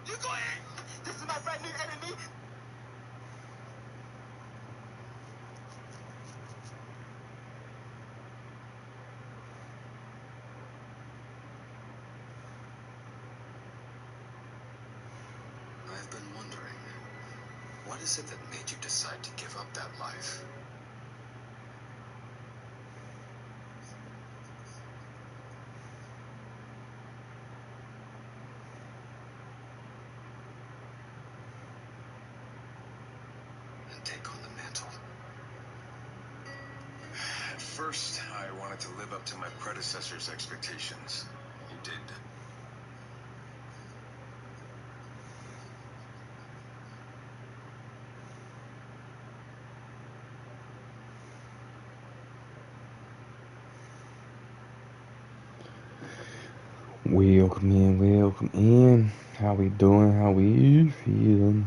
You go ahead. This is my brand new enemy. I've been wondering, what is it that made you decide to give up that life? And take on the mantle. At first, I wanted to live up to my predecessor's expectations. You did. Welcome in. How we doing? How we feeling?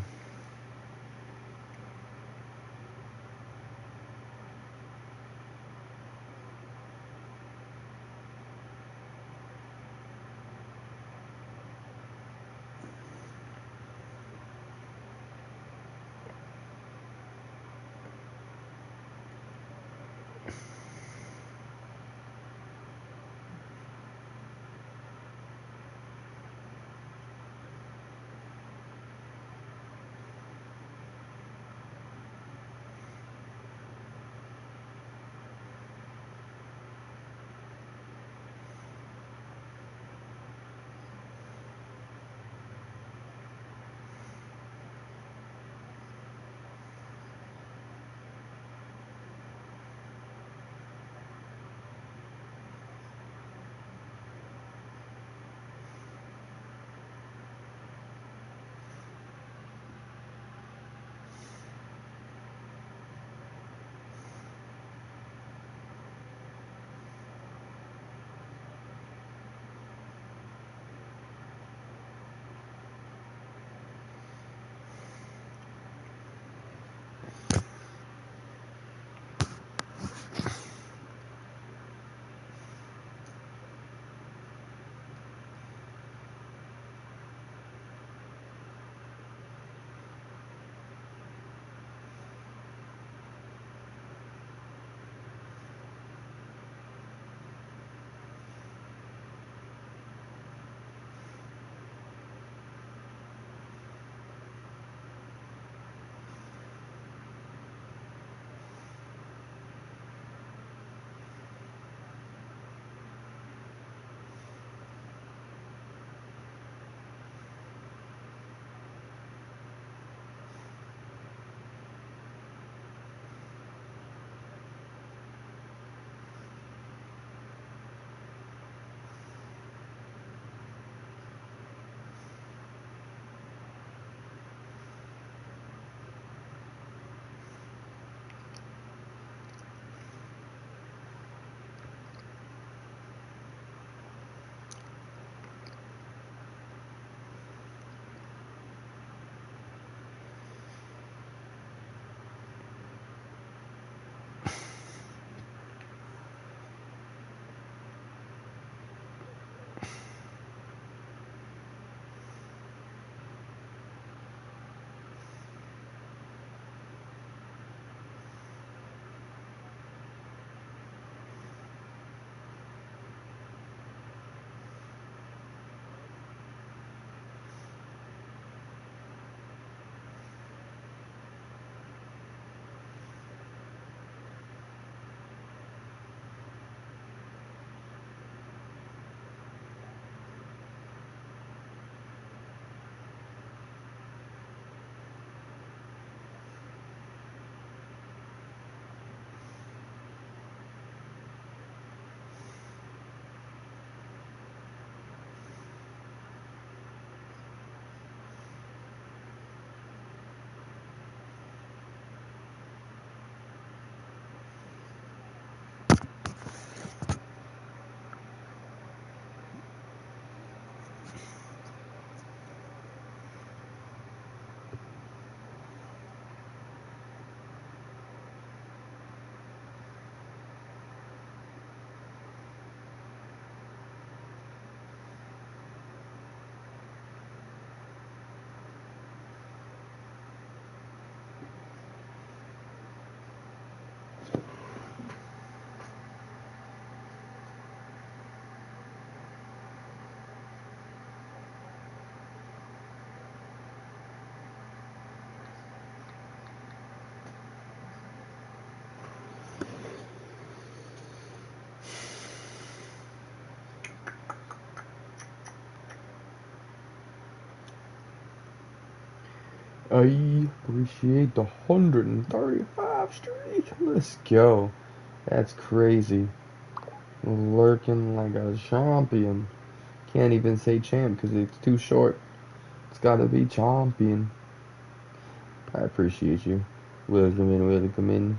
I appreciate the 135 streak. Let's go. That's crazy. Lurking like a champion. Can't even say champ because it's too short. It's gotta be champion. I appreciate you. Welcome in, welcome in.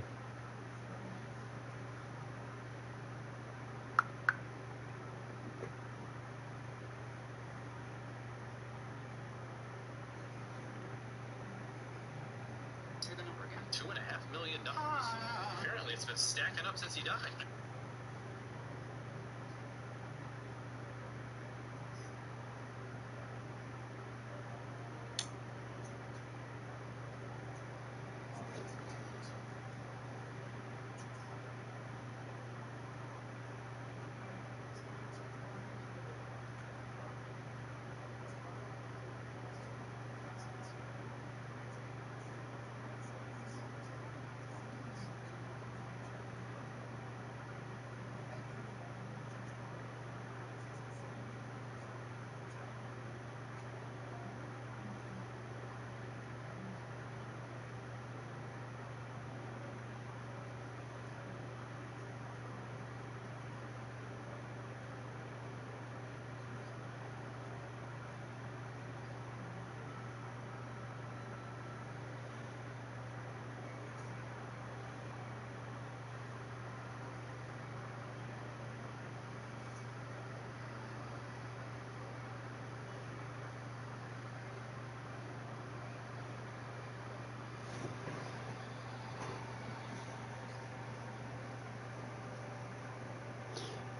Say the number again. $2.5 million. Apparently it's been stacking up since he died.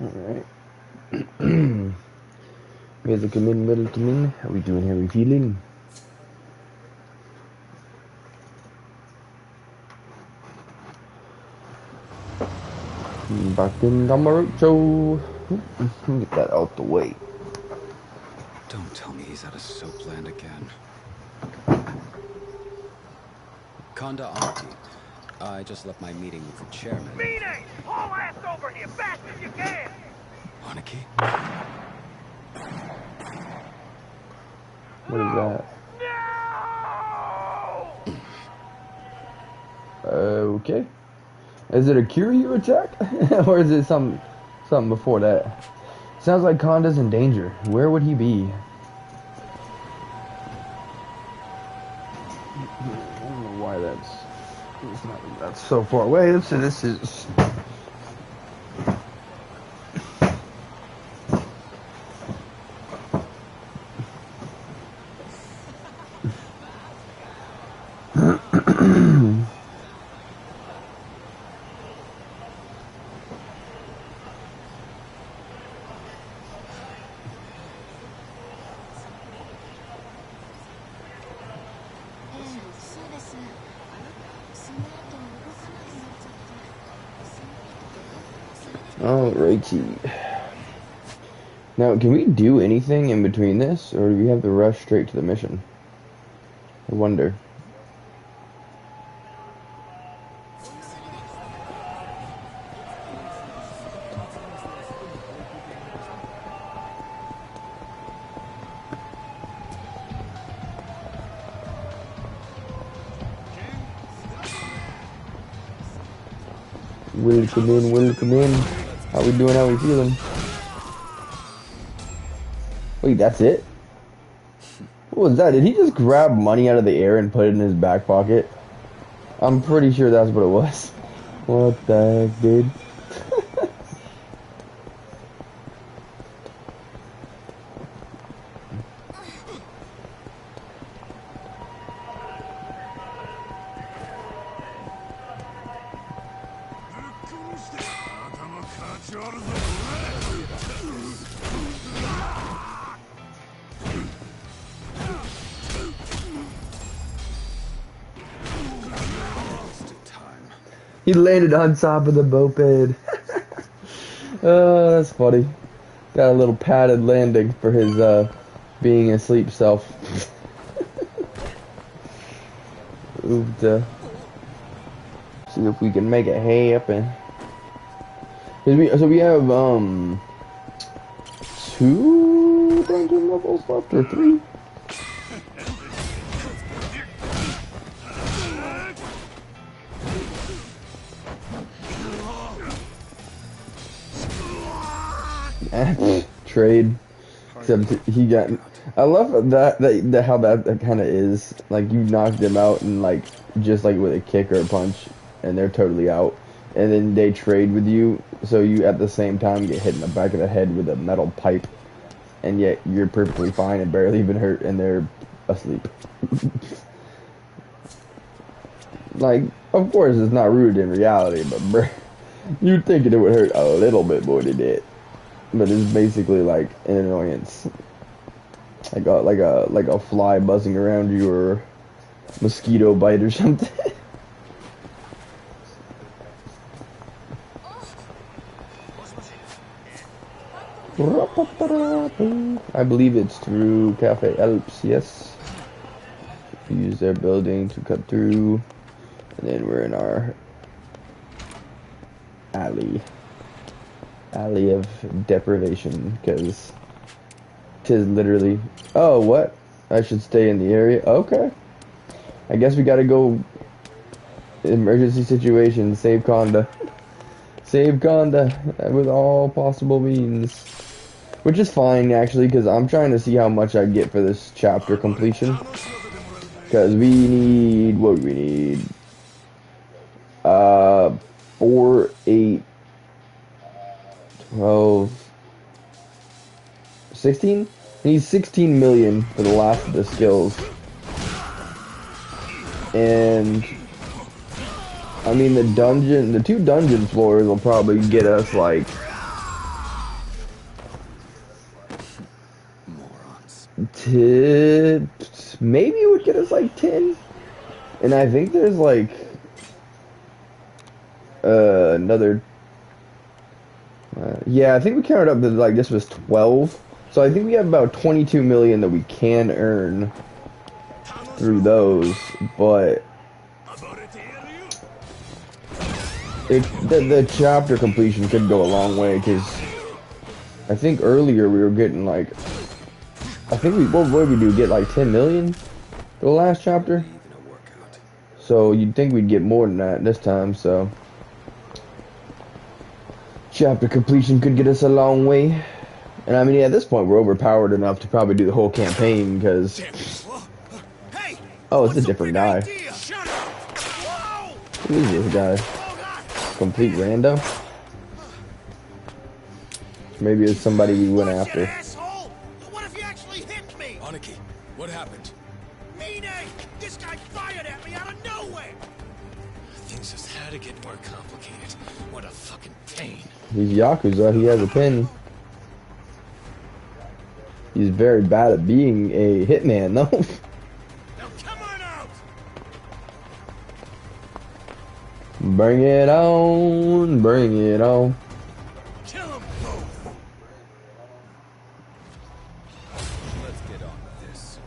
Alright. Welcome in, welcome in. How we doing? How we feeling? Back in Gamarucho. Get that out the way. Don't tell me he's at a soap land again. Conda Auntie. I just left my meeting with the chairman. Meaning! Haul ass over here, fast as you can! Aniki? What is that? No! Okay. Is it a Kiryu attack? Or is it something before that? Sounds like Konda's in danger. Where would he be? I don't know why that's so far away. This is Alrighty. Now, can we do anything in between this, or do we have to rush straight to the mission? I wonder. Welcome in, welcome in. How we doing, how we feeling? Wait, that's it? What was that? Did he just grab money out of the air and put it in his back pocket? I'm pretty sure that's what it was. What the heck, dude? He landed on top of the moped. Oh, that's funny. Got a little padded landing for his being asleep self. Moved to see if we can make it happen. So we have 2 dungeon levels left, or 3? Trade. Except he got. I love that how that kind of is. Like you knocked them out and like just like with a kick or a punch, and they're totally out. And then they trade with you, so you at the same time get hit in the back of the head with a metal pipe, and yet you're perfectly fine and barely even hurt, and they're asleep. Like, of course, it's not rooted in reality, but bruh, you'd think it would hurt a little bit more than that. But it's basically like an annoyance, like a fly buzzing around you or a mosquito bite or something. I believe it's through Cafe Alps, yes. We use their building to cut through, and then we're in our alley of deprivation, because 'tis literally, oh, what? I should stay in the area? Okay. I guess we gotta go emergency situation, save Conda. Save Conda with all possible means. Which is fine, actually, because I'm trying to see how much I get for this chapter completion. Because we need, what do we need? 4, 8, 12, 16? We need 16 million for the last of the skills. And, I mean, the 2 dungeon floors will probably get us, like, maybe it would get us like 10, and I think there's like another yeah, I think we counted up that like this was 12, so I think we have about 22 million that we can earn through those, but the chapter completion could go a long way, because I think earlier we were getting like, I think what did we do? Get like 10 million for the last chapter? So you'd think we'd get more than that this time, so. Chapter completion could get us a long way. And I mean, at this point, we're overpowered enough to probably do the whole campaign, because. Oh, it's a different guy. Who is this guy? Complete rando? Maybe it's somebody we went after. What happened? This guy fired at me out of nowhere! Things just had to get more complicated. What a fucking pain. He's Yakuza, he has a pin. He's very bad at being a hitman, though. Now come on out! Bring it on, bring it on. Kill them both! Let's get on with this.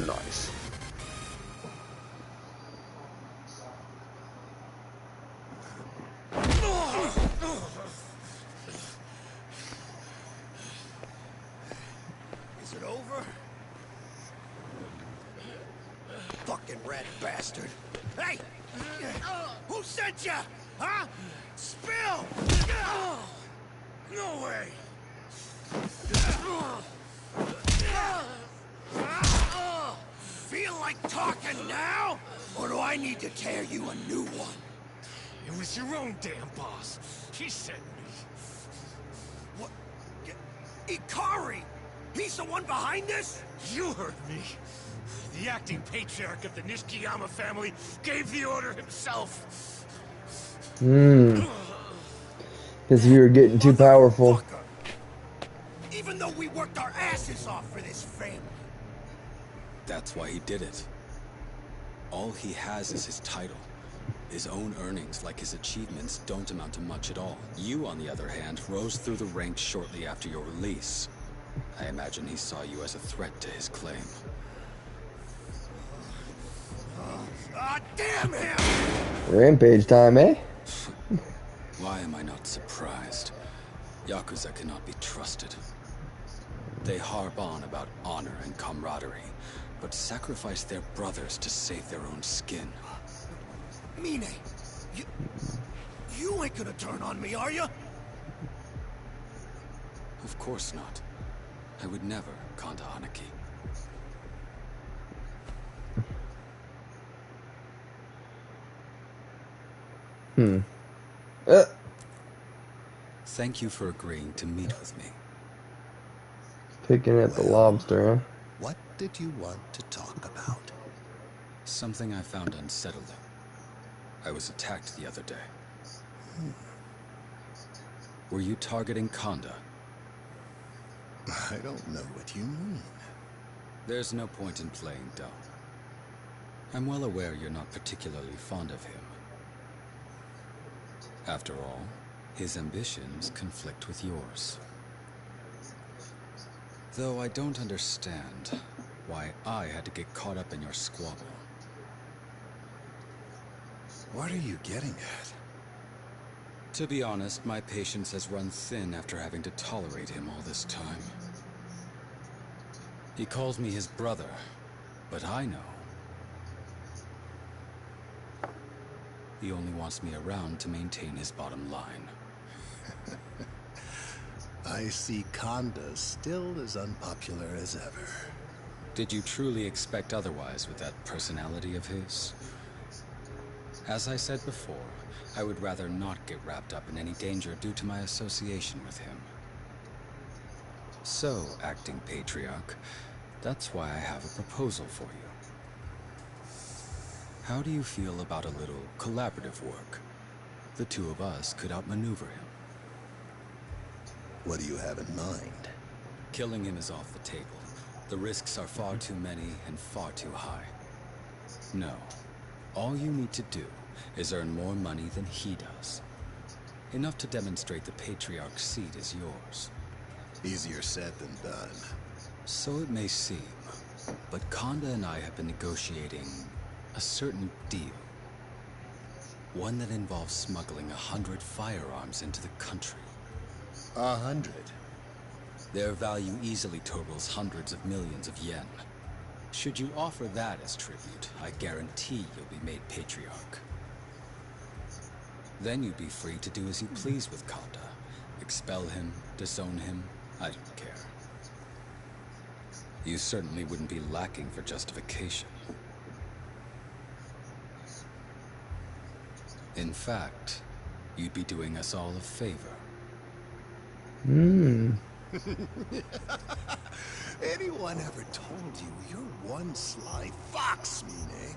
Nice. Is it over? Fucking red bastard! Hey! Who sent ya? Huh? Spill! No way! Feel like talking now? Or do I need to tear you a new one? It was your own damn boss. He sent me. What? Ikari! He's the one behind this? You heard me. The acting patriarch of the Nishikiyama family gave the order himself. Because you were getting too powerful. Motherfucker. Even though we worked our asses off for this family. That's why he did it. All he has is his title. His own earnings, like his achievements, don't amount to much at all. You, on the other hand, rose through the ranks shortly after your release. I imagine he saw you as a threat to his claim. Ah, damn him! Rampage time, eh? Why am I not surprised? Yakuza cannot be trusted. They harp on about honor and camaraderie, but sacrifice their brothers to save their own skin. Mine, you ain't gonna turn on me, are you? Of course not. I would never, Kanda Hanaki. Thank you for agreeing to meet with me. Picking at the lobster, huh? What did you want to talk about? Something I found unsettling. I was attacked the other day. Were you targeting Kanda? I don't know what you mean. There's no point in playing dumb. I'm well aware you're not particularly fond of him. After all, his ambitions conflict with yours. Though I don't understand why I had to get caught up in your squabble. What are you getting at? To be honest, my patience has run thin after having to tolerate him all this time. He calls me his brother, but I know he only wants me around to maintain his bottom line. I see Kanda still as unpopular as ever. Did you truly expect otherwise with that personality of his? As I said before, I would rather not get wrapped up in any danger due to my association with him. So, acting patriarch, that's why I have a proposal for you. How do you feel about a little collaborative work? The two of us could outmaneuver him. What do you have in mind? Killing him is off the table. The risks are far too many and far too high. No. All you need to do is earn more money than he does. Enough to demonstrate the Patriarch's seat is yours. Easier said than done. So it may seem, but Kanda and I have been negotiating a certain deal. One that involves smuggling 100 firearms into the country. 100? Their value easily totals hundreds of millions of yen. Should you offer that as tribute, I guarantee you'll be made Patriarch. Then you'd be free to do as you please with Kanda. Expel him, disown him, I don't care. You certainly wouldn't be lacking for justification. In fact, you'd be doing us all a favor. Anyone ever told you you're one sly fox, Mine?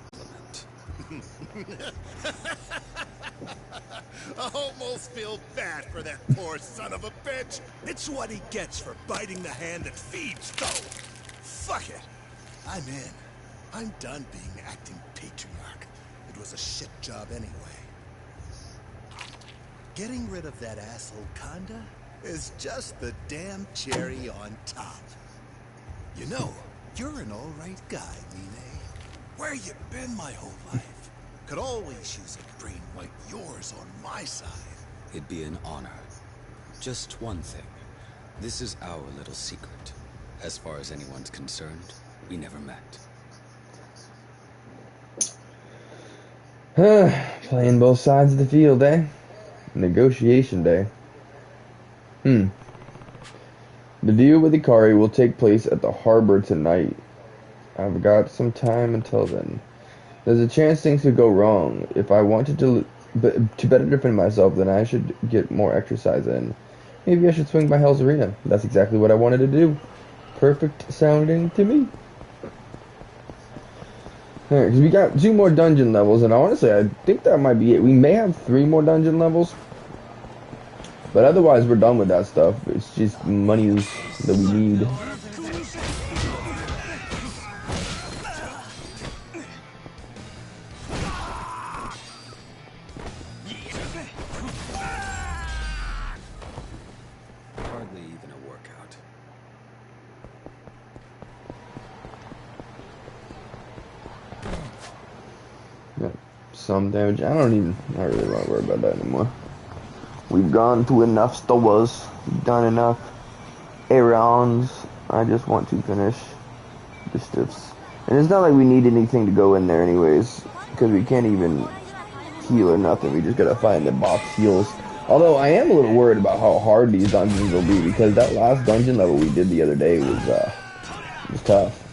I almost feel bad for that poor son of a bitch. It's what he gets for biting the hand that feeds, though. Fuck it. I'm in. I'm done being acting patriarch. It was a shit job anyway. Getting rid of that asshole Kanda is just the damn cherry on top. You know, you're an alright guy, Mine. Where you been my whole life? Could always use a brain like yours on my side. It'd be an honor. Just one thing. This is our little secret. As far as anyone's concerned, we never met. Playing both sides of the field, eh? Negotiation day. The deal with Ikari will take place at the harbor tonight. I've got some time until then. There's a chance things could go wrong. If I wanted to better defend myself, then I should get more exercise in. Maybe I should swing by Hell's Arena. That's exactly what I wanted to do. Perfect sounding to me. Alright, because we got 2 more dungeon levels, and honestly, I think that might be it. We may have 3 more dungeon levels, but otherwise we're done with that stuff. It's just money that we need. some damage. I don't really want to worry about that anymore. We've gone to enough stores, done enough errands. I just want to finish the stuffs. And it's not like we need anything to go in there anyways, because we can't even heal or nothing. We just gotta find the box heals. Although I am a little worried about how hard these dungeons will be, because that last dungeon level we did the other day was tough.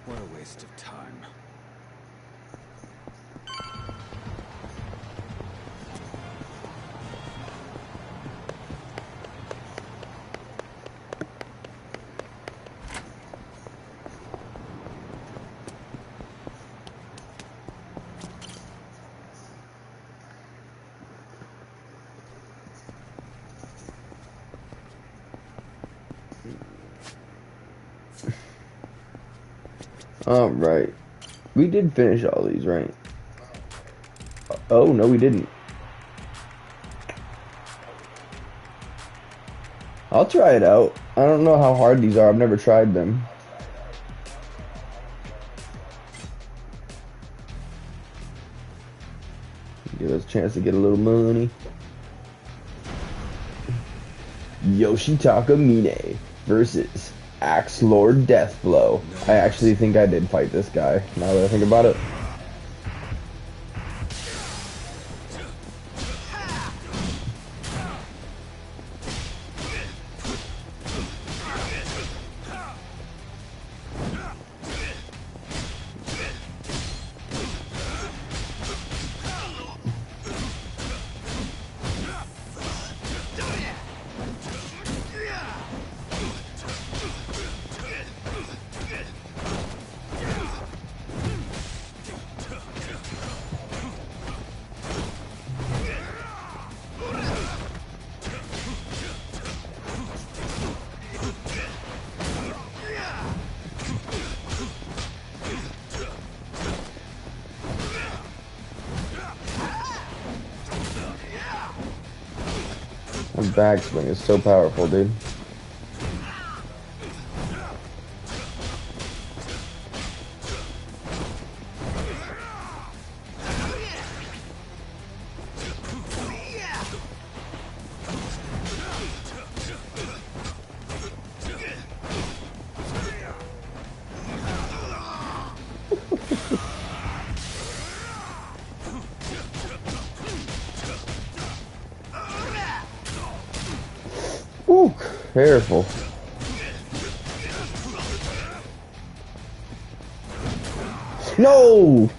What a waste of time. Alright. We did finish all these, right? Oh, no we didn't. I'll try it out. I don't know how hard these are. I've never tried them. Give us a chance to get a little money. Yoshitaka Mine versus Axe Lord Deathblow. I actually think I did fight this guy, now that I think about it. Backswing is so powerful, dude. Ooh, careful. No!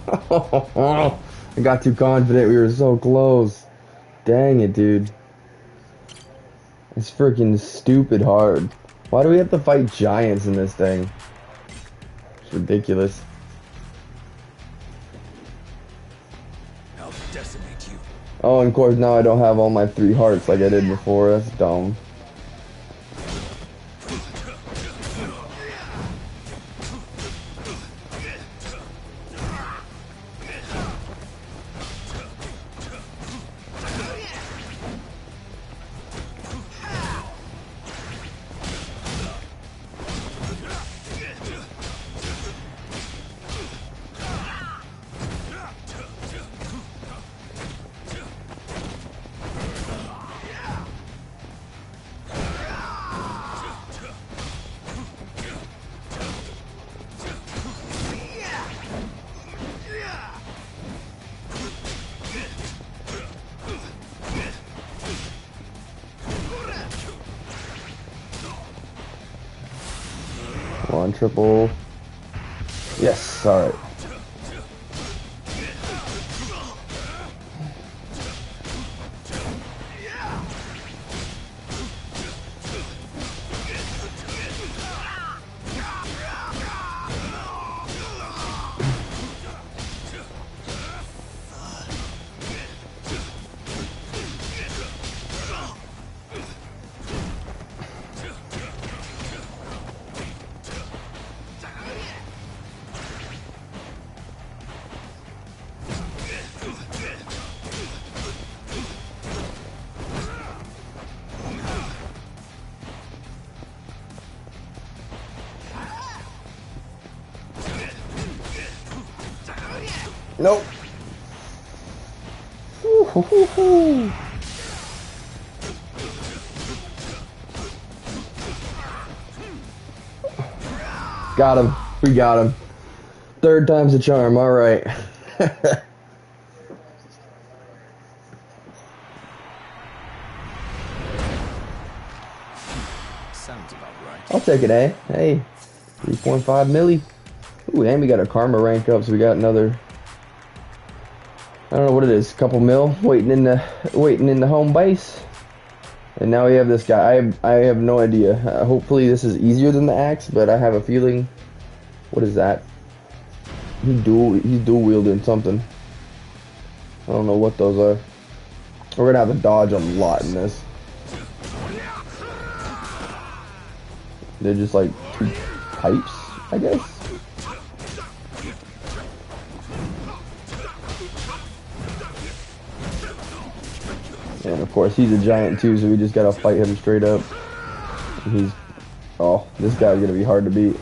I got too confident. We were so close. Dang it, dude. It's freaking stupid hard. Why do we have to fight giants in this thing? It's ridiculous. I'll decimate you. Oh, and of course now I don't have all my 3 hearts like I did before. That's dumb. One triple. Yes, alright. Nope. Ooh, hoo, hoo, hoo. Got him. We got him. Third time's a charm. All right. Sounds about right. I'll take it, eh? Hey, 3.5 milli. Ooh, and we got our karma rank up, so we got another. I don't know what it is, a couple mil waiting in the home base. And now we have this guy. I have no idea. Hopefully this is easier than the axe, but I have a feeling. What is that? He's dual wielding something. I don't know what those are. We're gonna have to dodge a lot in this. They're just like two pipes, I guess. And of course he's a giant too, so we just gotta fight him straight up. And oh, this guy's gonna be hard to beat.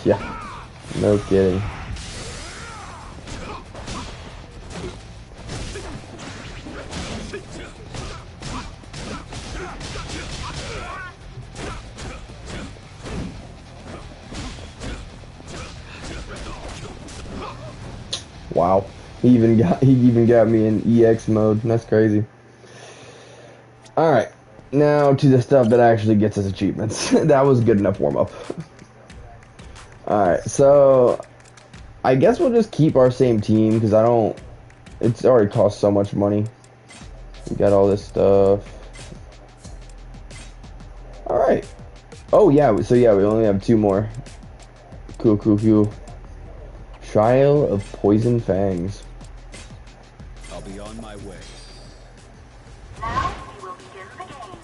Yeah, no kidding. Wow, he even got me in EX mode. That's crazy. All right, now to the stuff that actually gets us achievements. That was good enough warm up. All right, so I guess we'll just keep our same team because I don't. It's already cost so much money. We got all this stuff. All right. Oh yeah, so yeah, we only have 2 more. Cool. Trial of Poison Fangs. I'll be on my way. Now we will begin the game.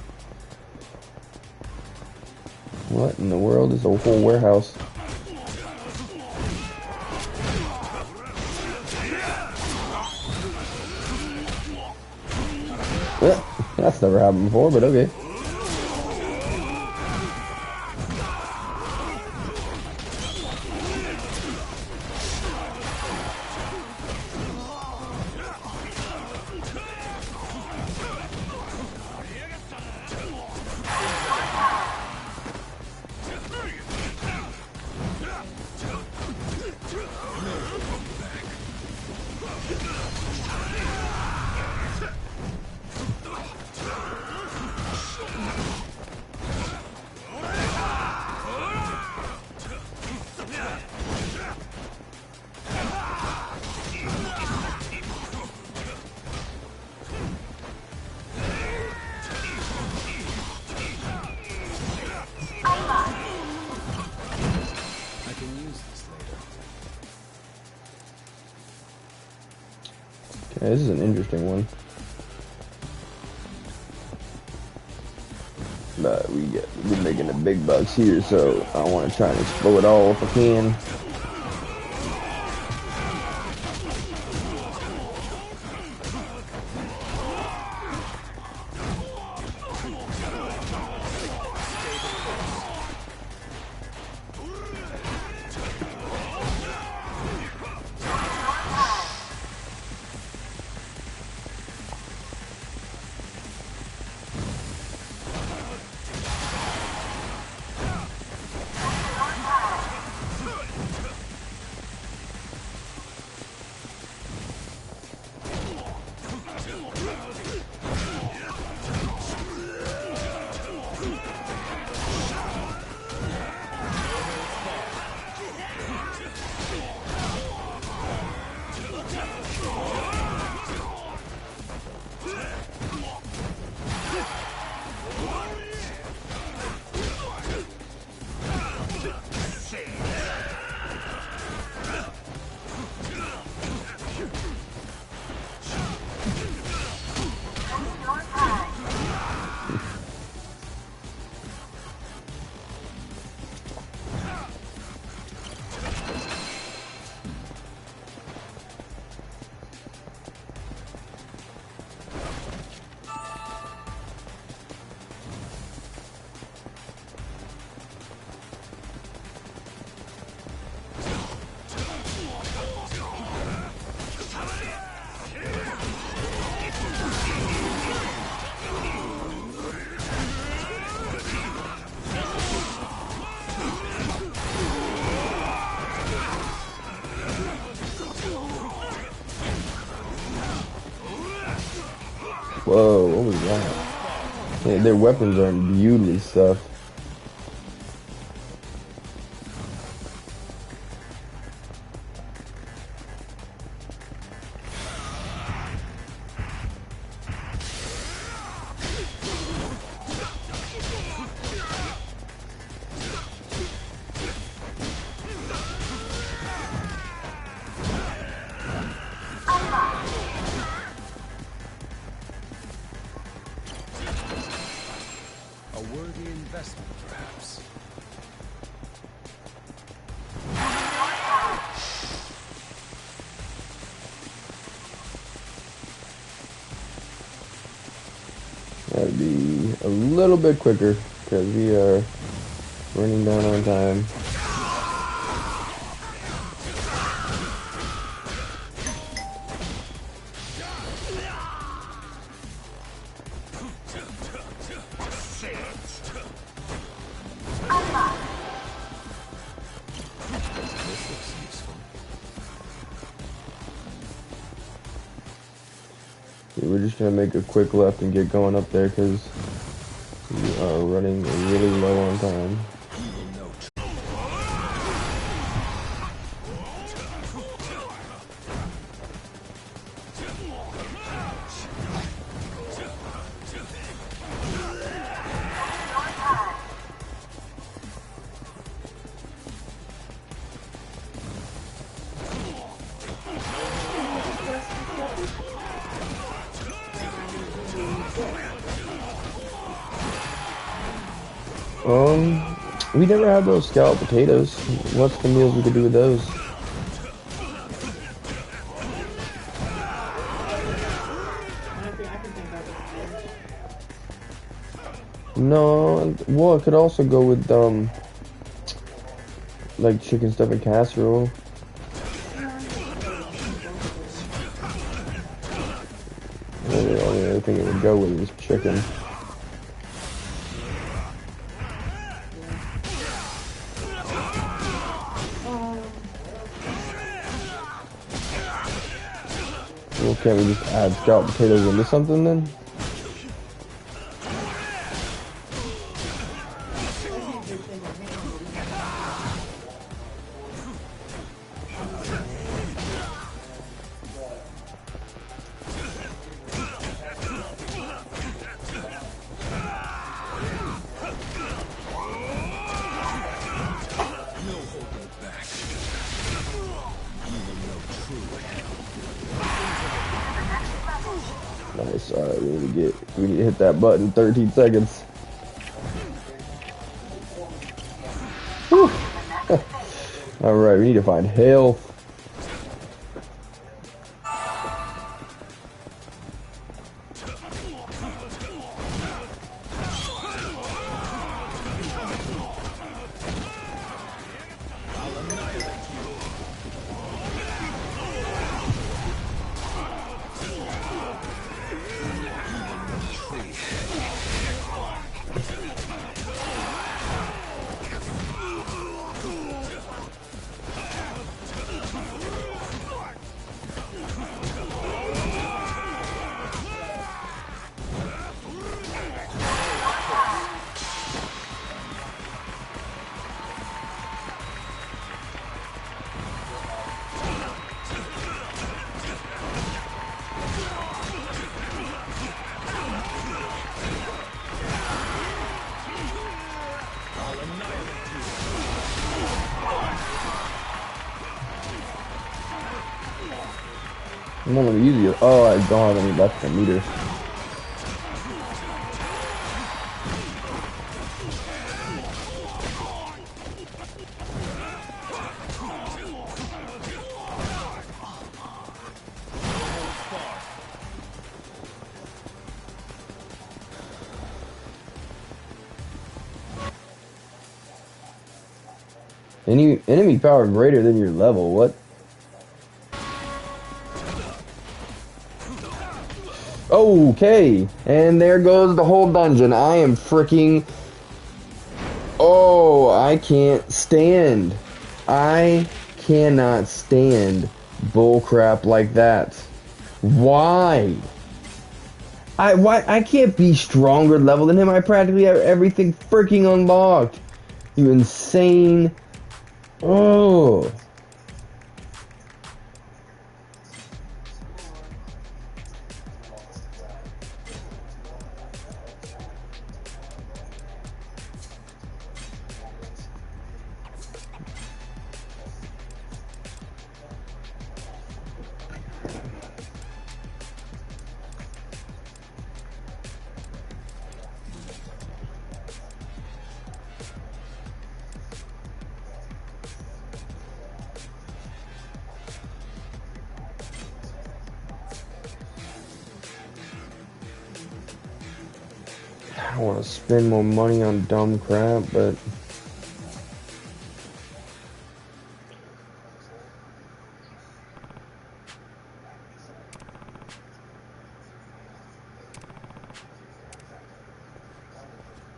What in the world is a whole warehouse? That's never happened before, but okay. Okay, this is an interesting one. But we're making the big bucks here, so I want to try and explode it all if I can. was that? Yeah, their weapons are imbued with stuff. A worthy investment, perhaps. That'd be a little bit quicker because we are running down on time. This looks useful. Yeah, we're just gonna make a quick left and get going up there because we are running really low on time. We never had those scalloped potatoes. What's the meals we could do with those? No, well, it could also go with, like chicken stuffing casserole. The only other thing it would go with is chicken. Well, can't we just add scalloped potatoes into something then? Nice. Alright, we need to hit that button in 13 seconds. Whew. Alright, we need to find health. I'm not gonna use it. Oh, I don't have any left for meters. Any enemy power greater than your level, what? Okay, and there goes the whole dungeon. I am freaking... Oh, I can't stand. I cannot stand bullcrap like that. Why? I can't be stronger level than him. I practically have everything freaking unlocked. You insane. Oh. I want to spend more money on dumb crap, but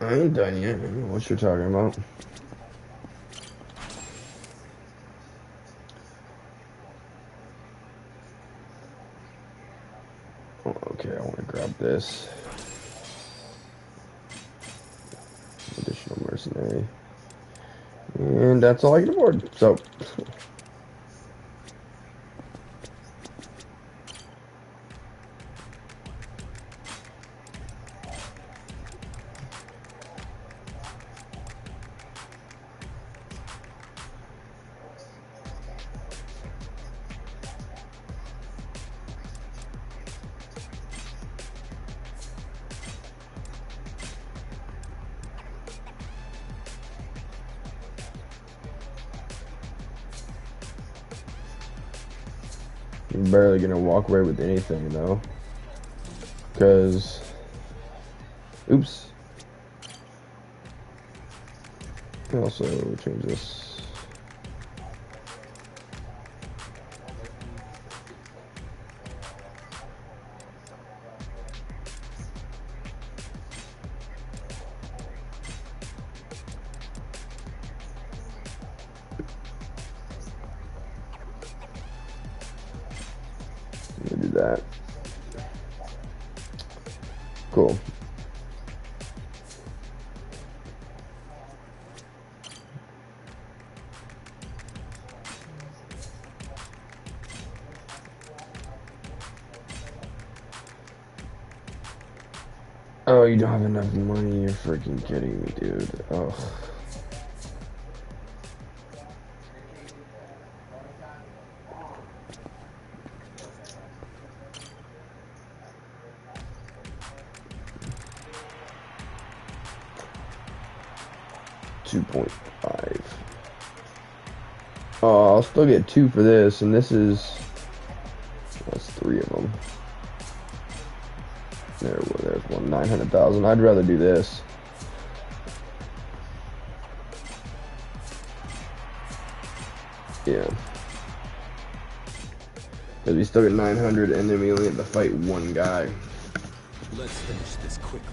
I ain't done yet. I don't know what you're talking about. Oh, okay, I want to grab this. Additional mercenary. And that's all I can afford. So, I'm barely gonna walk away with anything though. Because, oops. I'll also change this. Let me do that. Cool. Oh, you don't have enough money? You're freaking kidding me, dude. Oh. $2.5. Oh, I'll still get 2 for this, and this is... That's 3 of them. There's one, 900,000. I'd rather do this. Yeah. Because we still get 900, and then we only have to fight one guy. Let's finish this quickly.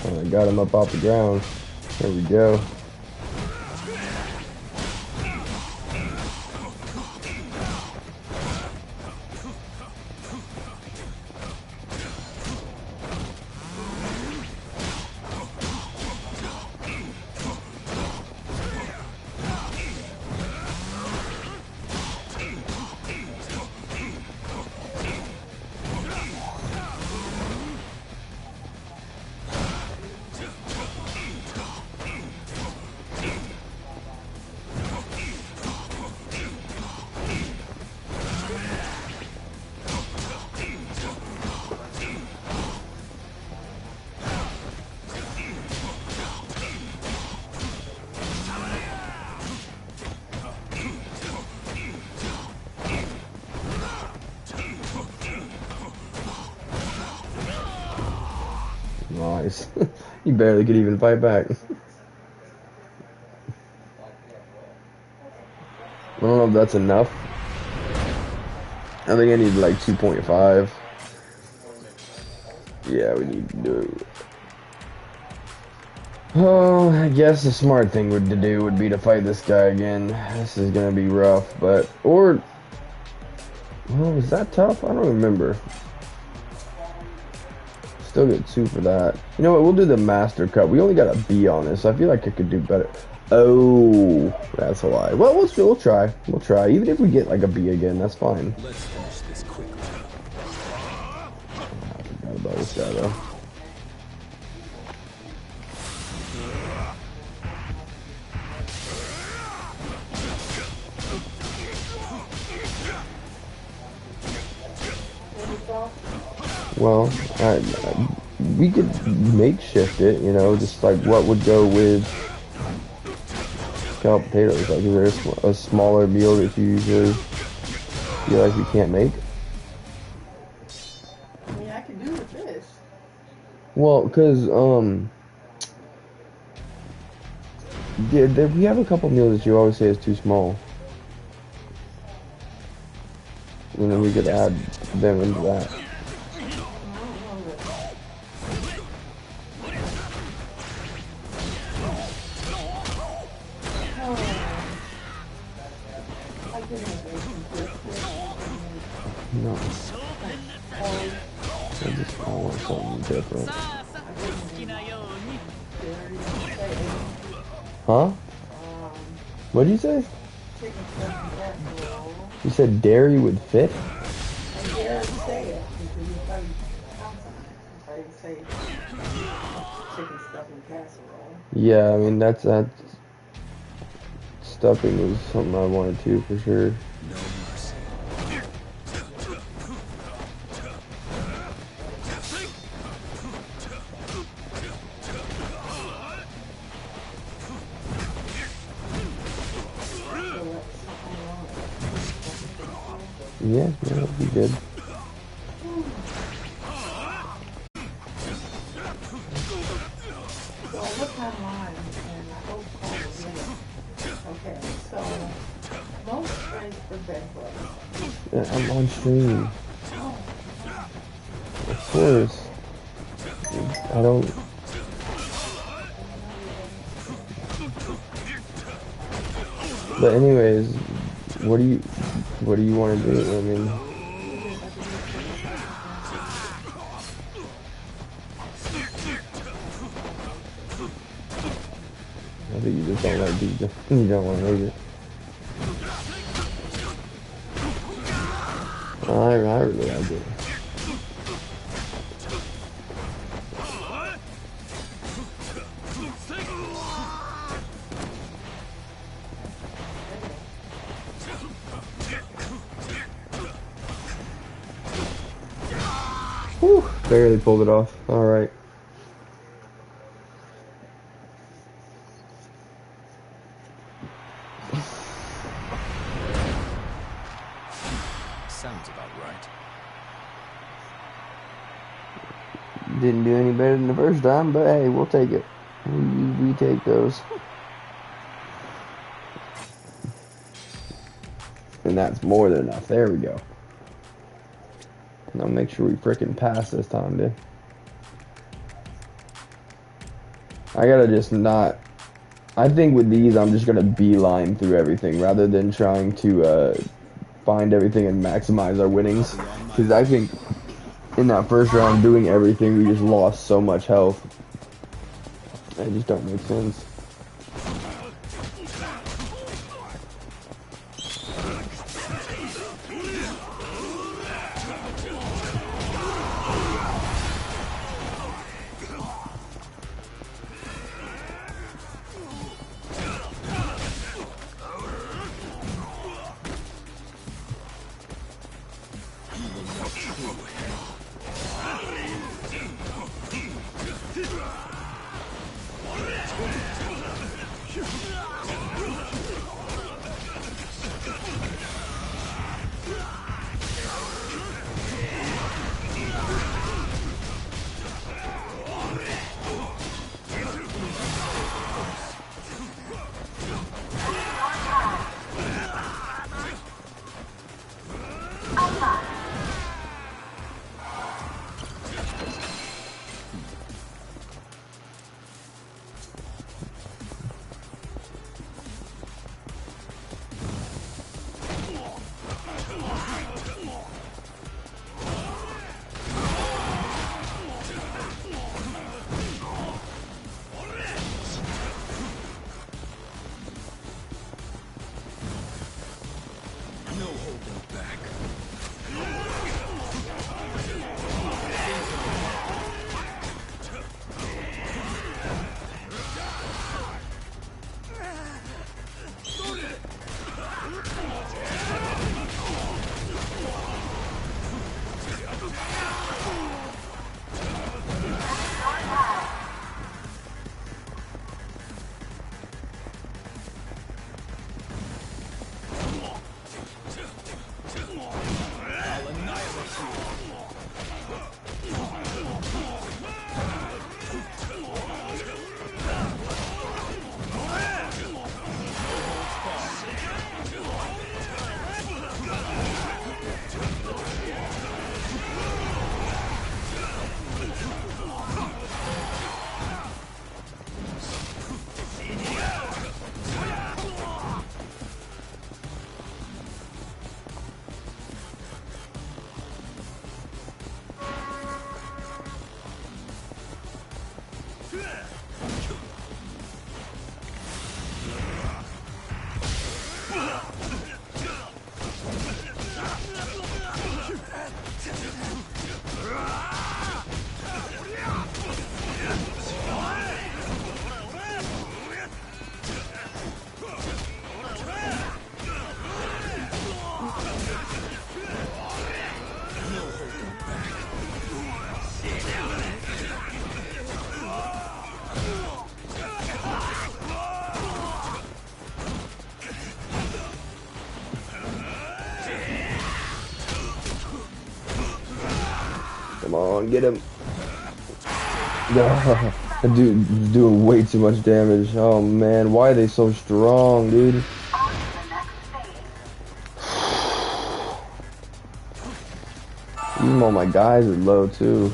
Oh, I got him up off the ground. There we go. Nice. You barely could even fight back. I don't know if that's enough. I think I need like 2.5. Yeah, we need to do. Oh, I guess the smart thing to do would be to fight this guy again. This is gonna be rough, but well, was that tough? I don't remember. Still get 2 for that. You know what? We'll do the Master Cup. We only got a B on this, so I feel like I could do better. Oh, that's a lie. Well, we'll try. We'll try. Even if we get like a B again, that's fine. Let's finish this quickly. I forgot about this guy though. Well, we could makeshift it, you know, just like what would go with scalloped potatoes. Like, is there a smaller meal that you usually feel like you can't make? I mean, I can do with this. Well, because, we have a couple meals that you always say is too small. You know, we could add them into that. No. I want something different. Huh? What did you say? You said dairy would fit? I dare say it because you probably if I say chicken stuffing casserole. Yeah, I mean that's stuffing is something I wanted to for sure. Yeah, that'll be good. So I looked online and I hope Paul will get it. Okay, so most sprays for bed bugs. Yeah, I'm on stream. Of course. I don't. But anyways, what do you want to do? I mean, I think you just don't like it. You don't want to make it. I really like it. Whew, barely pulled it off. All right. Sounds about right. Didn't do any better than the first time, but hey, we'll take it. We take those. And that's more than enough. There we go. Now make sure we frickin' pass this time, dude. I gotta just not... I think with these, I'm just gonna beeline through everything rather than trying to find everything and maximize our winnings. Because I think in that first round, doing everything, we just lost so much health. It just don't make sense. Come on, get him. Dude, doing way too much damage. Oh man, why are they so strong, dude? Even all my guys are low too.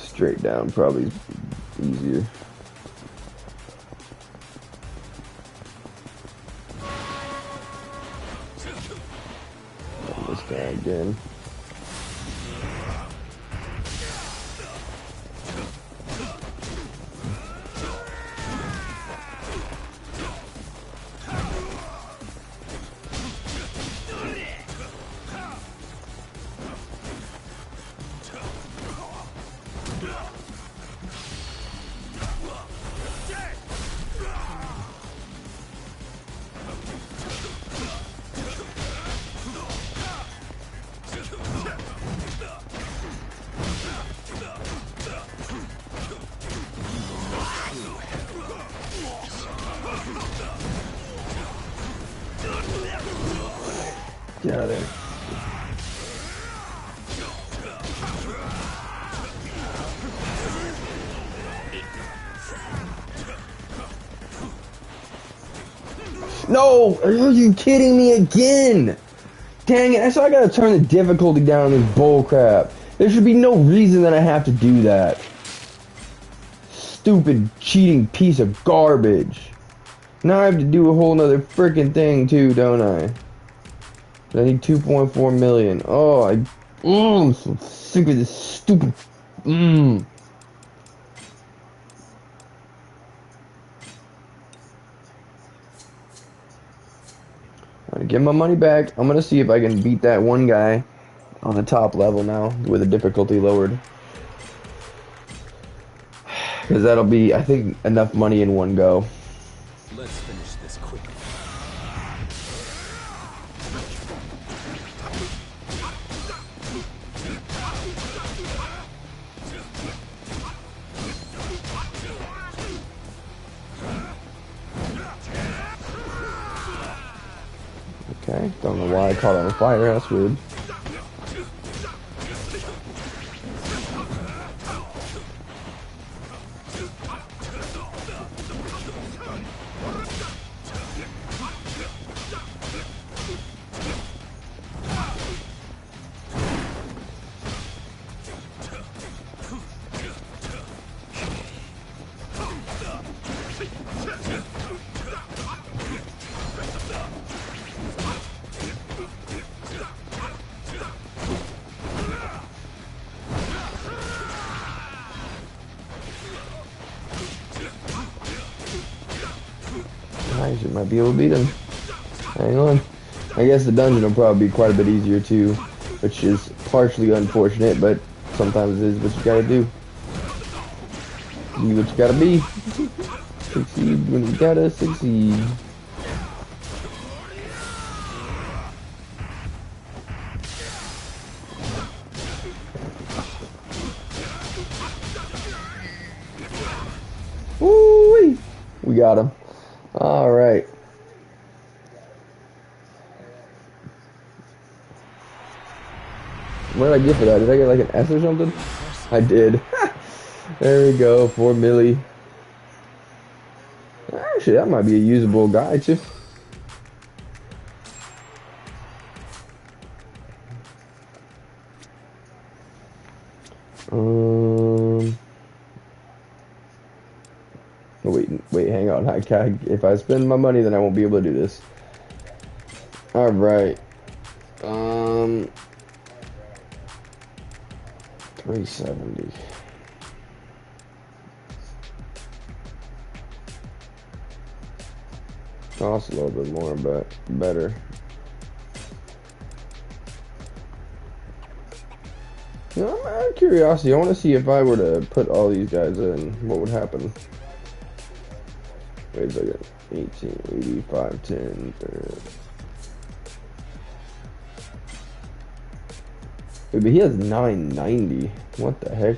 Straight down probably easier. This guy again. Get out of there. No! Are you kidding me again? Dang it, so I gotta turn the difficulty down on this bullcrap. There should be no reason that I have to do that. Stupid cheating piece of garbage. Now I have to do a whole nother freaking thing too, don't I? I need 2.4 million. Oh, I'm so sick of this stupid. Alright, get my money back. I'm gonna see if I can beat that one guy on the top level now with the difficulty lowered. Because that'll be, I think, enough money in one go. Let's finish this quickly. Okay, don't know why I caught on fire, that's weird. Nice, you might be able to beat him. Hang on. I guess the dungeon will probably be quite a bit easier too, which is partially unfortunate, but sometimes it is what you gotta do. Be what you gotta be. Succeed when you gotta succeed. Woo-wee! We got him. Alright. What did I get for that? Did I get like an S or something? I did. There we go, 4 milli. Actually, that might be a usable guy too. Wait, hang on. If I spend my money, then I won't be able to do this. All right. 370. Costs a little bit more, but better. You know, I'm out of curiosity. I want to see if I were to put all these guys in, what would happen. Wait a second. 18, 85, 10, 30. Wait, but he has 990. What the heck?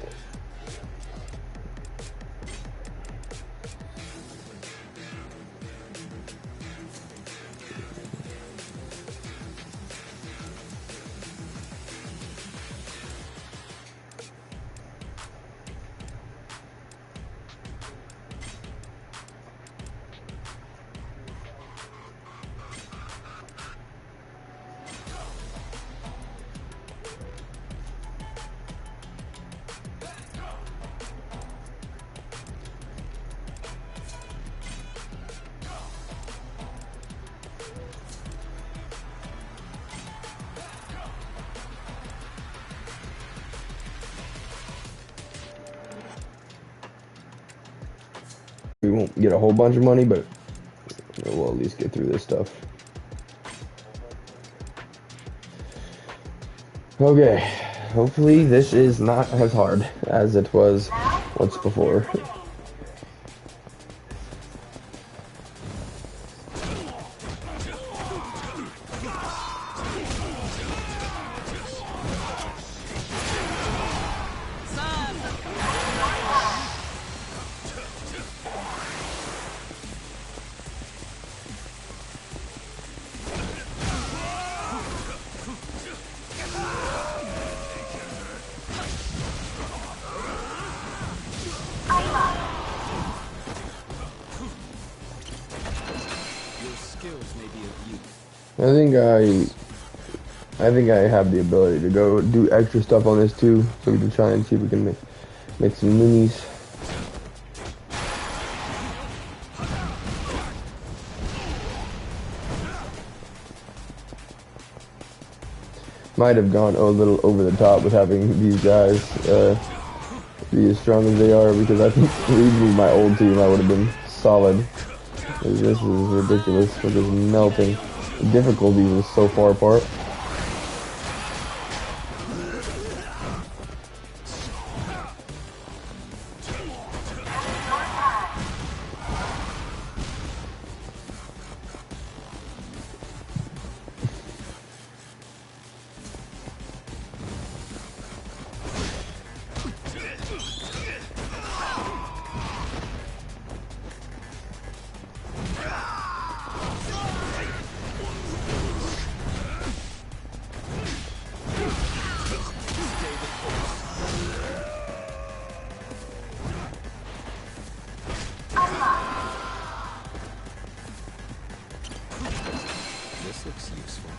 We won't get a whole bunch of money, but we'll at least get through this stuff. Okay, hopefully this is not as hard as it was once before. I think I have the ability to go do extra stuff on this too, so we can try and see if we can make some minis. Might have gone a little over the top with having these guys be as strong as they are, because I think leaving my old team I would have been solid. This is ridiculous. We're just melting. The difficulty is so far apart. This looks useful.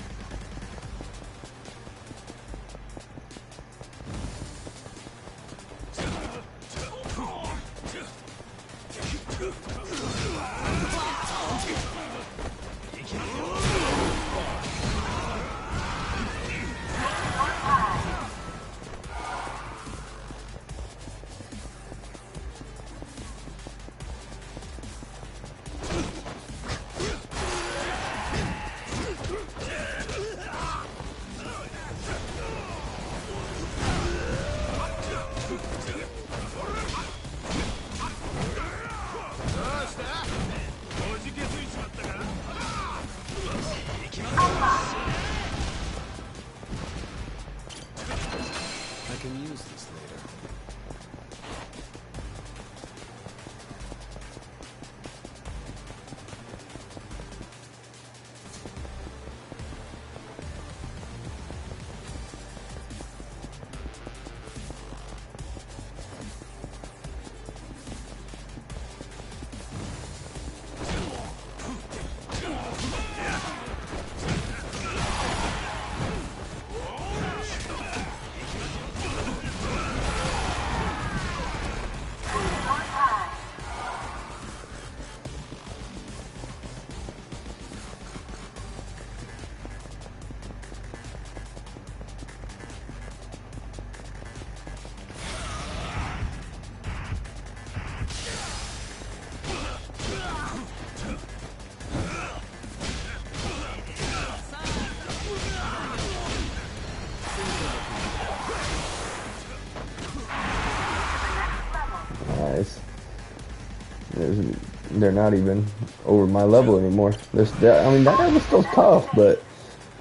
they're not even over my level anymore. I mean, that guy was still tough, but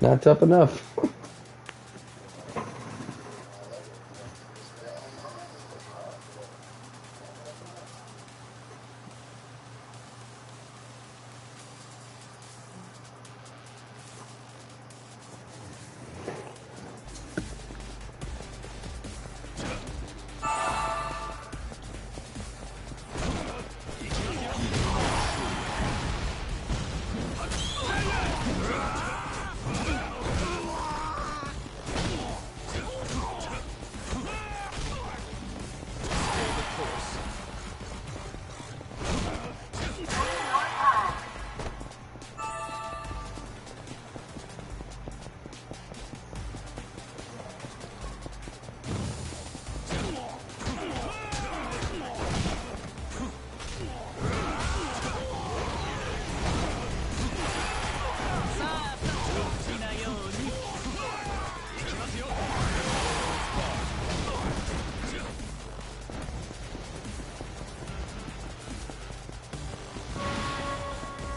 not tough enough.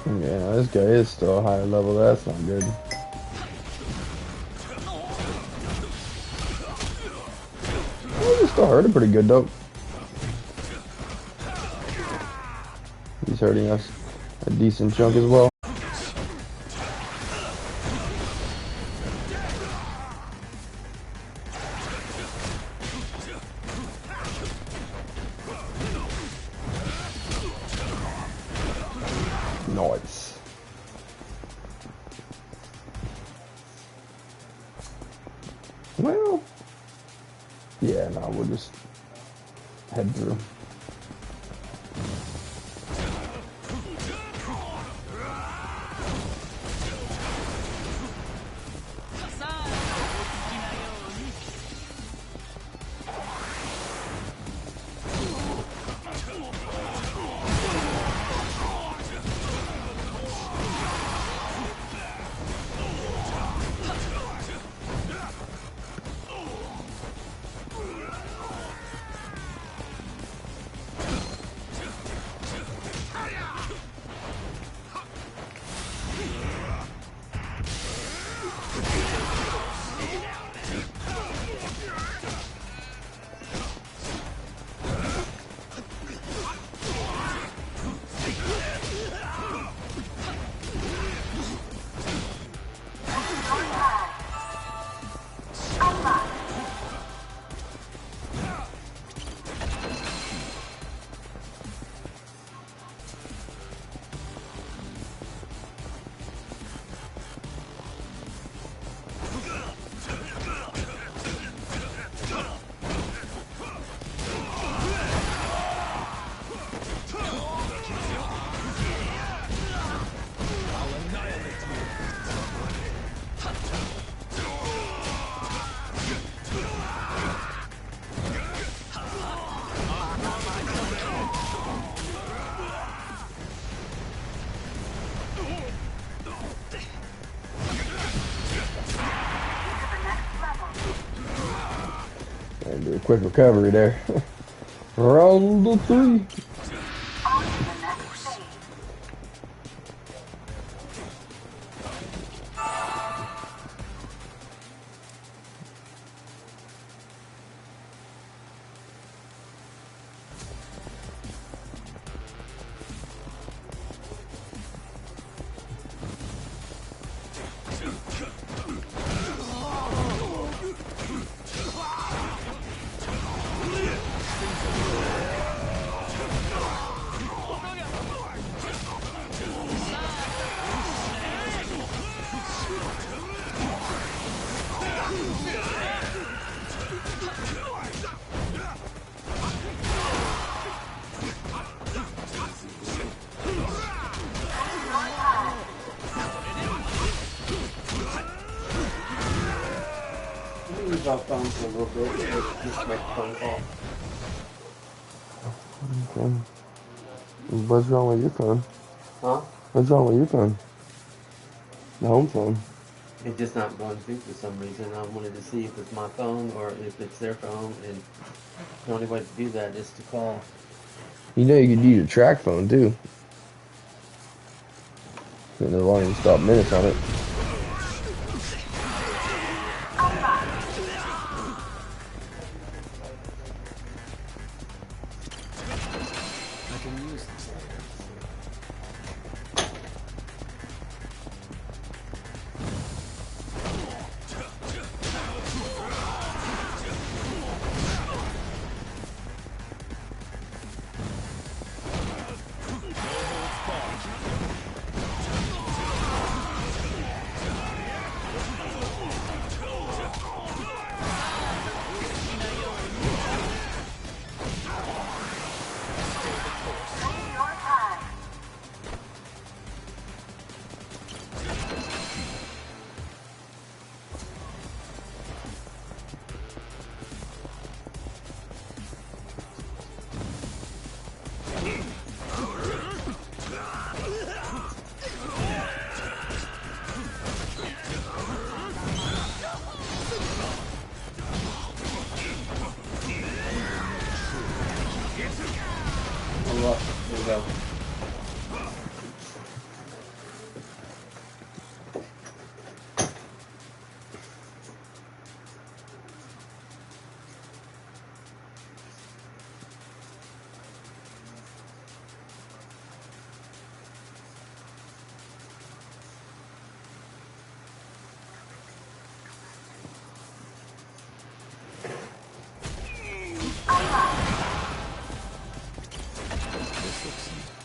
Yeah, this guy is still a higher level. That's not good. Oh, he still hurting pretty good though. He's hurting us a decent chunk as well. Nice. Well, yeah, no, we'll just head through. And do a quick recovery there. Round 3. Drop down for a little bit, just make a phone call. Okay. What's wrong with your phone? Huh? What's wrong with your phone? The home phone. It's just not going through for some reason. I wanted to see if it's my phone or if it's their phone, and the only way to do that is to call. You know you could use your track phone too. And they're running stop minutes on it. I can use this later. Your time. Unlock. There we go. This looks useful.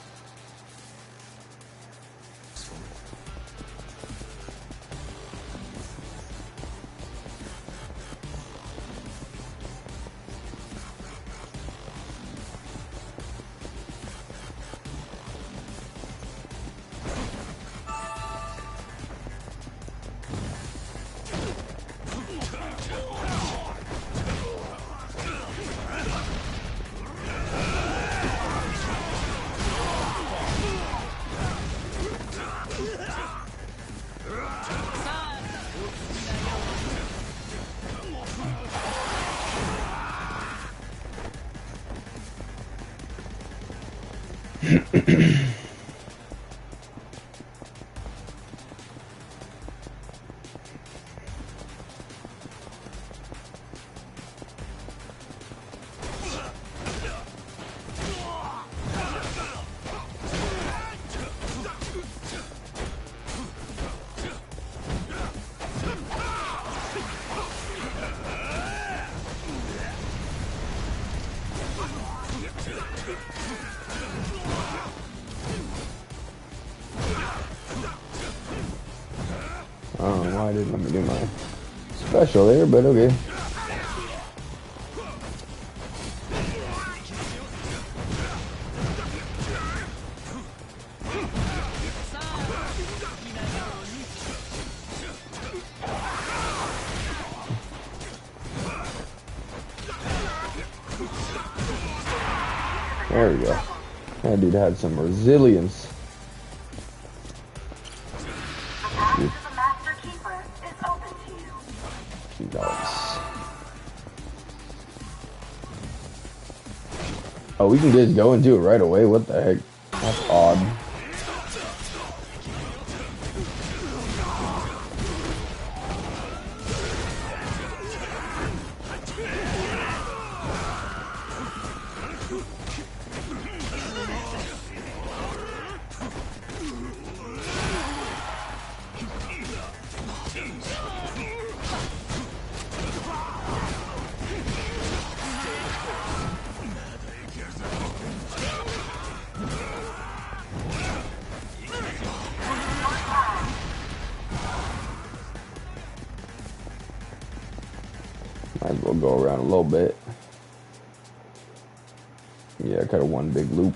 I don't know why I didn't let me do my special there, but okay. There we go. That dude had some resilience. The path to the Master Keeper is open to you. Nice. Oh, we can just go and do it right away? What the heck? That's odd. Might as well go around a little bit. Yeah, kind of one big loop.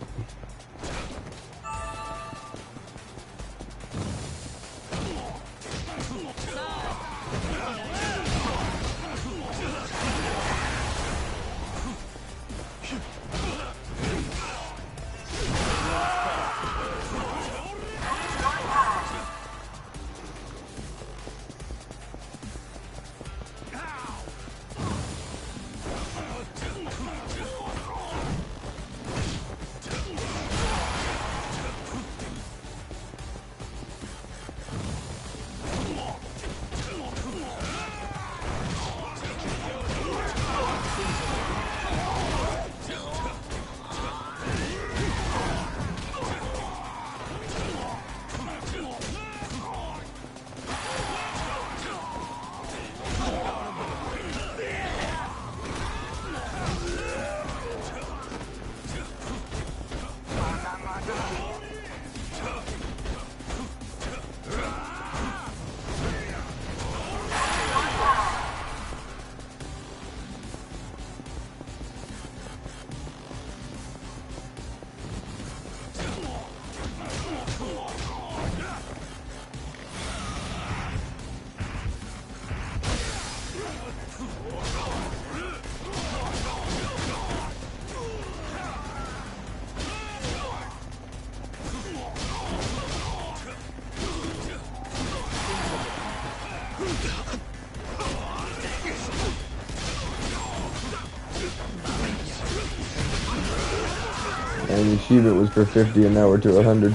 And the achievement was for 50 and now we're to 100.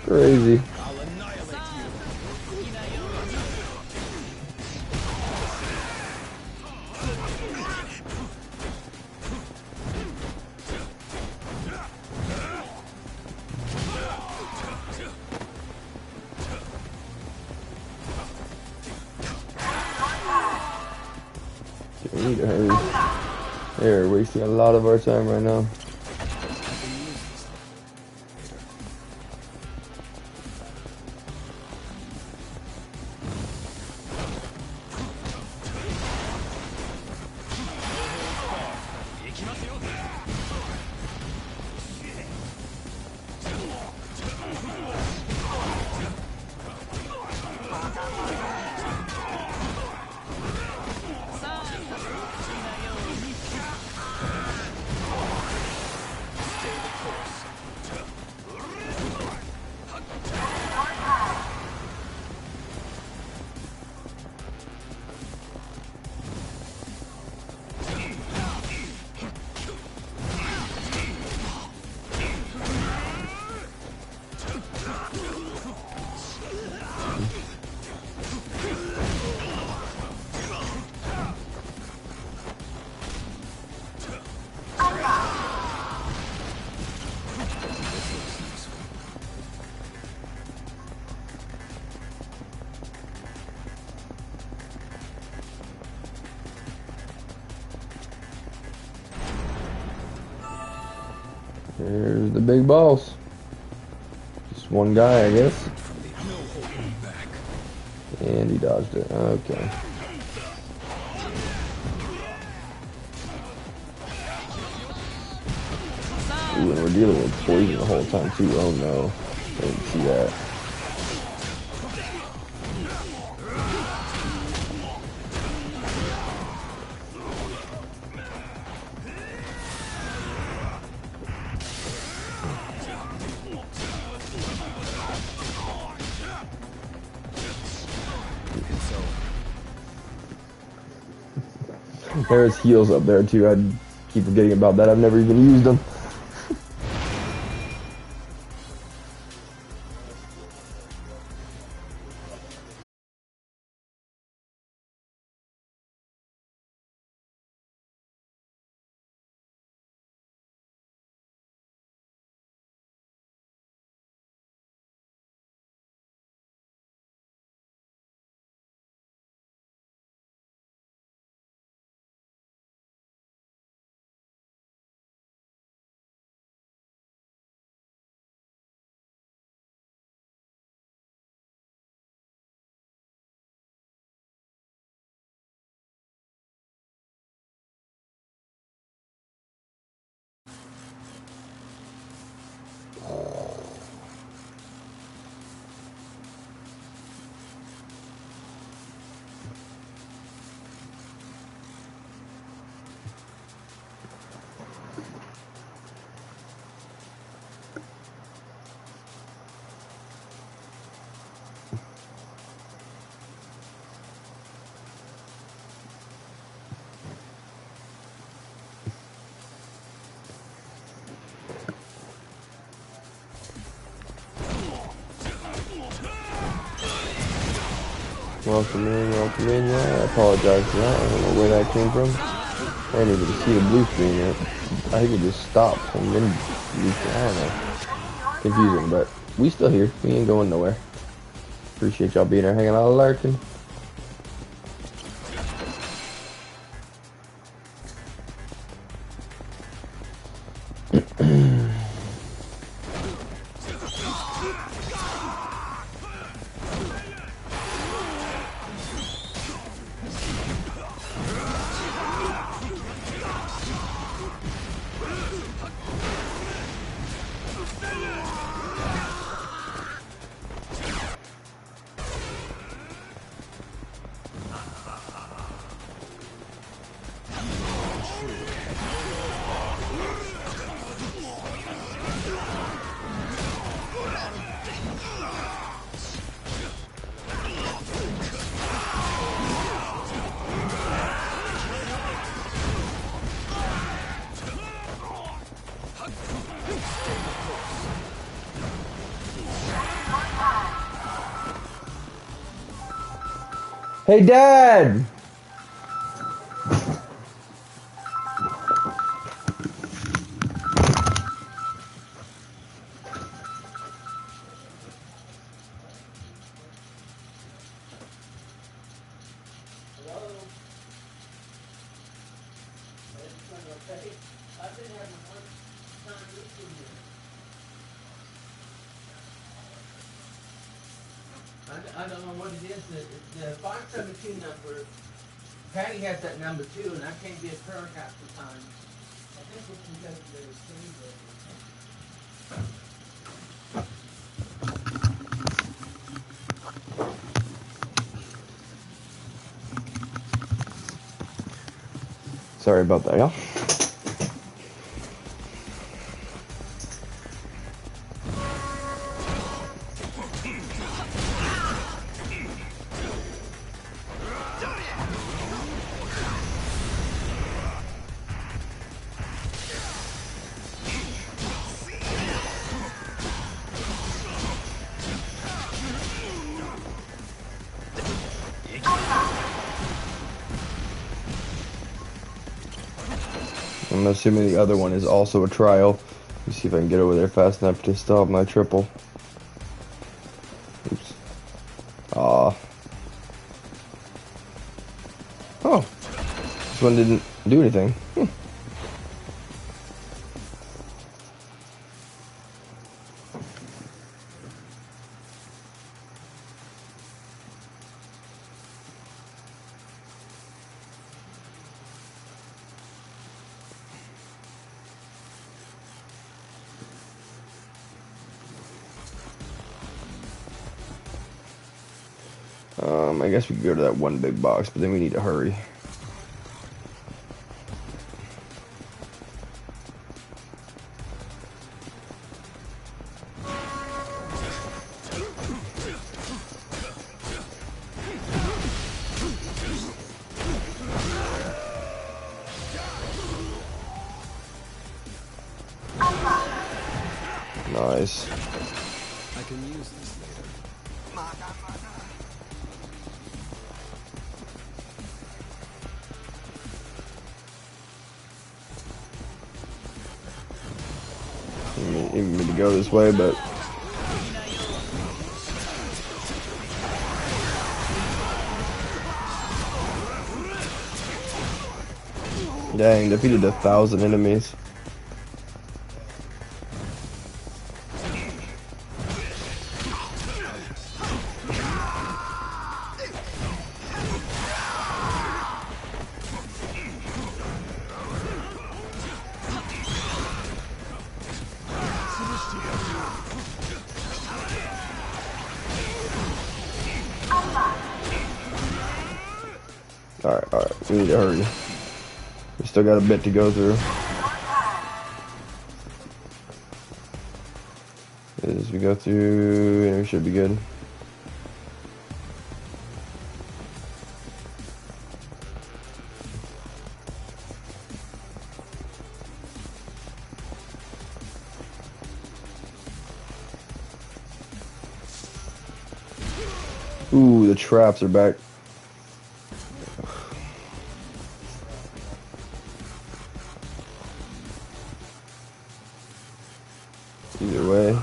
Crazy. We need to hurry. They're wasting a lot of our time right now. There's the big boss. Just one guy, I guess. And he dodged it. Okay. Ooh, and we're dealing with poison the whole time too. Oh no. I didn't see that. There's heals up there too. I keep forgetting about that. I've never even used them. Welcome in, yeah. I apologize for that. I don't know where that came from. I didn't even see the blue screen yet. I think it just stopped and then, I don't know. Confusing, but we still here. We ain't going nowhere. Appreciate y'all being here hanging out lurking. Hey, Dad! I don't know what it is. The 517 number, Patty has that number too, and I can't get her half the time. I think it's because of the receiver. Sorry about that, y'all. I'm assuming the other one is also a trial. Let me see if I can get over there fast enough to stop my triple. Oops. Aw. Oh. This one didn't do anything. I guess we could go to that one big box, but then we need to hurry. Nice. I can use this later. Even me to go this way, but dang, defeated 1,000 enemies. Alright, we need to hurry. We still got a bit to go through. As we go through, and we should be good. Ooh, the traps are back. Either way.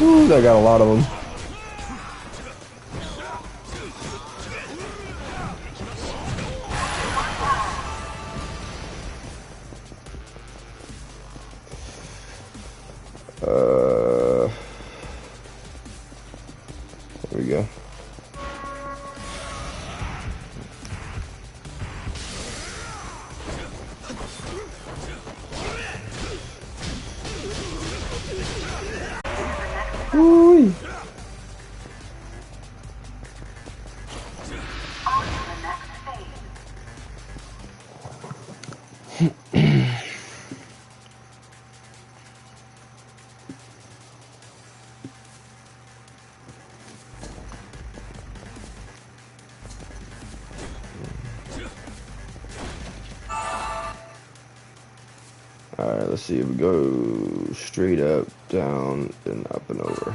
Ooh, I got a lot of them. There we go. Ooh. Alright, let's see if we go straight up, down, and up and over.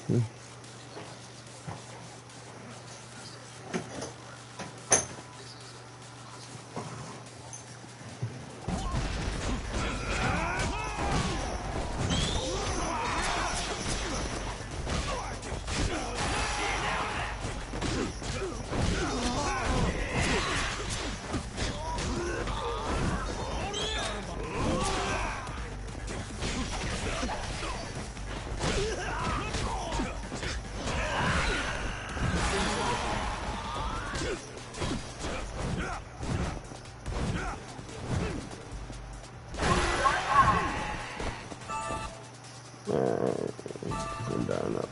Yep. Down, up.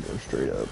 Go straight up.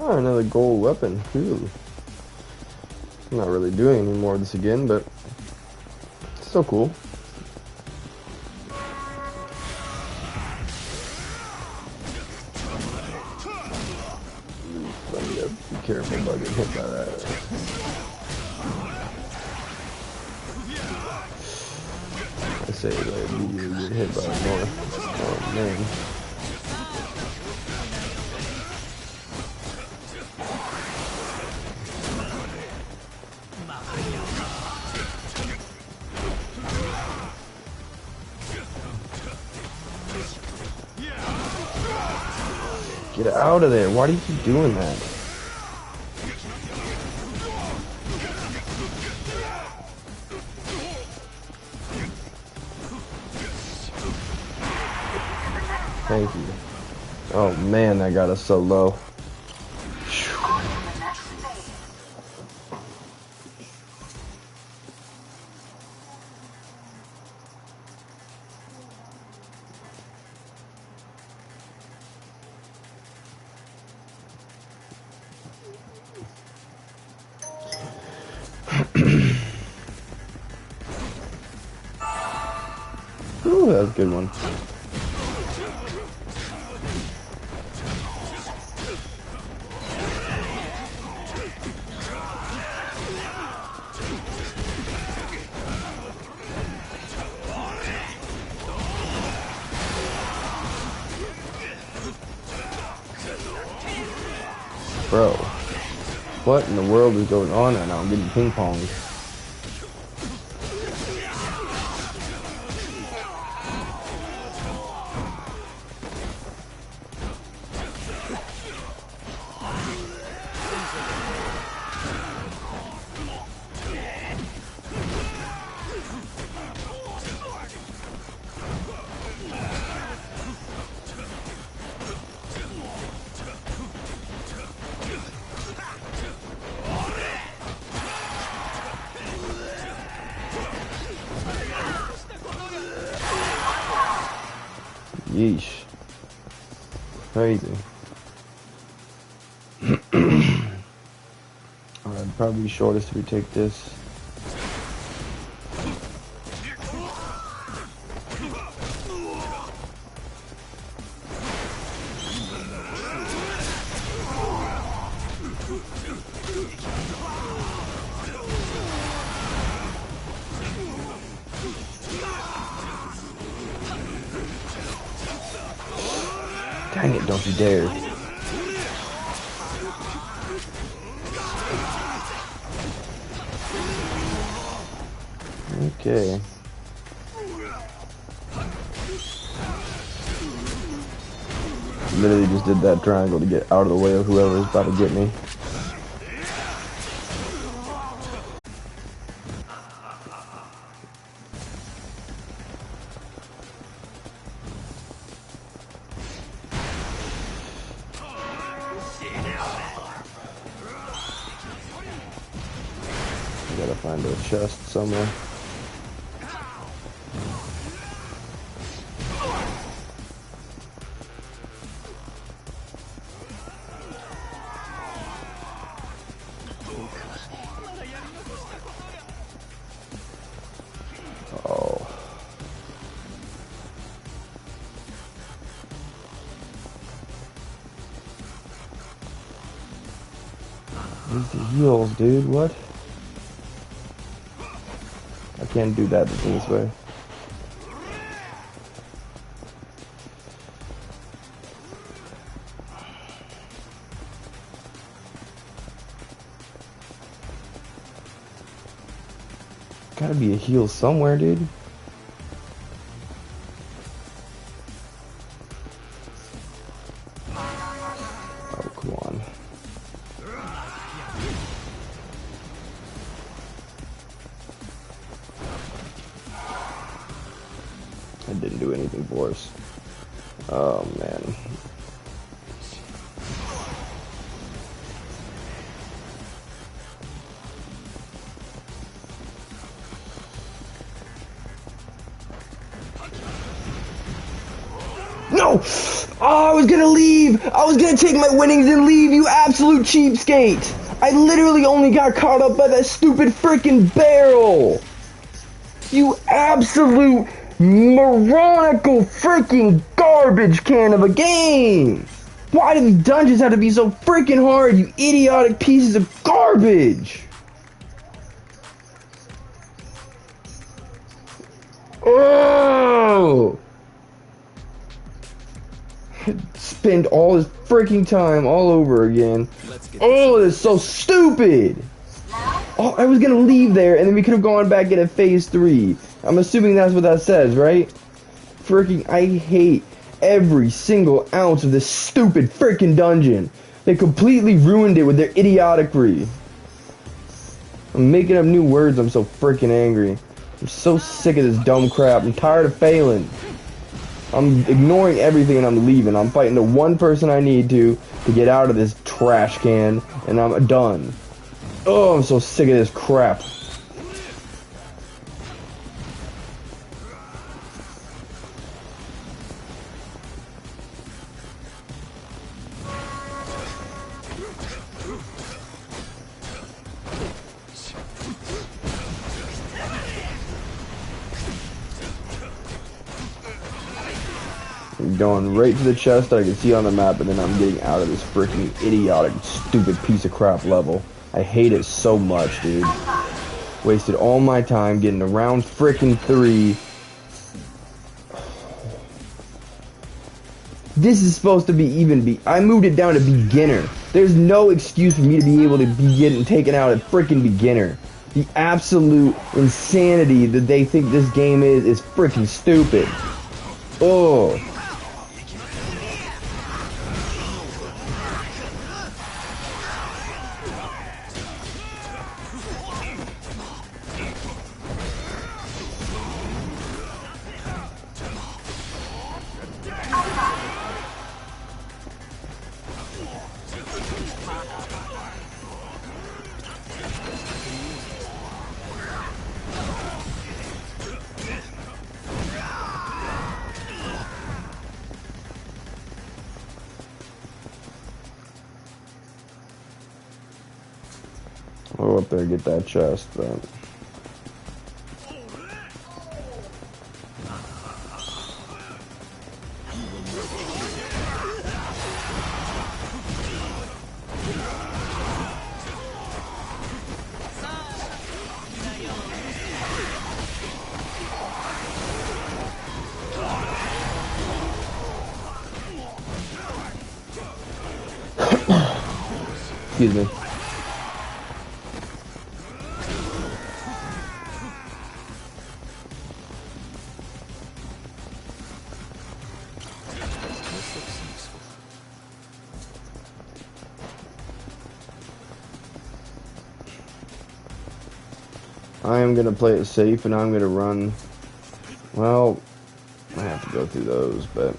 Oh, another gold weapon. Ooh. I'm not really doing any more of this again, but it's still cool. Let me be careful about getting hit by that. I say that I immediately get hit by it more. Oh man. Get out of there. Why do you keep doing that? Thank you. Oh man, that got us so low. On to the next phase. Ooh, that was a good one. Bro, what in the world is going on right now? I'm getting ping pong. Yeesh. Crazy. Alright, probably shortest if we take this. Dang it, don't you dare. Okay. Literally just did that triangle to get out of the way of whoever is about to get me. I gotta find a chest somewhere. Oh. Where's the heals, dude? What? I can't do that this way. Gotta be a heal somewhere, dude. Oh, come on. I didn't do anything for us. Oh, man. No! Oh, I was gonna leave! I was gonna take my winnings and leave, you absolute cheapskate! I literally only got caught up by that stupid freaking barrel! You absolute moronical freaking garbage can of a game! Why do these dungeons have to be so freaking hard, you idiotic pieces of garbage? Oh! Spend all this freaking time all over again. Oh, this is so stupid! Oh, I was gonna leave there and then we could have gone back into phase 3. I'm assuming that's what that says, right? Freaking, I hate every single ounce of this stupid freaking dungeon. They completely ruined it with their idioticry. I'm making up new words, I'm so freaking angry. I'm so sick of this dumb crap. I'm tired of failing. I'm ignoring everything and I'm leaving. I'm fighting the one person I need to get out of this trash can, and I'm done. Oh, I'm so sick of this crap. I'm going right to the chest that I can see on the map, and then I'm getting out of this freaking idiotic, stupid piece of crap level. I hate it so much, dude. Wasted all my time getting to round freaking 3. This is supposed to be I moved it down to beginner. There's no excuse for me to be able to be getting taken out at freaking beginner. The absolute insanity that they think this game is freaking stupid. Oh. I'll go up there and get that chest, but... Excuse me. I am going to play it safe, and I'm going to run... Well, I have to go through those, but...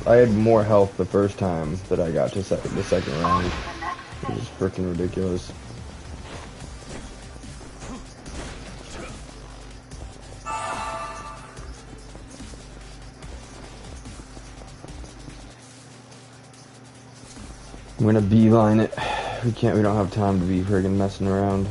I had more health the first time that I got to the second round. It was freaking ridiculous. I'm gonna beeline it. We don't have time to be friggin' messing around.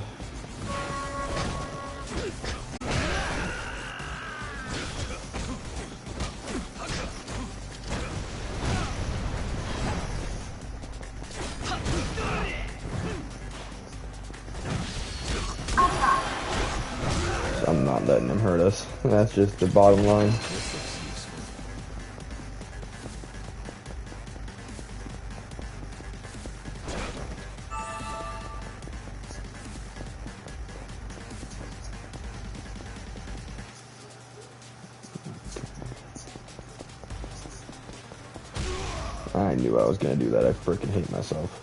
not letting them hurt us. That's just the bottom line. I knew I was gonna do that. I freaking hate myself.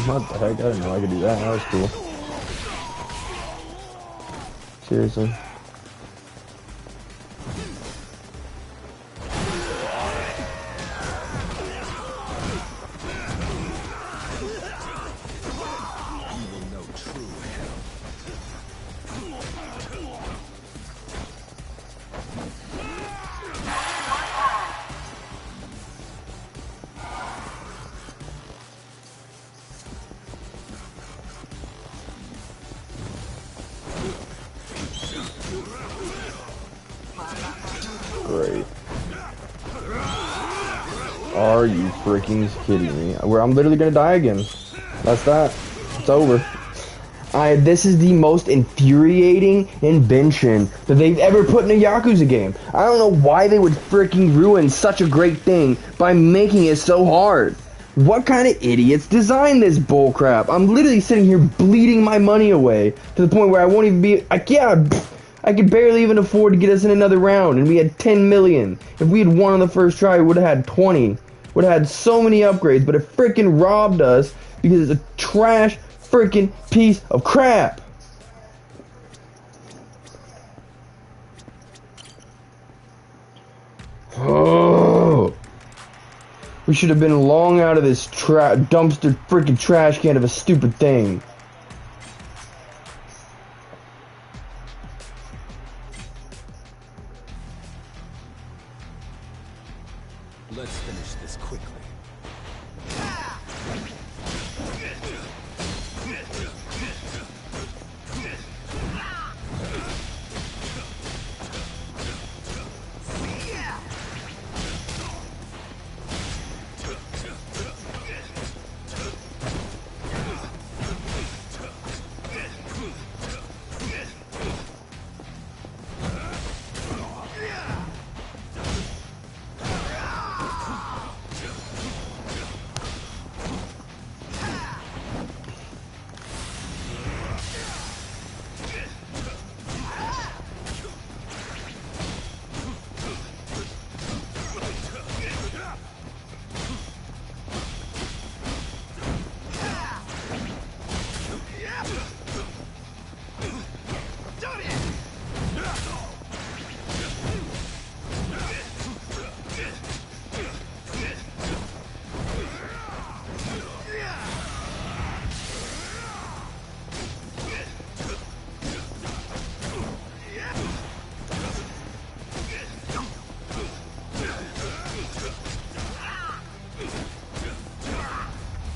What the heck? I didn't know I could do that. That was cool. Seriously. Great. Are you freaking kidding me? I'm literally gonna die again. That's that. It's over. This is the most infuriating invention that they've ever put in a Yakuza game. I don't know why they would freaking ruin such a great thing by making it so hard. What kind of idiots designed this bullcrap? I'm literally sitting here bleeding my money away to the point where I won't even be like, yeah, I could barely even afford to get us in another round, and we had 10 million. If we had won on the first try, we would have had 20. Would have had so many upgrades, but it freaking robbed us because it's a trash freaking piece of crap. Oh, we should have been long out of this dumpster freaking trash can of a stupid thing. Let's finish this quickly.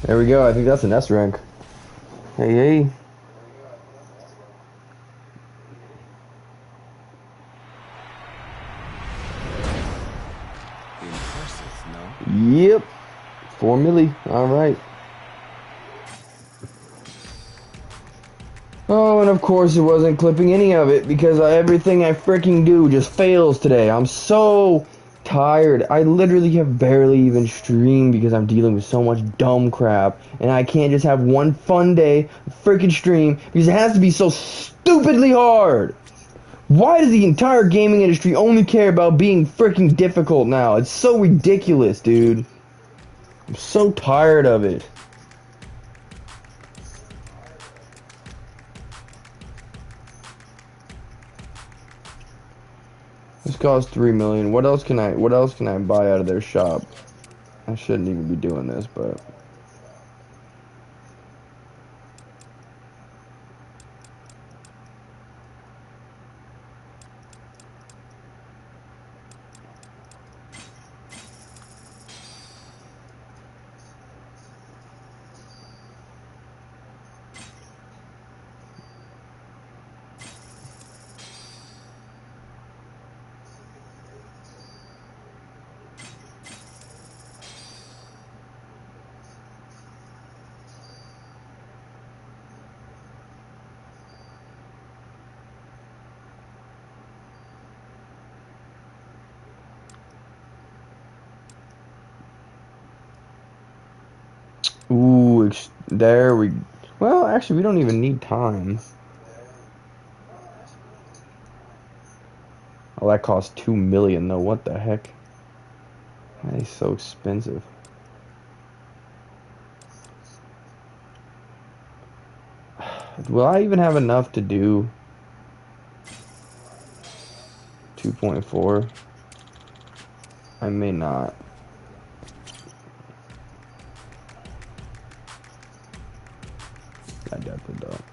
There we go. I think that's an S rank. Hey, hey. Impressive, no? Yep. 4 milli. Alright. Oh, and of course it wasn't clipping any of it because everything I freaking do just fails today. I'm so tired. I literally have barely even streamed because I'm dealing with so much dumb crap, and I can't just have one fun day freaking stream because it has to be so stupidly hard. Why does the entire gaming industry only care about being freaking difficult now? It's so ridiculous, dude. I'm so tired of it. This costs 3 million. What else can I buy out of their shop? I shouldn't even be doing this, but ooh, there we. Well, actually, we don't even need time. Oh, that costs 2 million though. What the heck? That is so expensive. Will I even have enough to do 2.4? I may not. I definitely don't.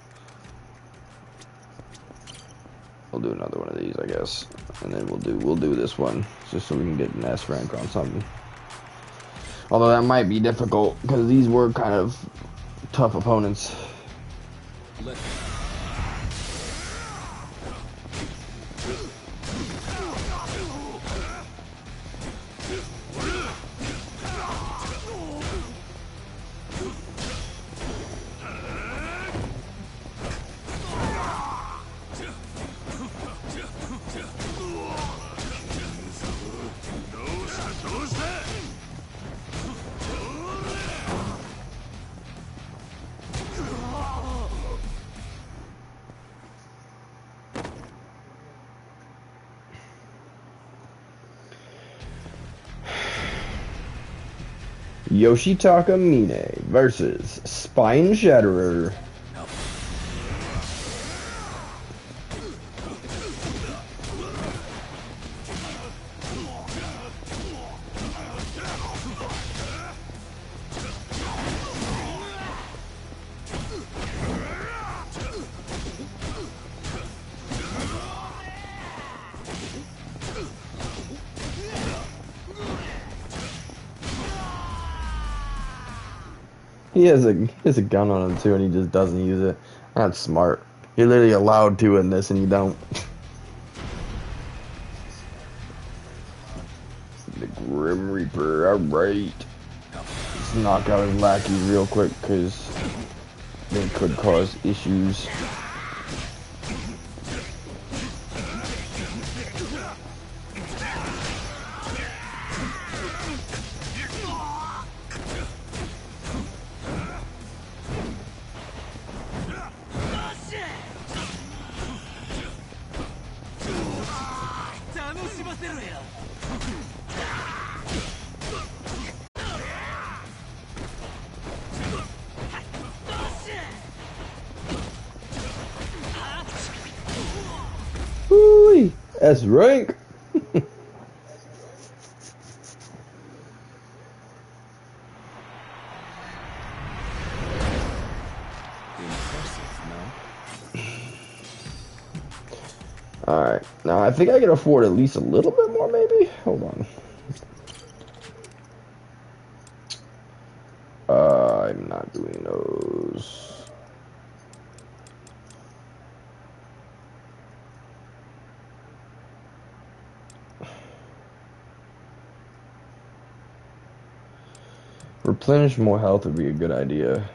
We'll do another one of these, I guess, and then we'll do this one just so we can get an S rank on something. Although that might be difficult because these were kind of tough opponents. Yoshitaka Mine versus Spine Shatterer. He has a gun on him too, and he just doesn't use it. That's smart. You're literally allowed to in this, and you don't. The Grim Reaper, alright. Let's knock out his lackeys real quick, because they could cause issues. Woo-wee! That's rank! Alright, now I think I can afford at least a little bit more, maybe? Hold on. I'm not doing those. Replenish more health would be a good idea.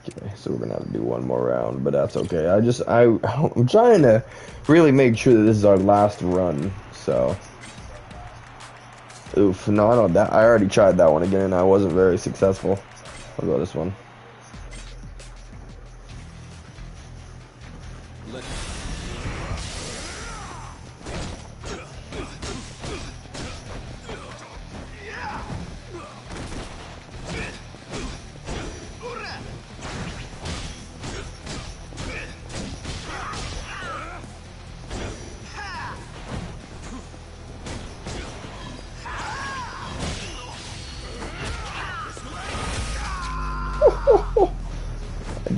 Okay, so we're gonna have to do one more round, but that's okay. I'm trying to really make sure that this is our last run, so. Oof, no, I don't. I already tried that one again, and I wasn't very successful. I'll go this one.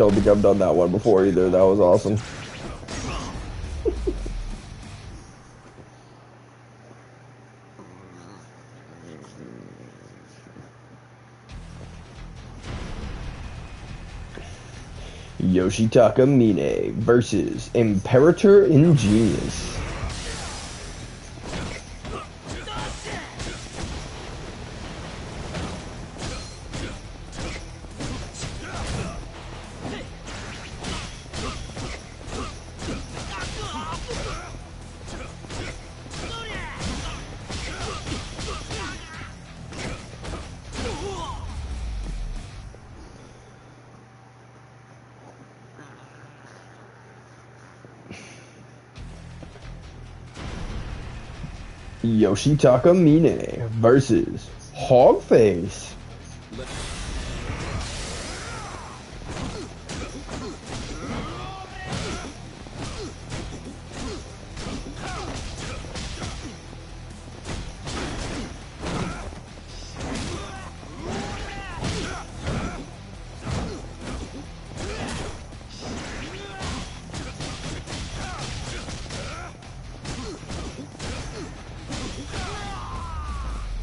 don't think I've done that one before either. That was awesome. Yoshitaka Mine versus Imperator Ingenious. Yoshitaka Mine versus Hogface.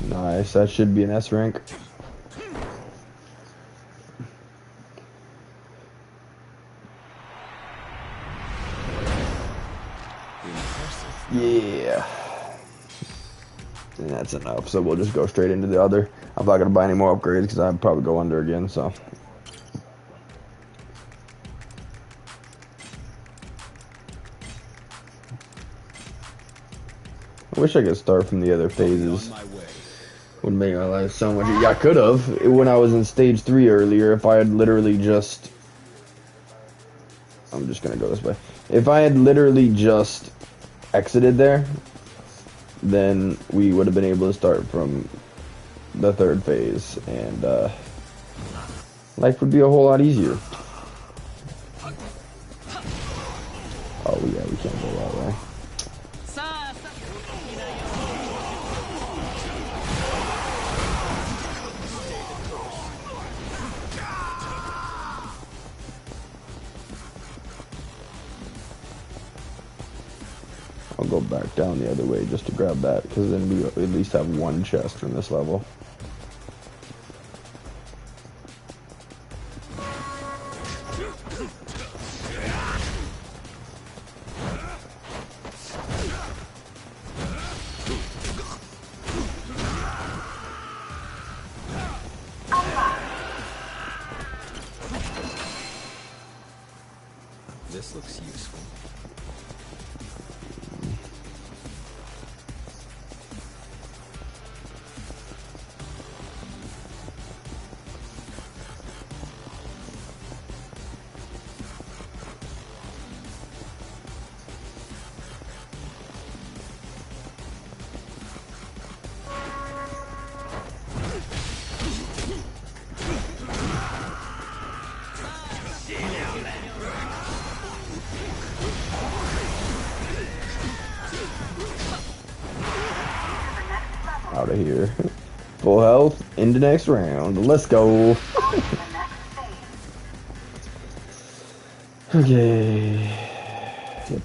Nice, that should be an S rank. Yeah. And that's enough, so we'll just go straight into the other. I'm not going to buy any more upgrades because I'd probably go under again, so. I wish I could start from the other phases. Would make my life so much easier. Yeah, I could have when I was in stage 3 earlier. If I had literally just, I'm just gonna go this way. If I had literally just exited there, then we would have been able to start from the 3rd phase, and life would be a whole lot easier. Oh yeah, we can't go that way. I'll go back down the other way just to grab that, because then we at least have one chest from this level. This looks useful. Out of here. Full health, in the next round. Let's go. Okay. Yep.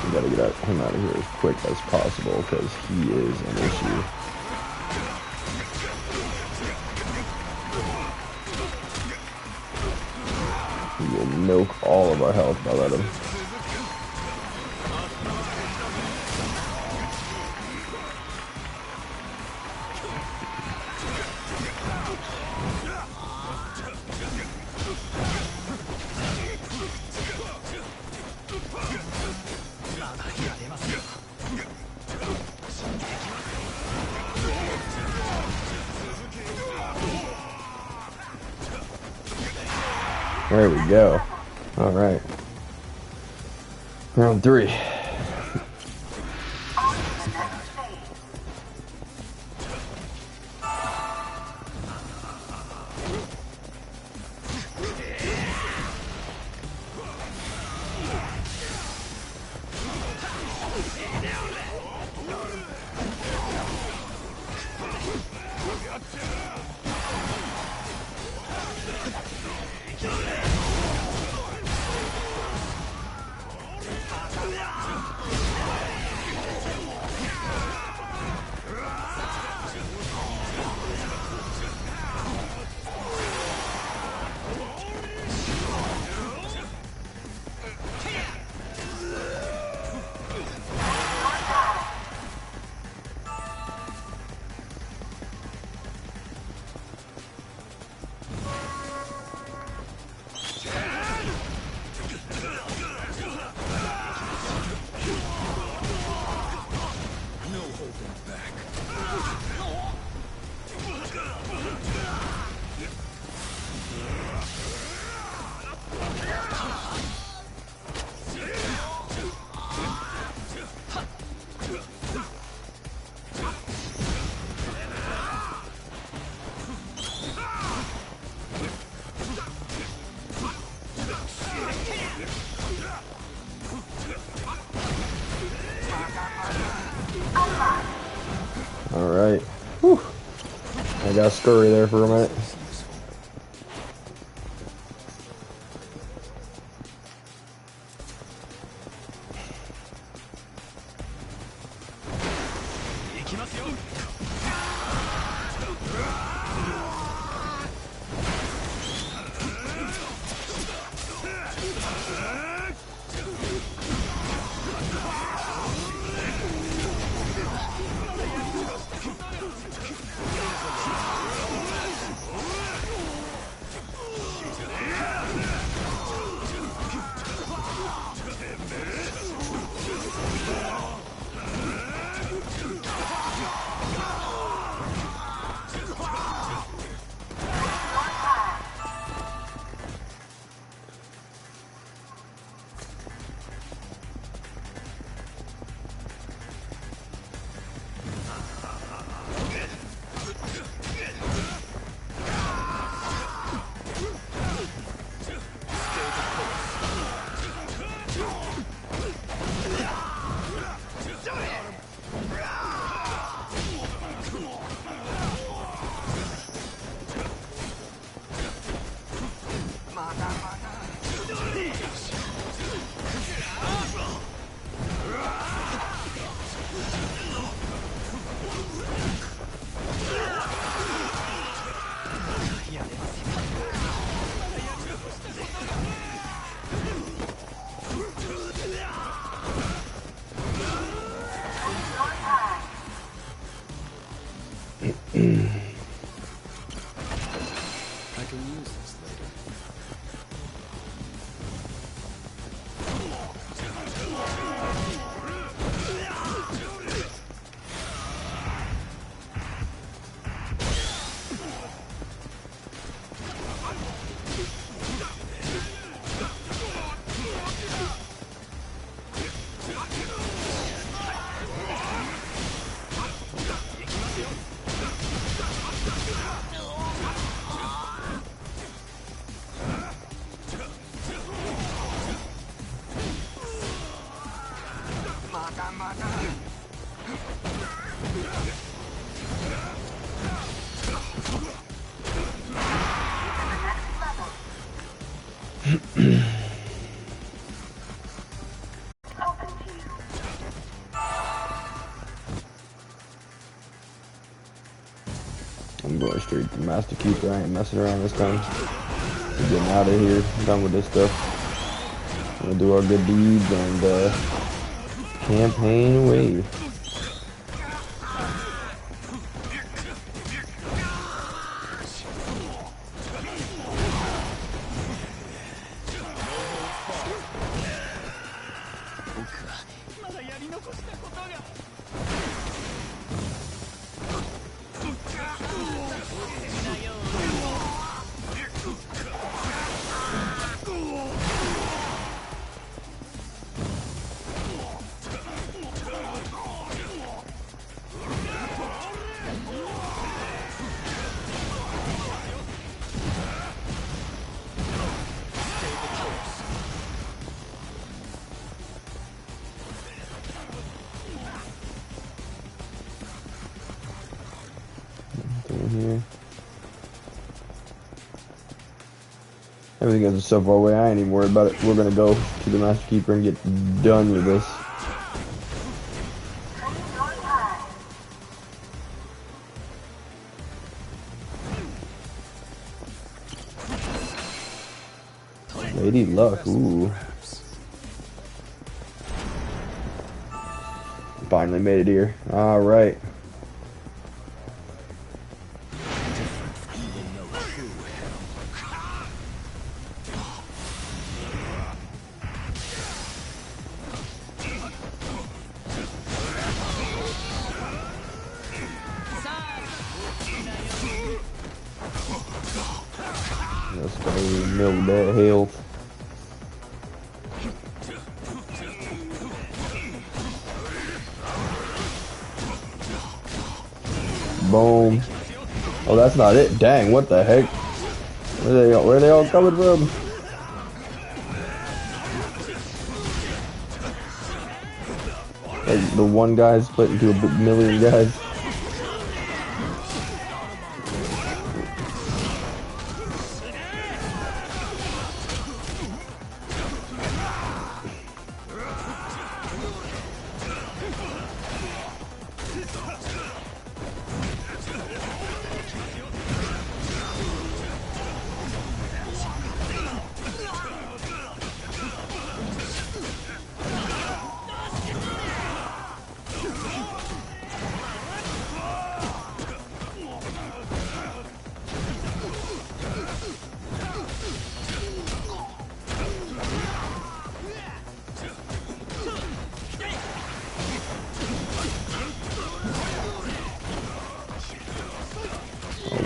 We gotta get him out of here as quick as possible because he is an issue. He will milk all of our health if I let him. There we go. All right. Round 3. Alright. Whew. I got scurry there for a minute. Open to you. I'm going straight to Master Keeper. I ain't messing around this time. I'm getting out of here. I'm done with this stuff. I'm gonna do our good deeds and campaign away. Here. Everything else is so far away, I ain't even worried about it. We're gonna go to the Master Keeper and get done with this. Lady Luck, ooh. Finally made it here. Alright. Let's go milk that health. Boom. Oh, that's not it. Dang, what the heck? Where are they all coming from? Like the one guy split into a million guys.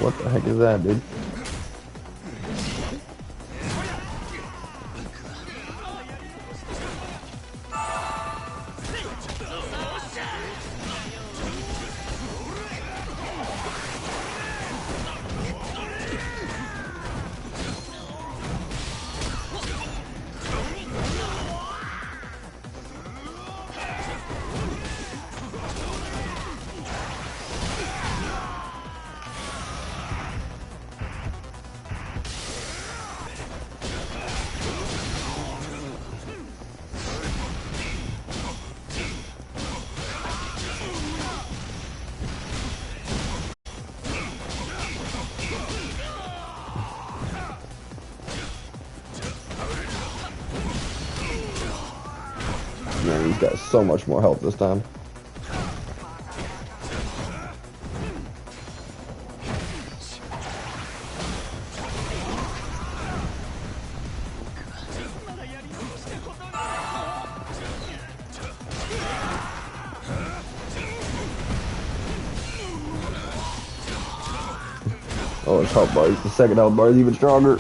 What the heck is that, dude? Man, he's got so much more health this time. Oh, his health bar. The second health bar is even stronger.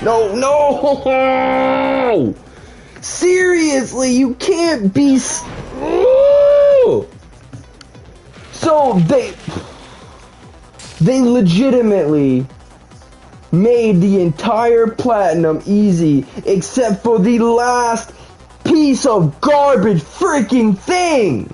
No, no! Seriously, you can't be... So, they legitimately made the entire platinum easy, except for the last piece of garbage freaking thing!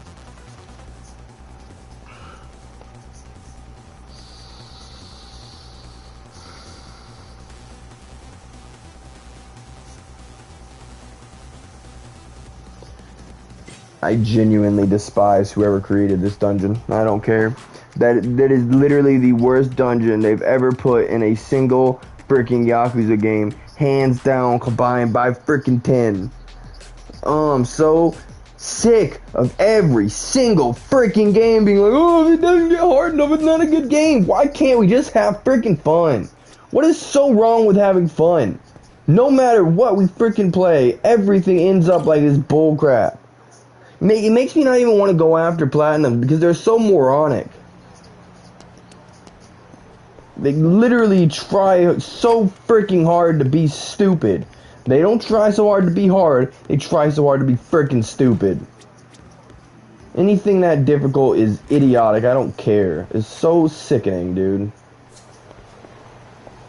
I genuinely despise whoever created this dungeon. I don't care. That is literally the worst dungeon they've ever put in a single freaking Yakuza game. Hands down, combined by freaking 10. I'm so sick of every single freaking game being like, oh, if it doesn't get hard enough, it's not a good game. Why can't we just have freaking fun? What is so wrong with having fun? No matter what we freaking play, everything ends up like this bullcrap. It makes me not even want to go after Platinum because they're so moronic. They literally try so freaking hard to be stupid. They don't try so hard to be hard, they try so hard to be freaking stupid. Anything that difficult is idiotic, I don't care. It's so sickening, dude.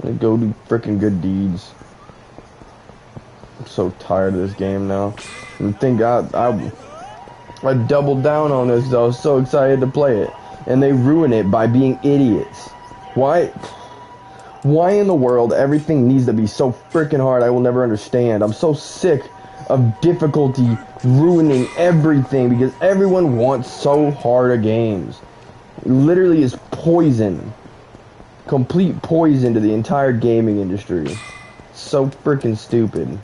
They go do freaking good deeds. I'm so tired of this game now. I think I doubled down on this because I was so excited to play it. And they ruin it by being idiots. Why in the world everything needs to be so freaking hard? I will never understand. I'm so sick of difficulty ruining everything because everyone wants so harder games. It literally is poison. Complete poison to the entire gaming industry. So freaking stupid.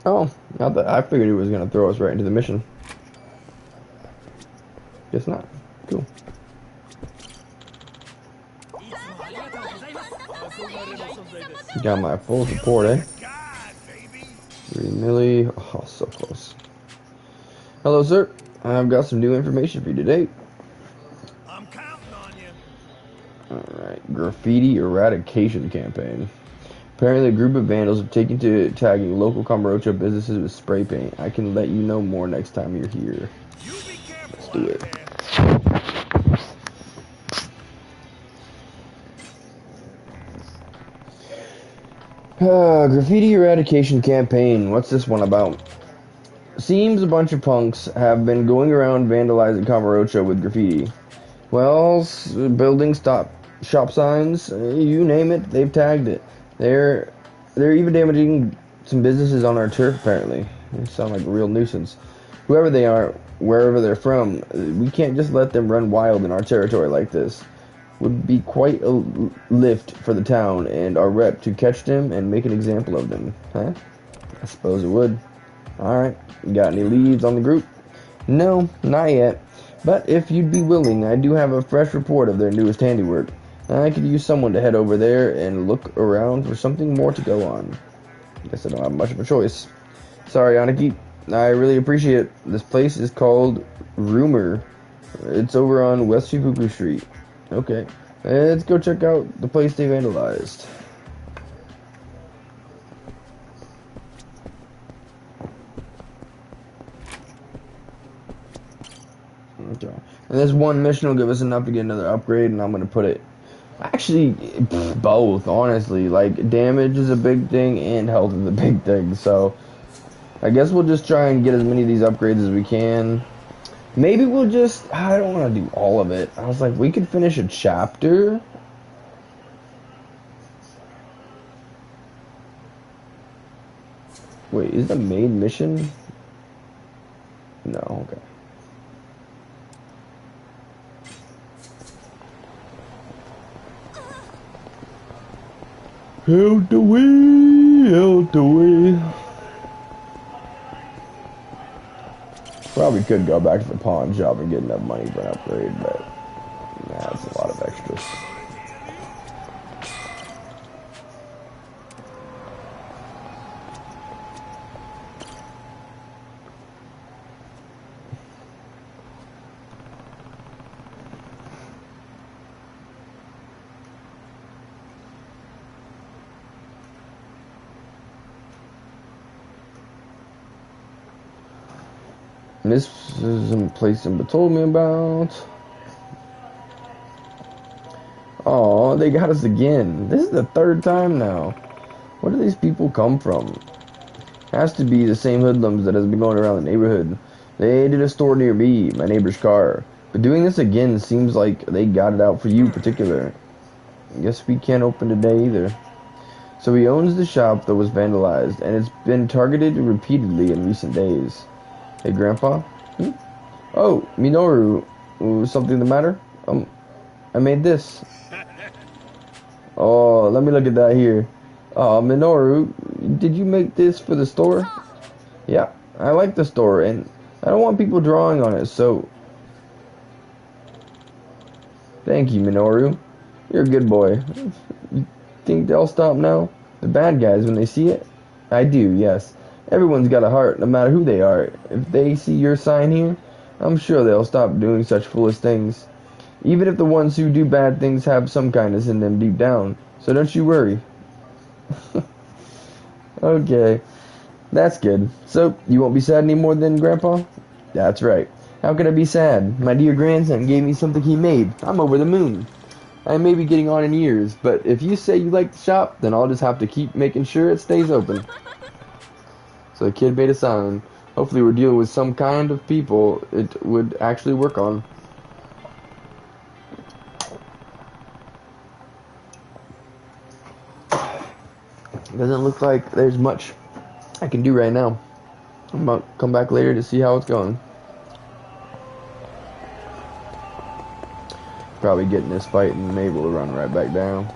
Oh, not that I figured it was gonna throw us right into the mission. Guess not. Cool. Got my full support, eh? 3 milli. Oh, so close. Hello, sir. I've got some new information for you today. I'm counting on you. Alright, graffiti eradication campaign. Apparently a group of vandals have taken to tagging local Kamurocho businesses with spray paint. I can let you know more next time you're here. Let's do it. Graffiti eradication campaign. What's this one about? Seems a bunch of punks have been going around vandalizing Kamurocho with graffiti. Well, buildings, shop signs, you name it, they've tagged it. They're even damaging some businesses on our turf, apparently. They sound like a real nuisance. Whoever they are, wherever they're from, we can't just let them run wild in our territory like this. Would be quite a lift for the town and our rep to catch them and make an example of them. Huh? I suppose it would. Alright, you got any leads on the group? No, not yet. But if you'd be willing, I do have a fresh report of their newest handiwork. I could use someone to head over there and look around for something more to go on. Guess I don't have much of a choice. Sorry, Aniki. I really appreciate it. This place is called Rumor. It's over on West Shibuku Street. Okay. Let's go check out the place they vandalized. Okay. And this one mission will give us enough to get another upgrade, and I'm going to put it... Actually, both, honestly. Like, damage is a big thing, and health is a big thing, so... I guess we'll just try and get as many of these upgrades as we can. Maybe we'll just... I don't want to do all of it. I was like, we could finish a chapter. Wait, is the main mission? No, okay. Out the way, out the way. Probably could go back to the pawn shop and get enough money for an upgrade, but that's a lot of extras. This is a place somebody told me about. Oh, they got us again. This is the third time now. Where do these people come from? Has to be the same hoodlums that has been going around the neighborhood. They did a store near me, my neighbor's car. But doing this again seems like they got it out for you in particular. I guess we can't open today either. So he owns the shop that was vandalized, and it's been targeted repeatedly in recent days. Hey, Grandpa? Oh, Minoru. Something the matter? I made this. Oh, let me look at that here. Minoru, did you make this for the store? Yeah, I like the store, and I don't want people drawing on it, so... Thank you, Minoru. You're a good boy. You think they'll stop now? The bad guys, when they see it? I do, yes. Everyone's got a heart, no matter who they are. If they see your sign here, I'm sure they'll stop doing such foolish things. Even if the ones who do bad things have some kindness in them deep down. So don't you worry. Okay. That's good. So, you won't be sad anymore then, Grandpa? That's right. How could I be sad? My dear grandson gave me something he made. I'm over the moon. I may be getting on in years, but if you say you like the shop, then I'll just have to keep making sure it stays open. So the kid made a sign. Hopefully we're dealing with some kind of people it would actually work on. Doesn't look like there's much I can do right now. I'm about to come back later to see how it's going. Probably getting this fight and able to run right back down.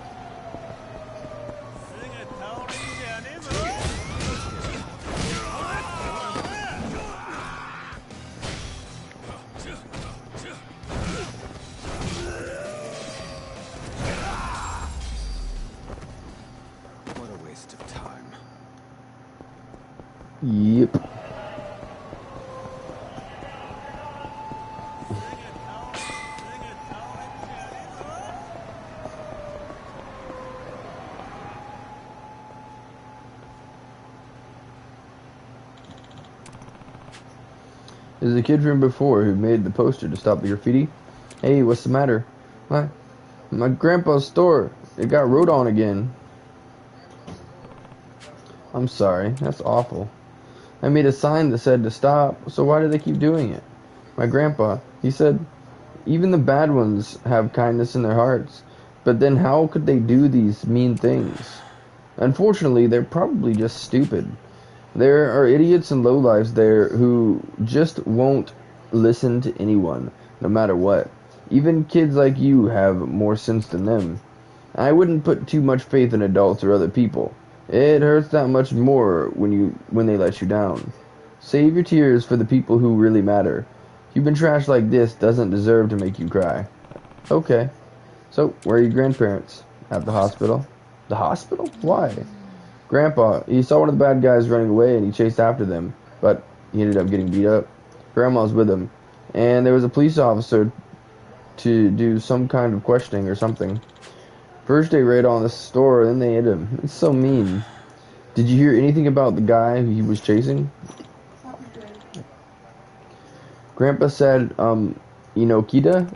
Yep. There's a kid from before who made the poster to stop the graffiti. Hey, what's the matter? My grandpa's store. It got wrote on again. I'm sorry. That's awful. I made a sign that said to stop, so why do they keep doing it? My grandpa, he said, even the bad ones have kindness in their hearts, but then how could they do these mean things? Unfortunately, they're probably just stupid. There are idiots and lowlifes there who just won't listen to anyone, no matter what. Even kids like you have more sense than them. I wouldn't put too much faith in adults or other people. It hurts that much more when they let you down. Save your tears for the people who really matter. Human trash like this doesn't deserve to make you cry. Okay. So, where are your grandparents? At the hospital. The hospital? Why? Grandpa, he saw one of the bad guys running away and he chased after them, but he ended up getting beat up. Grandma's with him, and there was a police officer to do some kind of questioning or something. First they raid on the store, then they hit him. It's so mean. Did you hear anything about the guy who he was chasing? Grandpa said, Inokita?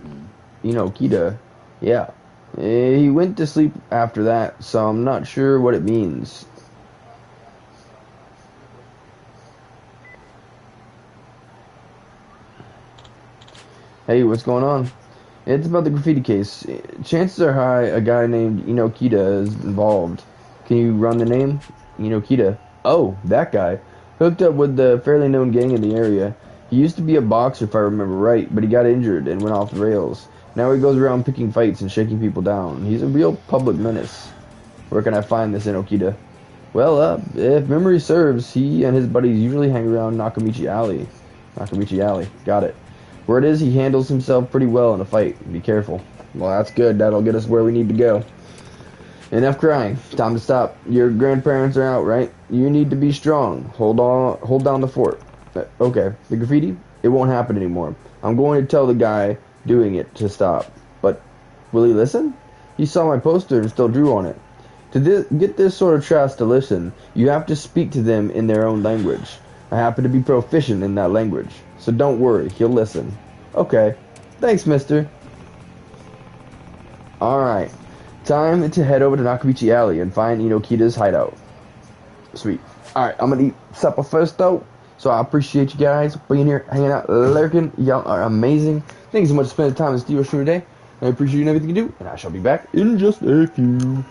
Inokita. Yeah. He went to sleep after that, so I'm not sure what it means. Hey, what's going on? It's about the graffiti case. Chances are high a guy named Inokita is involved. Can you run the name? Inokita. Oh, that guy. Hooked up with the fairly known gang in the area. He used to be a boxer if I remember right, but he got injured and went off the rails. Now he goes around picking fights and shaking people down. He's a real public menace. Where can I find this Inokita? Well, if memory serves, he and his buddies usually hang around Nakamichi Alley. Nakamichi Alley, got it. Word is he handles himself pretty well in a fight. Be careful. Well, that's good. That'll get us where we need to go. Enough crying. Time to stop. Your grandparents are out, right? You need to be strong. Hold down the fort. Okay. The graffiti? It won't happen anymore. I'm going to tell the guy doing it to stop. But will he listen? He saw my poster and still drew on it. To get this sort of trash to listen, you have to speak to them in their own language. I happen to be proficient in that language, so don't worry, he'll listen. Okay. Thanks, mister. Alright. Time to head over to Nakamichi Alley and find Inokita's hideout. Sweet. Alright, I'm gonna eat supper first, though. So I appreciate you guys being here, hanging out, lurking. Y'all are amazing. Thank you so much for spending time with Steve Stream today. I appreciate everything you do, and I shall be back in just a few.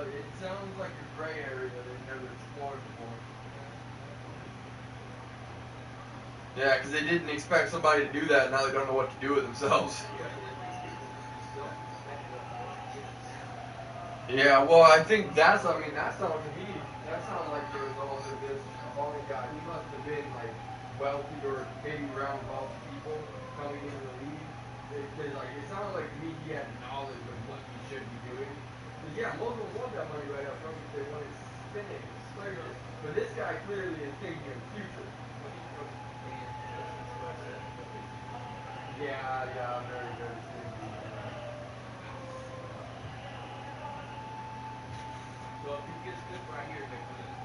It sounds like a gray area they've never explored before. Yeah, because they didn't expect somebody to do that, and now they don't know what to do with themselves. Yeah, well, I think that sounded to me, that sounded like there was also this Hawley guy. He must have been, like, wealthy or maybe around wealthy people coming into the league. Because, like, it sounded like to me he had knowledge of what he should be doing. Because, yeah, most of them want that money right up front because they want to spend it. But this guy clearly is thinking of the future. Yeah, very, very stingy. So if he gets this right here, they put it.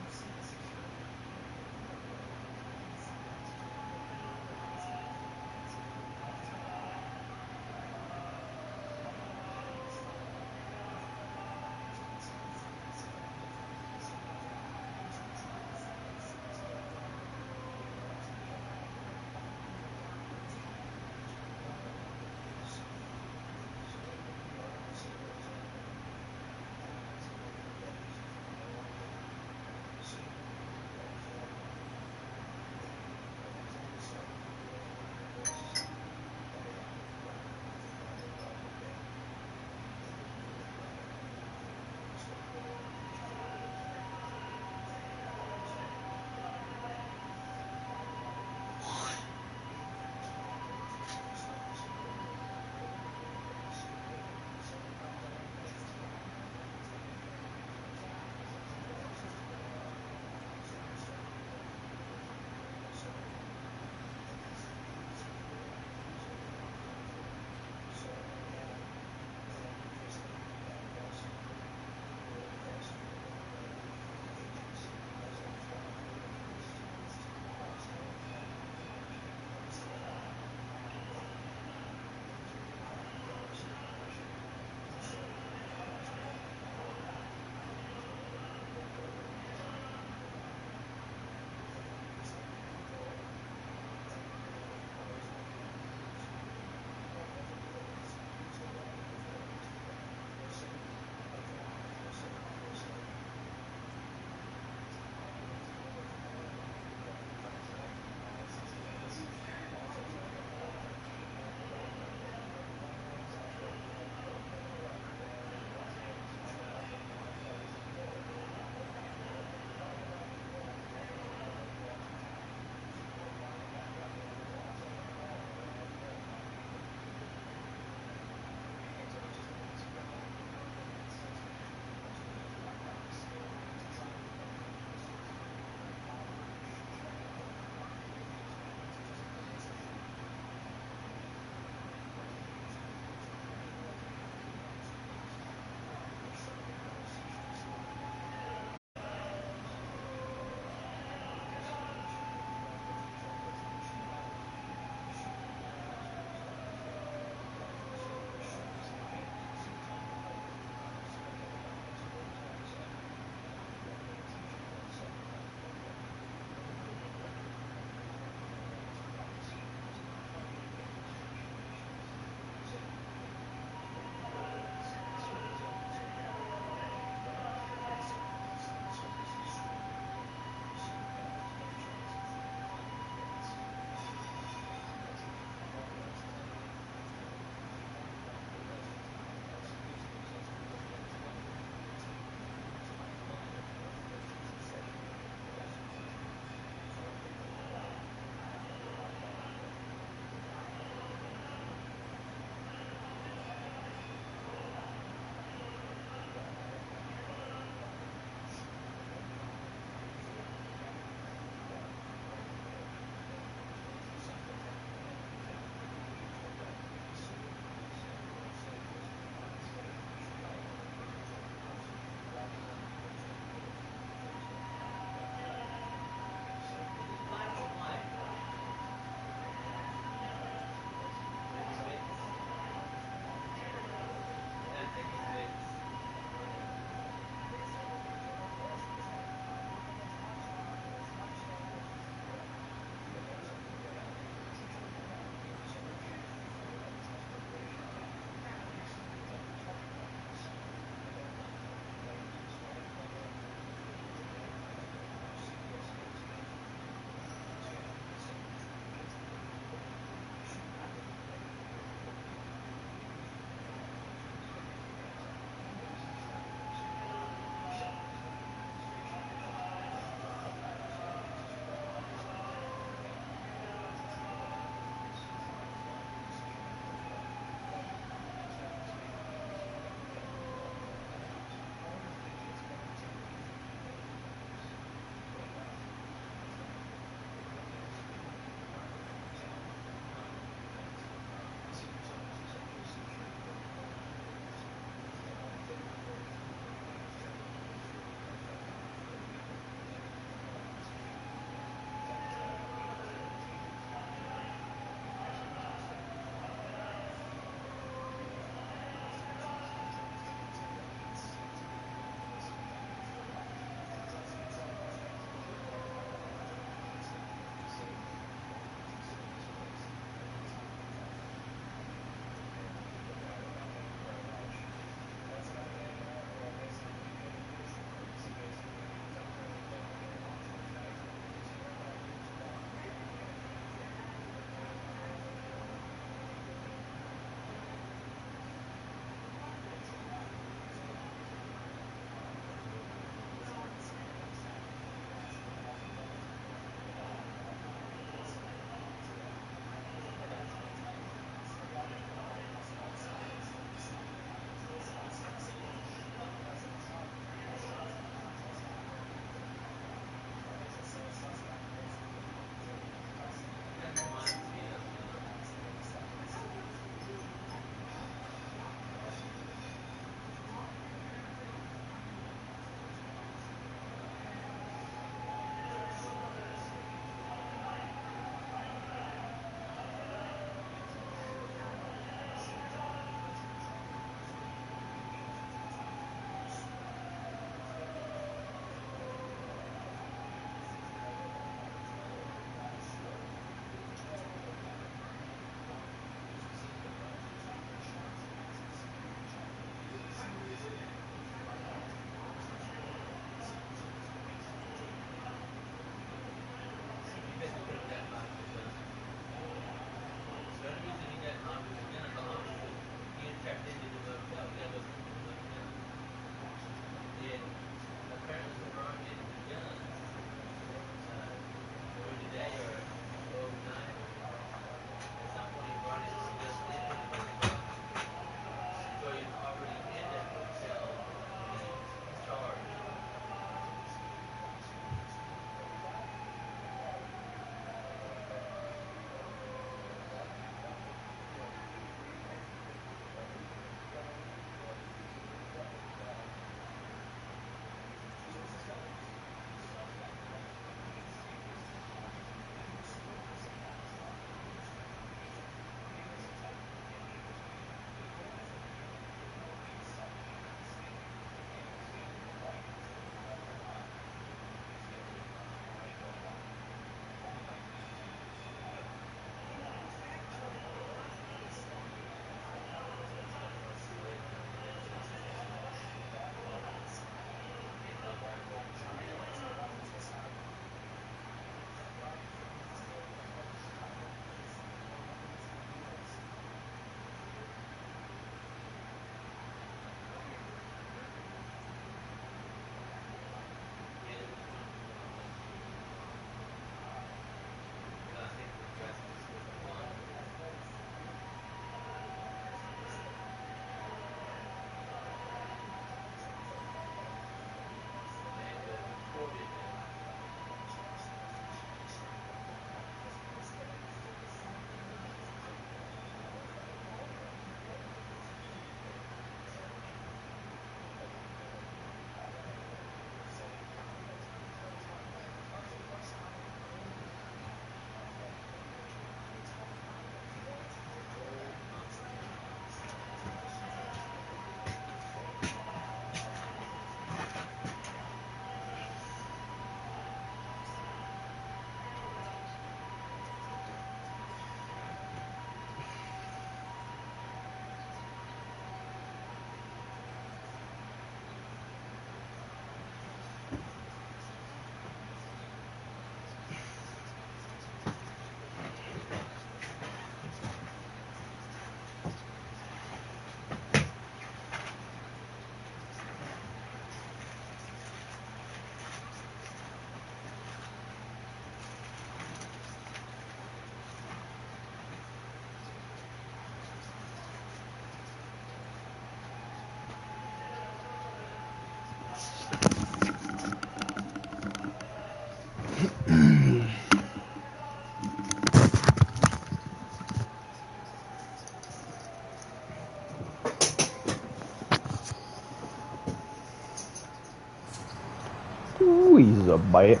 we's back.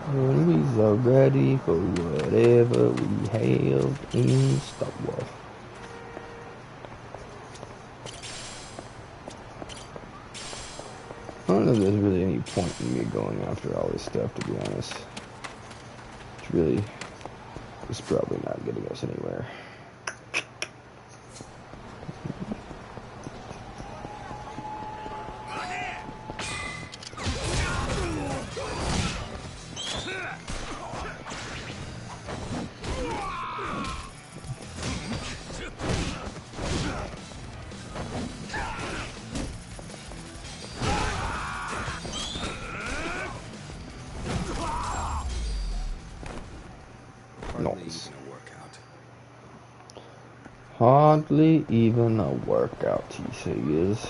And we's ready for whatever we have in store. I don't know if there's really any point in me going after all this stuff, to be honest. It's probably not getting us anywhere. Hardly even a workout, he says.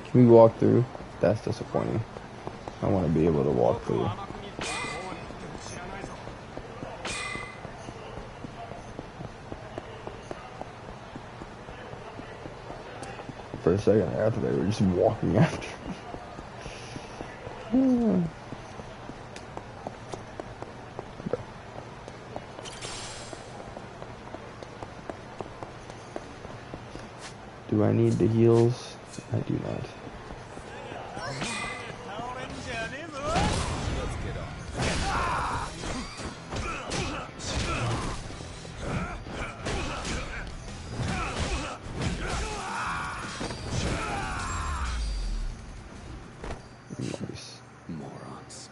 Can we walk through? That's disappointing. I want to be able to walk through. For a second after they were just walking after me. Do I need the heals? I do not. Nice. Morons.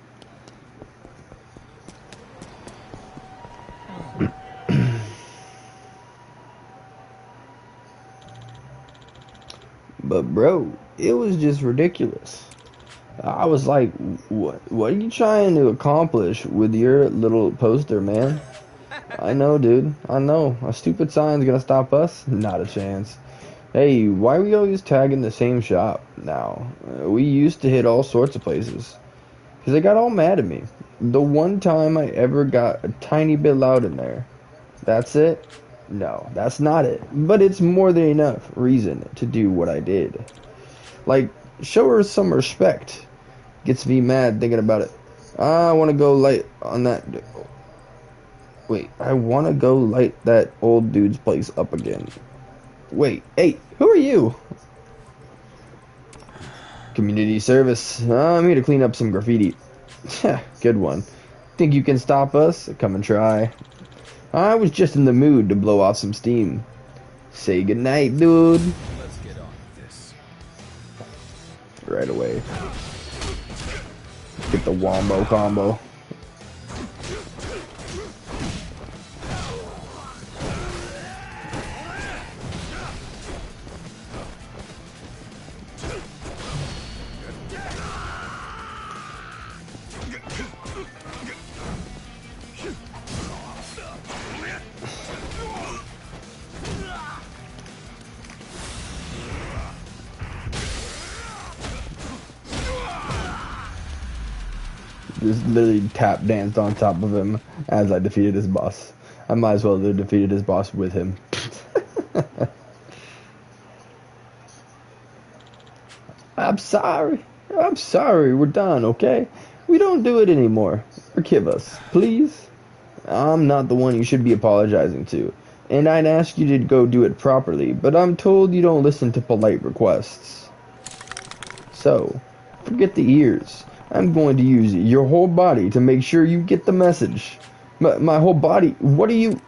But bro, it was just ridiculous. I was like, what are you trying to accomplish with your little poster, man? I know, dude. I know. A stupid sign's gonna stop us? Not a chance. Hey, why are we always tagging the same shop now? We used to hit all sorts of places. Because they got all mad at me. The one time I ever got a tiny bit loud in there. That's it? No, that's not it. But it's more than enough reason to do what I did. Like, show her some respect. Gets me mad thinking about it. I want to go light on that. Wait, I want to go light that old dude's place up again. Wait, hey, who are you? Community service. I'm here to clean up some graffiti. Good one. Think you can stop us? Come and try. I was just in the mood to blow off some steam. Say goodnight, dude. Let's get on with this. Right away. Get the wombo combo. Just literally tap danced on top of him as I defeated his boss. I might as well have defeated his boss with him. I'm sorry. I'm sorry. We're done, okay? We don't do it anymore. Forgive us, please. I'm not the one you should be apologizing to. And I'd ask you to go do it properly, but I'm told you don't listen to polite requests. So, forget the ears. I'm going to use your whole body to make sure you get the message. My whole body? What are you...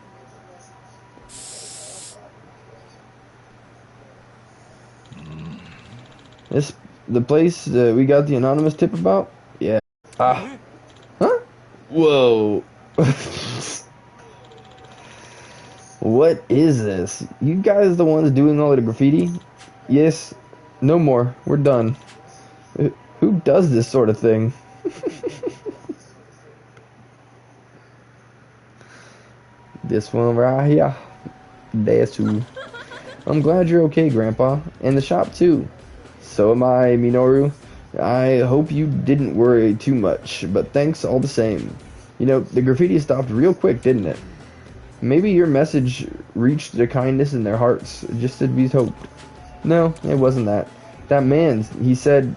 This... The place we got the anonymous tip about? Yeah. Ah. Huh? Whoa. What is this? You guys the ones doing all the graffiti? Yes. No more. We're done. Who does this sort of thing? This one right here. That's who. I'm glad you're okay, Grandpa. And the shop, too. So am I, Minoru. I hope you didn't worry too much, but thanks all the same. You know, the graffiti stopped real quick, didn't it? Maybe your message reached the kindness in their hearts, just as we hoped. No, it wasn't that. That man, he said,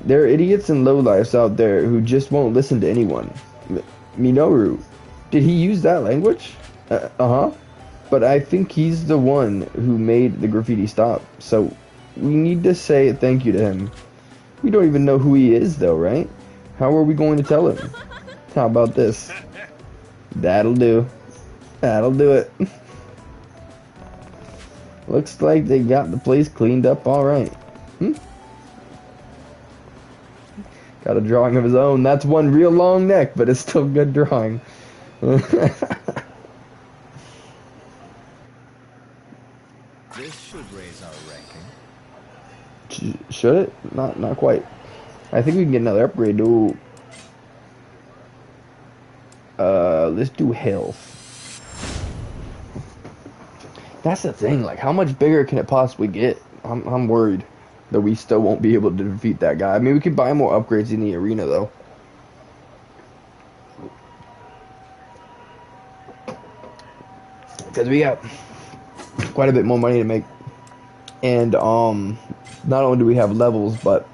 there are idiots and lowlifes out there who just won't listen to anyone. Minoru, did he use that language? Uh-huh. But I think he's the one who made the graffiti stop, so we need to say thank you to him. We don't even know who he is, though, right? How are we going to tell him? How about this? That'll do. That'll do it. Looks like they got the place cleaned up alright. Got a drawing of his own. That's one real long neck, but it's still good drawing. This should raise our ranking. Should it? Not quite. I think we can get another upgrade. Ooh. Let's do health. That's the thing. Like, how much bigger can it possibly get? I'm worried that we still won't be able to defeat that guy. I mean, we could buy more upgrades in the arena, though. Because we got quite a bit more money to make. And, not only do we have levels, but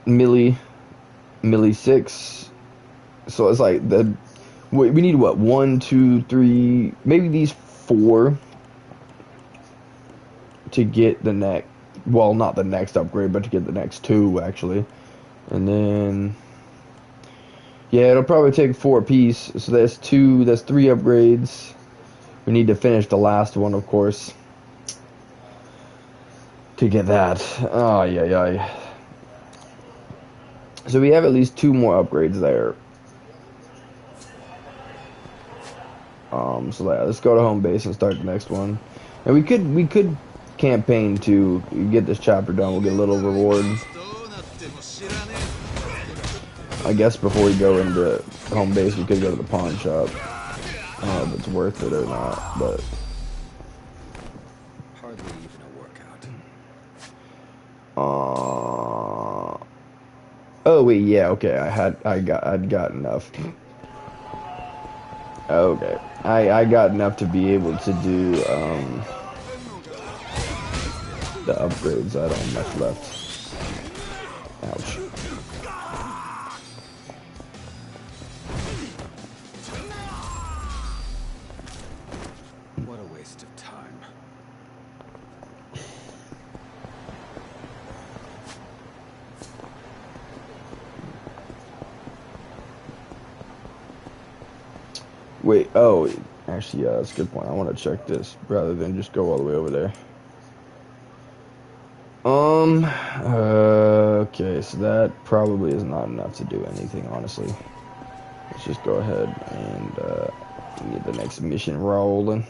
Millie 6. So it's like we need what, 1, 2, 3, maybe these 4 to get the next, well, not the next upgrade, but to get the next 2 actually. And then yeah, it'll probably take 4 apiece. So that's 3 upgrades. We need to finish the last one, of course, to get that. Oh yeah. So we have at least 2 more upgrades there. So let's go to home base and start the next one. And we could campaign to get this chapter done. We'll get a little reward, I guess. Before we go into home base, we could go to the pawn shop. I don't know if it's worth it or not, but Hardly even a workout. oh wait, yeah, okay. I'd got enough. Okay, I got enough to be able to do the upgrades. I don't have much left. Ouch. What a waste of time. Wait, oh, actually, yeah, that's a good point. I want to check this rather than just go all the way over there. Okay, so that probably is not enough to do anything, honestly. Let's just go ahead and get the next mission rolling.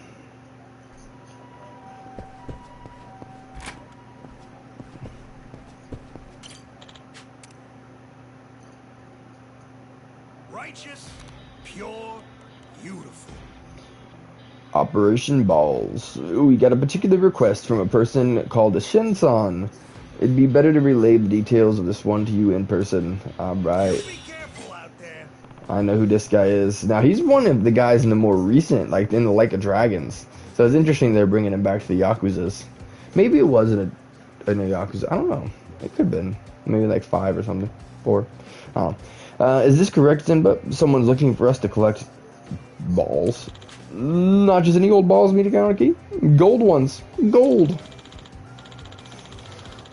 Righteous, pure, beautiful. Operation Balls. Ooh, we got a particular request from a person called Shinsan. It'd be better to relay the details of this one to you in person. Alright. Be careful out there. I know who this guy is. Now, he's one of the guys in the more recent, like, in the Like of Dragons. So it's interesting they're bringing him back to the Yakuzas. Maybe it wasn't in a Yakuza. I don't know. It could have been. Maybe like 5 or something. 4. I don't know. Is this correct, Zenba? Someone's looking for us to collect balls. Not just any old balls, Mitakanaki. Gold ones. Gold.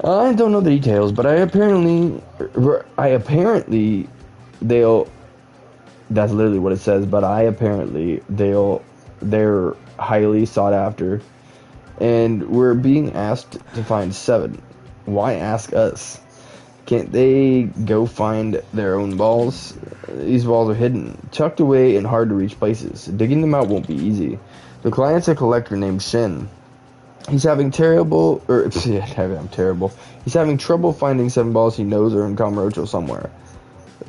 I don't know the details, but I apparently they'll, that's literally what it says, but they're highly sought after, and we're being asked to find 7. Why ask us? Can't they go find their own balls? These balls are hidden, tucked away in hard to reach places. Digging them out won't be easy. The client's a collector named Shin. He's having He's having trouble finding 7 balls he knows are in Kamurocho somewhere.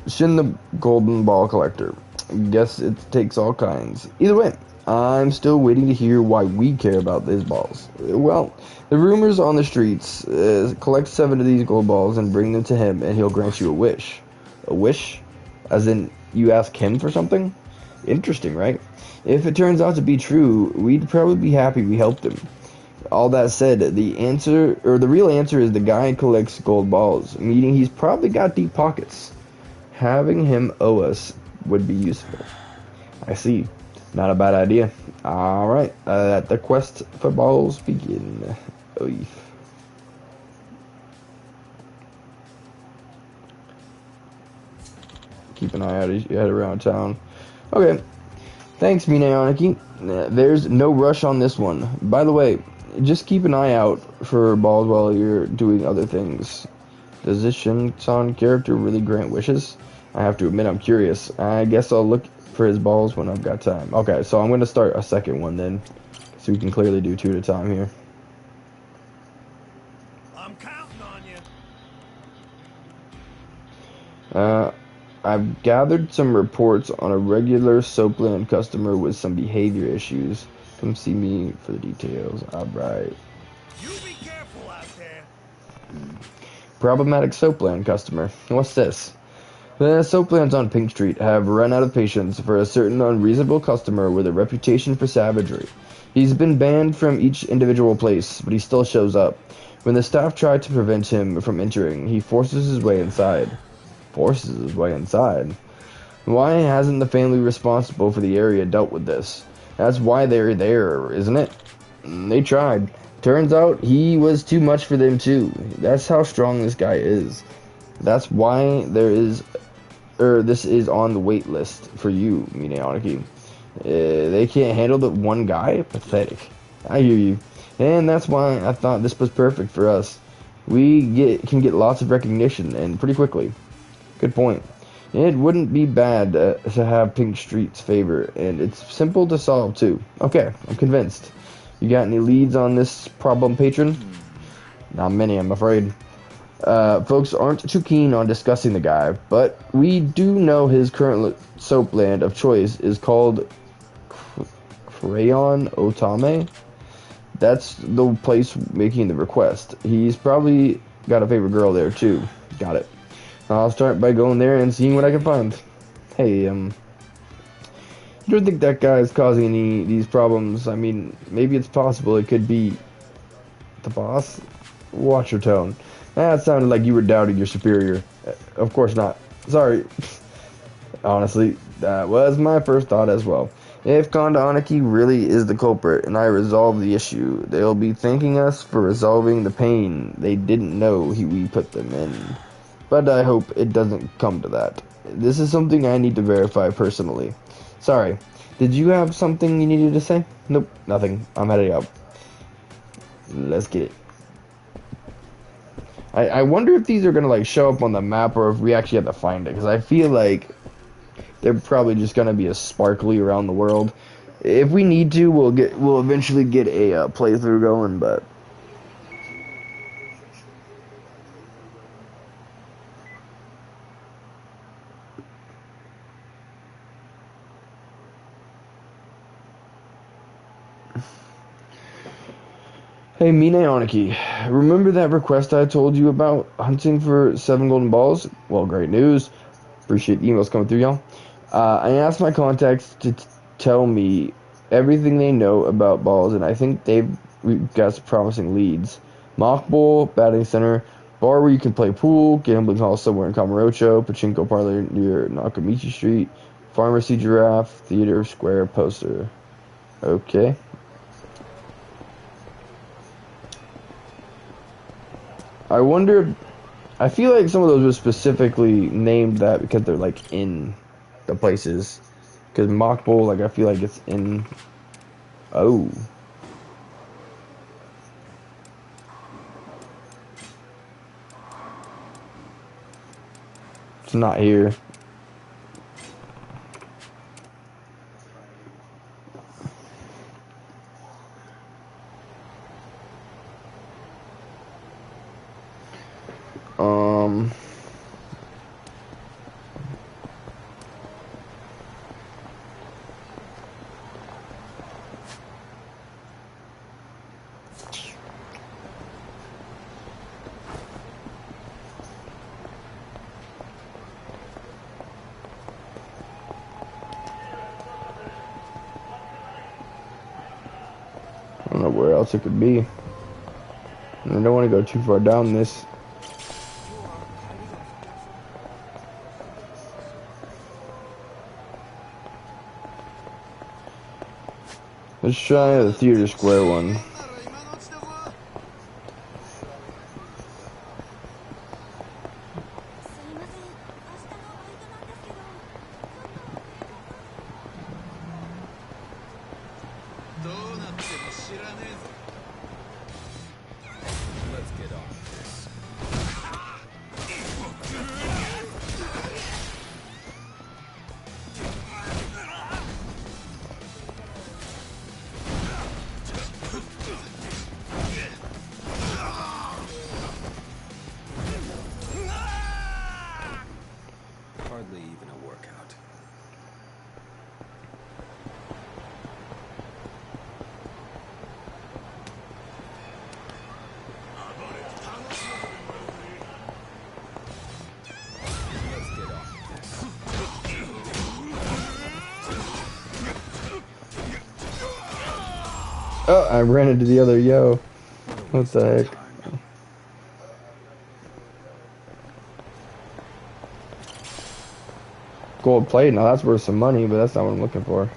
Shin, the golden ball collector. Guess it takes all kinds. Either way, I'm still waiting to hear why we care about these balls. Well, the rumors on the streets collect 7 of these gold balls and bring them to him, and he'll grant you a wish. A wish? As in, you ask him for something? Interesting, right? If it turns out to be true, we'd probably be happy we helped him. All that said, the real answer is the guy collects gold balls, meaning he's probably got deep pockets. Having him owe us would be useful. I see. Not a bad idea. Alright, let the quest for balls begin. Oy. Keep an eye out as you head around town. Okay. Thanks, Minayaniki. There's no rush on this one. By the way, just keep an eye out for balls while you're doing other things. Does this Shin-san character really grant wishes? I have to admit I'm curious. I guess I'll look for his balls when I've got time. Okay, so I'm going to start a second one then, so we can clearly do 2 at a time here. I'm counting on you. I've gathered some reports on a regular Soapland customer with some behavior issues. Come see me for the details. Alright. You be careful out there. Problematic Soapland customer. What's this? The Soaplands on Pink Street have run out of patience for a certain unreasonable customer with a reputation for savagery. He's been banned from each individual place, but he still shows up. When the staff try to prevent him from entering, he forces his way inside. Forces his way inside? Why hasn't the family responsible for the area dealt with this? That's why they're there, isn't it? They tried. Turns out he was too much for them too. That's how strong this guy is. That's why this is on the wait list for you, Minayaniki. They can't handle the one guy? Pathetic. I hear you. And that's why I thought this was perfect for us. We can get lots of recognition, and pretty quickly. Good point. It wouldn't be bad to have Pink Street's favor, and it's simple to solve too. Okay, I'm convinced. You got any leads on this problem patron? Not many, I'm afraid. Folks aren't too keen on discussing the guy, but we do know his current soapland of choice is called Crayon Otame. That's the place making the request. He's probably got a favorite girl there too. Got it. I'll start by going there and seeing what I can find. Hey, you don't think that guy is causing any these problems? I mean, maybe it's possible it could be the boss? Watch your tone. That sounded like you were doubting your superior. Of course not. Sorry. Honestly, that was my first thought as well. If Konda Aniki really is the culprit and I resolve the issue, they'll be thanking us for resolving the pain they didn't know we put them in. But I hope it doesn't come to that. This is something I need to verify personally. Sorry, did you have something you needed to say? Nope, nothing. I'm heading out. Let's get it. I wonder if these are gonna like show up on the map or if we actually have to find it, because I feel like they're probably just gonna be a sparkly around the world. If we need to, we'll eventually get a playthrough going, but hey, Mine Aniki, remember that request I told you about, hunting for 7 golden balls? Well, great news. Appreciate emails coming through, y'all. I asked my contacts to tell me everything they know about balls, and I think we've got some promising leads. Mock Bowl, batting center, bar where you can play pool, gambling hall somewhere in Kamurocho, pachinko parlor near Nakamichi Street, pharmacy giraffe, theater square poster. Okay. I wonder, I feel like some of those were specifically named that because they're like in the places. Because Mock Bowl, like I feel like it's in, oh. It's not here. where else it could be. And I don't want to go too far down this. Let's try the Theater Square one. Let's get on with this. Hardly even a workout. Let's get on with this. Oh, I ran into the other yo. What the heck? Time. Gold plate, now that's worth some money, but that's not what I'm looking for.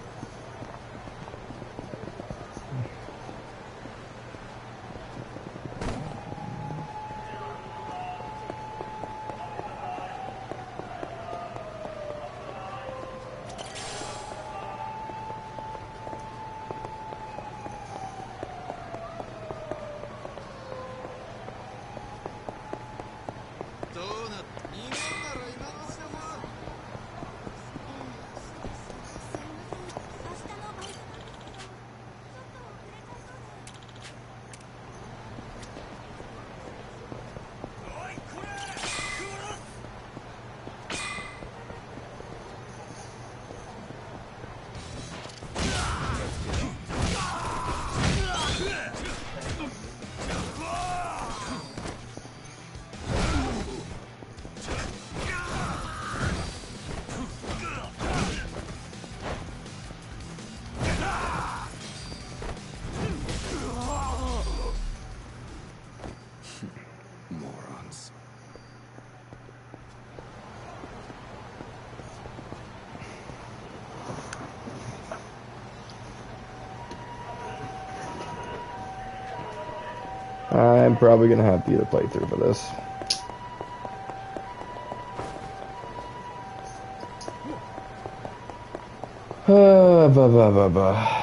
Morons. I'm probably gonna have to get a playthrough for this. Bah.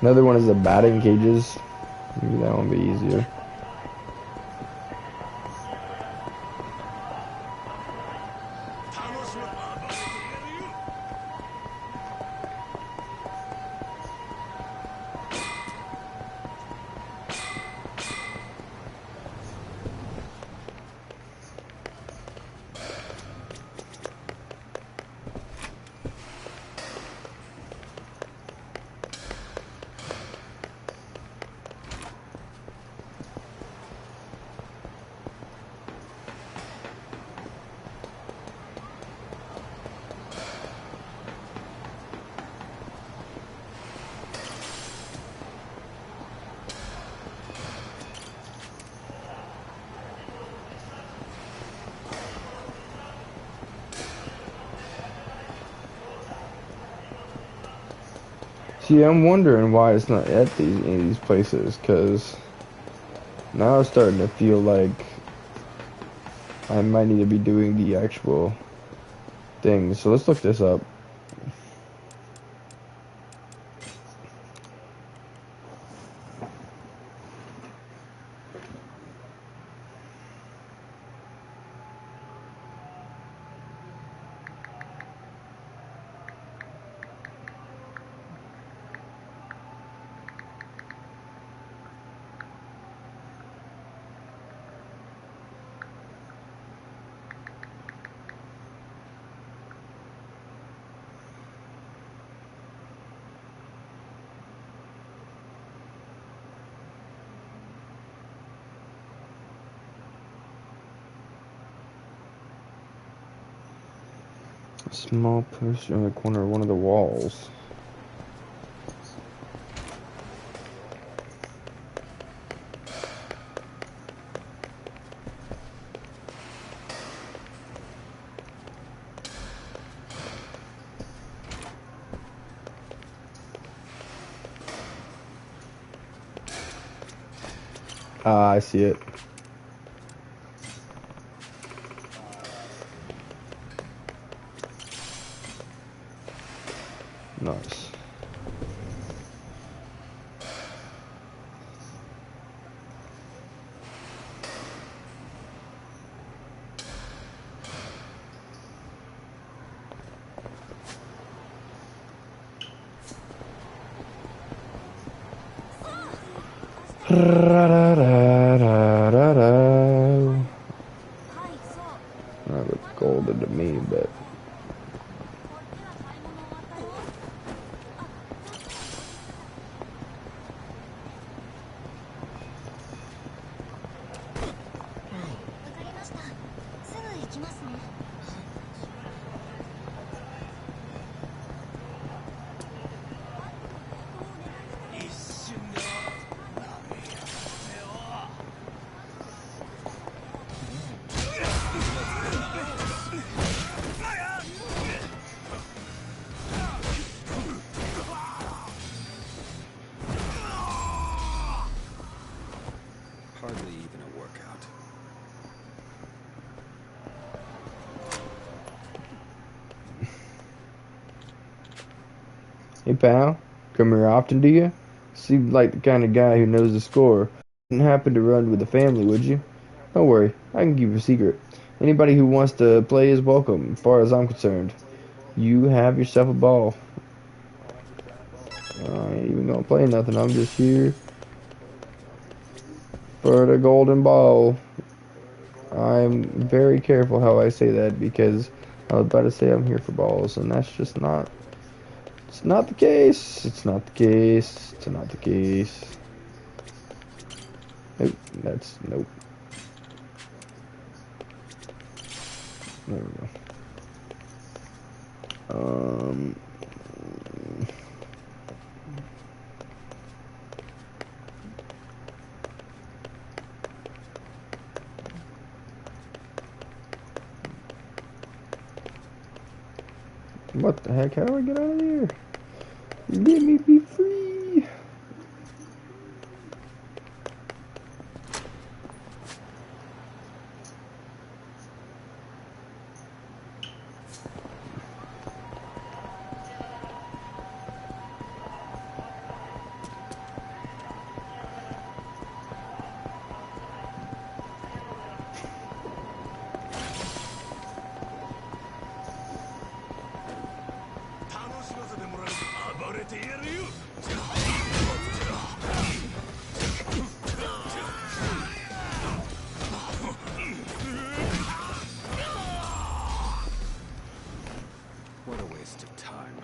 Another one is the batting cages. Maybe that one will be easier. See, I'm wondering why it's not at any of these places, because now it's starting to feel like I might need to be doing the actual thing. So let's look this up. A small poster in the corner of one of the walls. Ah, I see it. Nice. That looks golden to me, but Hardly even a workout. hey pal, come here often, do you? Seem like the kind of guy who knows the score. Wouldn't happen to run with the family, would you? Don't worry, I can keep a secret. Anybody who wants to play is welcome, as far as I'm concerned. You have yourself a ball. I ain't even gonna play nothing, I'm just here for the golden ball. I'm very careful how I say that because I was about to say I'm here for balls, and that's just not. It's not the case. It's not the case. It's not the case. Nope. That's nope. There we go. What the heck? How do I get out of here? Let me be free. What a waste of time.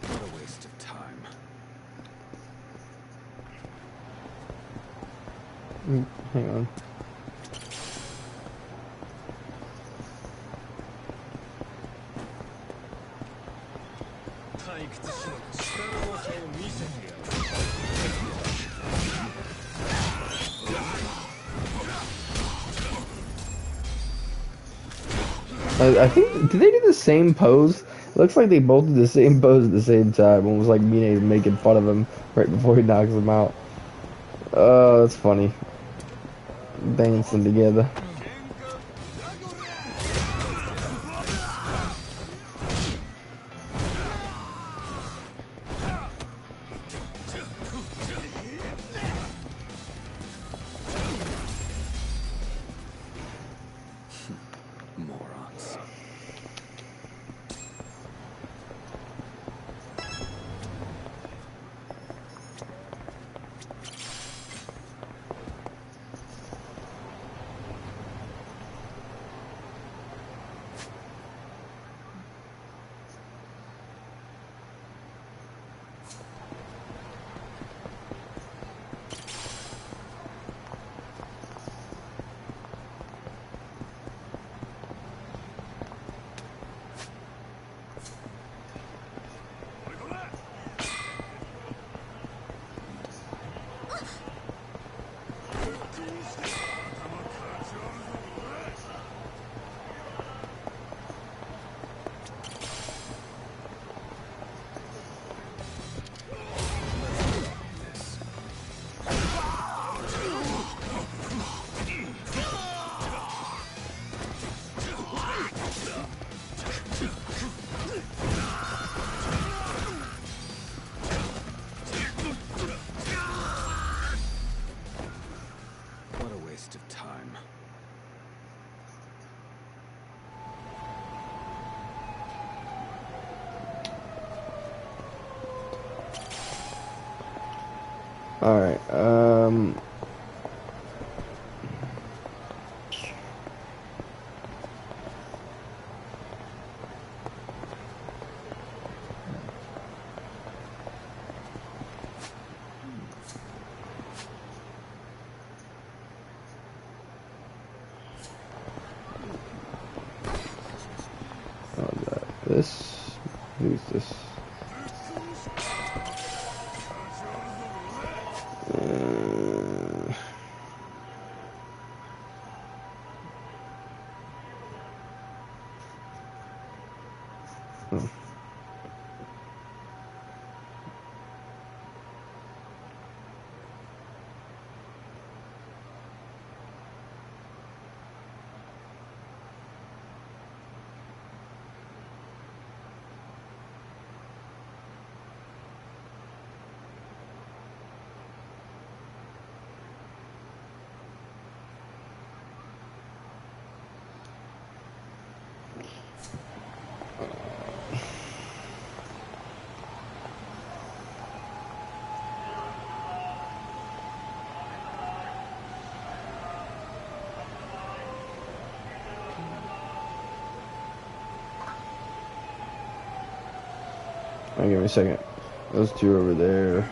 What a waste of time. Hang on. I think, did they do the same pose? Looks like they both did the same pose at the same time. Almost like Mine's making fun of him right before he knocks him out. Oh, that's funny. Dancing together. Alright, this, use this. Give me a second. Those two over there.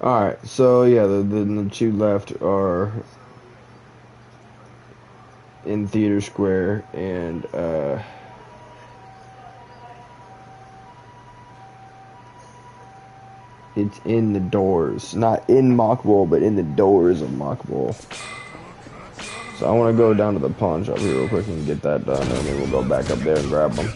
Alright, so yeah, the two left are in Theater Square, and it's in the doors. Not in Mockbull, but in the doors of Mockbull. So I want to go down to the pawn shop here real quick and get that done, and then we'll go back up there and grab them.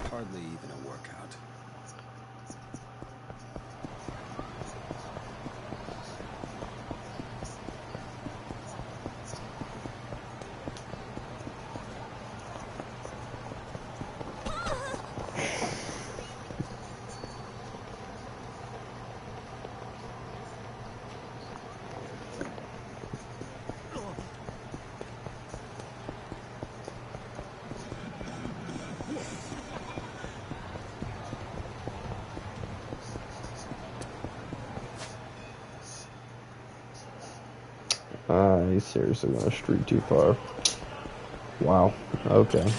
Hardly even a workout. He's seriously gonna streak too far. Wow. Okay.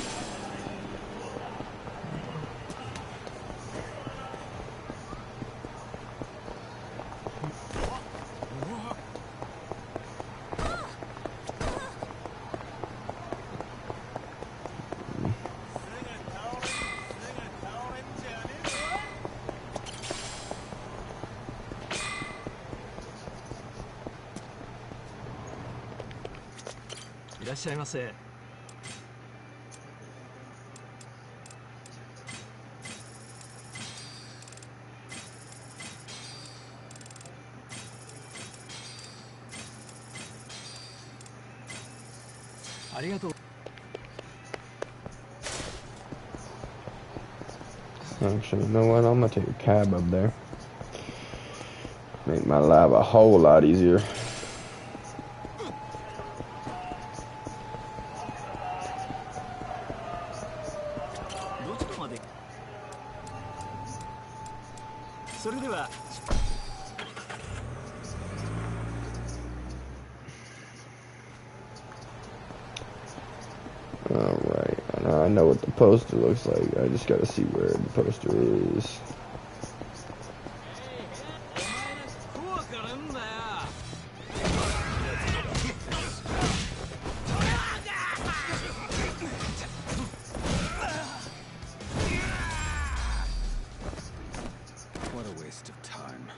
Actually, you know what? I'm gonna take a cab up there. Make my life a whole lot easier. Alright, now I know what the poster looks like. I just gotta see where the poster is. What a waste of time.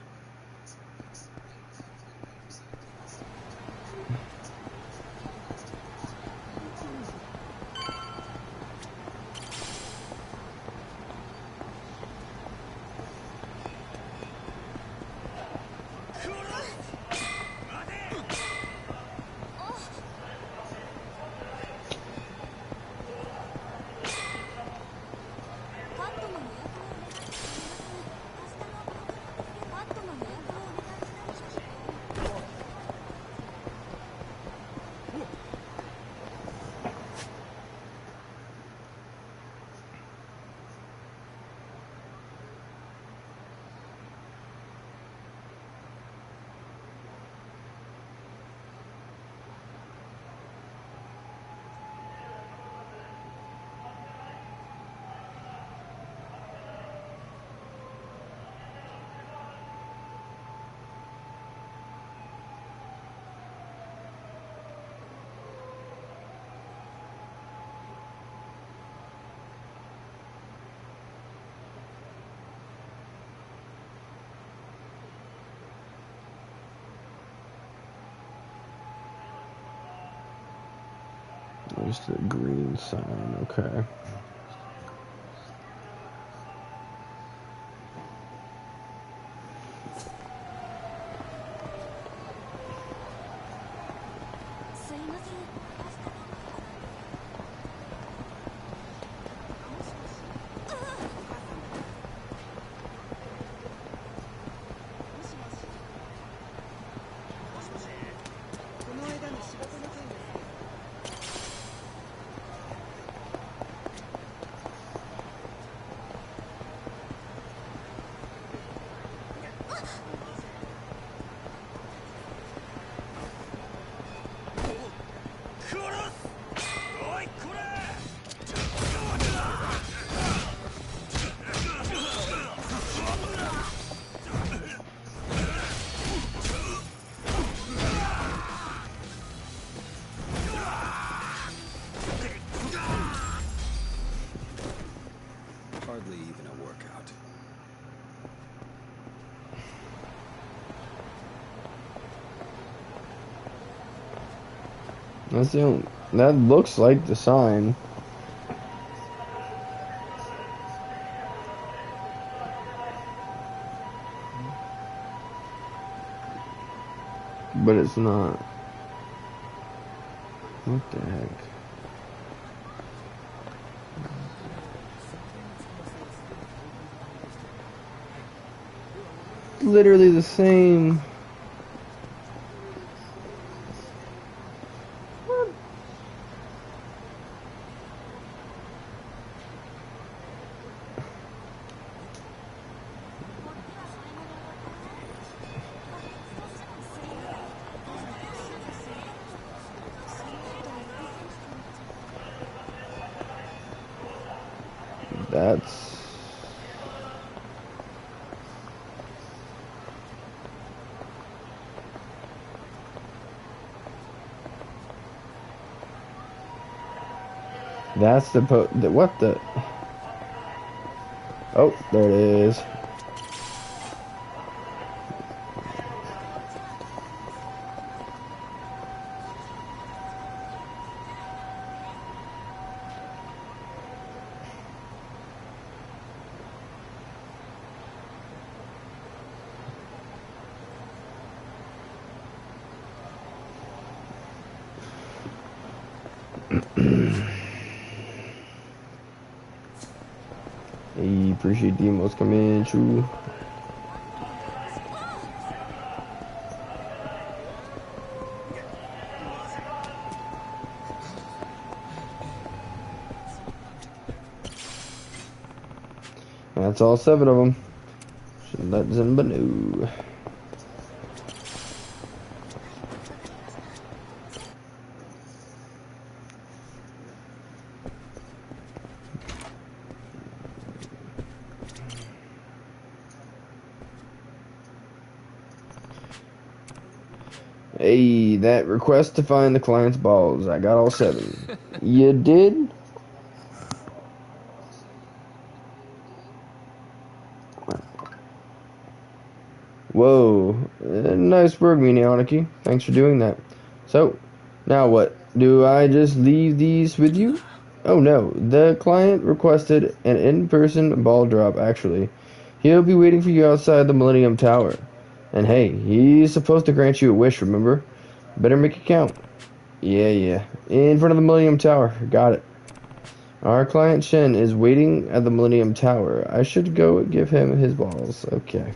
Just a green sign, okay. Hardly even a workout. That's the only, that looks like the sign. But it's not. What the heck? Literally the same. That's what the oh, there it is. Hey, appreciate the emotes coming in, true. That's all 7 of them. Should let Zenba know. Hey, that request to find the client's balls. I got all 7. You did? Whoa. Nice work, Minianiki. Thanks for doing that. So, now what? Do I just leave these with you? Oh no, the client requested an in-person ball drop, actually. He'll be waiting for you outside the Millennium Tower. And hey, he's supposed to grant you a wish, remember? Better make it count. Yeah. In front of the Millennium Tower. Got it. Our client Shen is waiting at the Millennium Tower. I should go give him his balls. Okay.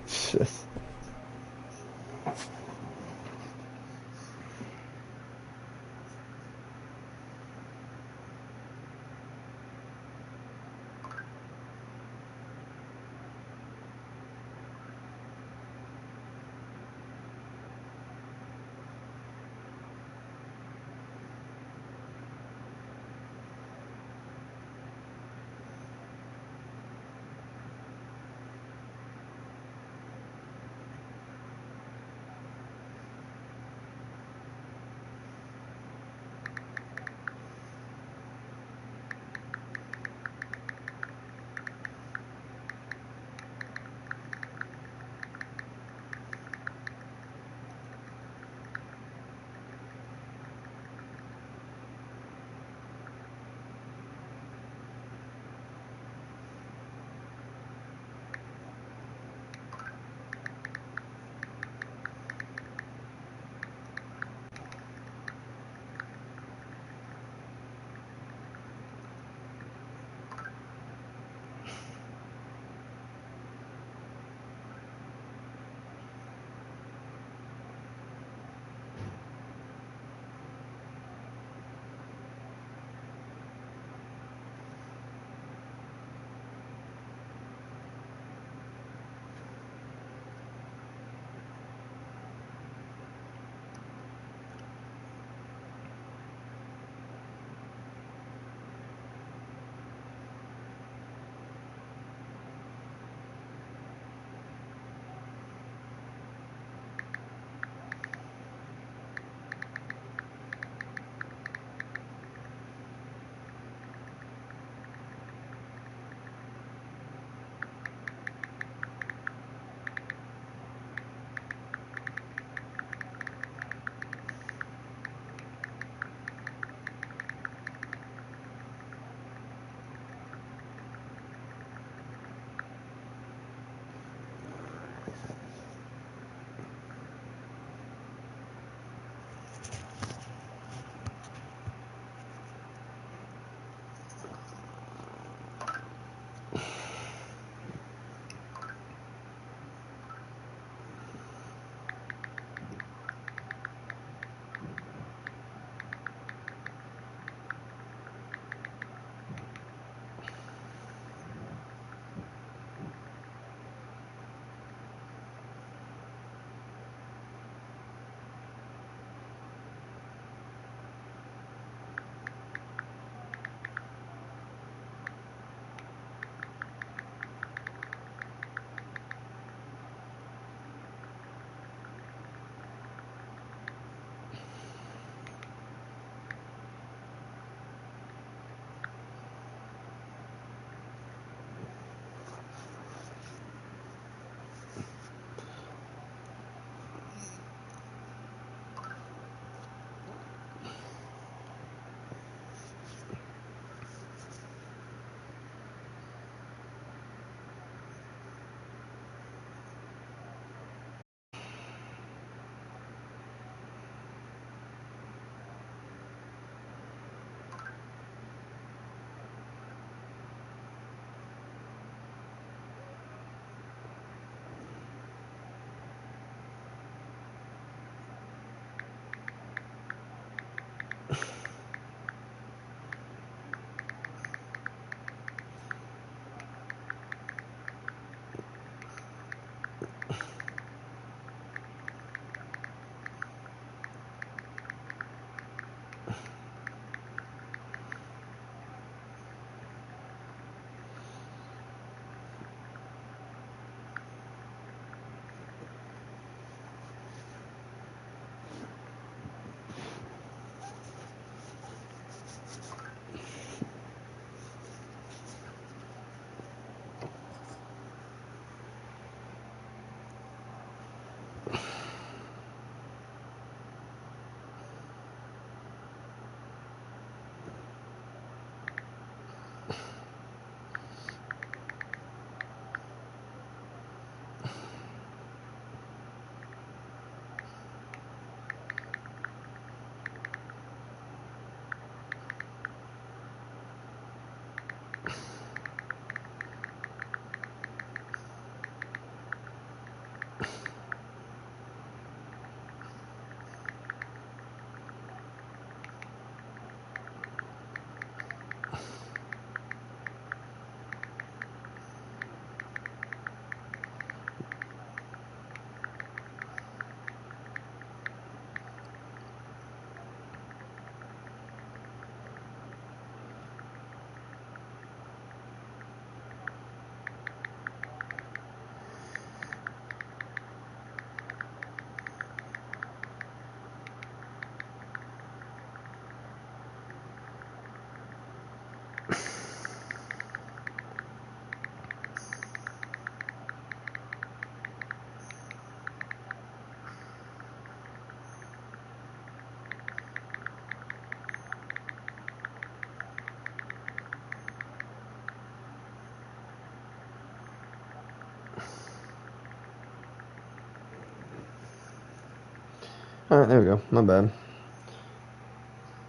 Alright, there we go. My bad.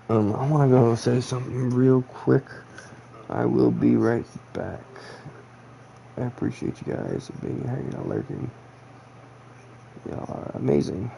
I want to go say something real quick. I will be right back. I appreciate you guys being here, lurking. Y'all are amazing.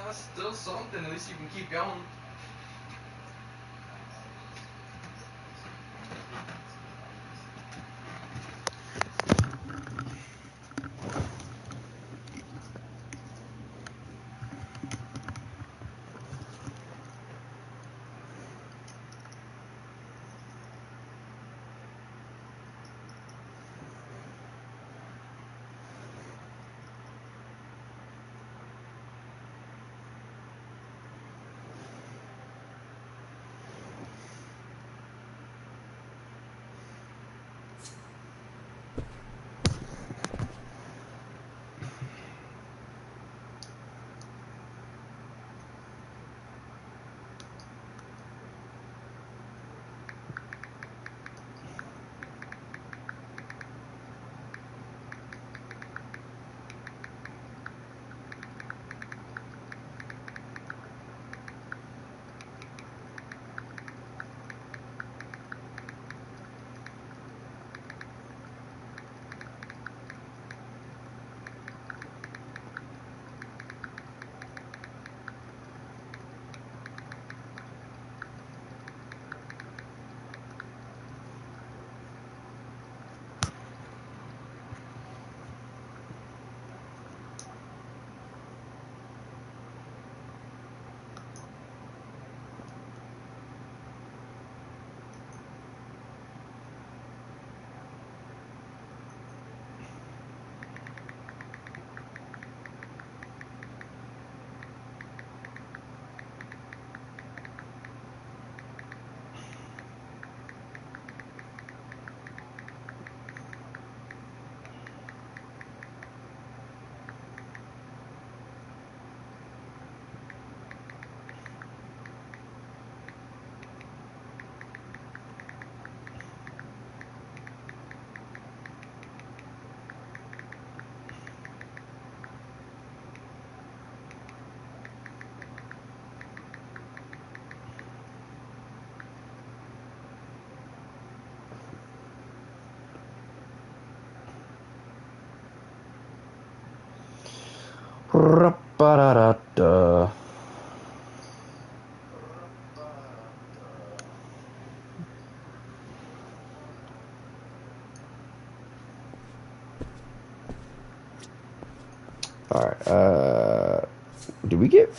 That's still something. At least you can keep going. Alright, did we get...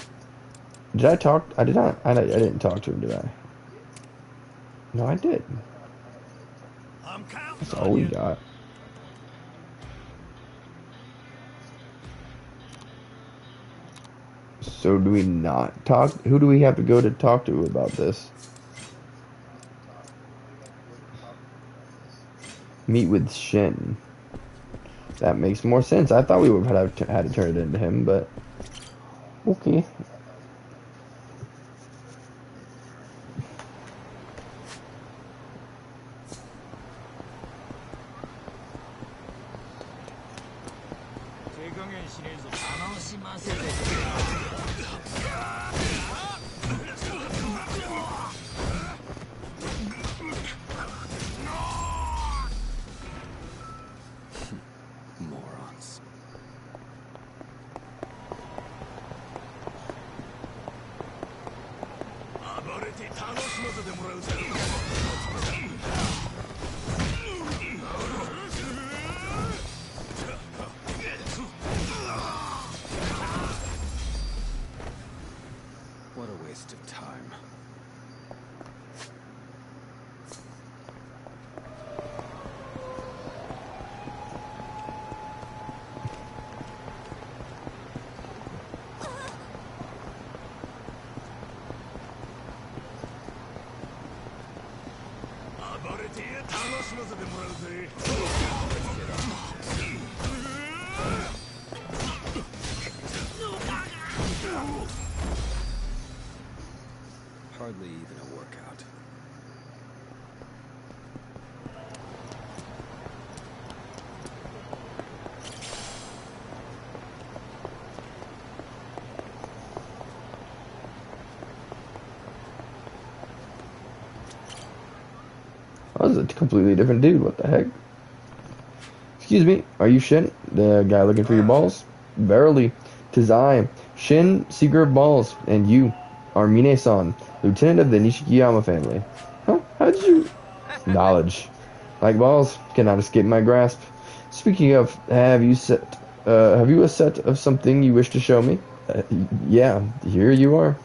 Did I talk? I did not. I didn't talk to him, did I? No, I did. I'm counting That's on all we you. got. So do we not talk? Who do we have to go to talk to about this? Meet with Shin. That makes more sense. I thought we would have had to turn it into him, but okay. Morons. What a waste of time. Hardly even a workout. That was a completely different dude. What the heck? Excuse me, are you Shin, the guy looking for your balls? Verily, 'tis I, Shin, seeker of balls, and you are Mine-san, lieutenant of the Nishikiyama family. Huh? How did you... Knowledge. Like balls, cannot escape my grasp. Speaking of, have you a set of something you wish to show me? Yeah, here you are.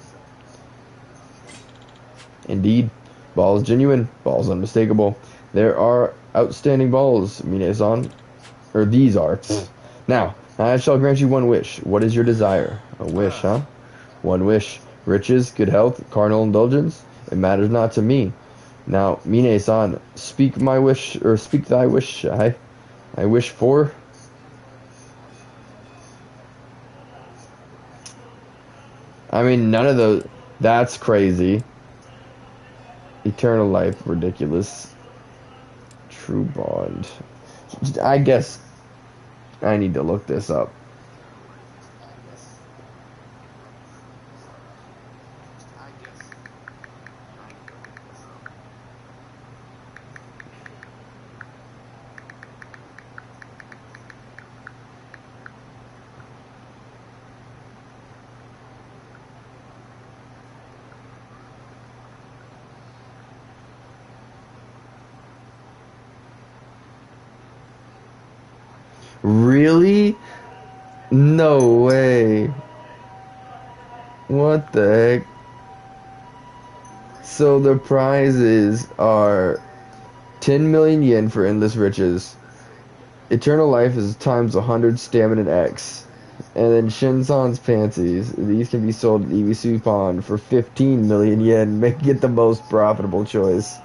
Indeed, balls genuine, balls unmistakable. There are outstanding balls, Mine-san. Or these are. Now, I shall grant you one wish. What is your desire? A wish, huh? One wish. Riches, good health, carnal indulgence? It matters not to me. Now, Mine-san, speak my wish, or speak thy wish. I wish for... I mean, none of those... That's crazy. Eternal life, ridiculous. True bond. I guess I need to look this up. Really? No way. What the heck? So the prizes are 10 million yen for endless riches. Eternal life is times 100 stamina X. And then Shinsan's panties. These can be sold at Ibisu Pond for 15 million yen, making it the most profitable choice.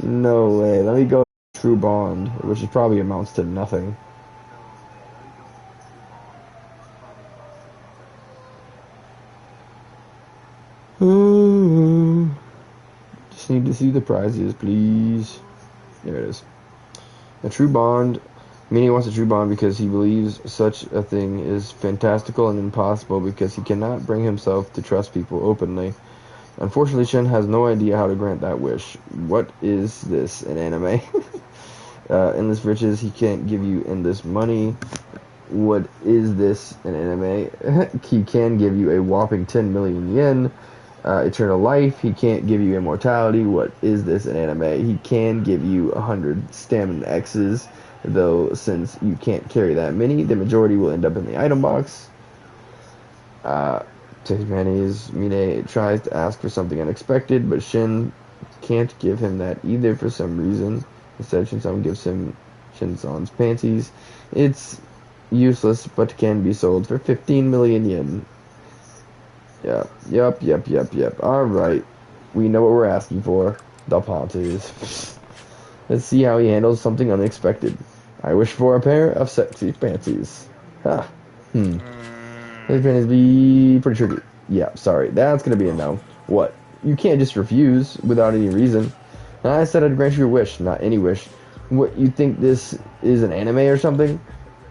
No way. Let me go True Bond, which is probably amounts to nothing. Just need to see the prizes, please. There it is. A true bond. Meaning wants a true bond because he believes such a thing is fantastical and impossible because he cannot bring himself to trust people openly. Unfortunately, Shin has no idea how to grant that wish. What is this, an anime? Endless riches, he can't give you endless money. What is this, an anime? He can give you a whopping 10 million yen. eternal life. He can't give you immortality. What is this, an anime? He can give you 100 stamina X's, though since you can't carry that many, the majority will end up in the item box. Takes mayonnaise. Mine tries to ask for something unexpected, but Shin can't give him that either for some reason. Instead, Shinsan gives him Shinsan's panties. It's useless, but can be sold for 15 million yen. Yep. Alright. We know what we're asking for. The panties. Let's see how he handles something unexpected. I wish for a pair of sexy panties. These panties be pretty tricky. Yeah, sorry. That's gonna be a no. What? You can't just refuse without any reason. I said I'd grant you a wish, not any wish. What, you think this is an anime or something?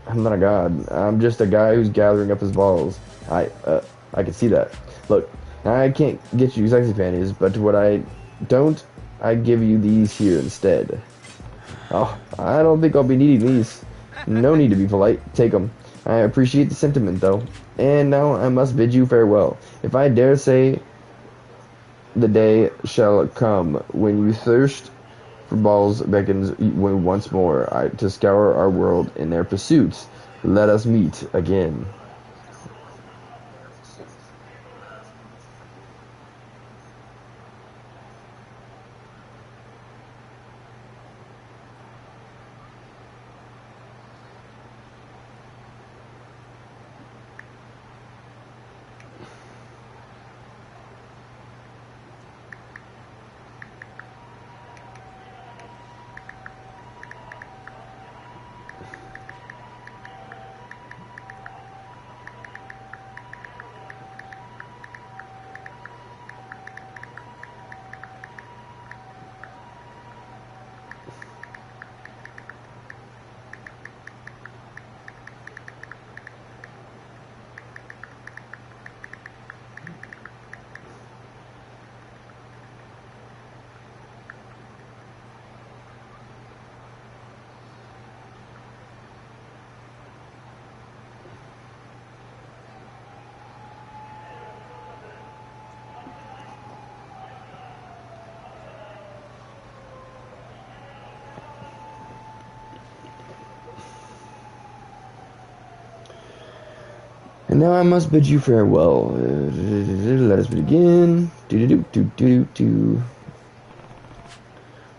I'm not a god. I'm just a guy who's gathering up his balls. I can see that. Look, I can't get you sexy panties, but what I don't, I give you these here instead. Oh, I don't think I'll be needing these. No need to be polite. Take them. I appreciate the sentiment, though. And now I must bid you farewell. If I dare say, the day shall come when you thirst for balls beckons once more to scour our world in their pursuits. Let us meet again. And now I must bid you farewell. Let us begin.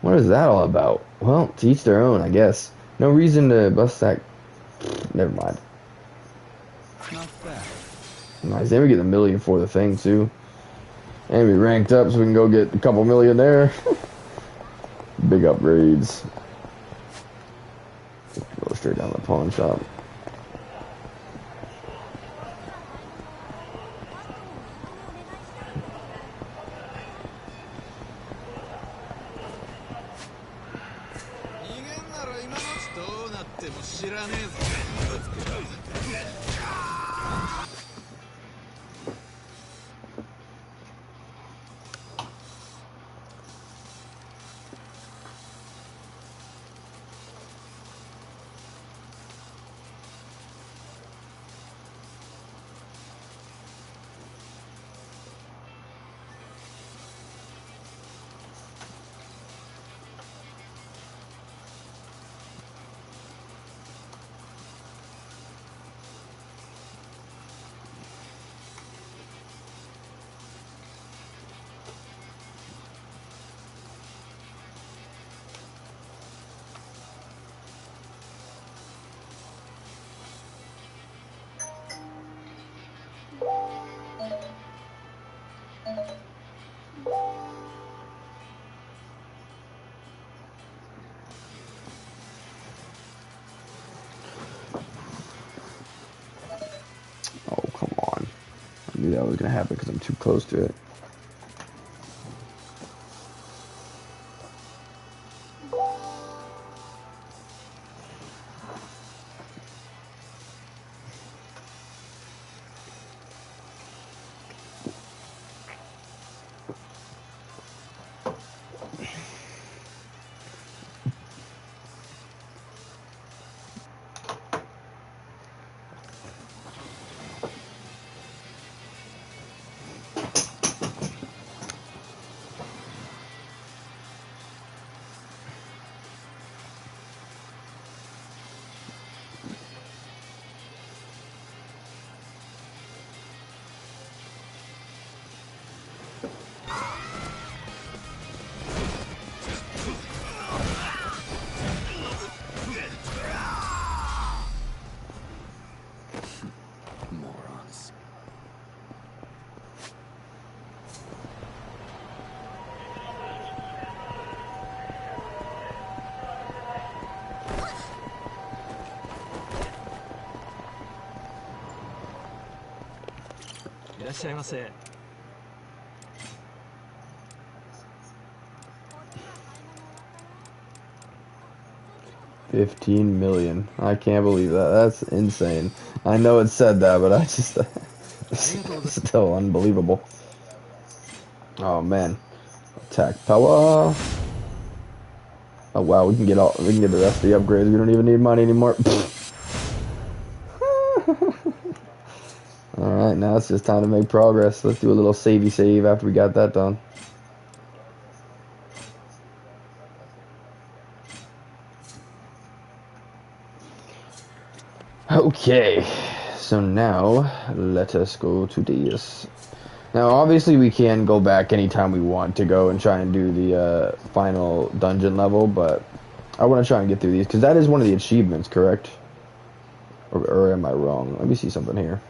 What is that all about? Well, to each their own, I guess. No reason to bust that. Never mind. Not bad. Nice. Then we get the million for the thing, too. And we ranked up so we can go get a couple million there. Big upgrades. Go straight down the pawn shop. Oh, come on. I knew that was going to happen because I'm too close to it. らっしゃいませ。$15 million. I can't believe that. That's insane. I know it said that, but I just it's still unbelievable. Oh man. Attack power. Oh wow, we can get the rest of the upgrades. We don't even need money anymore. Alright, now it's just time to make progress. Let's do a little savey save after we got that done. Okay, so now let us go to this. Now, obviously, we can go back anytime we want to go and try and do the final dungeon level, but I want to try and get through these because that is one of the achievements, correct? Or am I wrong? Let me see something here.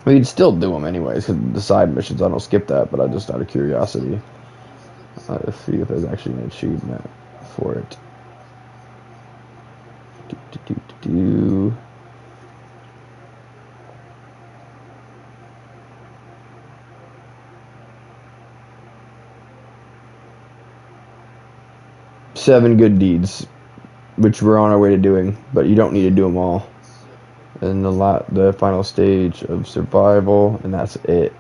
We can still do them anyways because the side missions, I don't skip that, but I just out of curiosity. Let's see if there's actually an achievement for it. Do. Seven good deeds, which we're on our way to doing, but you don't need to do them all. And the final stage of survival, and that's it.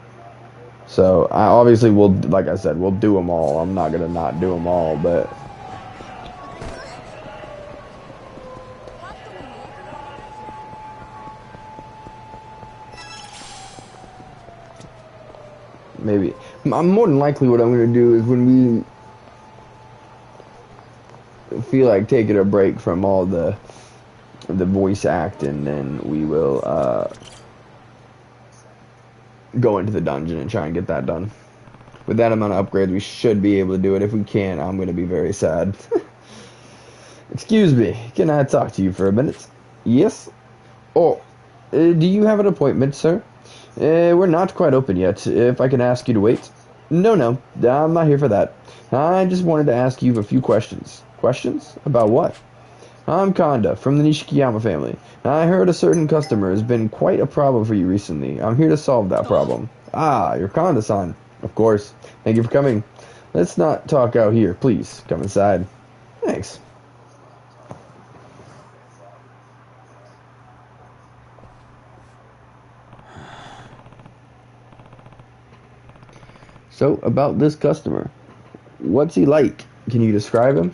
So obviously like I said, we'll do them all. I'm not gonna not do them all, but maybe more than likely what I'm gonna do is when we feel like taking a break from all the voice acting, then we will go into the dungeon and try and get that done. With that amount of upgrades, we should be able to do it. If we can't, I'm gonna be very sad. Excuse me, can I talk to you for a minute? Yes? Oh, do you have an appointment, sir? We're not quite open yet. If I can ask you to wait. No, I'm not here for that. I just wanted to ask you a few questions. Questions? About what? I'm Kanda, from the Nishikiyama family. I heard a certain customer has been quite a problem for you recently. I'm here to solve that problem. Ah, you're Kanda-san. Of course. Thank you for coming. Let's not talk out here, please. Come inside. Thanks. So, about this customer. What's he like? Can you describe him?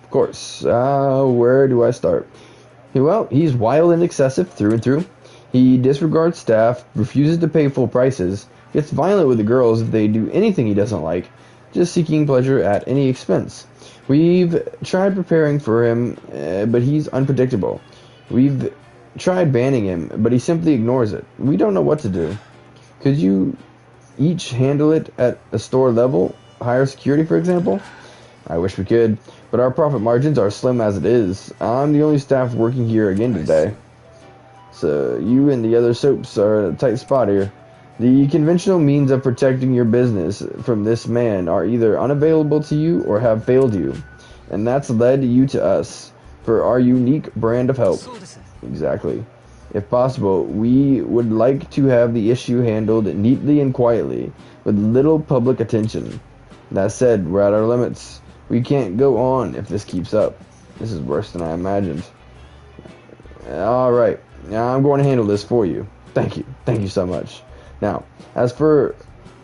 Of course. Where do I start? Well, he's wild and excessive through and through. He disregards staff, refuses to pay full prices, gets violent with the girls if they do anything he doesn't like, just seeking pleasure at any expense. We've tried preparing for him, but he's unpredictable. We've tried banning him, but he simply ignores it. We don't know what to do. Could you each handle it at a store level? Higher security, for example? I wish we could, but our profit margins are slim as it is. I'm the only staff working here again today. So you and the other soaps are at a tight spot here. The conventional means of protecting your business from this man are either unavailable to you or have failed you. And that's led you to us, for our unique brand of help. Exactly. If possible, we would like to have the issue handled neatly and quietly, with little public attention. That said, we're at our limits. We can't go on if this keeps up. This is worse than I imagined. Alright, now I'm going to handle this for you. Thank you. Thank you so much. Now, as far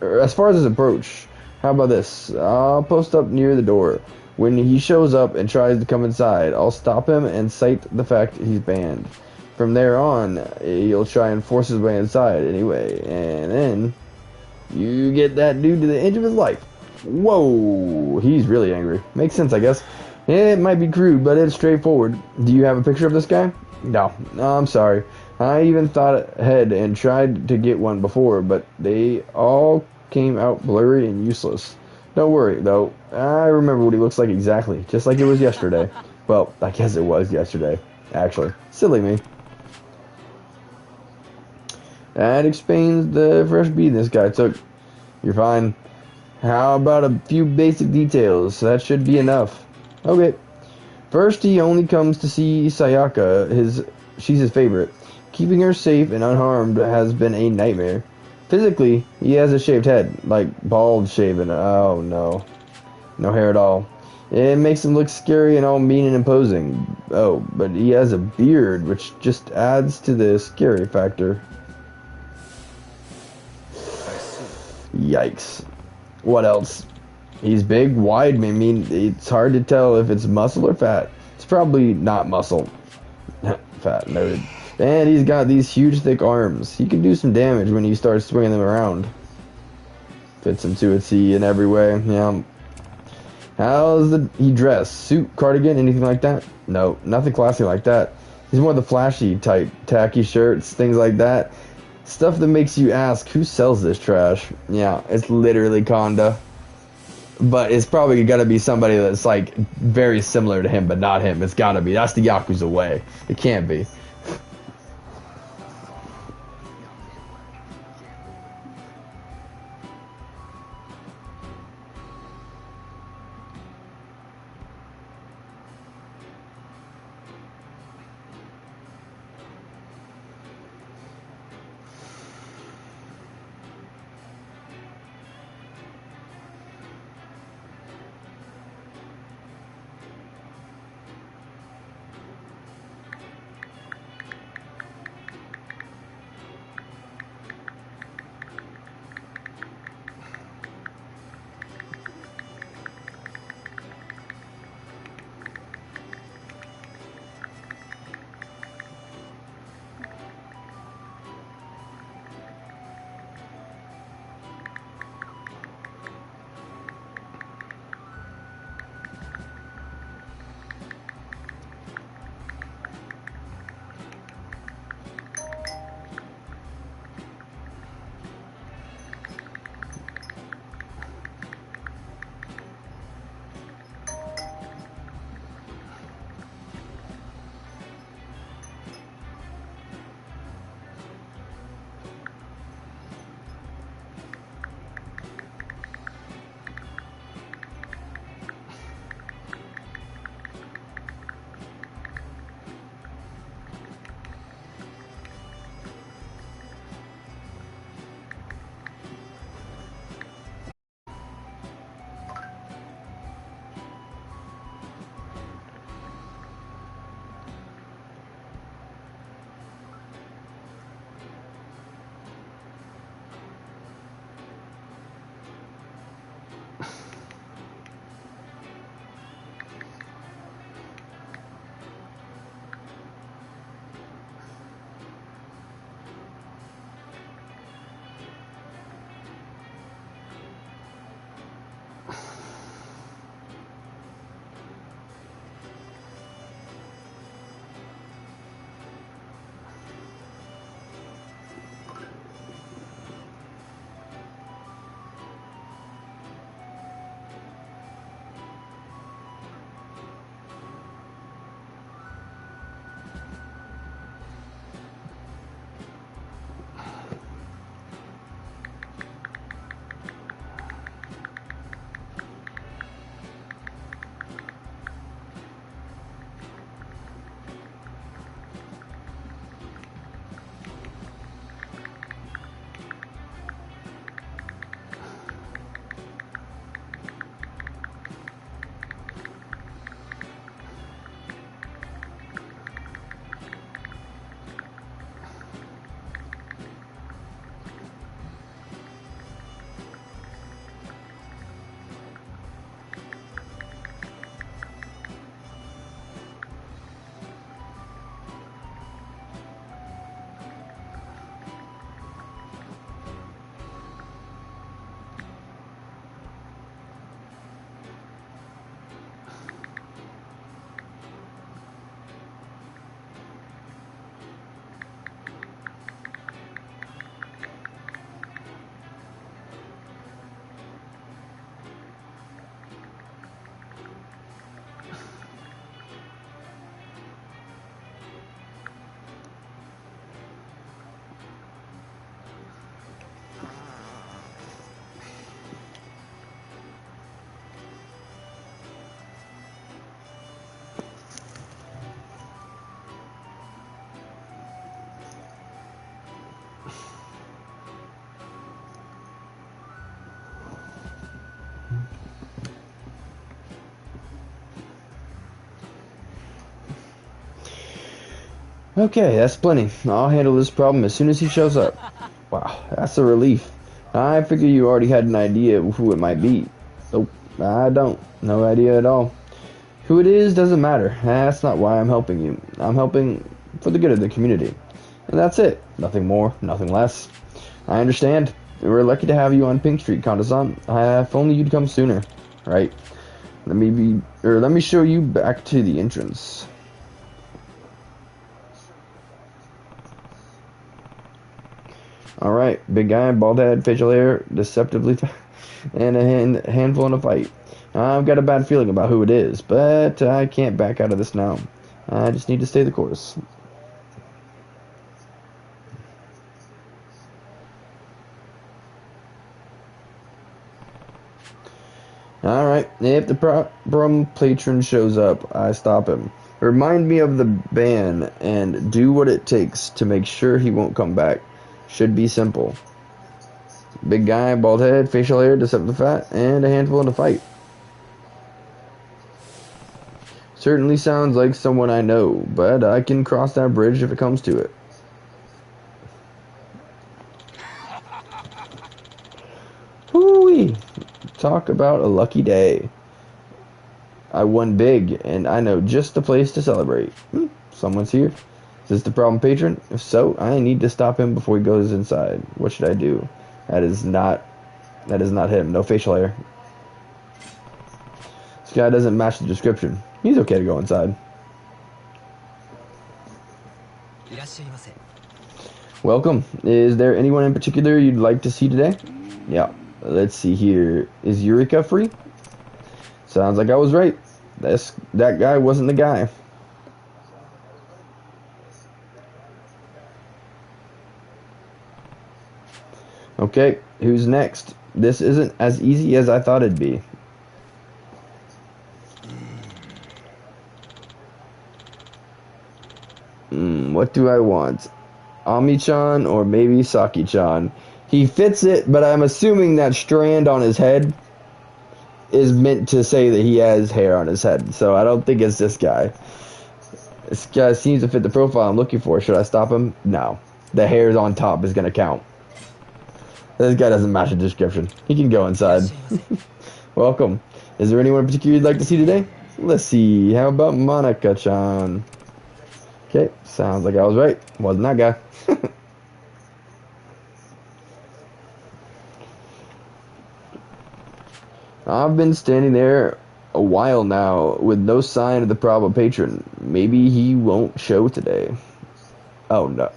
as his approach, how about this? I'll post up near the door. When he shows up and tries to come inside, I'll stop him and cite the fact he's banned. From there on, he'll try and force his way inside anyway, and then you get that dude to the edge of his life. Whoa, he's really angry. Makes sense, I guess. It might be crude, but it's straightforward. Do you have a picture of this guy? No, I'm sorry. I even thought ahead and tried to get one before, but they all came out blurry and useless. Don't worry, though. I remember what he looks like exactly, just like it was yesterday. Well, I guess it was yesterday, actually. Silly me. That explains the fresh beating this guy took. You're fine. How about a few basic details? That should be enough. Okay. First, he only comes to see Sayaka. She's his favorite. Keeping her safe and unharmed has been a nightmare. Physically, he has a shaved head, like bald shaven. Oh no. No hair at all. It makes him look scary and all mean and imposing. Oh, but he has a beard, which just adds to the scary factor. I see. Yikes. What else? He's big, wide. I mean, it's hard to tell if it's muscle or fat. It's probably not muscle. Fat, noted. And he's got these huge, thick arms. He can do some damage when you start swinging them around. Fits him to a T in every way. Yeah. How's he dressed? Suit, cardigan, anything like that? No, nothing classy like that. He's more the flashy type. Tacky shirts, things like that. Stuff that makes you ask, who sells this trash? Yeah, it's literally Conda. But it's probably gotta be somebody that's like very similar to him, but not him. It's gotta be. That's the Yakuza way. It can't be. Okay, that's plenty. I'll handle this problem as soon as he shows up. Wow, that's a relief. I figure you already had an idea of who it might be. Nope, I don't. No idea at all. Who it is doesn't matter. That's not why I'm helping you. I'm helping for the good of the community. And that's it. Nothing more, nothing less. I understand. We're lucky to have you on Pink Street, Kanda-san. If only you'd come sooner. Right. Let me show you back to the entrance. Alright, big guy, bald head, facial hair, deceptively and a handful in a fight. I've got a bad feeling about who it is, but I can't back out of this now. I just need to stay the course. Alright, if the problem patron shows up, I stop him. Remind me of the ban and do what it takes to make sure he won't come back. Should be simple. Big guy, bald head, facial hair, deceptive fat, and a handful in a fight. Certainly sounds like someone I know, but I can cross that bridge if it comes to it. Hoo-wee! Talk about a lucky day. I won big, and I know just the place to celebrate. Someone's here. Is this the problem patron? If so, I need to stop him before he goes inside. What should I do? That is not him. No facial hair. This guy doesn't match the description. He's okay to go inside. Welcome. Is there anyone in particular you'd like to see today? Yeah. Let's see here. Is Eureka free? Sounds like I was right. That guy wasn't the guy. Okay, who's next? This isn't as easy as I thought it'd be. What do I want? Ami-chan or maybe Saki-chan? He fits it, but I'm assuming that strand on his head is meant to say that he has hair on his head. So I don't think it's this guy. This guy seems to fit the profile I'm looking for. Should I stop him? No. The hairs on top is going to count. This guy doesn't match the description. He can go inside. Welcome. Is there anyone in particular you'd like to see today? Let's see. How about Monica-chan? Okay, sounds like I was right. Wasn't that guy. I've been standing there a while now with no sign of the problem patron. Maybe he won't show today. Oh no.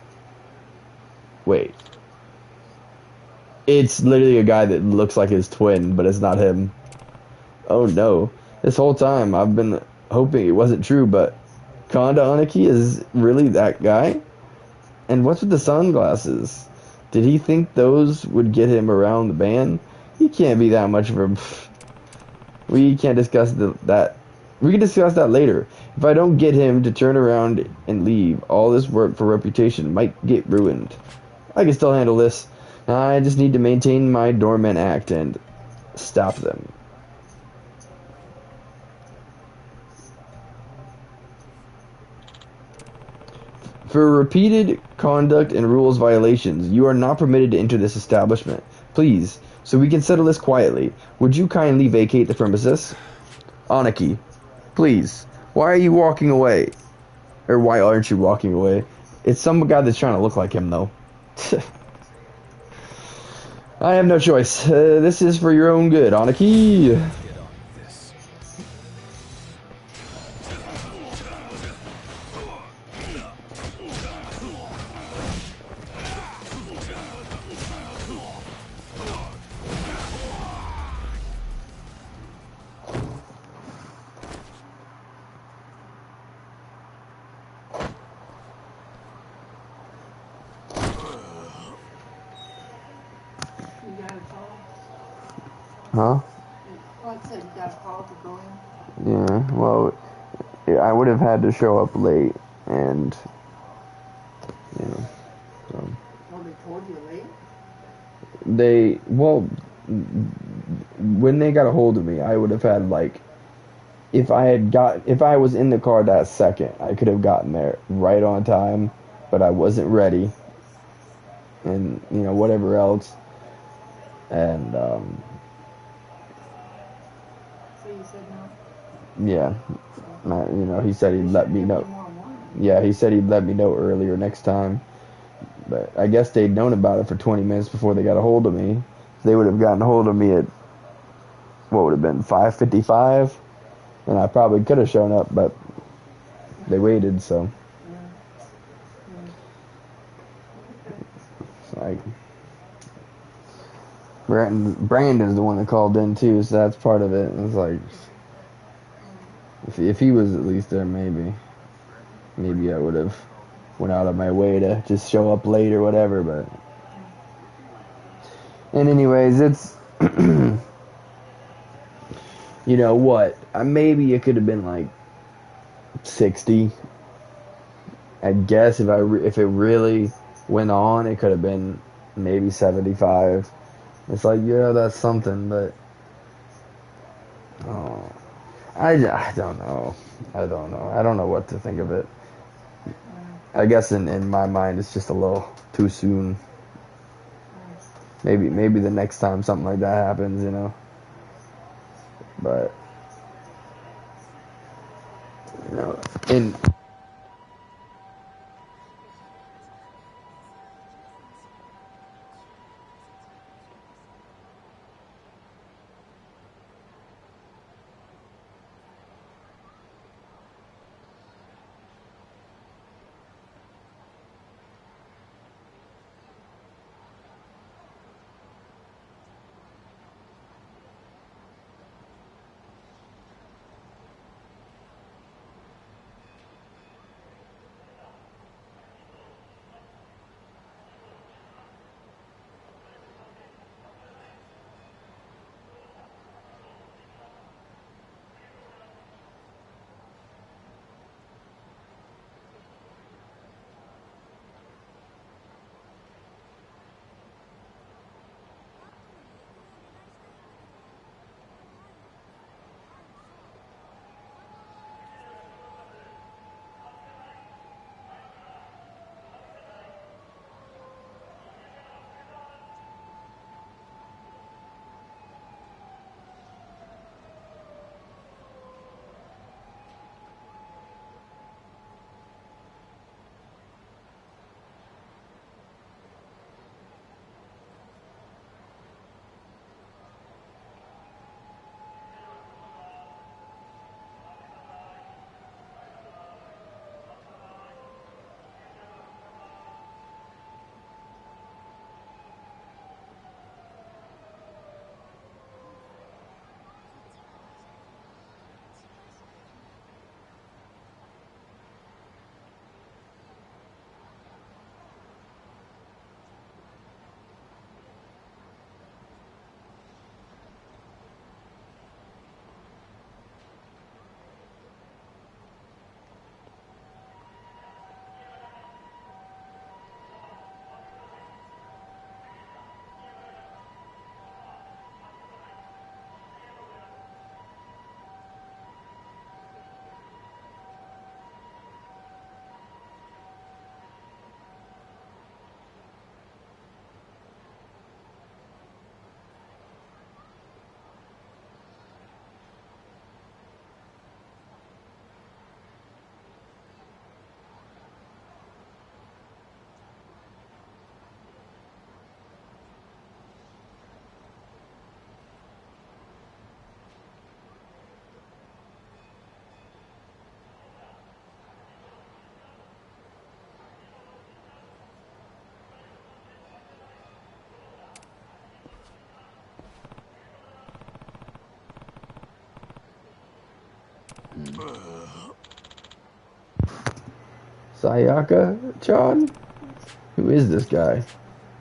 Wait. It's literally a guy that looks like his twin, but it's not him. Oh no. This whole time I've been hoping it wasn't true, but Kanda Aniki is really that guy? And what's with the sunglasses? Did he think those would get him around the band? He can't be that much of a... We can't discuss that. We can discuss that later. If I don't get him to turn around and leave, all this work for reputation might get ruined. I can still handle this. I just need to maintain my dormant act and stop them. For repeated conduct and rules violations, you are not permitted to enter this establishment. Please, so we can settle this quietly, would you kindly vacate the premises? Aniki, please, why are you walking away? Or why aren't you walking away? It's some guy that's trying to look like him, though. I have no choice. This is for your own good, Aniki. Huh? Well, I said you got a call to go in. Yeah, well, I would have had to show up late, and, you know, so. Oh, they told you late? Well, when they got a hold of me, I would have had, like, if I was in the car that second, I could have gotten there right on time, but I wasn't ready, and whatever else, and So you said no? yeah, he said he'd let me know. Yeah, he said he'd let me know earlier next time, but I guess they'd known about it for 20 minutes before they got a hold of me. They would have gotten a hold of me at what would have been 5:55, and I probably could have shown up, but they waited, so. It's like Brandon's the one that called in too, so that's part of it. It's like if he was at least there, maybe I would have went out of my way to just show up late or whatever. But and anyways, it's you know what? Maybe it could have been like 60. I guess if it really went on, it could have been maybe 75. It's like, yeah, that's something, but I don't know. I don't know what to think of it. I guess in my mind, it's just a little too soon. Maybe the next time something like that happens, But and Sayaka-chan? Who is this guy?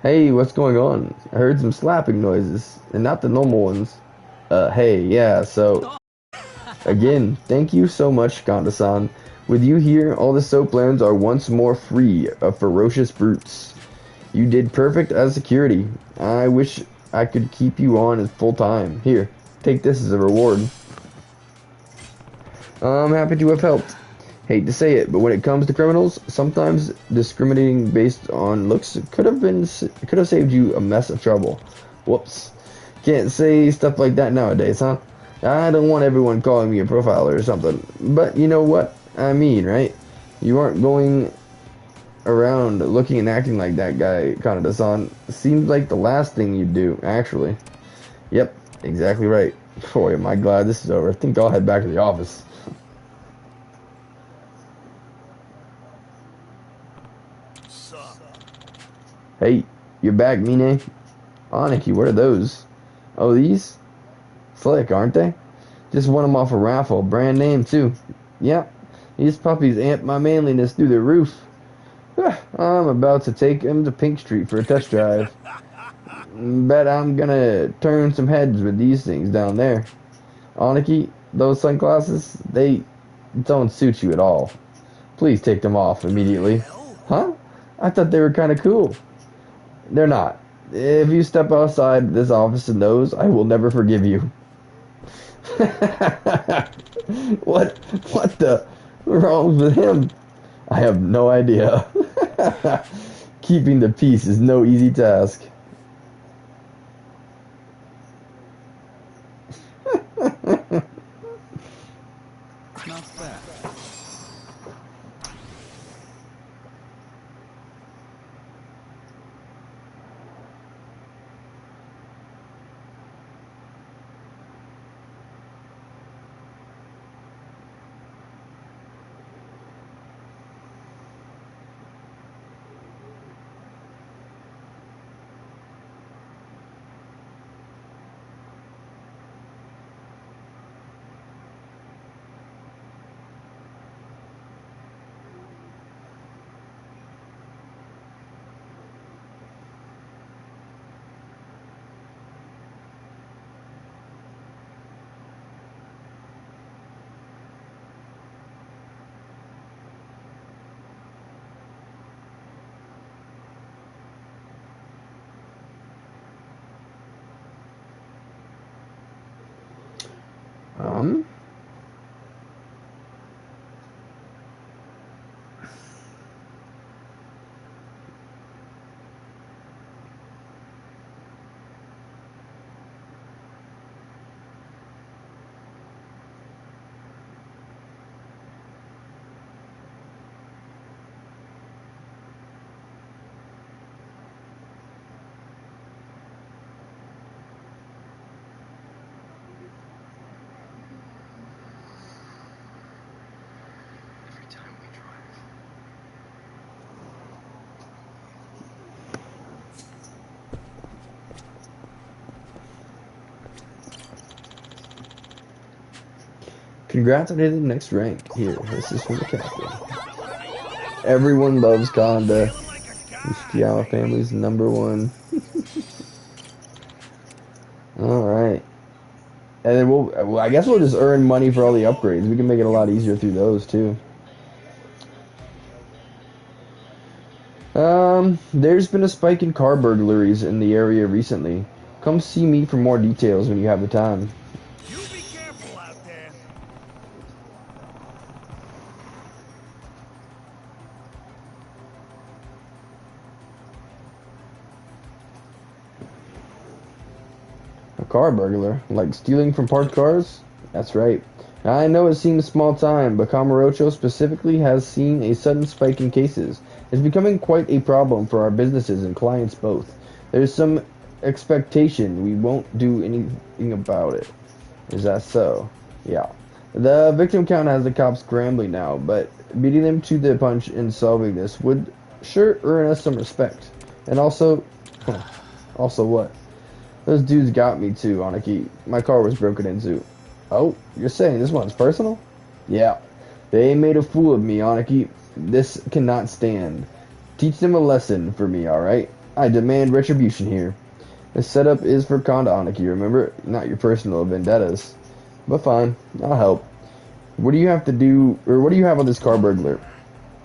Hey, what's going on? I heard some slapping noises, and not the normal ones. Hey, yeah, so... Again, thank you so much, Kanda-san. With you here, all the soaplands are once more free of ferocious brutes. You did perfect as security. I wish I could keep you on as full time. Here, take this as a reward. I'm happy to have helped. Hate to say it, but when it comes to criminals, sometimes discriminating based on looks could have saved you a mess of trouble. Whoops. Can't say stuff like that nowadays, huh? I don't want everyone calling me a profiler or something, but you know what I mean, right? You aren't going around looking and acting like that guy, Kaneda-san. Seems like the last thing you'd do, actually. Yep, exactly right. Boy, am I glad this is over. I think I'll head back to the office. Hey, you're back, Mine. Aniki, what are those? Oh, these? Slick, aren't they? Just won them off a raffle. Brand name, too. Yep, these puppies amp my manliness through the roof. I'm about to take him to Pink Street for a test drive. Bet I'm gonna turn some heads with these things down there. Aniki, those sunglasses, they don't suit you at all. Please take them off immediately. Huh? I thought they were kind of cool. They're not. If you step outside this office in those, I will never forgive you. What the wrong with him? I have no idea. Keeping the peace is no easy task. Not bad. Um? Every time we drive. Congrats on hitting the next rank. Here, this is from the captain. Everyone loves Conda. Yakuza family's #1. Alright. And then I guess we'll just earn money for all the upgrades. We can make it a lot easier through those, too. There's been a spike in car burglaries in the area recently. Come see me for more details when you have the time. You be careful out there. A car burglar? Like stealing from parked cars? That's right. I know it seems small time, but Kamurocho specifically has seen a sudden spike in cases. It's becoming quite a problem for our businesses and clients both. There's some expectation we won't do anything about it. Is that so? Yeah. The victim count has the cops scrambling now, but beating them to the punch and solving this would sure earn us some respect. And also, also what? Those dudes got me too, Aniki. My car was broken into. Oh, you're saying this one's personal? Yeah. They made a fool of me, Aniki. This cannot stand. Teach them a lesson for me, alright? I demand retribution here. This setup is for Konda Aniki, remember? Not your personal vendettas. But fine, I'll help. What do you have to do, or what do you have on this car burglar?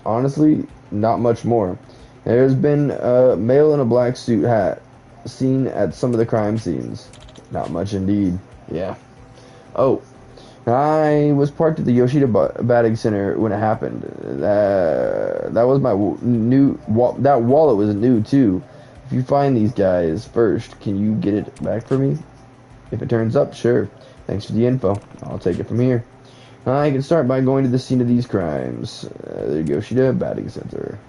Honestly, not much more. There's been a male in a black suit hat seen at some of the crime scenes. Not much indeed. Yeah. Oh, I was parked at the Yoshida batting center when it happened. That was my that wallet was new too. If you find these guys first, can you get it back for me? If it turns up, sure. Thanks for the info. I'll take it from here. I can start by going to the scene of these crimes. The Yoshida batting center.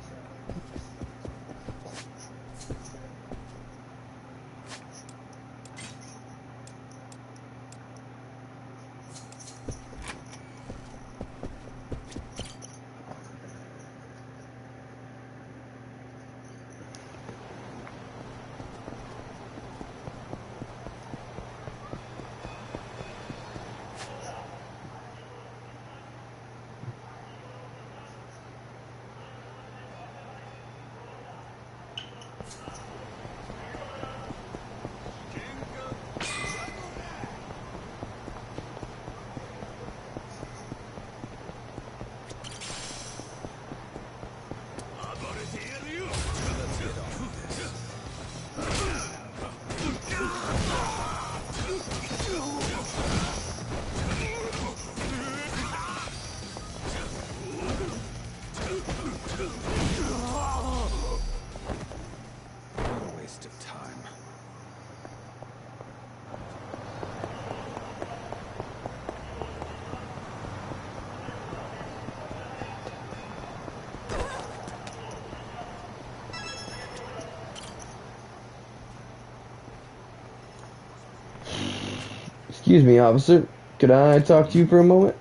Excuse me, officer. Could I talk to you for a moment?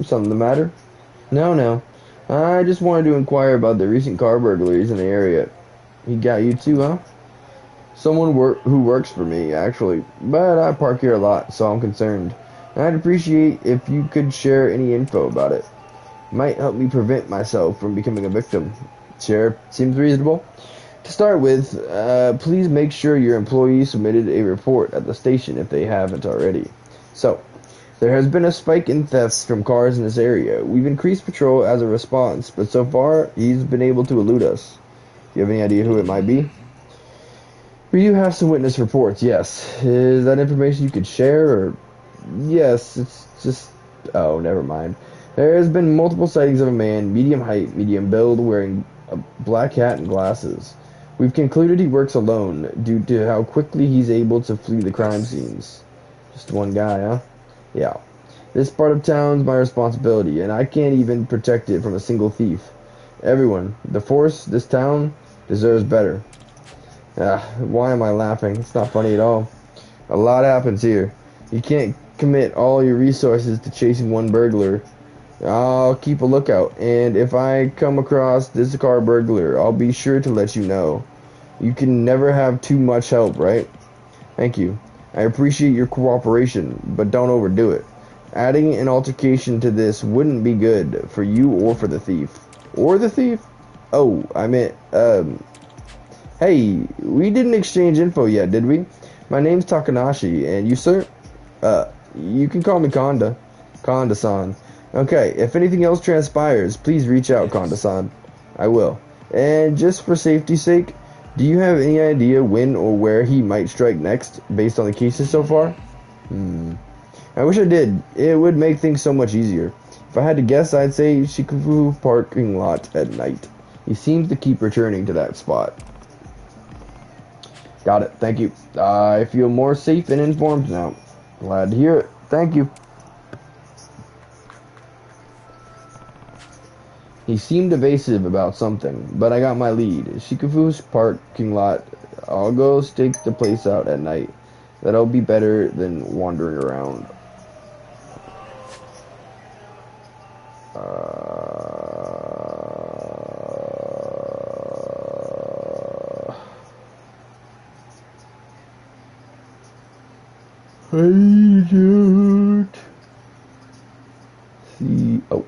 Something the matter? No. I just wanted to inquire about the recent car burglaries in the area. He got you too, huh? Someone who works for me, actually. But I park here a lot, so I'm concerned. I'd appreciate if you could share any info about it. Might help me prevent myself from becoming a victim. Sure, seems reasonable. To start with, please make sure your employees submitted a report at the station if they haven't already. So, there has been a spike in thefts from cars in this area. We've increased patrol as a response, but so far, he's been able to elude us. Do you have any idea who it might be? We do have some witness reports, yes. Is that information you could share, or... Yes, it's just... Oh, never mind. There has been multiple sightings of a man, medium height, medium build, wearing a black hat and glasses. We've concluded he works alone, due to how quickly he's able to flee the crime scenes. Just one guy, huh? Yeah. This part of town's my responsibility, and I can't even protect it from a single thief. Everyone, the force, this town, deserves better. Why am I laughing? It's not funny at all. A lot happens here. You can't commit all your resources to chasing one burglar. I'll keep a lookout, and if I come across this car burglar, I'll be sure to let you know. You can never have too much help, right? Thank you. I appreciate your cooperation, but don't overdo it. Adding an altercation to this wouldn't be good for you or for the thief. Or the thief? Oh, I meant, Hey, we didn't exchange info yet, did we? My name's Takanashi, and you, sir? You can call me Konda. Konda-san. Okay, if anything else transpires, please reach out, Konda-san. I will. And just for safety's sake, do you have any idea when or where he might strike next, based on the cases so far? I wish I did. It would make things so much easier. If I had to guess, I'd say Shikufu parking lot at night. He seems to keep returning to that spot. Got it. Thank you. I feel more safe and informed now. Glad to hear it. Thank you. He seemed evasive about something, but I got my lead. Shikufu's parking lot. I'll go stake the place out at night. That'll be better than wandering around. Hey, dude. See. Oh.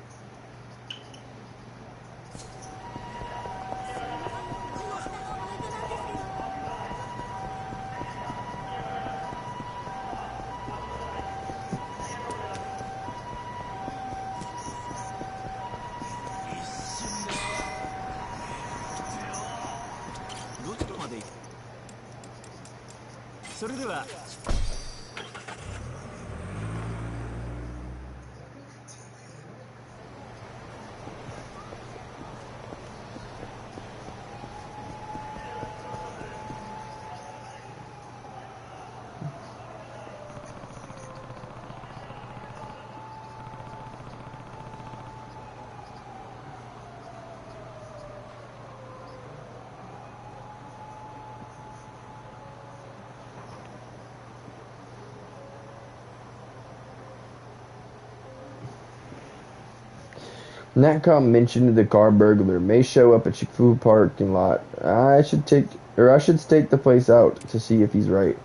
That cop mentioned the car burglar may show up at Chick-fil-A parking lot. I should stake the place out to see if he's right.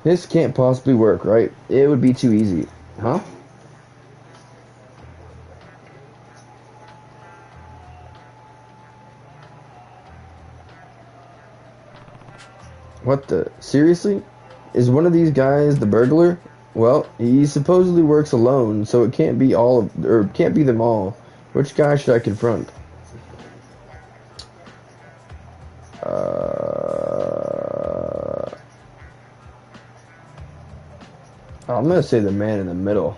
This can't possibly work, right? It would be too easy. Huh? What the? Seriously? Is one of these guys the burglar? Well, he supposedly works alone, so it can't be can't be them all. Which guy should I confront? I'm gonna say the man in the middle.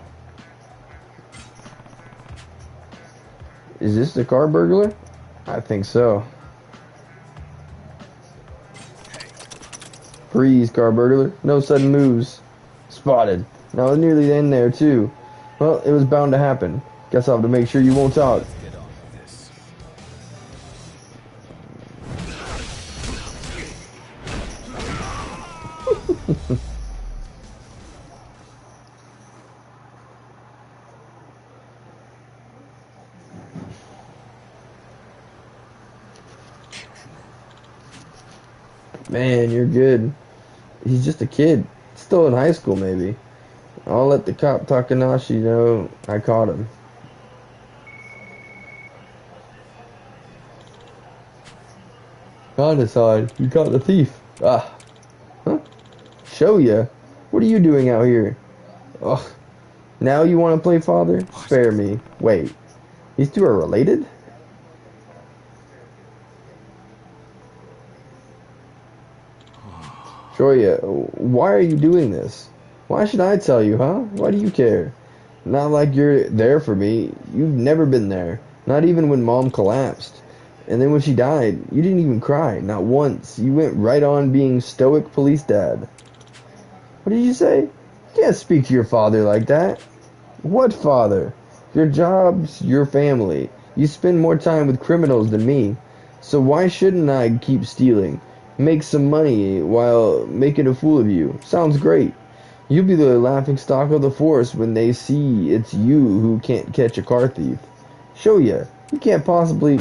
Is this the car burglar? I think so. Freeze, car burglar. No sudden moves. Spotted. Now it's nearly in there, too. Well, it was bound to happen. Guess I'll have to make sure you won't talk. Let's get on with this. Man, you're good. He's just a kid. Still in high school, maybe. I'll let the cop Takanashi know I caught him. Homicide. You caught the thief. Ah. Huh? Show ya. What are you doing out here? Ugh. Now you want to play father? Spare me. Wait. These two are related? Shoya, why are you doing this? Why should I tell you, huh? Why do you care? Not like you're there for me. You've never been there. Not even when Mom collapsed. And then when she died, you didn't even cry. Not once. You went right on being stoic police dad. What did you say? You can't speak to your father like that. What father? Your job's your family. You spend more time with criminals than me. So why shouldn't I keep stealing? Make some money while making a fool of you. Sounds great. You'll be the laughing stock of the force when they see it's you who can't catch a car thief. Show ya. You can't possibly...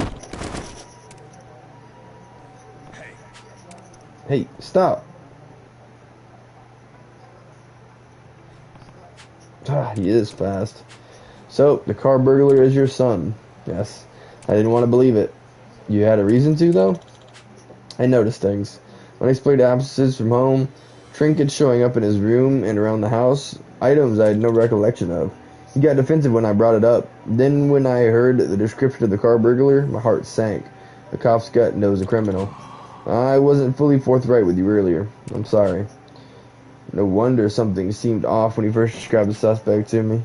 Hey, stop. Ah, he is fast. So, the car burglar is your son. Yes. I didn't want to believe it. You had a reason to, though? I noticed things. Unexplained absences from home, trinkets showing up in his room and around the house, items I had no recollection of. He got defensive when I brought it up. Then when I heard the description of the car burglar, my heart sank. The cop's gut knows a criminal. I wasn't fully forthright with you earlier. I'm sorry. No wonder something seemed off when he first described the suspect to me.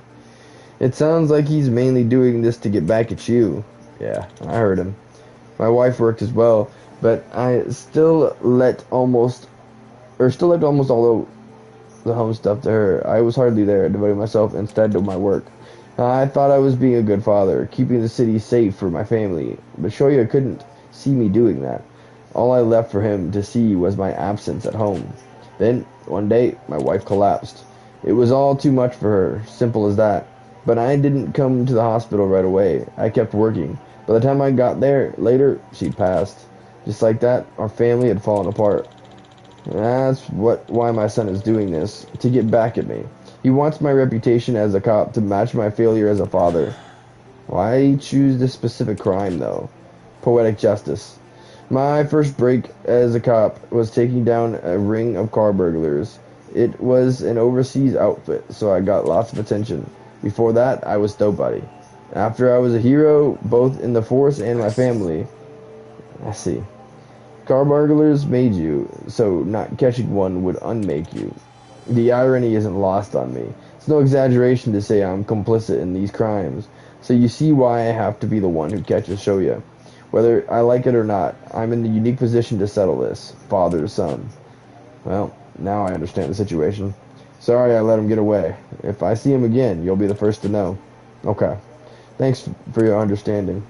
It sounds like he's mainly doing this to get back at you. Yeah, I heard him. My wife worked as well, but I still left almost all the home stuff to her. I was hardly there, devoting myself instead to my work. I thought I was being a good father, keeping the city safe for my family, but Shoya couldn't see me doing that. All I left for him to see was my absence at home. Then, one day, my wife collapsed. It was all too much for her, simple as that. But I didn't come to the hospital right away. I kept working. By the time I got there, later, she'd passed. Just like that, our family had fallen apart. That's why my son is doing this, to get back at me. He wants my reputation as a cop to match my failure as a father. Why choose this specific crime, though? Poetic justice. My first break as a cop was taking down a ring of car burglars. It was an overseas outfit, so I got lots of attention. Before that, I was nobody. After I was a hero, both in the force and my family. I see. Car burglars made you, so not catching one would unmake you. The irony isn't lost on me. It's no exaggeration to say I'm complicit in these crimes. So you see why I have to be the one who catches Shoya. Whether I like it or not, I'm in the unique position to settle this. Father, son. Well, now I understand the situation. Sorry I let him get away. If I see him again, you'll be the first to know. Okay. Thanks for your understanding.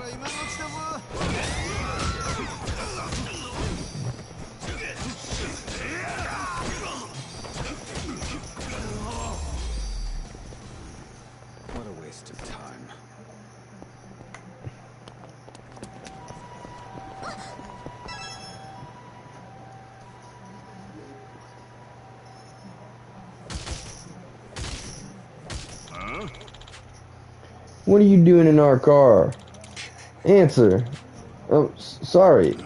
What a waste of time. What are you doing in our car? Answer. Oh, sorry.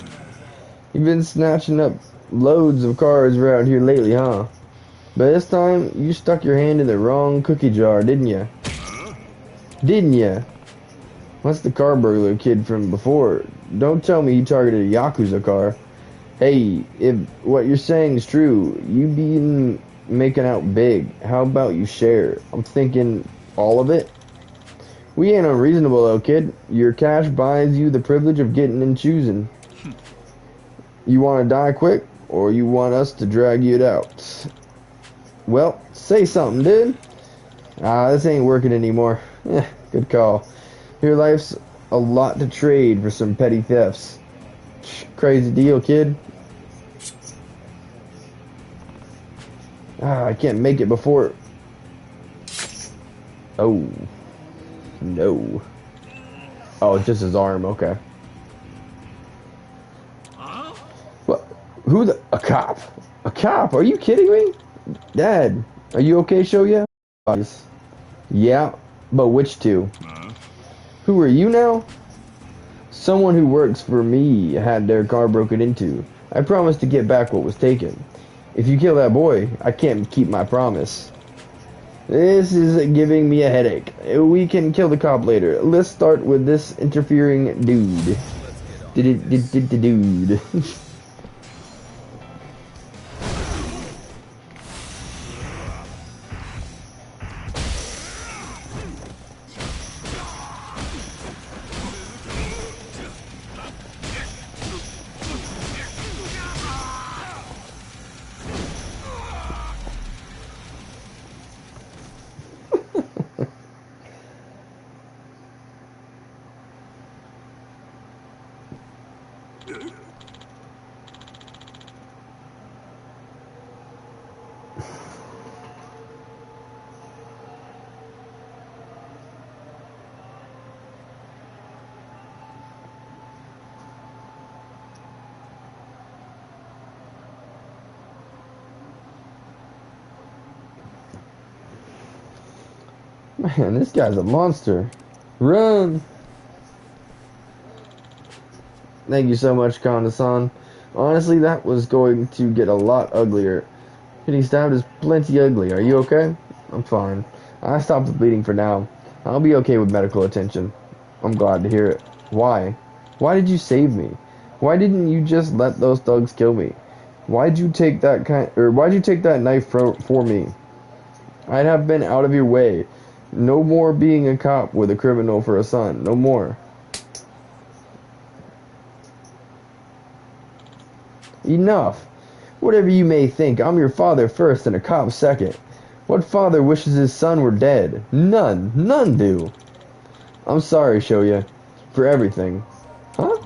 You've been snatching up loads of cars around here lately, huh? But this time, you stuck your hand in the wrong cookie jar, didn't ya? Didn't ya? That's the car burglar kid from before. Don't tell me he targeted a Yakuza car. Hey, if what you're saying is true, you been making out big. How about you share? I'm thinking all of it. We ain't unreasonable though, kid. Your cash buys you the privilege of getting and choosing. You want to die quick, or you want us to drag you out? Well, say something, dude. This ain't working anymore. Good call. Your life's a lot to trade for some petty thefts. Crazy deal, kid. I can't make it before... Oh. No. Oh, it's just his arm, okay. What? Who the... A cop? A cop? Are you kidding me? Dad, are you okay, Shoya? Yeah, but which two? Who are you now? Someone who works for me had their car broken into. I promised to get back what was taken. If you kill that boy, I can't keep my promise. This is giving me a headache. We can kill the cop later. Let's start with this interfering dude. Dude. Man, this guy's a monster. Run! Thank you so much, Kanda-san. Honestly, that was going to get a lot uglier. Getting stabbed is plenty ugly. Are you okay? I'm fine. I stopped the bleeding for now. I'll be okay with medical attention. I'm glad to hear it. Why? Why did you save me? Why didn't you just let those thugs kill me? Why'd you take that knife for me? I'd have been out of your way. No more being a cop with a criminal for a son. No more. Enough. Whatever you may think, I'm your father first and a cop second. What father wishes his son were dead? None. None do. I'm sorry, Shoya. For everything. Huh?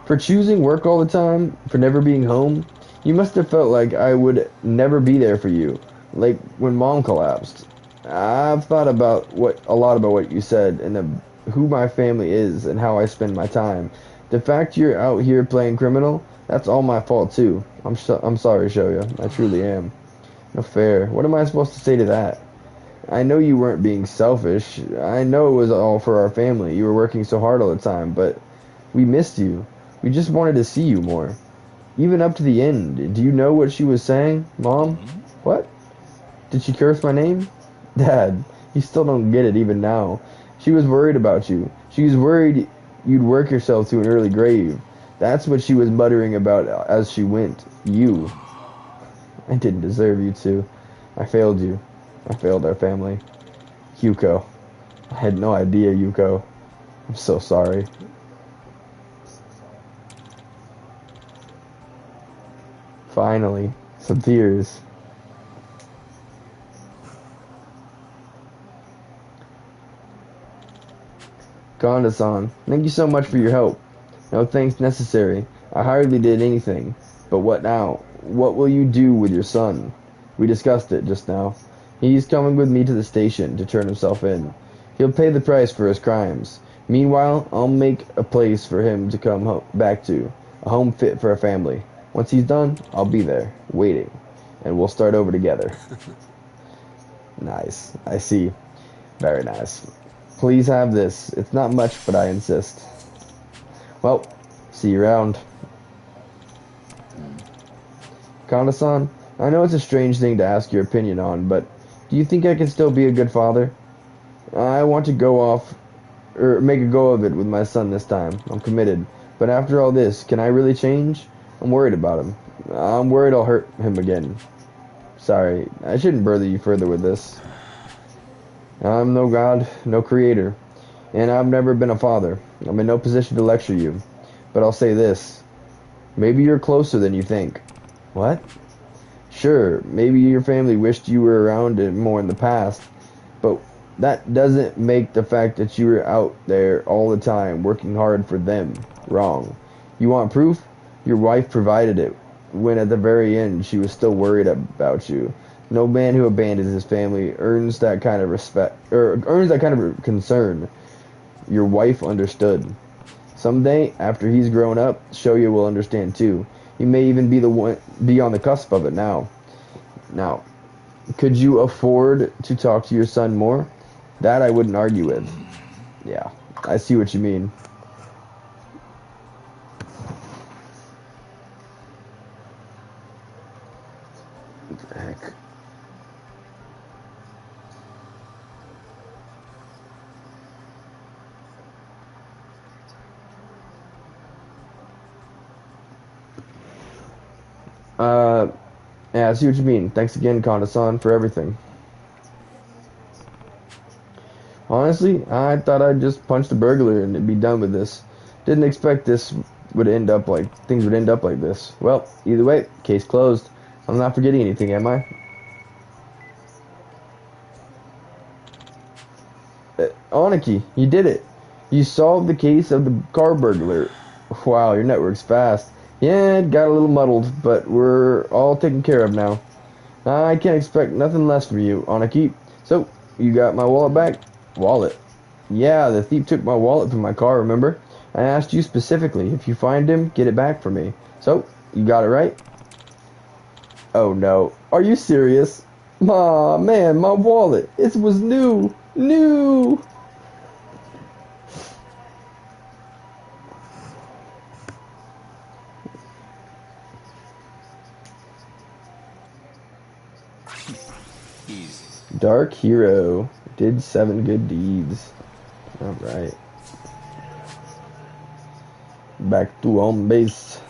For choosing work all the time? For never being home? You must have felt like I would never be there for you. Like when Mom collapsed. I've thought about a lot about what you said and who my family is and how I spend my time. The fact you're out here playing criminal, that's all my fault too. I'm sorry, Shoya. I truly am. No fair. What am I supposed to say to that? I know you weren't being selfish. I know it was all for our family. You were working so hard all the time, but we missed you. We just wanted to see you more. Even up to the end. Do you know what she was saying, Mom? What? Did she curse my name? Dad, you still don't get it even now. She was worried about you. She was worried you'd work yourself to an early grave. That's what she was muttering about as she went. You. I didn't deserve you to. I failed you. I failed our family. Yuko. I had no idea, Yuko. I'm so sorry. Finally, some tears. Kanda-san, thank you so much for your help. No thanks necessary. I hardly did anything. But what now? What will you do with your son? We discussed it just now. He's coming with me to the station to turn himself in. He'll pay the price for his crimes. Meanwhile, I'll make a place for him to come back to. A home fit for a family. Once he's done, I'll be there, waiting. And we'll start over together. Nice. I see. Very nice. Please have this. It's not much, but I insist. Well, see you around. Kanda-san, I know it's a strange thing to ask your opinion on, but do you think I can still be a good father? I want to go off, or make a go of it with my son this time. I'm committed. But after all this, can I really change? I'm worried about him. I'm worried I'll hurt him again. Sorry, I shouldn't bother you further with this. I'm no god, no creator, and I've never been a father. I'm in no position to lecture you. But I'll say this. Maybe you're closer than you think. What? Sure, maybe your family wished you were around more in the past, but that doesn't make the fact that you were out there all the time working hard for them wrong. You want proof? Your wife provided it, when at the very end she was still worried about you. No man who abandons his family earns that kind of respect, or earns that kind of concern. Your wife understood. Someday, after he's grown up, Shoya will understand too. He may even be on the cusp of it now. Now, could you afford to talk to your son more? That I wouldn't argue with. Yeah, I see what you mean. What the heck? Yeah, I see what you mean. Thanks again, Kanda-san, for everything. Honestly, I thought I'd just punch the burglar and be done with this. Didn't expect things would end up like this. Well, either way, case closed. I'm not forgetting anything, am I? Aniki, you did it. You solved the case of the car burglar. Wow, your network's fast. Yeah, it got a little muddled, but we're all taken care of now. I can't expect nothing less from you, Aniki. So, you got my wallet back? Wallet? Yeah, the thief took my wallet from my car, remember? I asked you specifically, if you find him, get it back for me. So, you got it right? Oh no. Are you serious? Aw, man, my wallet. It was new. New! Easy. Dark Hero did 7 good deeds. Alright. Back to home base.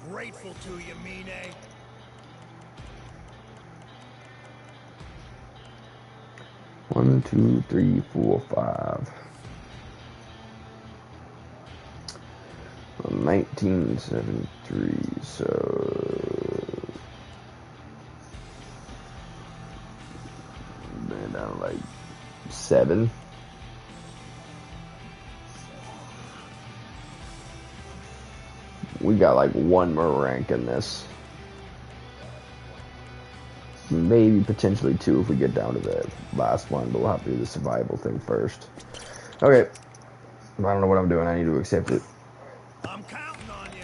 grateful to you, Mine. One, two, three, four, five. 1973, so been down to like 7. We got like 1 more rank in this. Maybe potentially 2 if we get down to the last one, but we'll have to do the survival thing first. Okay. I don't know what I'm doing. I need to accept it. I'm counting on you.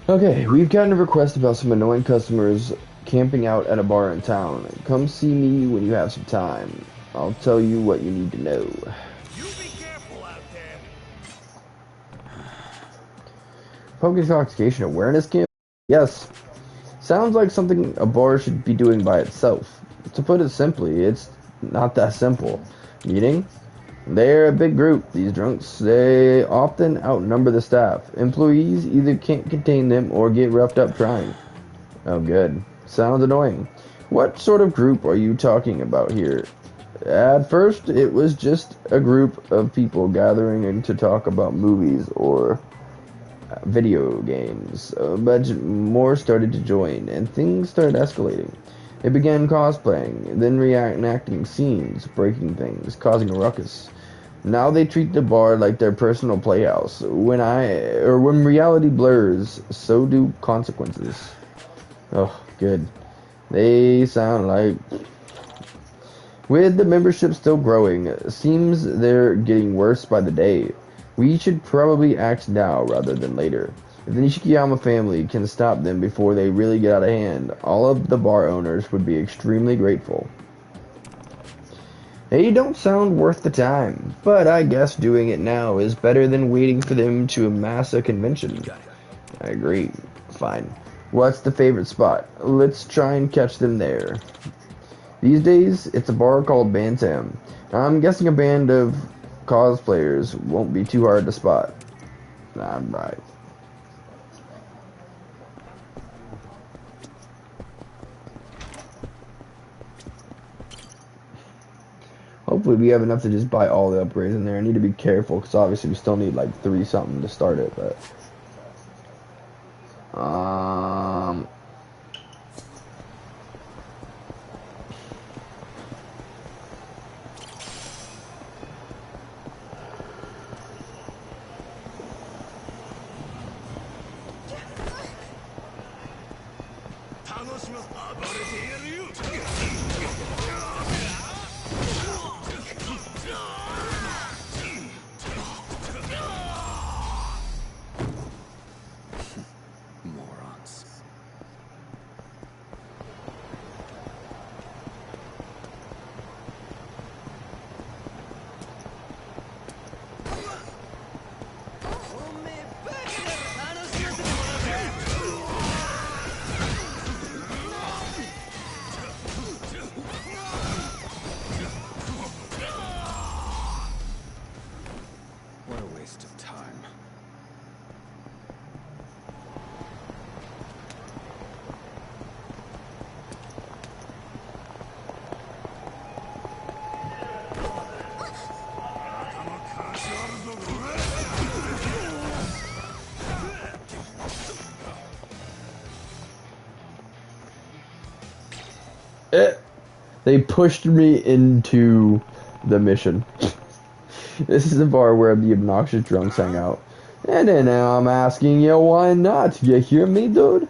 Okay, we've gotten a request about some annoying customers camping out at a bar in town. Come see me when you have some time. I'll tell you what you need to know. You be careful out there. Public intoxication awareness camp? Yes. Sounds like something a bar should be doing by itself. To put it simply, it's not that simple. Meaning? They're a big group, these drunks. They often outnumber the staff. Employees either can't contain them or get roughed up trying. Oh, good. Sounds annoying. What sort of group are you talking about here? At first, it was just a group of people gathering to talk about movies or video games, but more started to join, and things started escalating. They began cosplaying, then reenacting scenes, breaking things, causing a ruckus. Now they treat the bar like their personal playhouse. When reality blurs, so do consequences. Oh, good. They sound like... With the membership still growing, seems they're getting worse by the day. We should probably act now rather than later. If the Nishikiyama family can stop them before they really get out of hand, all of the bar owners would be extremely grateful. They don't sound worth the time, but I guess doing it now is better than waiting for them to amass a convention. I agree. Fine. What's the favorite spot? Let's try and catch them there. These days, it's a bar called Bantam. I'm guessing a band of cosplayers won't be too hard to spot. I'm right. Hopefully we have enough to just buy all the upgrades in there. I need to be careful because obviously we still need like 3 something to start it, but Morons. They pushed me into the mission. This is the bar where the obnoxious drunks hang out. And then now I'm asking you, why not? You hear me, dude?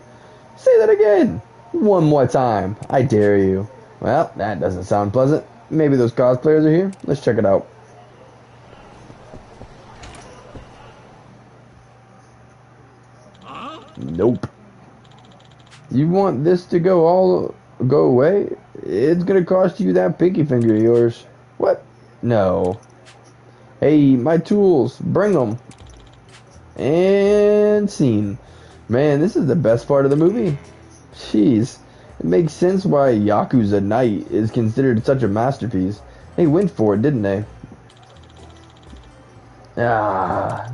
Say that again. One more time. I dare you. Well, that doesn't sound pleasant. Maybe those cosplayers are here. Let's check it out. Nope. You want this to go away? It's gonna cost you that pinky finger of yours. What? No. Hey, my tools. Bring them. And scene. Man, this is the best part of the movie. Jeez. It makes sense why Yakuza Night is considered such a masterpiece. They went for it, didn't they? Ah.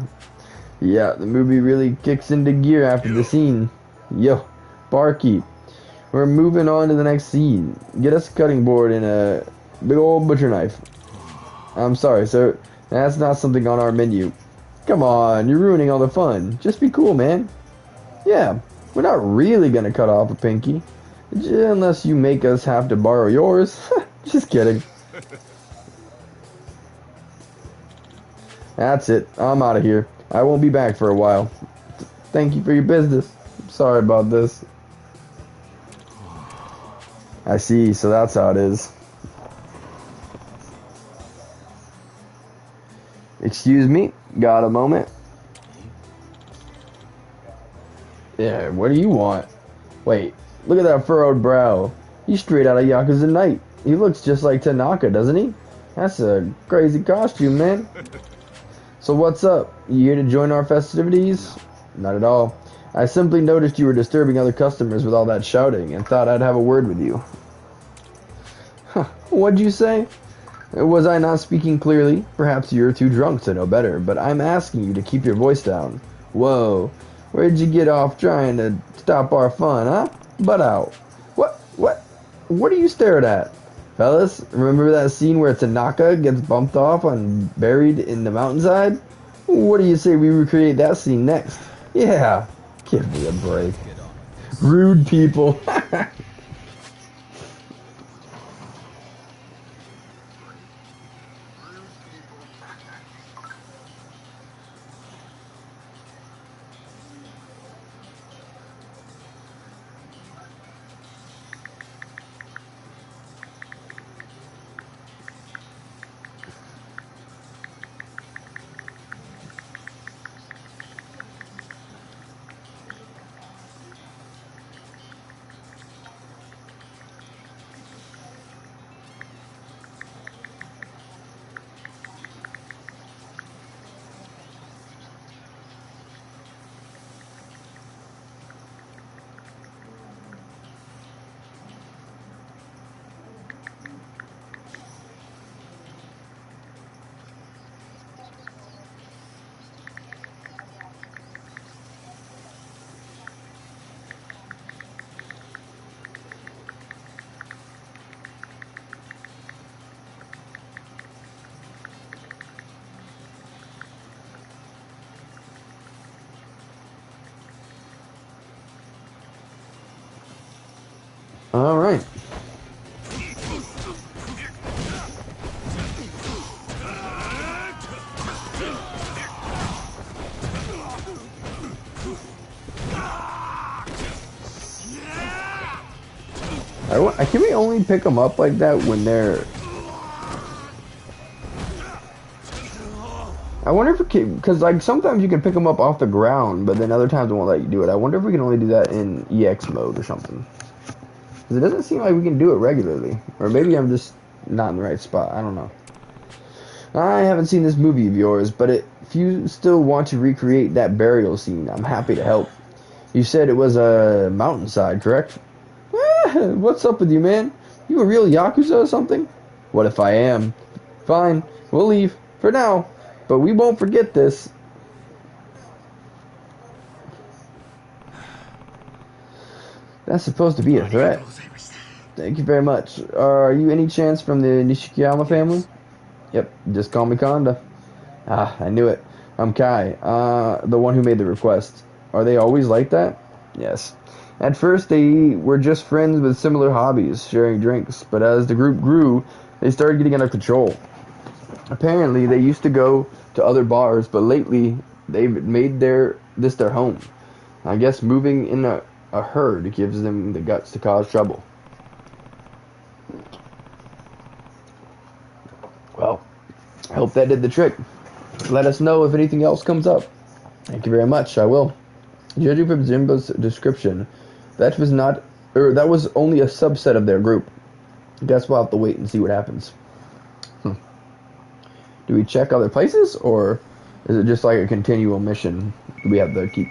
Yeah, the movie really kicks into gear after the scene. Yo, barkeep. We're moving on to the next scene. Get us a cutting board and a big old butcher knife. I'm sorry, sir. That's not something on our menu. Come on, you're ruining all the fun. Just be cool, man. Yeah, we're not really gonna cut off a pinky. Unless you make us have to borrow yours. Just kidding. That's it. I'm out of here. I won't be back for a while. Thank you for your business. Sorry about this. I see, so that's how it is. Excuse me, got a moment? Yeah, what do you want? Wait, look at that furrowed brow. He's straight out of Yakuza Night. He looks just like Tanaka, doesn't he? That's a crazy costume, man. So what's up? You here to join our festivities? Not at all. I simply noticed you were disturbing other customers with all that shouting and thought I'd have a word with you. Huh, what'd you say? Was I not speaking clearly? Perhaps you're too drunk to know better, but I'm asking you to keep your voice down. Whoa, where'd you get off trying to stop our fun, huh? Butt out. What are you staring at? Fellas, remember that scene where Tanaka gets bumped off and buried in the mountainside? What do you say we recreate that scene next? Yeah, give me a break. Rude people. All right. Can we only pick them up like that when they're... I wonder if it can... Because, like, sometimes you can pick them up off the ground, but then other times it won't let you do it. I wonder if we can only do that in EX mode or something. Because it doesn't seem like we can do it regularly. Or maybe I'm just not in the right spot. I don't know. I haven't seen this movie of yours, but if you still want to recreate that burial scene, I'm happy to help. You said it was a mountainside, correct? What's up with you, man? You a real Yakuza or something? What if I am? Fine, we'll leave, for now. But we won't forget this. That's supposed to be a threat. Thank you very much. Are you any chance from the Nishikiyama family? Yep, just call me Kanda. Ah, I knew it. I'm Kai, the one who made the request. Are they always like that? Yes. At first, they were just friends with similar hobbies, sharing drinks, but as the group grew, they started getting out of control. Apparently, they used to go to other bars, but lately, they've made this their home. I guess moving in a herd gives them the guts to cause trouble. Well, I hope that did the trick. Let us know if anything else comes up. Thank you very much. I will. Judging from Jimbo's description, that was only a subset of their group. Guess we'll have to wait and see what happens. Do we check other places, or is it just like a continual mission we have to keep?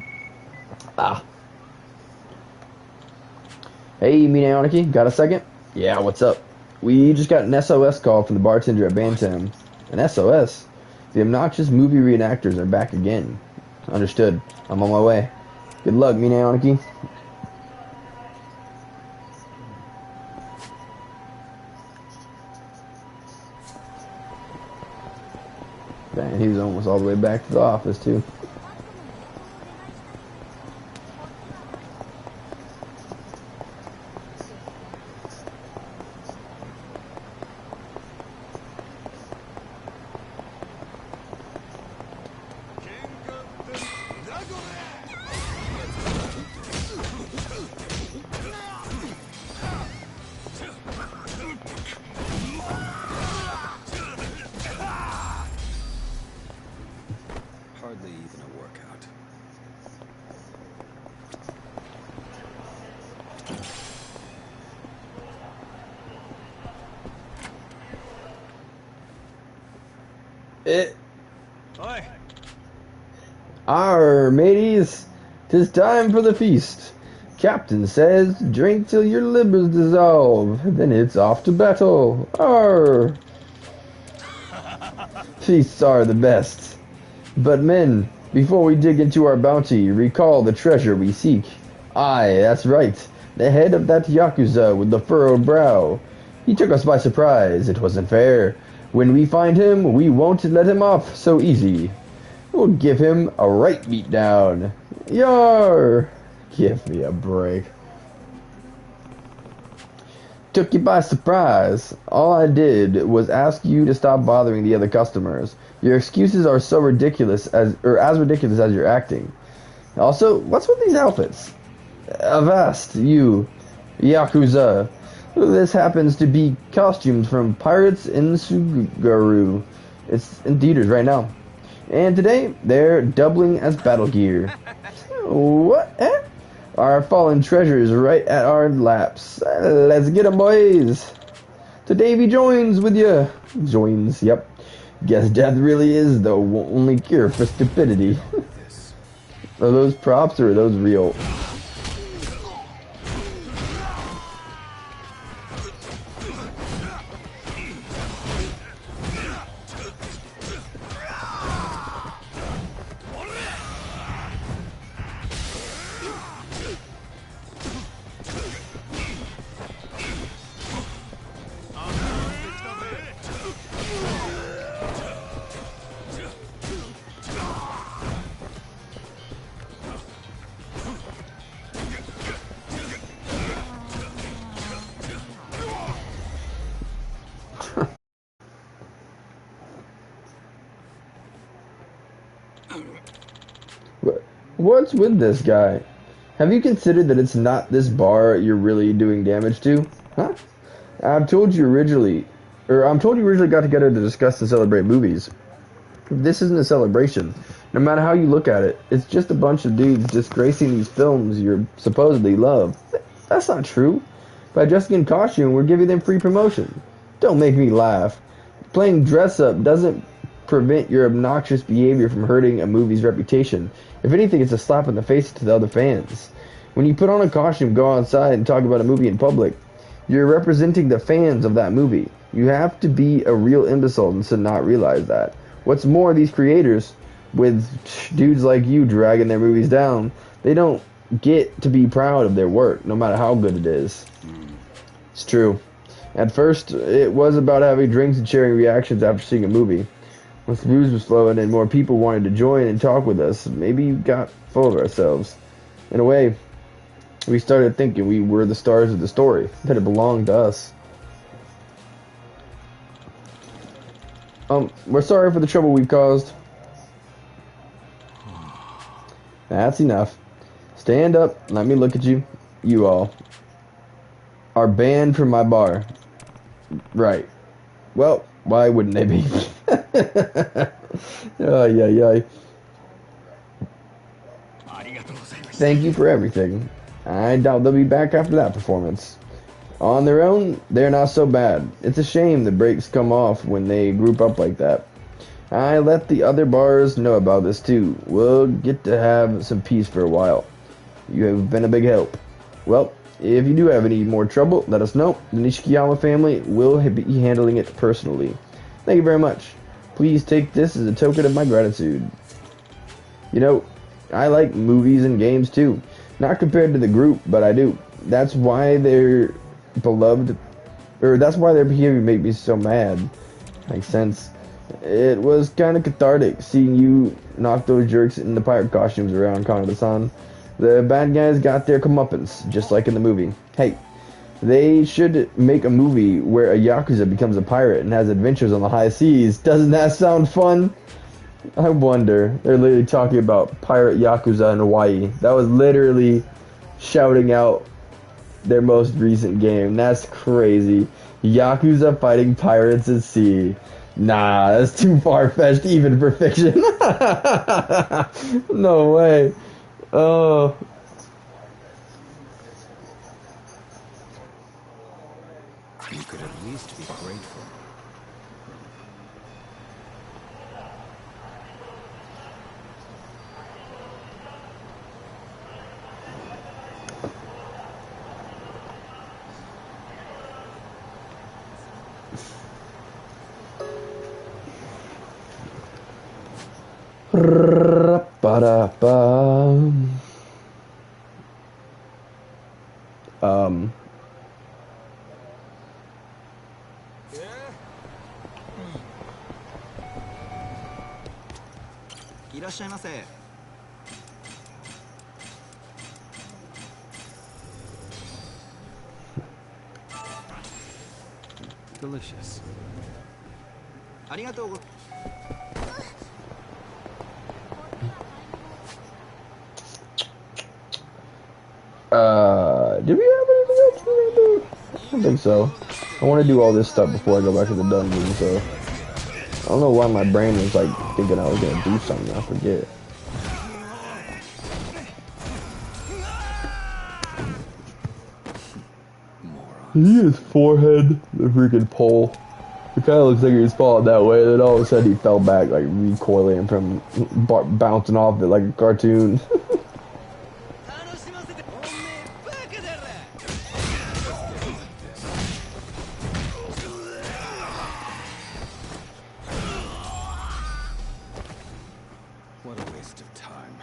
Hey, Mina Anarchy, got a second? Yeah, what's up? We just got an SOS call from the bartender at Bantam. An SOS? The obnoxious movie reenactors are back again. Understood. I'm on my way. Good luck, Mina Anarchy. Man, he was almost all the way back to the office, too. Hardly even a workout. Oi. Arr, mateys, 'tis time for the feast. Captain says, drink till your livers dissolve, then it's off to battle. Arr! Feasts are the best. But men, before we dig into our bounty, recall the treasure we seek. Aye, that's right, the head of that Yakuza with the furrowed brow. He took us by surprise, it wasn't fair. When we find him, we won't let him off so easy. We'll give him a right beatdown. Yar! Give me a break. Took you by surprise. All I did was ask you to stop bothering the other customers. Your excuses are so ridiculous as ridiculous as you're acting. Also, what's with these outfits? Avast, you Yakuza. This happens to be costumes from Pirates in Sugaru. It's in theaters right now. And today, they're doubling as battle gear. What? Eh? Our fallen treasures right at our laps. Let's get 'em, boys. Today he joins with you. Joins, yep. Guess death really is the only cure for stupidity. Are those props or are those real? What's with this guy? Have you considered that it's not this bar you're really doing damage to? Huh? I'm told you originally got together to discuss and celebrate movies. This isn't a celebration. No matter how you look at it, it's just a bunch of dudes disgracing these films you supposedly love. That's not true. By dressing in costume, we're giving them free promotion. Don't make me laugh. Playing dress up doesn't prevent your obnoxious behavior from hurting a movie's reputation. If anything, it's a slap in the face to the other fans. When you put on a costume, go outside, and talk about a movie in public, you're representing the fans of that movie. You have to be a real imbecile to not realize that. What's more, these creators, with dudes like you dragging their movies down, they don't get to be proud of their work, no matter how good it is. It's true. At first, it was about having drinks and sharing reactions after seeing a movie. Once the booze was flowing and more people wanted to join and talk with us, maybe we got full of ourselves. In a way, We started thinking we were the stars of the story, that it belonged to us. We're sorry for the trouble we've caused. That's enough. Stand up, let me look at you. You all are banned from my bar. Right. Well, why wouldn't they be? Ay, ay, ay. Thank you for everything. I doubt they'll be back after that performance. On their own, they're not so bad. It's a shame the breaks come off when they group up like that. I let the other bars know about this too. We'll get to have some peace for a while. You have been a big help. Well, if you do have any more trouble, let us know. The Nishikiyama family will be handling it personally. Thank you very much. Please take this as a token of my gratitude. You know, I like movies and games too. Not compared to the group, but I do. That's why they're beloved, or that's why their behavior made me so mad. Makes sense. It was kind of cathartic seeing you knock those jerks in the pirate costumes around, Kaneda-san. The bad guys got their comeuppance, just like in the movie. Hey, they should make a movie where a Yakuza becomes a pirate and has adventures on the high seas. Doesn't that sound fun? I wonder. They're literally talking about pirate Yakuza in Hawaii. That was literally shouting out their most recent game. That's crazy. Yakuza fighting pirates at sea. Nah, that's too far-fetched even for fiction. No way. Oh. You could at least be grateful. Delicious. Did we have anything else we want to do? I don't think so. I want to do all this stuff before I go back to the dungeon, so I don't know why my brain was like thinking I was gonna do something. I forget. His forehead, the freaking pole. It kind of looks like he was falling that way, and then all of a sudden he fell back, like recoiling from bouncing off it like a cartoon. What a waste of time.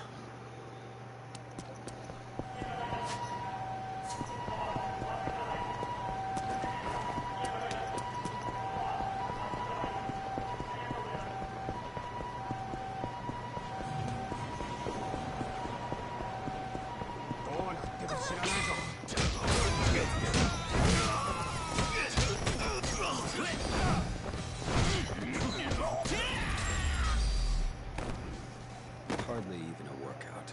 Hardly even a workout.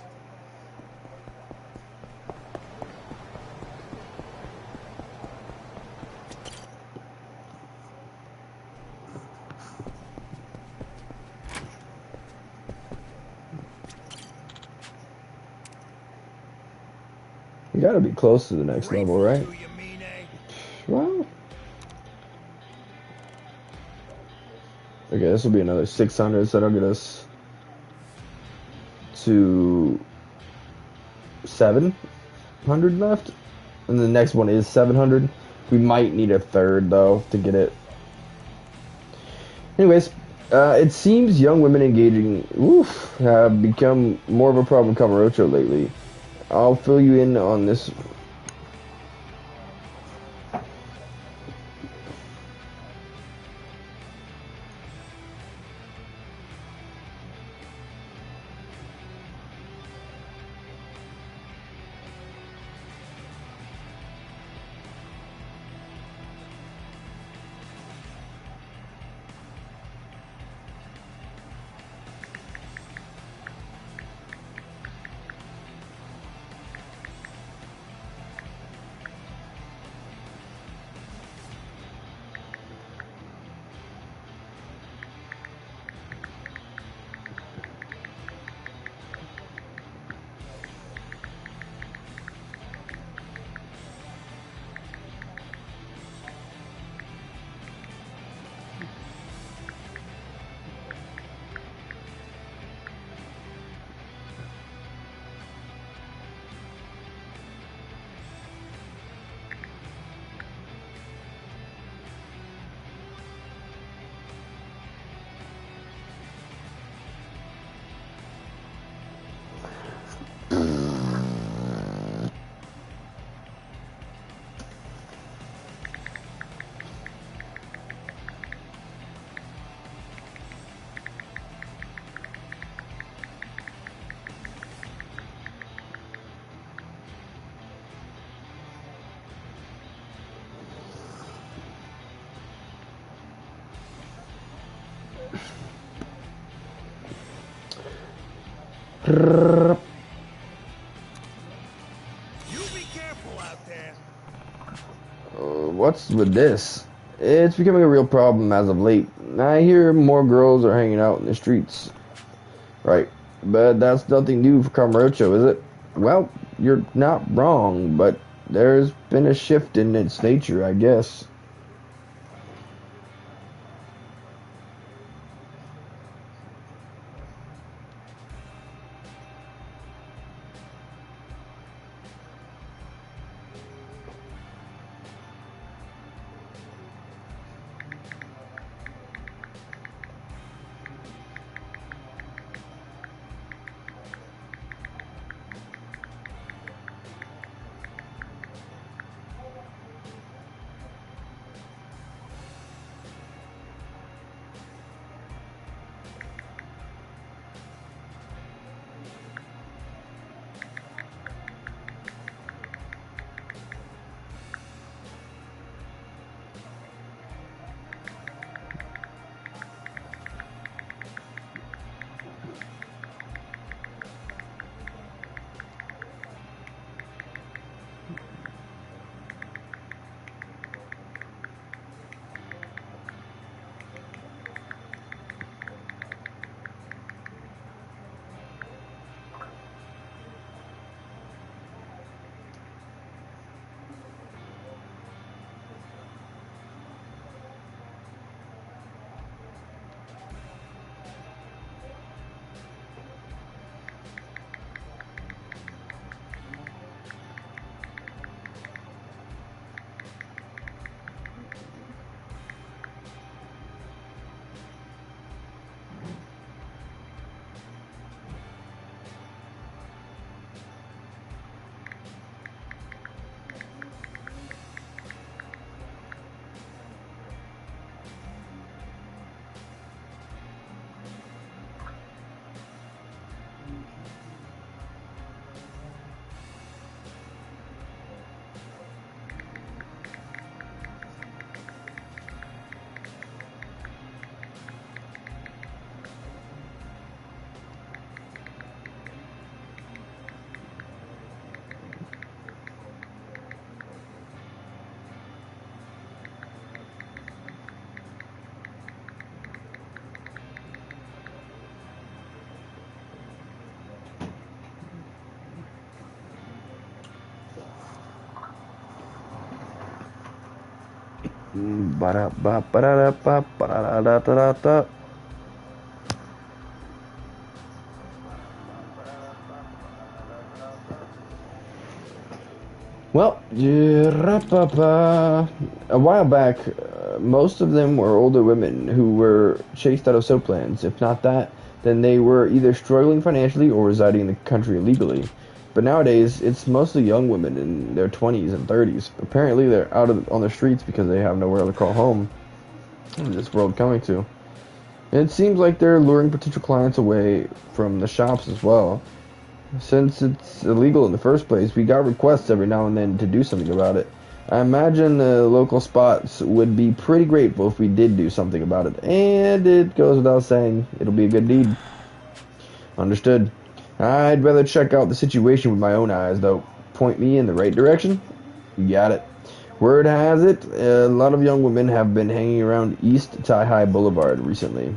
We gotta be close to the next level, right? Well, okay, this will be another 600, so that'll get us to 700 left, and the next one is 700. We might need a third though to get it. Anyways, it seems young women engaging have become more of a problem in Kamurocho lately. I'll fill you in on this. You be careful out there. What's with this? It's becoming a real problem as of late. I hear more girls are hanging out in the streets. Right, but that's nothing new for Camarocho, is it? Well, you're not wrong, but there's been a shift in its nature, I guess. Ba-da-ba-ba-da-da-ba-ba-da-da-da-da-da. Well, a while back, most of them were older women who were chased out of soap lands. If not that, then they were either struggling financially or residing in the country illegally. But nowadays, it's mostly young women in their 20s and 30s. Apparently, they're on the streets because they have nowhere to call home in this world coming to. And it seems like they're luring potential clients away from the shops as well. Since it's illegal in the first place, we got requests every now and then to do something about it. I imagine the local spots would be pretty grateful if we did do something about it. And it goes without saying, it'll be a good deed. Understood. I'd rather check out the situation with my own eyes, though. Point me in the right direction? You got it. Word has it, a lot of young women have been hanging around East Tai Boulevard recently.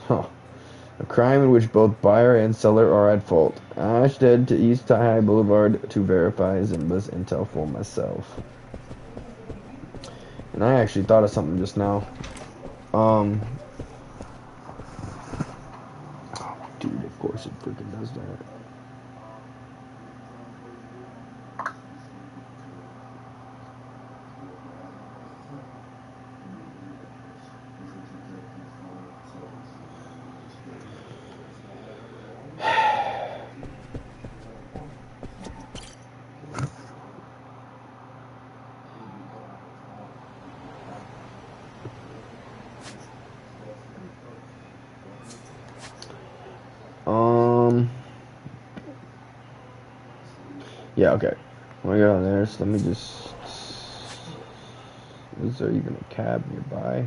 Huh. A crime in which both buyer and seller are at fault. I should head to East Tai Boulevard to verify Zimba's intel for myself. And I actually thought of something just now. Oh, dude, of course it freaking does that. Yeah, okay. When I get on there, so let me just... Is there even a cab nearby?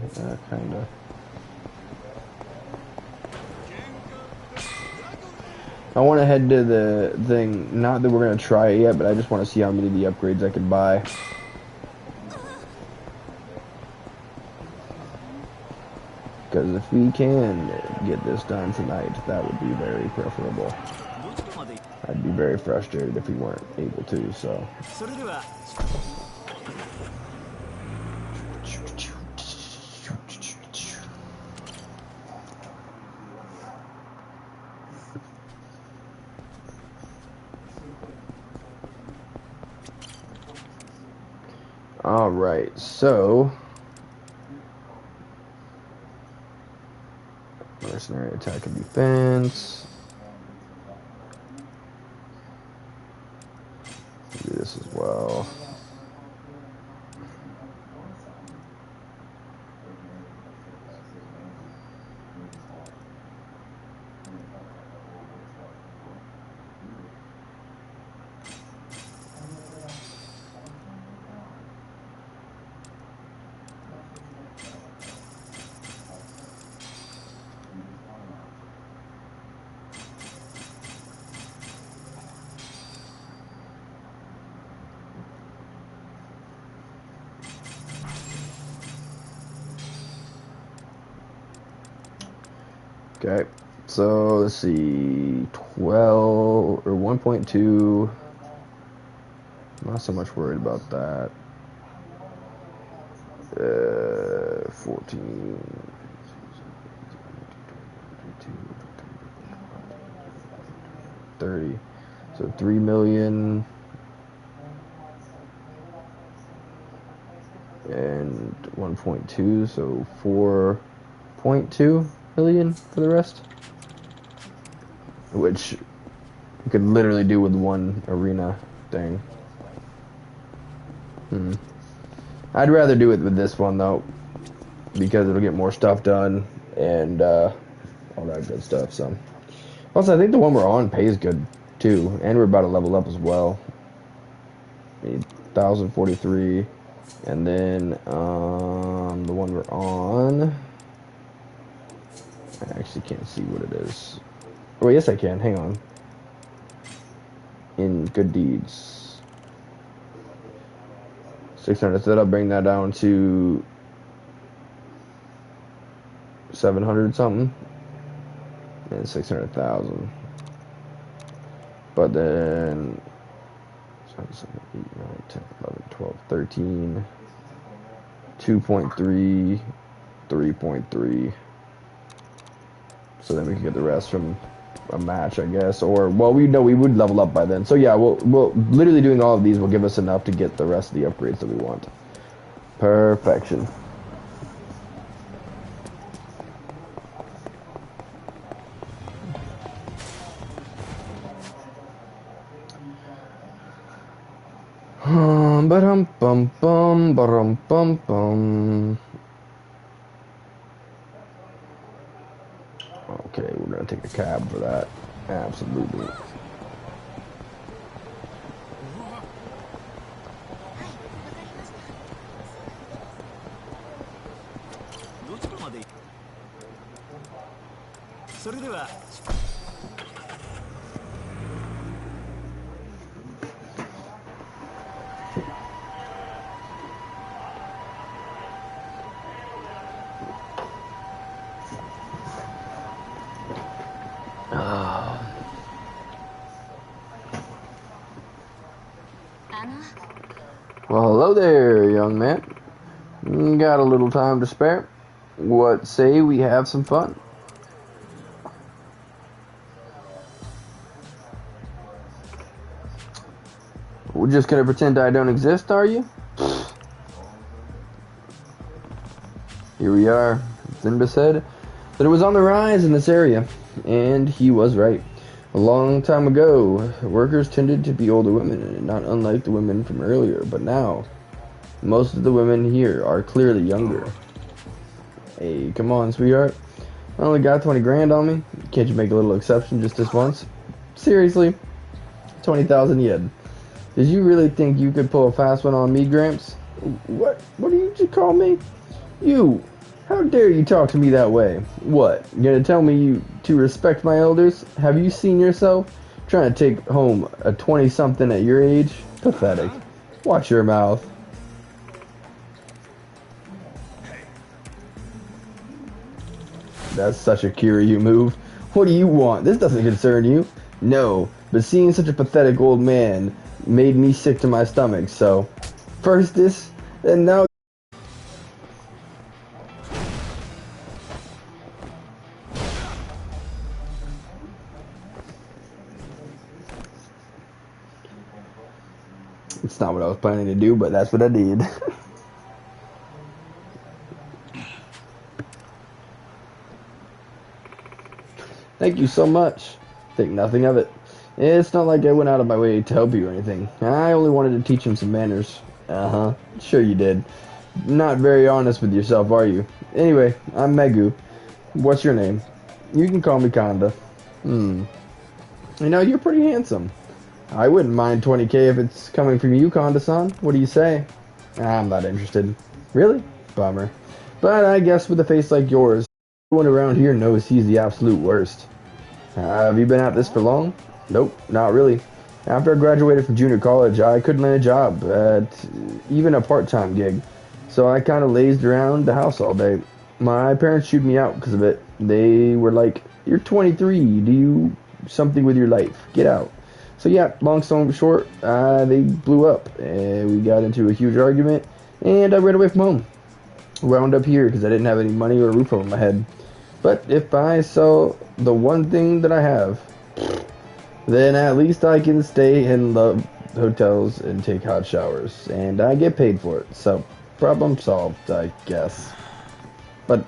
Kinda. I want to head to the thing. Not that we're gonna try it yet, but I just want to see how many of the upgrades I can buy. Because if we can get this done tonight, that would be very preferable. I'd be very frustrated if we weren't able to, so. Alright, so. Mercenary attack and defense. Do this as well. Okay, so let's see, 12 or 1.2. Not so much worried about that. 14. 30. So 3 million. And 1.2, so 4.2 million for the rest, which you could literally do with one arena thing. I'd rather do it with this one though, because it'll get more stuff done and all that good stuff. So also I think the one we're on pays good too, and we're about to level up as well. 1,043, and then the one we're on, I actually can't see what it is. Oh, yes, I can. Hang on. In good deeds. 600. So that'll bring that down to 700 something. And 600,000. But then 7, 8, 9, 10, 11, 12, 13. 2.3. 3.3. So then we can get the rest from a match, I guess. Or, well, we know we would level up by then. So yeah, we'll literally doing all of these will give us enough to get the rest of the upgrades that we want. Perfection. Ba-dum bum bum ba-dum bum bum. Okay, we're gonna take a cab for that. Absolutely. Well, hello there, young man. Got a little time to spare? What say we have some fun? We're just gonna pretend I don't exist, are you? Here we are. Simba said that it was on the rise in this area, and he was right. A long time ago, workers tended to be older women, not unlike the women from earlier, but now, most of the women here are clearly younger. Hey, come on, sweetheart. I only got 20 grand on me. Can't you make a little exception just this once? Seriously? 20,000 yen. Did you really think you could pull a fast one on me, Gramps? What did you just call me? You. How dare you talk to me that way? What, you gonna tell me you to respect my elders? Have you seen yourself? Trying to take home a 20-something at your age? Pathetic. Watch your mouth. That's such a Kiryu move. What do you want? This doesn't concern you. No, but seeing such a pathetic old man made me sick to my stomach, so... First this, and now... It's not what I was planning to do, but that's what I did. Thank you so much. Think nothing of it. It's not like I went out of my way to help you or anything. I only wanted to teach him some manners. Uh-huh. Sure you did. Not very honest with yourself, are you? Anyway, I'm Megu. What's your name? You can call me Kanda. You know, you're pretty handsome. I wouldn't mind 20k if it's coming from you, Kanda-san. What do you say? I'm not interested. Really? Bummer. But I guess with a face like yours, everyone around here knows he's the absolute worst. Have you been at this for long? Nope, not really. After I graduated from junior college, I couldn't land a job, even a part-time gig. So I kind of lazed around the house all day. My parents chewed me out because of it. They were like, "You're 23, do something with your life. Get out." So yeah, long story short, they blew up, and we got into a huge argument, and I ran away from home. Wound up here because I didn't have any money or a roof over my head. But if I sell the one thing that I have, then at least I can stay in love hotels and take hot showers, and I get paid for it. So, problem solved, I guess. But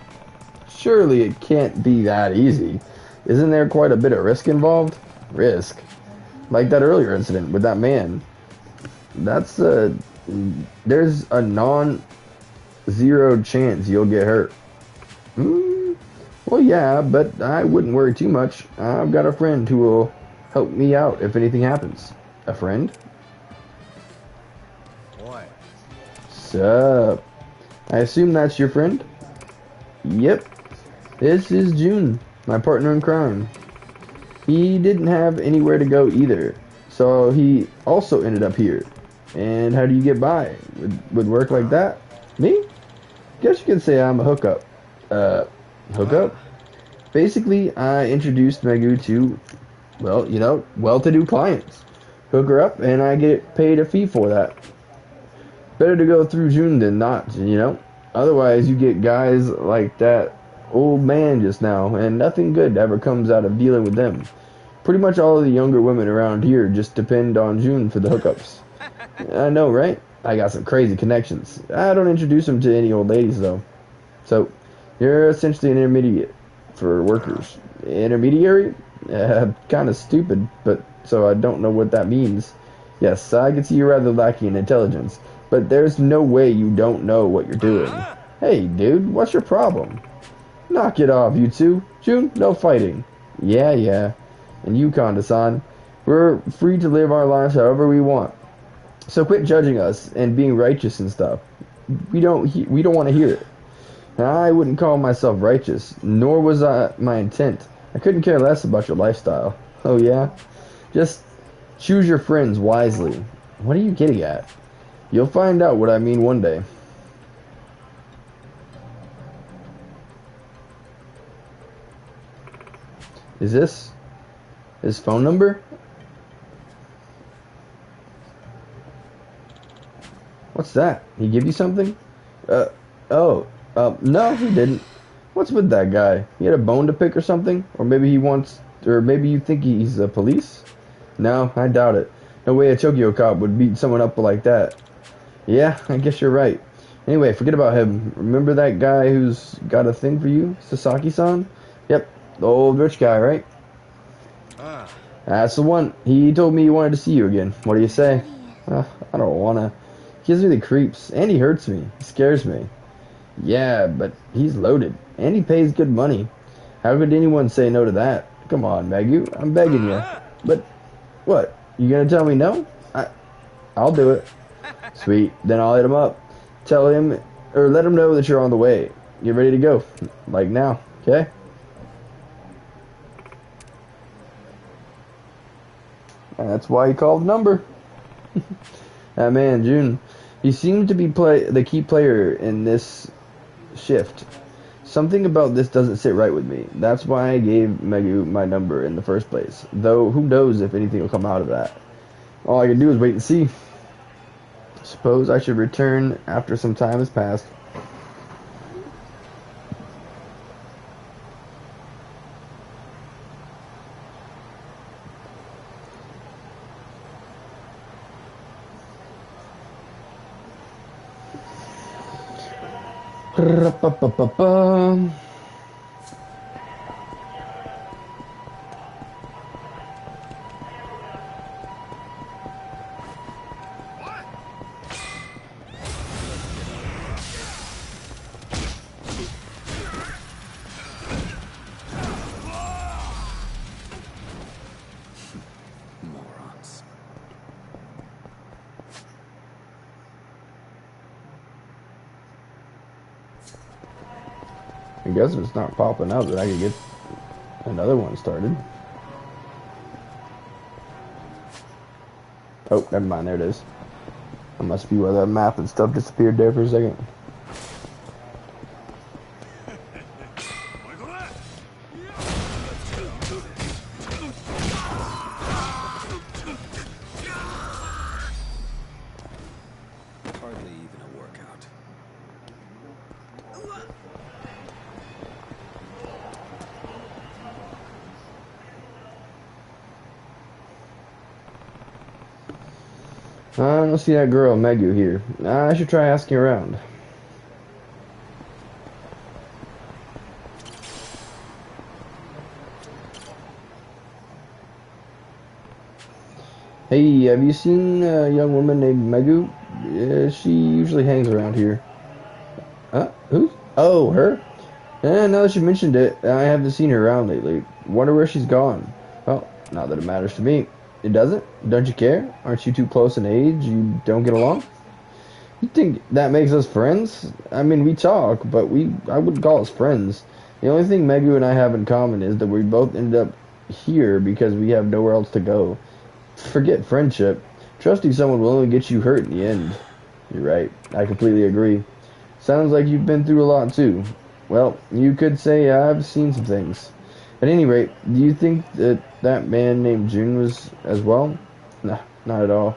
surely it can't be that easy. Isn't there quite a bit of risk involved? Risk? Like that earlier incident with that man. There's a non-zero chance you'll get hurt. Well, yeah, but I wouldn't worry too much. I've got a friend who will help me out if anything happens. A friend? What? Sup? I assume that's your friend? Yep. This is June, my partner in crime. He didn't have anywhere to go either, so he also ended up here. And how do you get by? With work like that? Me? Guess you could say I'm a hookup. Hookup? Basically, I introduced Megu to, well, you know, well-to-do clients. Hook her up, and I get paid a fee for that. Better to go through June than not, you know? Otherwise, you get guys like that old man just now, and nothing good ever comes out of dealing with them. Pretty much all of the younger women around here just depend on June for the hookups. I know, right? I got some crazy connections. I don't introduce them to any old ladies, though. So, you're essentially an intermediate for workers. Intermediary? Kind of stupid, but so I don't know what that means. Yes, I can see you're rather lacking in intelligence, but there's no way you don't know what you're doing. Hey, dude, what's your problem? Knock it off, you two. June, no fighting. Yeah. And you, Kanda-san, we're free to live our lives however we want. So quit judging us and being righteous and stuff. We don't want to hear it. I wouldn't call myself righteous, nor was my intent. I couldn't care less about your lifestyle. Oh yeah? Just choose your friends wisely. What are you getting at? You'll find out what I mean one day. Is this his phone number? What's that? He give you something? No, he didn't. What's with that guy? He had a bone to pick or something? Or maybe you think he's the police? No, I doubt it. No way a Tokyo cop would beat someone up like that. Yeah, I guess you're right. Anyway, forget about him. Remember that guy who's got a thing for you? Sasaki-san? Yep, the old rich guy, right? That's the one. He told me he wanted to see you again. What do you say? I don't wanna. He gives me the creeps, and he hurts me. He scares me. Yeah, but he's loaded, and he pays good money. How could anyone say no to that? Come on, Megu, I'm begging you. But, what? You gonna tell me no? I'll do it. Sweet, then I'll hit him up. Tell him, or let him know that you're on the way. get ready to go. Like now, okay? And that's why he called the number. That man, June, he seemed to be the key player in this shift. Something about this doesn't sit right with me. That's why I gave Megu my number in the first place. Though, who knows if anything will come out of that. All I can do is wait and see. Suppose I should return after some time has passed. Ra-pa-pa-pa-pa. Morons. I guess if it's not popping up, that I could get another one started. Oh, never mind. There it is. That must be where that map and stuff disappeared there for a second. Hardly even a workout. I don't see that girl, Megu, here. I should try asking around. Hey, have you seen a young woman named Megu? She usually hangs around here. Who? Oh, her? Now that you mentioned it, I haven't seen her around lately. Wonder where she's gone. Well, not that it matters to me. It doesn't? Don't you care? Aren't you too close in age? You don't get along? You think that makes us friends? I mean, we talk, but I wouldn't call us friends. The only thing Megu and I have in common is that we both ended up here because we have nowhere else to go. Forget friendship. Trusting someone will only get you hurt in the end. You're right. I completely agree. Sounds like you've been through a lot too. Well, you could say I've seen some things. At any rate, do you think that man named June was as well? Nah, not at all.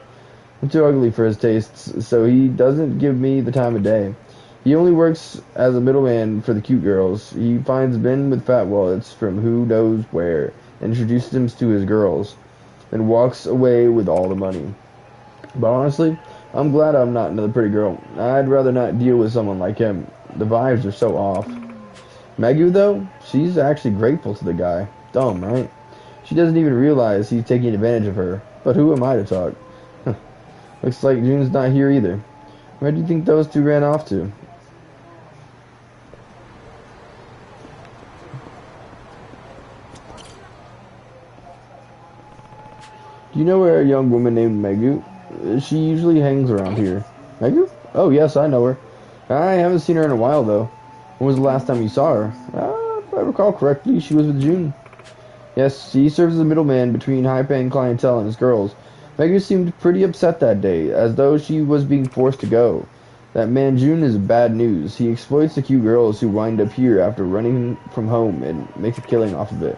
I'm too ugly for his tastes, so he doesn't give me the time of day. He only works as a middleman for the cute girls. He finds men with fat wallets from who knows where, introduces them to his girls, and walks away with all the money. But honestly, I'm glad I'm not another pretty girl. I'd rather not deal with someone like him. The vibes are so off. Megu, though, she's actually grateful to the guy. Dumb, right? She doesn't even realize he's taking advantage of her. But who am I to talk? Looks like June's not here either. Where do you think those two ran off to? Do you know where a young woman named Megu? She usually hangs around here. Megu? Oh, yes, I know her. I haven't seen her in a while, though. When was the last time you saw her? If I recall correctly, she was with June. Yes, he serves as a middleman between high-paying clientele and his girls. Megu seemed pretty upset that day, as though she was being forced to go. That man June is bad news. He exploits the cute girls who wind up here after running from home and makes a killing off of it.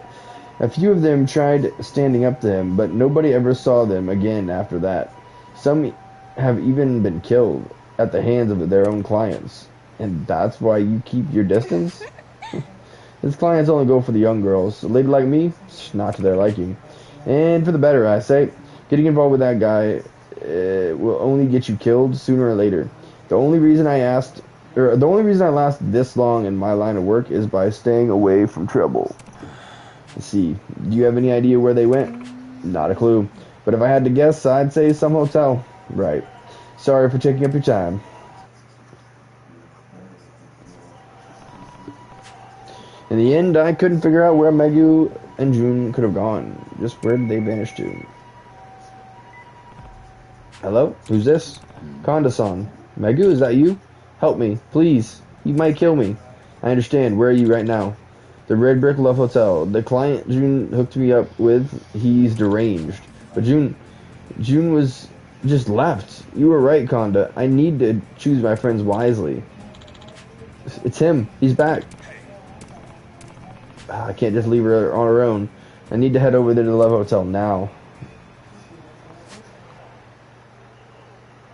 A few of them tried standing up to him, but nobody ever saw them again after that. Some have even been killed at the hands of their own clients. And that's why you keep your distance? His clients only go for the young girls. A lady like me, not to their liking. And for the better, I say. Getting involved with that guy will only get you killed sooner or later. The only reason I last this long in my line of work is by staying away from trouble. Let's see. Do you have any idea where they went? Not a clue. But if I had to guess, I'd say some hotel. Right. Sorry for taking up your time. In the end, I couldn't figure out where Megu and June could have gone. Just where did they vanish to? Hello? Who's this? Kanda-san. Megu, is that you? Help me, please. You might kill me. I understand. Where are you right now? The Red Brick Love Hotel. The client June hooked me up with, he's deranged. But June was just left. You were right, Conda. I need to choose my friends wisely. It's him. He's back. I can't just leave her on her own. I need to head over there to the Love Hotel now.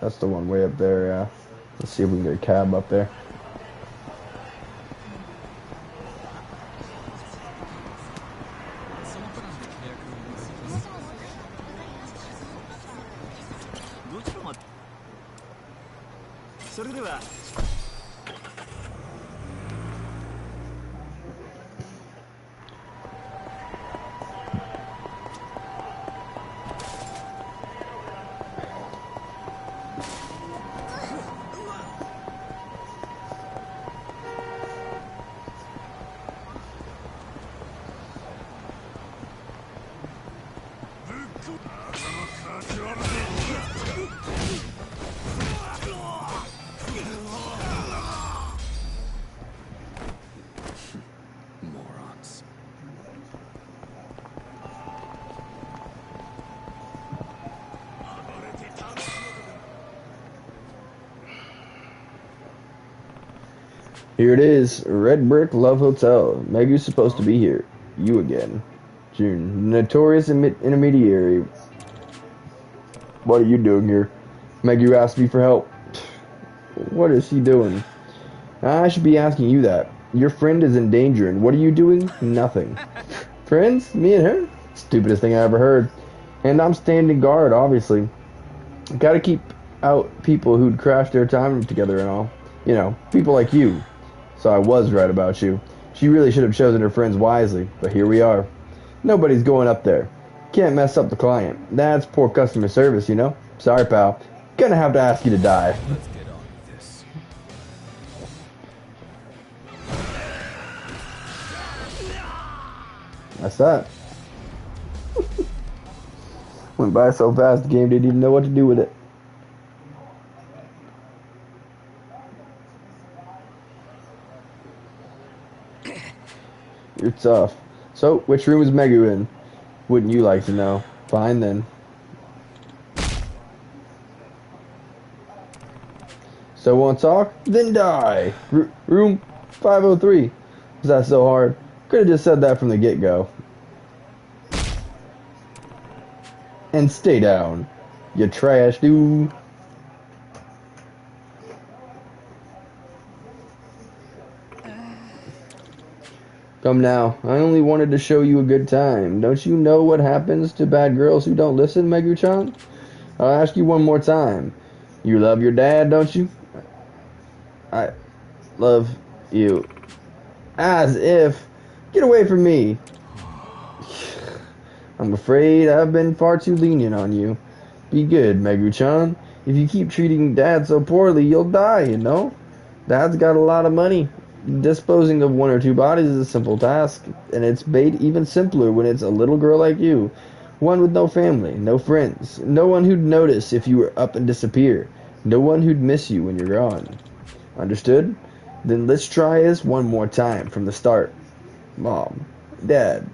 That's the one way up there, yeah. Let's see if we can get a cab up there. Morons. Here it is, Red Brick Love Hotel. Megu's supposed to be here. You again. June, notorious intermediary. What are you doing here? Megu asked me for help. What is he doing? I should be asking you that. Your friend is in danger, and what are you doing? Nothing. Friends? Me and her? Stupidest thing I ever heard. And I'm standing guard, obviously. Gotta keep out people who'd crash their time together and all. You know, people like you. So I was right about you. She really should have chosen her friends wisely, but here we are. Nobody's going up there. Can't mess up the client. That's poor customer service, you know? Sorry, pal. Gonna have to ask you to die. Let's get on with this. That's that. Went by so fast, the game didn't even know what to do with it. You're tough. So, which room is Megu in? Wouldn't you like to know? Fine then. So want to talk? Then die! Room 503. Was that so hard? Could have just said that from the get-go. And stay down. You trash dude. Come now, I only wanted to show you a good time. Don't you know what happens to bad girls who don't listen, Megu-chan? I'll ask you one more time. You love your dad, don't you? I love you. As if. Get away from me. I'm afraid I've been far too lenient on you. Be good, Megu-chan. If you keep treating Dad so poorly, you'll die, you know? Dad's got a lot of money. Disposing of one or two bodies is a simple task, and it's made even simpler when it's a little girl like you. One with no family, no friends, no one who'd notice if you were up and disappear, no one who'd miss you when you're gone. Understood? Then let's try this one more time from the start. Mom, Dad,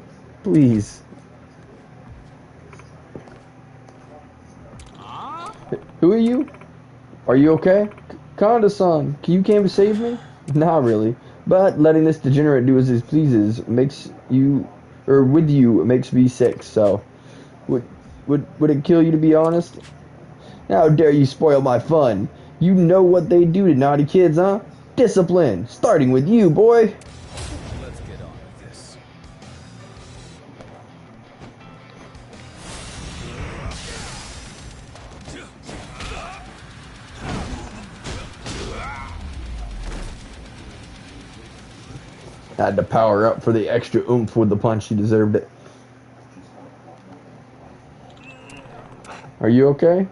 please. Who are you? Are you okay? Konda-san, you came to save me? Not really, but letting this degenerate do as he pleases makes you, or with you, makes me sick, so. Would it kill you to be honest? How dare you spoil my fun? You know what they do to naughty kids, huh? Discipline, starting with you, boy. Let's get on with this. Had to power up for the extra oomph with the punch. He deserved it. Are you okay?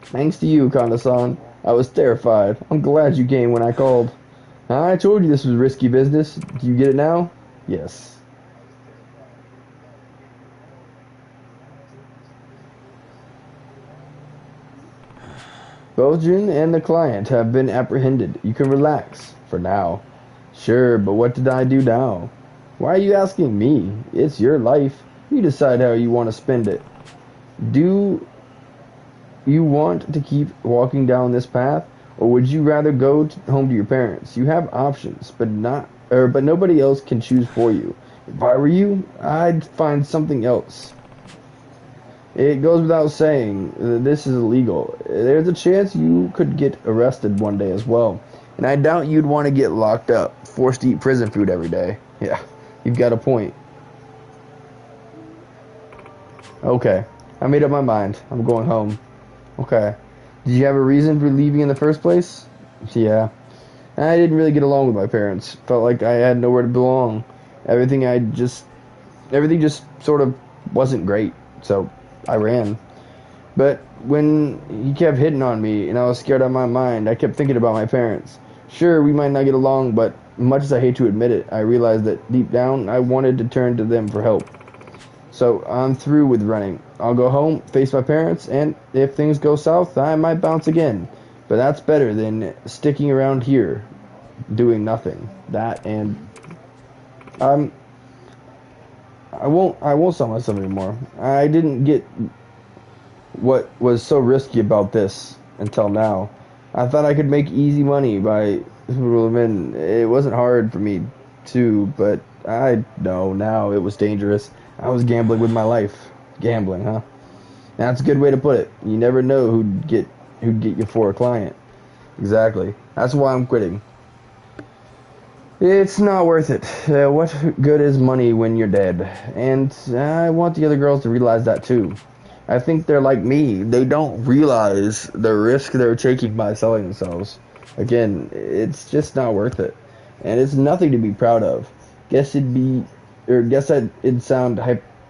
Thanks to you, Konda-san. I was terrified. I'm glad you came when I called. I told you this was risky business. Do you get it now? Yes. Both Jun and the client have been apprehended. You can relax, for now. Sure, but what did I do now? Why are you asking me? It's your life. You decide how you want to spend it. Do you want to keep walking down this path, or would you rather go home to your parents? You have options, but nobody else can choose for you. If I were you, I'd find something else. It goes without saying that this is illegal. There's a chance you could get arrested one day as well. And I doubt you'd want to get locked up, forced to eat prison food every day. Yeah, you've got a point. Okay, I made up my mind. I'm going home. Okay. Did you have a reason for leaving in the first place? Yeah. I didn't really get along with my parents. Felt like I had nowhere to belong. Everything just sort of wasn't great. So I ran. But when he kept hitting on me and I was scared out of my mind, I kept thinking about my parents. Sure, we might not get along, but much as I hate to admit it, I realized that deep down I wanted to turn to them for help. So I'm through with running. I'll go home, face my parents, and if things go south, I might bounce again. But that's better than sticking around here doing nothing. That and I won't sell myself anymore. I didn't get what was so risky about this until now. I thought I could make easy money by women. It wasn't hard for me too, but I know now it was dangerous. I was gambling with my life. Gambling, huh? That's a good way to put it. You never know who'd get you for a client. Exactly. That's why I'm quitting. It's not worth it. What good is money when you're dead? And I want the other girls to realize that too. I think they're like me. They don't realize the risk they're taking by selling themselves. Again, it's just not worth it. And it's nothing to be proud of. Guess it'd sound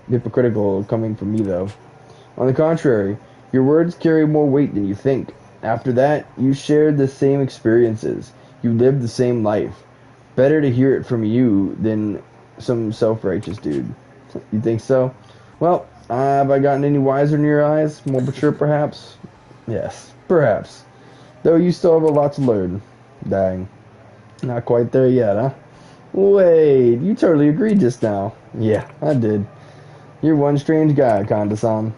hypocritical coming from me though. On the contrary, your words carry more weight than you think. After that, you shared the same experiences. You lived the same life. Better to hear it from you than some self-righteous dude. You think so? Well, have I gotten any wiser in your eyes? More mature, perhaps? Yes, perhaps. Though you still have a lot to learn. Dang. Not quite there yet, huh? Wait, you totally agreed just now. Yeah, I did. You're one strange guy, Kanda-san.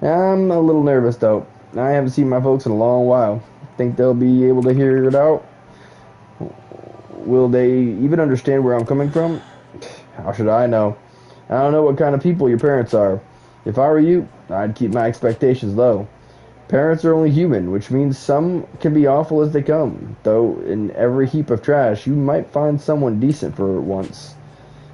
I'm a little nervous, though. I haven't seen my folks in a long while. Think they'll be able to hear it out? Will they even understand where I'm coming from? How should I know? I don't know what kind of people your parents are. If I were you, I'd keep my expectations low. Parents are only human, which means some can be awful as they come. Though in every heap of trash, you might find someone decent for once.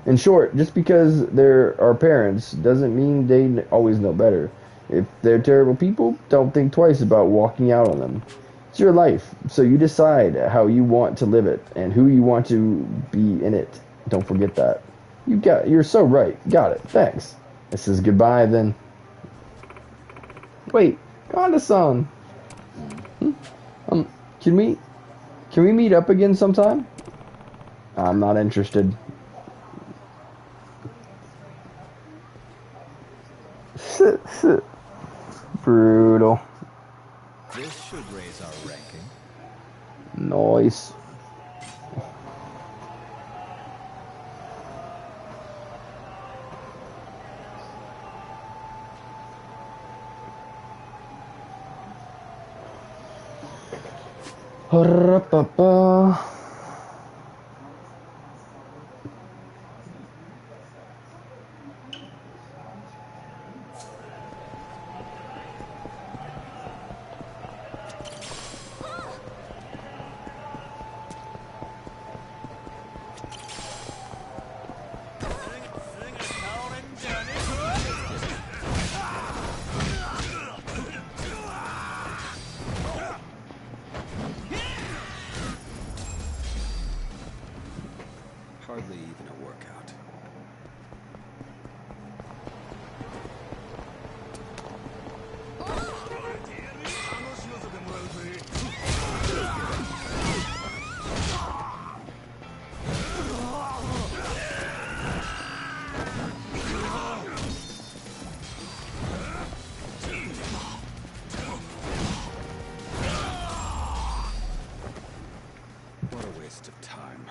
In short, just because they're our parents doesn't mean they always know better. If they're terrible people, don't think twice about walking out on them. It's your life, so you decide how you want to live it and who you want to be in it. Don't forget that. You're so right. Got it. Thanks. This is goodbye then. Wait, Kanda-san. Can we meet up again sometime? I'm not interested. Brutal. This should raise our ranking. Nice. Ba-da-ba-ba. Hardly even a workout. What a waste of time.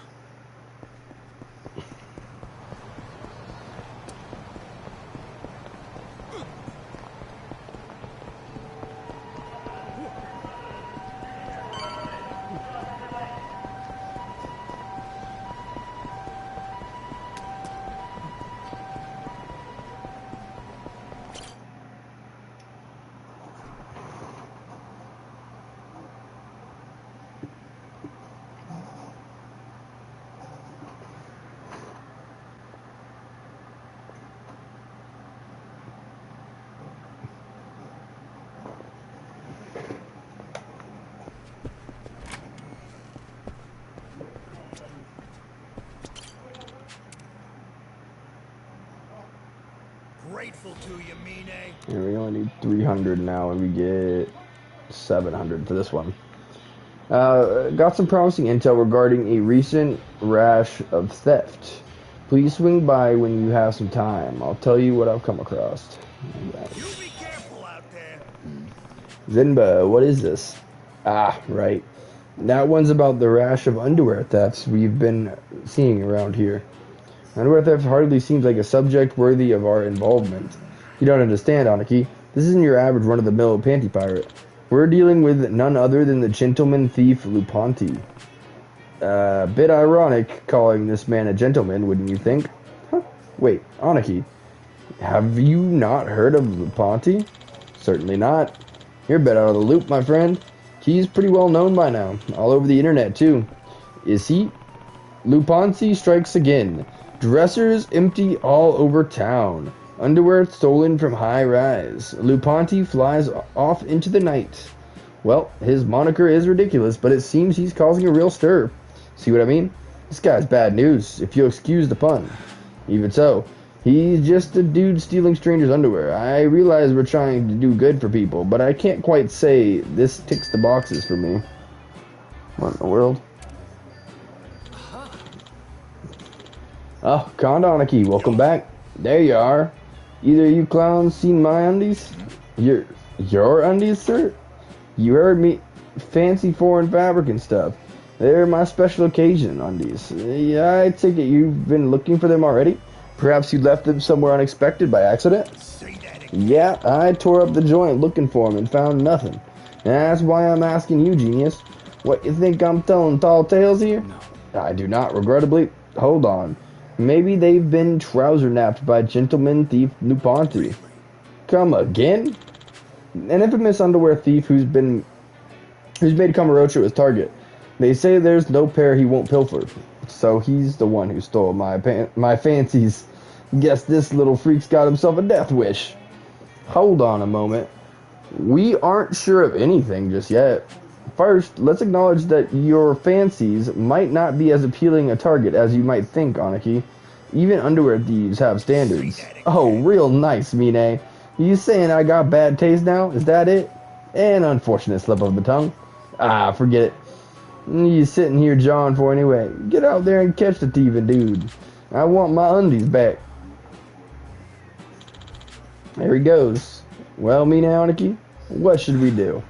grateful to you, Mine. And we only need 300 now, and we get 700 for this one. Got some promising intel regarding a recent rash of theft. Please swing by when you have some time. I'll tell you what I've come across. You be careful out there. Zinba, what is this? Ah, right. That one's about the rash of underwear thefts we've been seeing around here. Underwear theft hardly seems like a subject worthy of our involvement. You don't understand, Aniki. This isn't your average run-of-the-mill panty pirate. We're dealing with none other than the gentleman thief Lupanti. Bit ironic calling this man a gentleman, wouldn't you think? Huh? Wait, Aniki, have you not heard of Lupanti? Certainly not. You're a bit out of the loop, my friend. He's pretty well known by now, all over the internet too. Is he? Lupanti strikes again. Dressers empty all over town. Underwear stolen from high rise. Lupanti flies off into the night. Well, his moniker is ridiculous, but it seems he's causing a real stir. See what I mean? This guy's bad news, if you'll excuse the pun. Even so, he's just a dude stealing strangers' underwear. I realize we're trying to do good for people, but I can't quite say this ticks the boxes for me. What in the world? Oh, Kondoniki, welcome back. There you are. Either you clowns seen my undies? Your undies, sir? You heard me. Fancy foreign fabric and stuff. They're my special occasion undies. Yeah, I take it you've been looking for them already? Perhaps you left them somewhere unexpected by accident? Yeah, I tore up the joint looking for them and found nothing. That's why I'm asking you, genius. What, you think I'm telling tall tales here? No. I do not, regrettably. Hold on. Maybe they've been trouser napped by gentleman thief Lupanti. Come again? An infamous underwear thief who's made Kamurocho his target. They say there's no pair he won't pilfer. So he's the one who stole my fancies. Guess this little freak's got himself a death wish. Hold on a moment. We aren't sure of anything just yet. First, let's acknowledge that your fancies might not be as appealing a target as you might think, Aniki. Even underwear thieves have standards. Oh, real nice, Mine. You saying I got bad taste now? Is that it? An unfortunate slip of the tongue. Ah, forget it. You sitting here jawing for anyway. Get out there and catch the thieving dude. I want my undies back. There he goes. Well, Mine Aniki, what should we do?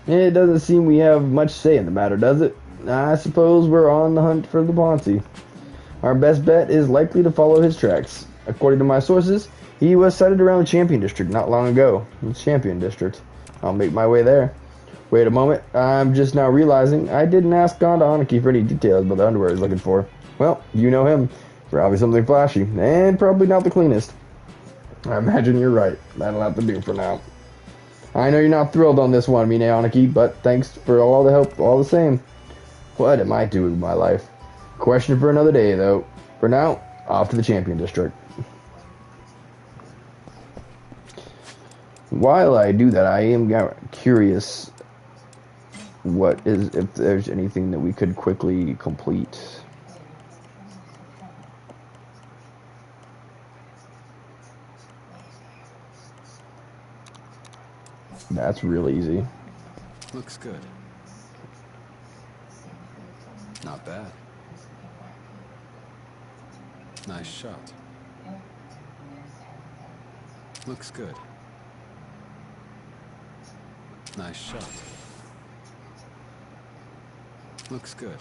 It doesn't seem we have much say in the matter, does it? I suppose we're on the hunt for Lupanti. Our best bet is likely to follow his tracks. According to my sources, he was sighted around the Champion District not long ago. The Champion District. I'll make my way there. Wait a moment. I'm just now realizing I didn't ask Gonda Aniki for any details about the underwear he's looking for. Well, you know him. Probably something flashy. And probably not the cleanest. I imagine you're right. That'll have to do for now. I know you're not thrilled on this one, Mine Aniki, but thanks for all the help all the same. What am I doing with my life? Question for another day, though. For now, off to the Champion District. While I do that, I am curious if there's anything that we could quickly complete. That's real easy. Looks good. Not bad. Nice shot. Looks good. Nice shot. Looks good.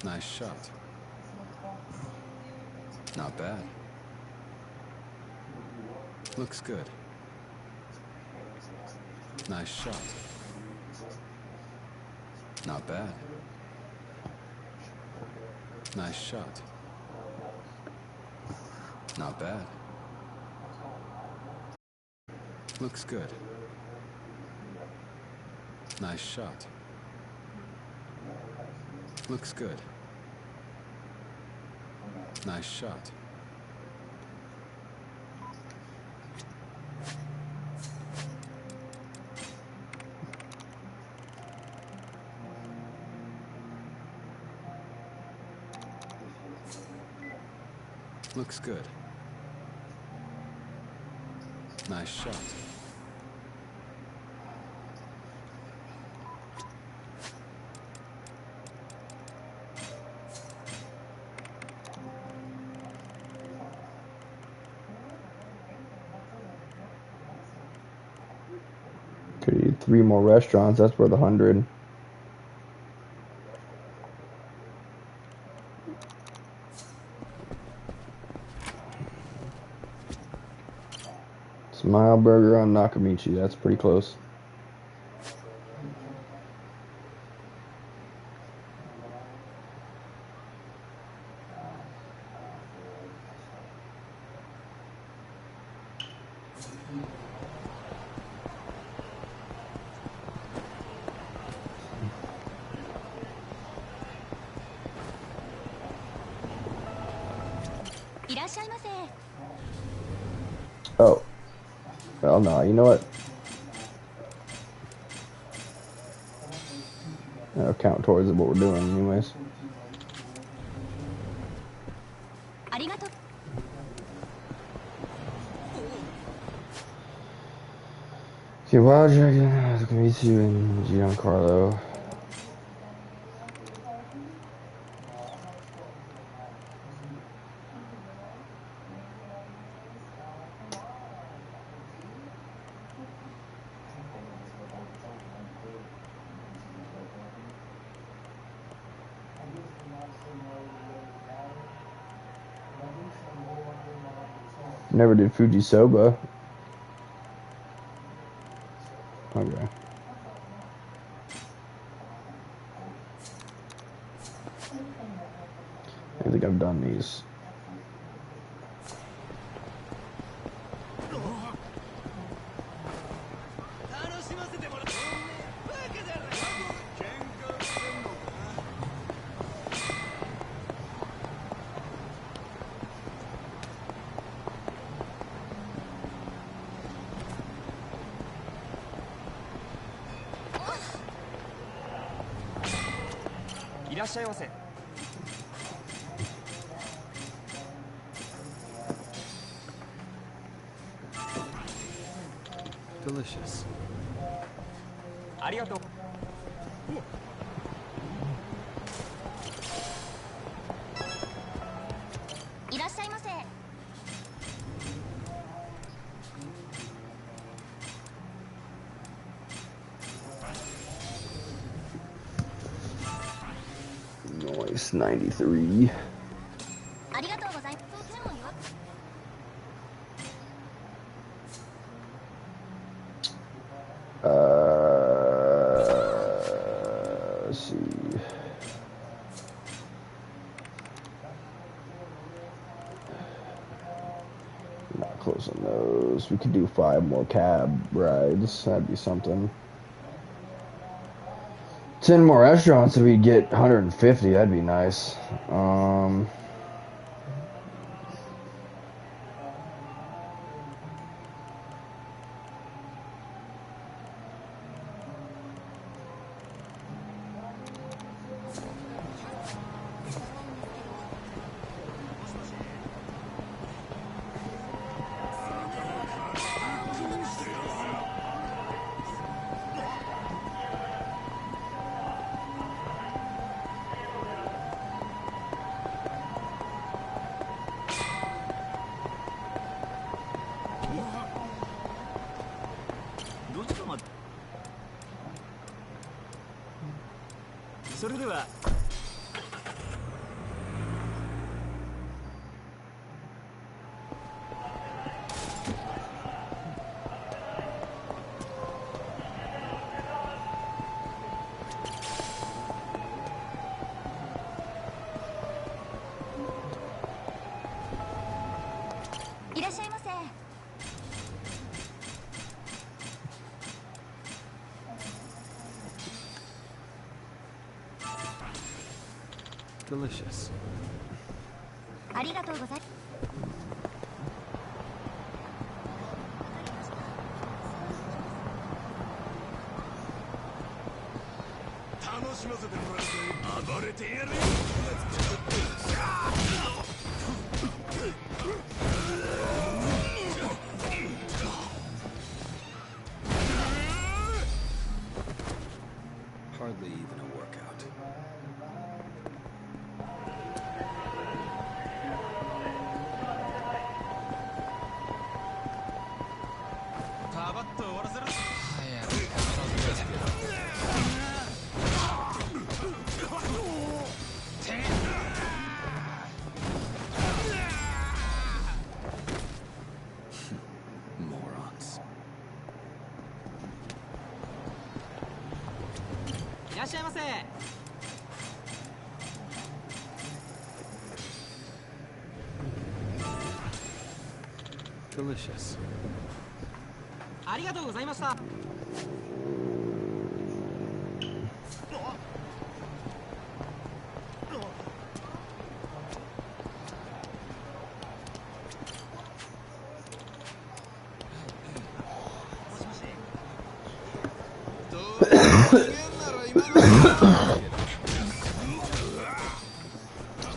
Nice shot. Not bad. Looks good. Nice shot. Not bad. Nice shot. Not bad. Looks good. Nice shot. Looks good. Nice shot. Looks good. nice shot. Could eat 3 more restaurants. That's worth 100. Smile Burger on Nakamichi. That's pretty close. Oh. Well, no. You know what? That'll count towards what we're doing anyways. Okay, Wild Dragon, Nakamichi, and Giancarlo. Never did Fujisoba. Okay. I think I've done these. Delicious. Nice, 93. Let's see. Not close on those. We could do 5 more cab rides. That'd be something. 10 more restaurants if we get 150. That'd be nice. Delicious. hardly even a workout. Morons. いらっしゃいませ。 Delicious. ありがとうございました。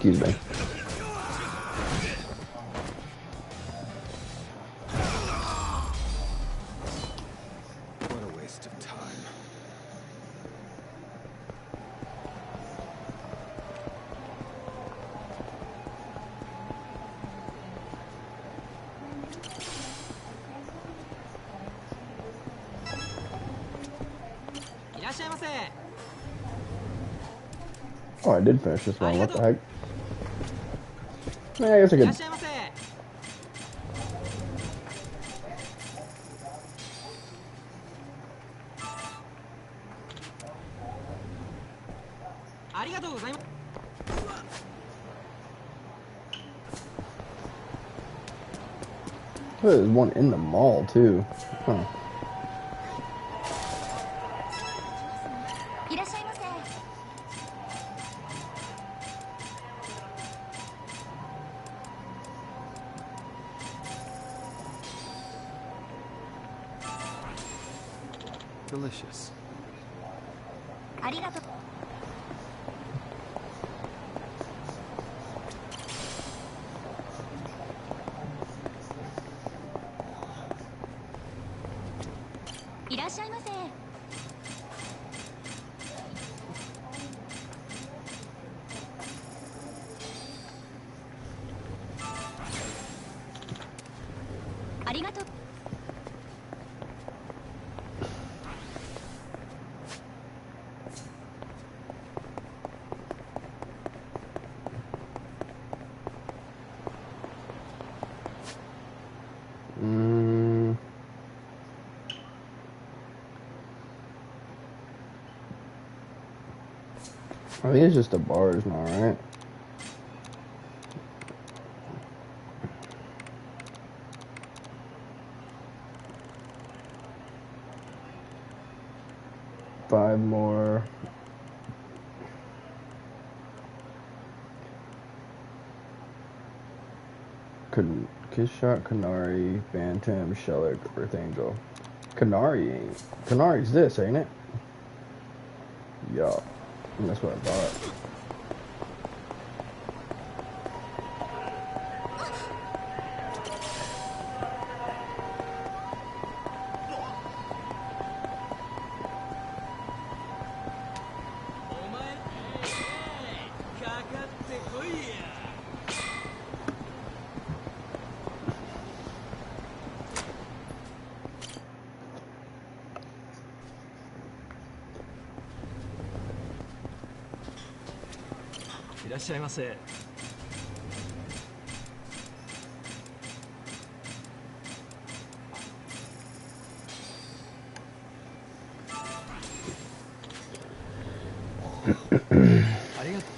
Excuse me. What a waste of time. Oh, I did finish this one. What the heck? I guess I could. Oh, there's one in the mall too. Huh. Delicious. ありがとう。 いらっしゃいませ。 ありがとう。 I think it's just the bars now, right? Five more. Kishot, Kanari, Bantam, Shellick, Earth Angel. Kanari's this, ain't it? Yeah. That's what I thought.いらっしゃいませ。 ありがとう。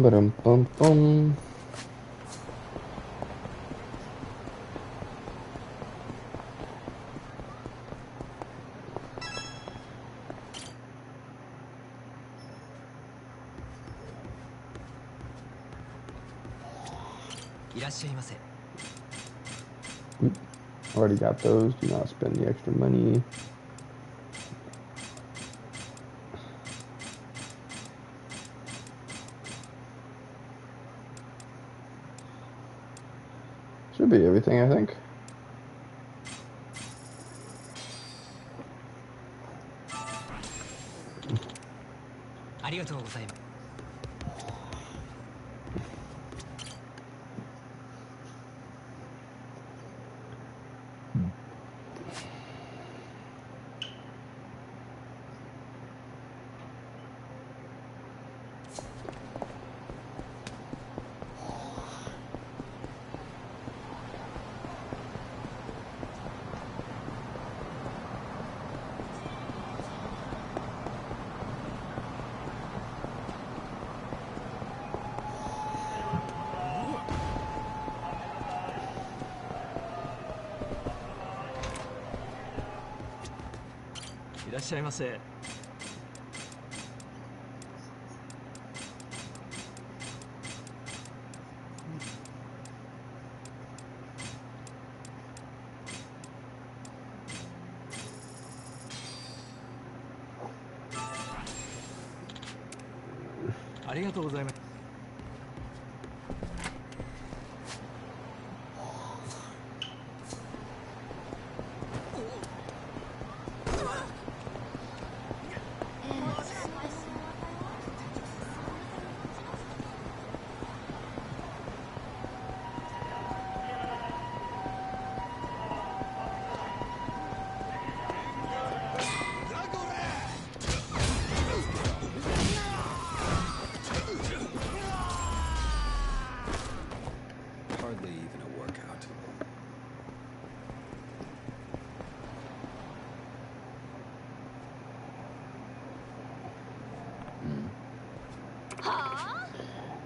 Ba-dum-bum-bum. Already got those. Do not spend the extra money. Should be everything, I think. Hardly even a workout.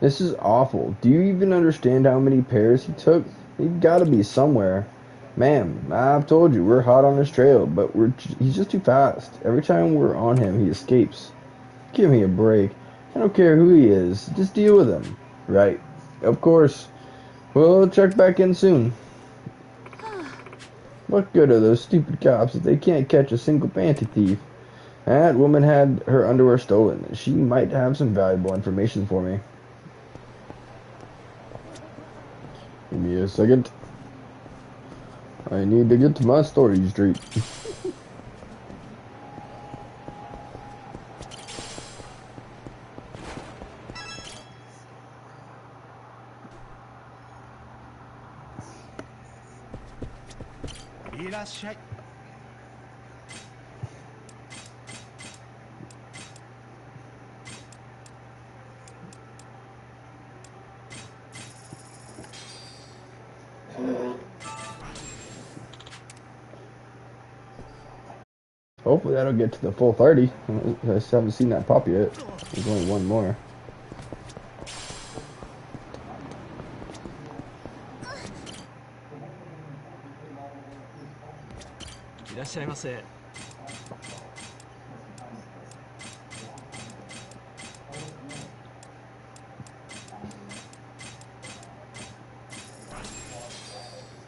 This is awful. Do you even understand how many pairs he took? He'd gotta be somewhere. Ma'am, I've told you, we're hot on his trail, but he's just too fast. Every time we're on him, he escapes. Give me a break. I don't care who he is. Just deal with him. Right. Of course. We'll check back in soon. What good are those stupid cops if they can't catch a single panty thief? That woman had her underwear stolen. She might have some valuable information for me. Give me a second. I need to get to my storage street. Hopefully that'll get to the full 30. I just haven't seen that pop yet. There's only one more.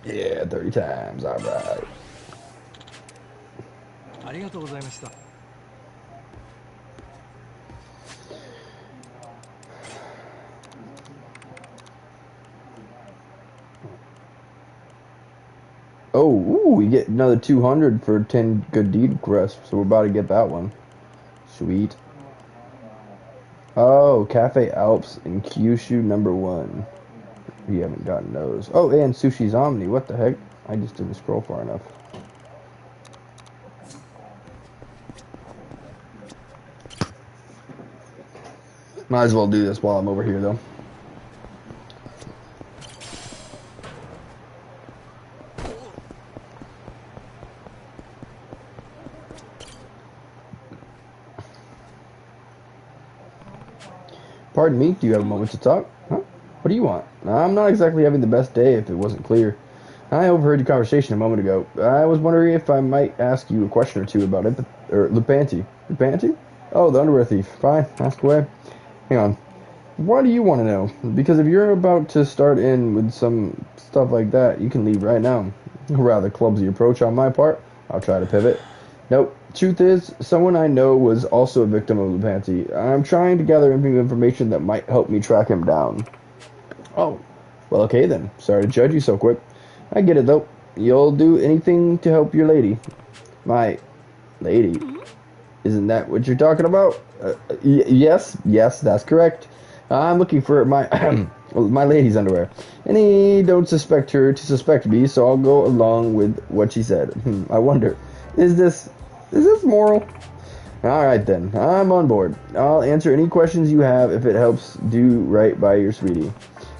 Yeah, 30 times. All right. Oh, ooh, we get another 200 for 10 good deed requests, so we're about to get that one. Sweet. Oh, Cafe Alps in Kyushu #1. We haven't gotten those. Oh, and Sushi's Omni. What the heck? I just didn't scroll far enough. Might as well do this while I'm over here, though. Pardon me, do you have a moment to talk? Huh? What do you want? I'm not exactly having the best day if it wasn't clear. I overheard your conversation a moment ago. I was wondering if I might ask you a question or two about it, or Lupanti. Lupanti? Oh, the underwear thief. Fine, ask away. Hang on. Why do you want to know? Because if you're about to start in with some stuff like that, you can leave right now. A rather clumsy approach on my part. I'll try to pivot. Nope. Truth is, someone I know was also a victim of Lupanti. I'm trying to gather information that might help me track him down. Oh. Well, okay then. Sorry to judge you so quick. I get it, though. You'll do anything to help your lady. My lady? Isn't that what you're talking about? Yes, that's correct. I'm looking for my my lady's underwear. And he don't suspect her to suspect me, so I'll go along with what she said. I wonder, is this moral? Alright then, I'm on board. I'll answer any questions you have if it helps do right by your sweetie.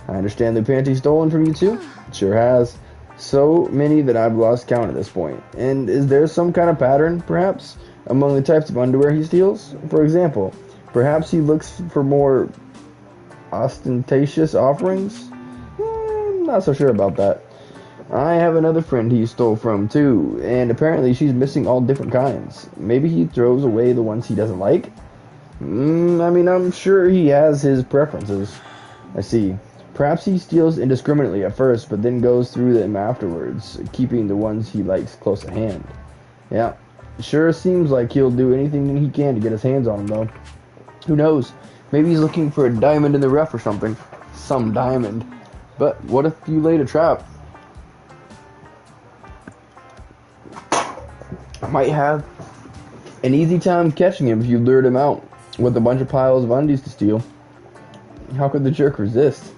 I understand the panty stolen from you too? It sure has. So many that I've lost count at this point. And is there some kind of pattern, perhaps, among the types of underwear he steals? For example, perhaps he looks for more ostentatious offerings? Not so sure about that. I have another friend he stole from too, and apparently she's missing all different kinds. Maybe he throws away the ones he doesn't like? I'm sure he has his preferences. I see. Perhaps he steals indiscriminately at first, but then goes through them afterwards, keeping the ones he likes close at hand. Yeah, sure seems like he'll do anything he can to get his hands on them, though. Who knows? Maybe he's looking for a diamond in the rough or something. Some diamond. But what if you laid a trap? I might have an easy time catching him if you lured him out with a bunch of piles of undies to steal. How could the jerk resist?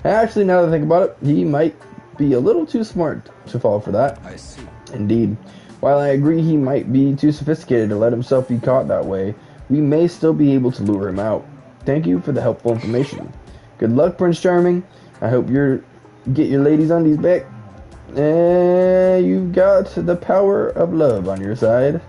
Actually, now that I think about it, he might be a little too smart to fall for that. I see. Indeed. While I agree he might be too sophisticated to let himself be caught that way, we may still be able to lure him out. Thank you for the helpful information. Good luck, Prince Charming. I hope you get your lady's undies back. You've got the power of love on your side.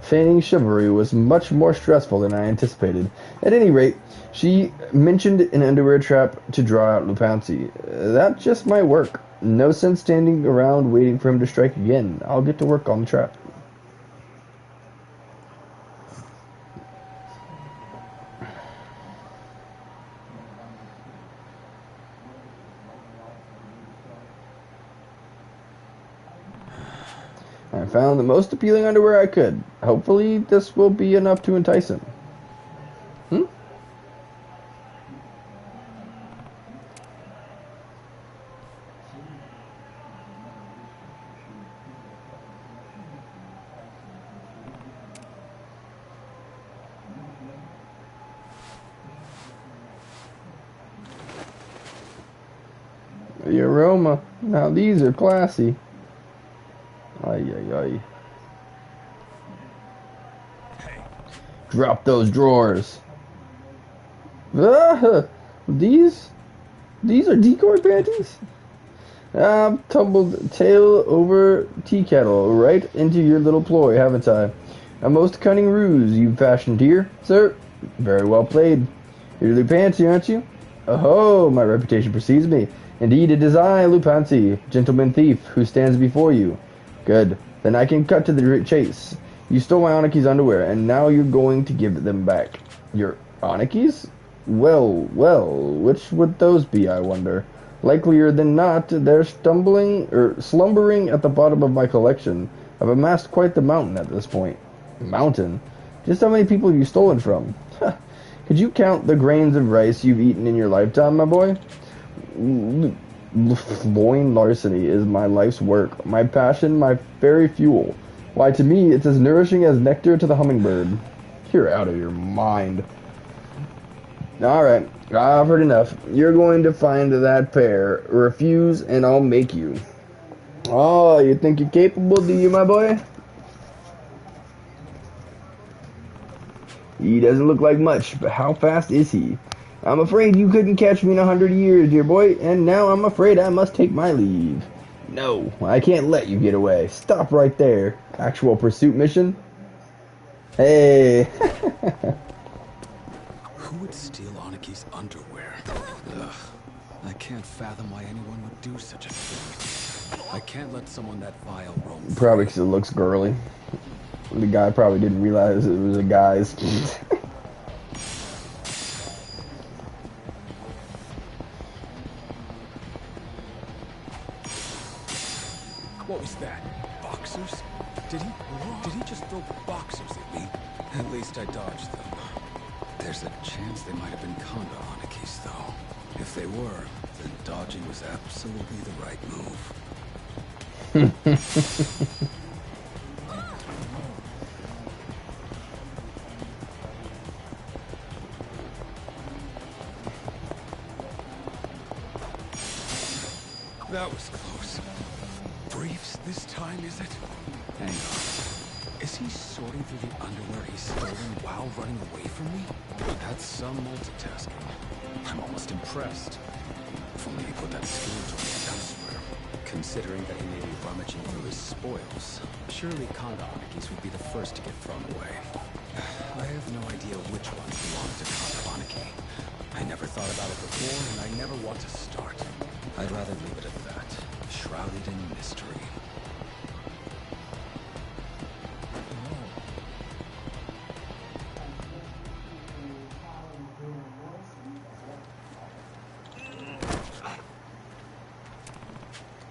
Feigning chivalry was much more stressful than I anticipated. At any rate, she mentioned an underwear trap to draw out Lupanti. That just might work. No sense standing around waiting for him to strike again. I'll get to work on the trap. I found the most appealing underwear I could. Hopefully this will be enough to entice him. The aroma. Now these are classy. Ay, ay, ay. Hey. Drop those drawers. These are decoy panties? I've tumbled tail over tea kettle right into your little ploy, haven't I? A most cunning ruse you've fashioned here, sir. Very well played. You're Lupanti, aren't you? Oh, my reputation precedes me. Indeed, it is I, Lupanti, gentleman thief, who stands before you. Good. Then I can cut to the chase. You stole my Oniki's underwear, and now you're going to give them back. Your Oniki's? Well, which would those be, I wonder? Likelier than not, they're slumbering at the bottom of my collection. I've amassed quite the mountain at this point. Mountain? Just how many people have you stolen from? Could you count the grains of rice you've eaten in your lifetime, my boy? Loin larceny is my life's work, my passion, my very fuel. Why, to me, it's as nourishing as nectar to the hummingbird. You're out of your mind. Alright, I've heard enough. You're going to find that pair. Refuse, and I'll make you. Oh, you think you're capable, do you, my boy? He doesn't look like much, but how fast is he? I'm afraid you couldn't catch me in 100 years, dear boy, and now I'm afraid I must take my leave. No, I can't let you get away. Stop right there. Actual pursuit mission? Hey. Who would steal Oniki's underwear? Ugh. I can't fathom why anyone would do such a thing. I can't let someone that vile roam. Probably because it looks girly. The guy probably didn't realize it was a guy's. that? Boxers? Did he just throw boxers at me? At least I dodged them. There's a chance they might have been Konga Hanakis, though. If they were, then dodging was absolutely the right move. That was close. Briefs this time, is it? Hang on. Is he sorting through the underwear he's stolen while running away from me? That's some multitasking. I'm almost impressed. If only he put that skill elsewhere. Considering that he may be rummaging through his spoils, surely Konga Hanakis would be the first to get thrown away. I have no idea which ones belong to Konga Hanaki. I never thought about it before, and I never want to start. I'd rather leave it at that, shrouded in mystery.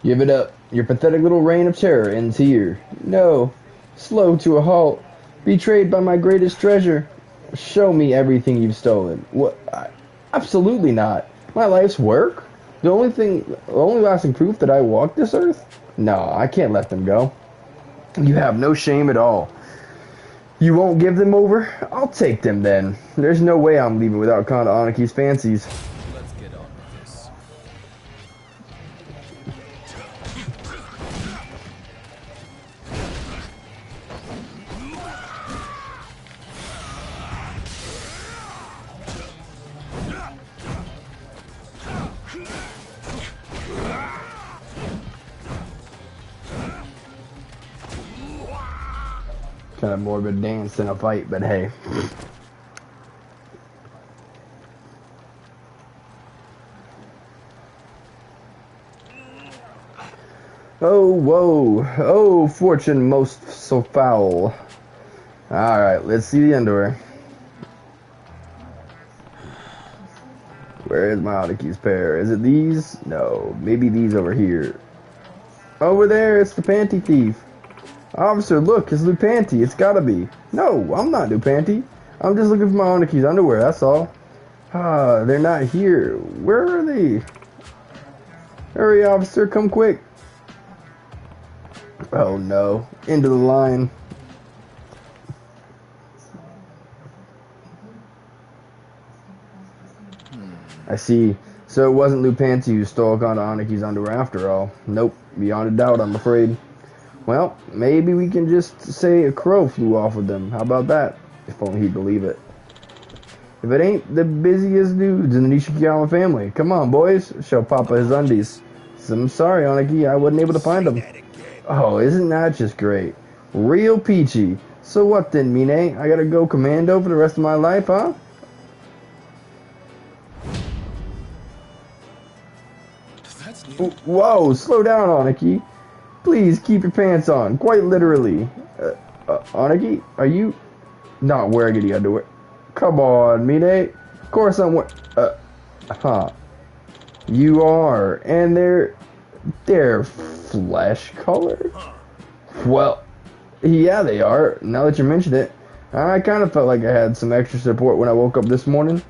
Give it up. Your pathetic little reign of terror ends here. No. Slow to a halt. Betrayed by my greatest treasure. Show me everything you've stolen. What? Absolutely not. My life's work? The only lasting proof that I walked this earth? No, I can't let them go. You have no shame at all. You won't give them over? I'll take them then. There's no way I'm leaving without Konga Hanaki's fancies. Let's get on with this. Kind of more of a dance than a fight, but hey. Oh, whoa. Oh, fortune most so foul. Alright, let's see the underwear. Where is my Hanaki's pair? Is it these? No, maybe these over here. Over there, it's the panty thief. Officer, look, it's Lupanty. It's gotta be. No, I'm not Lupanty. I'm just looking for my Hanaki's underwear, that's all. Ah, they're not here. Where are they? Hurry, officer, come quick. Oh no, into the line. I see. So it wasn't Lupanty who stole Konga Hanaki's underwear after all. Nope, beyond a doubt, I'm afraid. Well, maybe we can just say a crow flew off with them. How about that? If only he'd believe it. If it ain't the busiest dudes in the Nishikiyama family. Come on, boys. Show Papa his undies. I'm sorry, Hanaki. I wasn't able to find them. Oh, isn't that just great? Real peachy. So what then, Mine? I gotta go commando for the rest of my life, huh? Whoa, slow down, Hanaki. Please keep your pants on, quite literally. Hanaki, are you not wearing any underwear? Come on, Mine. Of course I'm You are, and they're flesh colored? Well, yeah, they are. Now that you mention it, I kind of felt like I had some extra support when I woke up this morning.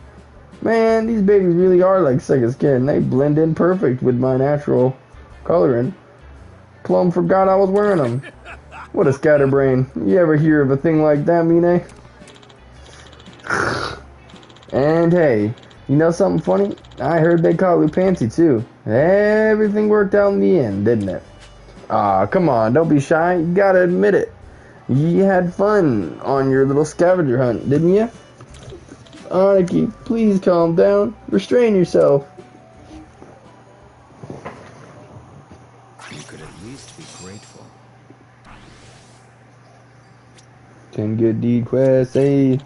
Man, these babies really are like second skin. They blend in perfect with my natural coloring. Plum forgot I was wearing them. What a scatterbrain. You ever hear of a thing like that, Mine? And hey, you know something funny? I heard they caught Lupanty too. Everything worked out in the end, didn't it? Ah, come on, don't be shy. You gotta admit it. You had fun on your little scavenger hunt, didn't you? Hanaki, please calm down. Restrain yourself. You could at least be grateful. 10 good deed quests, hey.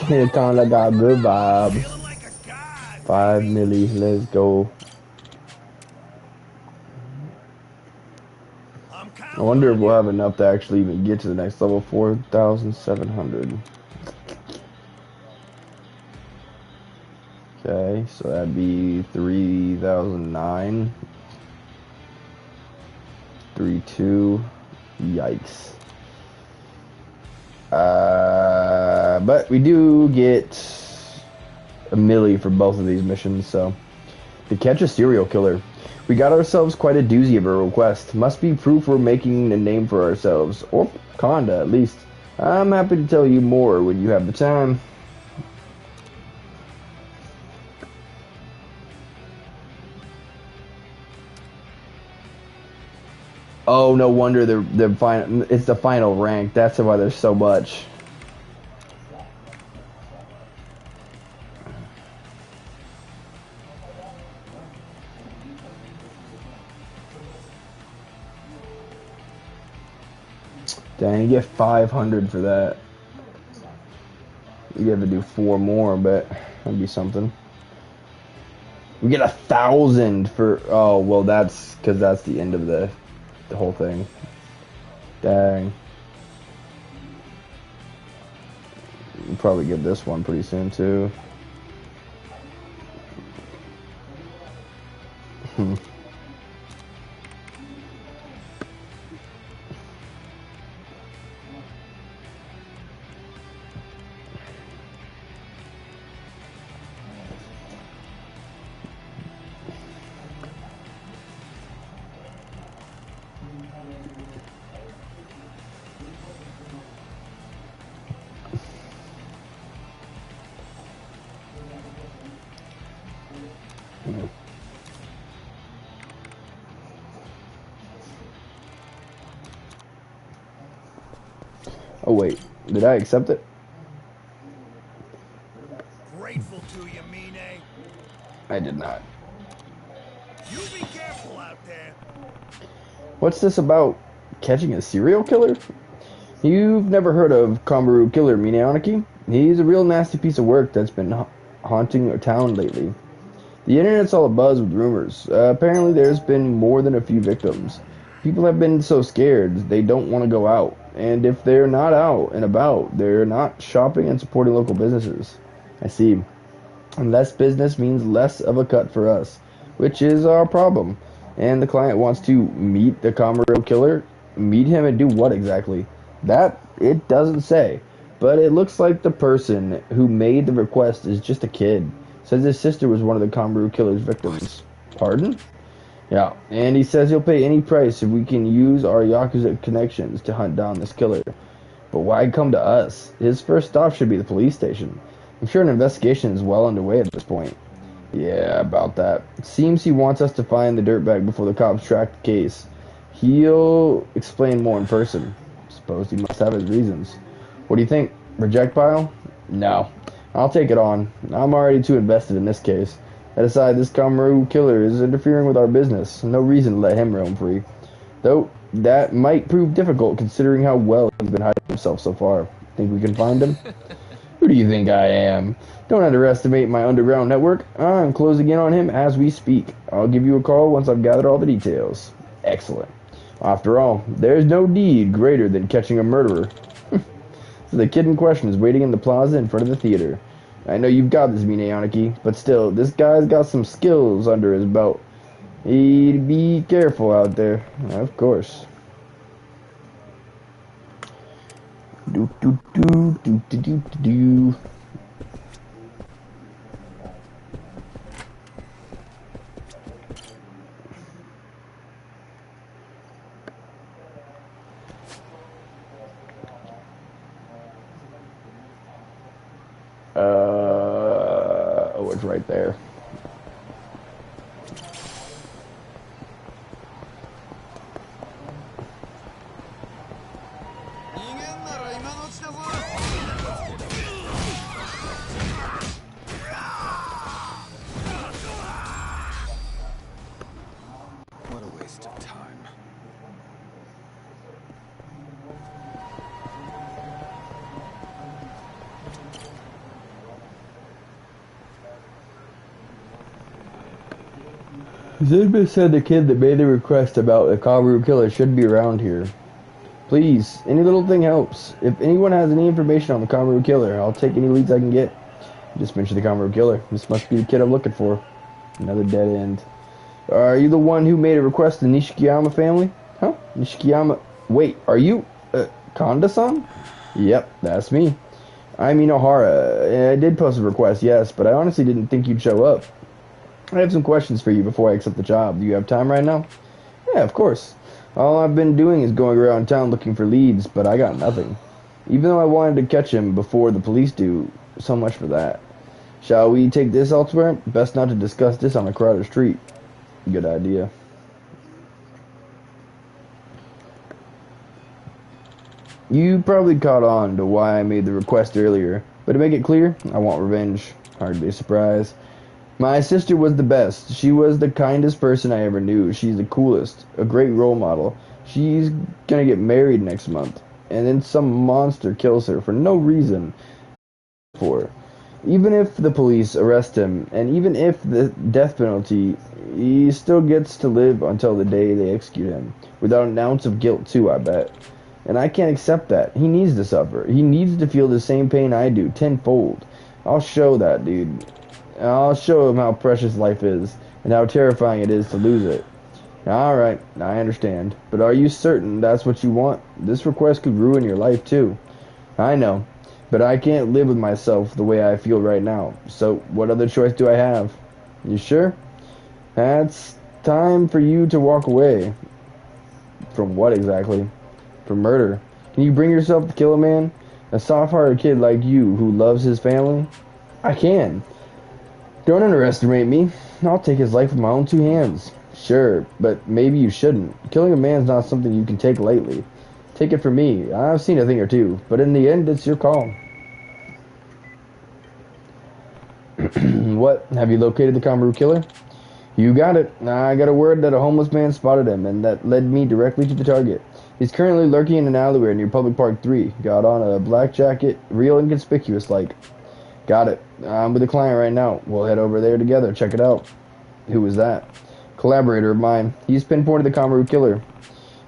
It sounds like a good vibe. 5 milli, let's go. I wonder if we'll have enough to actually even get to the next level. 4,700. Okay, so that'd be 3,009. 3,2. Yikes. But we do get a milli for both of these missions, so. To catch a serial killer. We got ourselves quite a doozy of a request. Must be proof we're making a name for ourselves. Or Conda, at least. I'm happy to tell you more when you have the time. Oh, no wonder the final. It's the final rank. That's why there's so much. Dang, you get 500 for that. You have to do 4 more, but that'd be something. We get 1,000 for. Oh, well, that's because that's the end of the whole thing. Dang. We'll probably get this one pretty soon too. Oh wait, did I accept it? Grateful to you, Mine. I did not. You be careful out there. What's this about? Catching a serial killer? You've never heard of Kamaru Killer Minayanaki? He's a real nasty piece of work that's been haunting our town lately. The internet's all abuzz with rumors. Apparently there's been more than a few victims. People have been so scared they don't want to go out. And if they're not out and about, they're not shopping and supporting local businesses. I see. And less business means less of a cut for us, which is our problem. And the client wants to meet the Kamaru Killer. Meet him and do what exactly? That, it doesn't say. But it looks like the person who made the request is just a kid. Says his sister was one of the Kamaru Killer's victims. Pardon? Yeah, and he says he'll pay any price if we can use our Yakuza connections to hunt down this killer. But why come to us? His first stop should be the police station. I'm sure an investigation is well underway at this point. Yeah, about that. It seems he wants us to find the dirtbag before the cops track the case. He'll explain more in person. Suppose he must have his reasons. What do you think? Reject pile? No. I'll take it on. I'm already too invested in this case. That aside, this Kamaru Killer is interfering with our business. No reason to let him roam free. Though, that might prove difficult considering how well he's been hiding himself so far. Think we can find him? Who do you think I am? Don't underestimate my underground network. I'm closing in on him as we speak. I'll give you a call once I've gathered all the details. Excellent. After all, there's no deed greater than catching a murderer. So the kid in question is waiting in the plaza in front of the theater. I know you've got this, Minayanaki, but still, this guy's got some skills under his belt. He'd be careful out there, of course. Do do do do do do do. Oh, it's right there. What a waste of time. Zidman said the kid that made the request about the Kaworu killer should be around here. Please, any little thing helps. If anyone has any information on the Kaworu killer, I'll take any leads I can get. Just mentioned the Kaworu killer. This must be the kid I'm looking for. Another dead end. Are you the one who made a request to the Nishikiyama family? Huh? Nishikiyama... Wait, are you... Kanda-san? Yep, that's me. I'm Inohara. I did post a request, yes, but I honestly didn't think you'd show up. I have some questions for you before I accept the job. Do you have time right now? Yeah, of course. All I've been doing is going around town looking for leads, but I got nothing. Even though I wanted to catch him before the police do, so much for that. Shall we take this elsewhere? Best not to discuss this on a crowded street. Good idea. You probably caught on to why I made the request earlier, but to make it clear, I want revenge. Hardly a surprise. My sister was the best. She was the kindest person I ever knew. She's the coolest. A great role model. She's gonna get married next month. And then some monster kills her for no reason. Even if the police arrest him, and even if the death penalty, he still gets to live until the day they execute him. Without an ounce of guilt too, I bet. And I can't accept that. He needs to suffer. He needs to feel the same pain I do, tenfold. I'll show that dude. I'll show him how precious life is, and how terrifying it is to lose it. Alright, I understand. But are you certain that's what you want? This request could ruin your life too. I know, but I can't live with myself the way I feel right now. So, what other choice do I have? You sure? It's time for you to walk away. From what exactly? From murder. Can you bring yourself to kill a man? A soft-hearted kid like you who loves his family? I can. Don't underestimate me. I'll take his life with my own two hands. Sure, but maybe you shouldn't. Killing a man's not something you can take lightly. Take it from me. I've seen a thing or two, but in the end, it's your call. What? Have you located the Kaworu killer? You got it. I got a word that a homeless man spotted him, and that led me directly to the target. He's currently lurking in an alleyway near Public Park 3. Got on a black jacket, real inconspicuous like. Got it. I'm with a client right now. We'll head over there together. Check it out. Who was that? Collaborator of mine. He's pinpointed the Kaworu killer.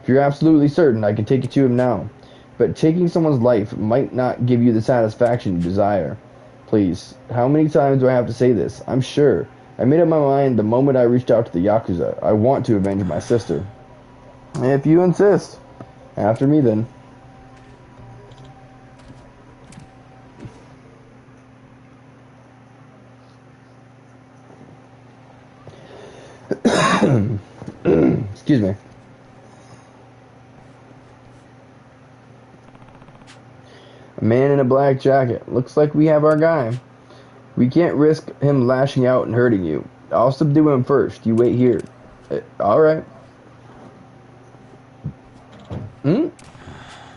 If you're absolutely certain, I can take you to him now. But taking someone's life might not give you the satisfaction you desire. Please, how many times do I have to say this? I'm sure. I made up my mind the moment I reached out to the Yakuza. I want to avenge my sister. If you insist. After me, then. Excuse me. A man in a black jacket. Looks like we have our guy. We can't risk him lashing out and hurting you. I'll subdue him first. You wait here. Alright.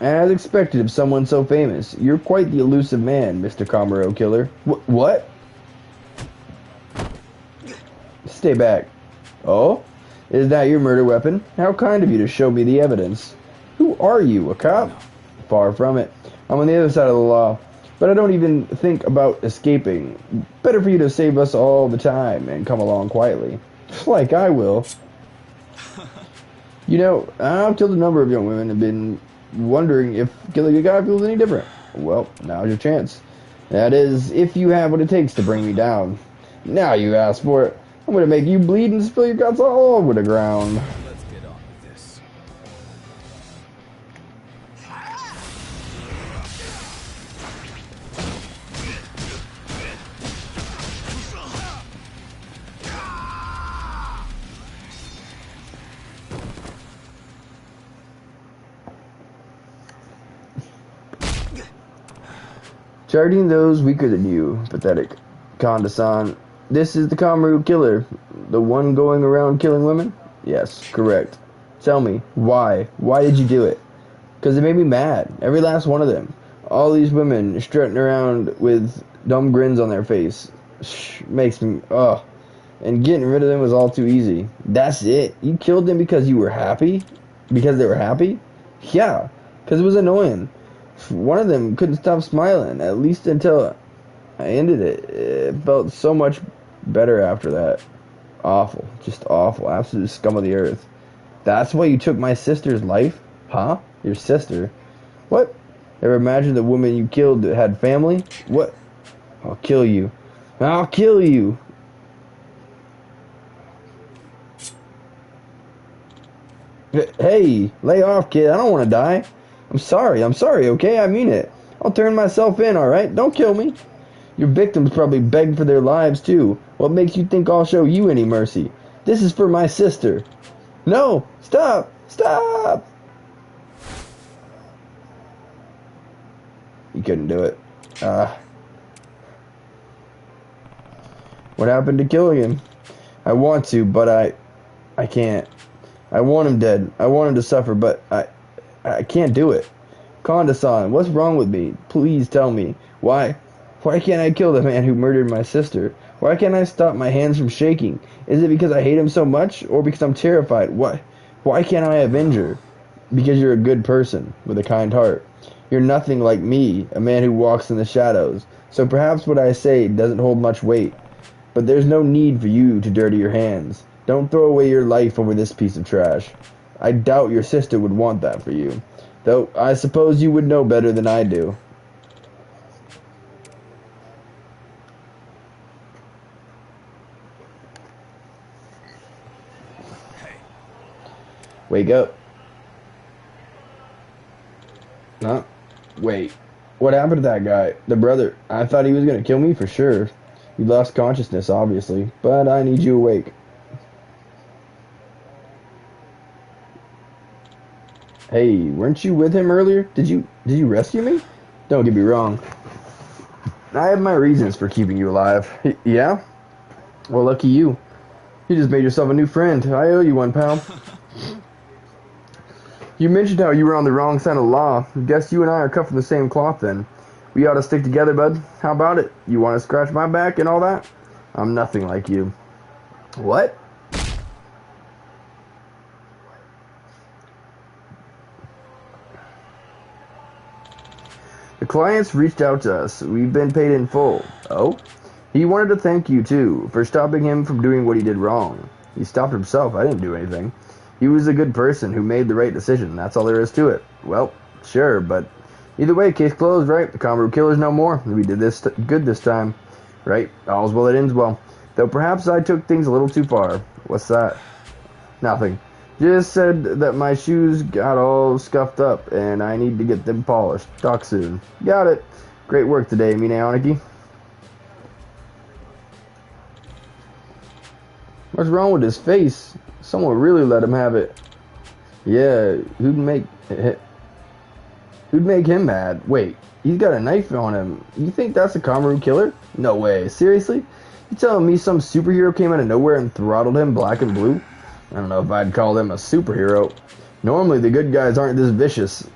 As expected of someone so famous, you're quite the elusive man, Mr. Kaworu Killer. What? Stay back. Oh? Is that your murder weapon? How kind of you to show me the evidence. Who are you, a cop? Far from it. I'm on the other side of the law. But I don't even think about escaping. Better for you to save us all the time and come along quietly. Like I will. You know, I've killed a number of young women and been wondering if killing a guy feels any different. Well, now's your chance. That is, if you have what it takes to bring me down. Now you ask for it. I'm gonna make you bleed and spill your guts all over the ground. Let's get on with this. Charging those weaker than you, pathetic. Kanda-san, this is the Kaworu killer, the one going around killing women? Yes, correct. Tell me, why? Why did you do it? Because it made me mad, every last one of them. All these women strutting around with dumb grins on their face. Makes me, ugh. And getting rid of them was all too easy. That's it? You killed them because you were happy? Because they were happy? Yeah, because it was annoying. One of them couldn't stop smiling, at least until I ended it. It felt so much better after that. Awful. Just awful. Absolute scum of the earth. That's why you took my sister's life? Huh? Your sister? What? Ever imagined the woman you killed that had family? What? I'll kill you. I'll kill you! Hey, lay off, kid. I don't want to die. I'm sorry, okay? I mean it. I'll turn myself in, alright? Don't kill me. Your victims probably begged for their lives, too. What makes you think I'll show you any mercy? This is for my sister. No! Stop! Stop! You couldn't do it. What happened to killing him? I want to, but I can't. I want him dead. I want him to suffer, but I can't do it. Konda-san, what's wrong with me? Please tell me. Why can't I kill the man who murdered my sister? Why can't I stop my hands from shaking? Is it because I hate him so much, or because I'm terrified? Why can't I avenge her? Because you're a good person, with a kind heart. You're nothing like me, a man who walks in the shadows. So perhaps what I say doesn't hold much weight. But there's no need for you to dirty your hands. Don't throw away your life over this piece of trash. I doubt your sister would want that for you. Though, I suppose you would know better than I do. Hey. Wake up. Huh? Wait. What happened to that guy? The brother. I thought he was gonna kill me for sure. You lost consciousness, obviously. But I need you awake. Hey, weren't you with him earlier? Did you rescue me? Don't get me wrong. I have my reasons for keeping you alive. Yeah? Well, lucky you. You just made yourself a new friend. I owe you one, pal. You mentioned how you were on the wrong side of the law. Guess you and I are cut from the same cloth then. We ought to stick together, bud. How about it? You want to scratch my back and all that? I'm nothing like you. What? The clients reached out to us. We've been paid in full. Oh? He wanted to thank you, too, for stopping him from doing what he did wrong. He stopped himself. I didn't do anything. He was a good person who made the right decision. That's all there is to it. Well, sure, but either way, case closed, right? The Conroe killer's no more. We did this good this time. Right? All's well that ends well. Though perhaps I took things a little too far. What's that? Nothing. Just said that my shoes got all scuffed up, and I need to get them polished. Talk soon. Got it. Great work today, Mine Aniki. What's wrong with his face? Someone really let him have it. Yeah, who'd make him mad? Wait, he's got a knife on him. You think that's a Conroe killer? No way. Seriously? You telling me some superhero came out of nowhere and throttled him black and blue? I don't know if I'd call them a superhero. Normally the good guys aren't this vicious.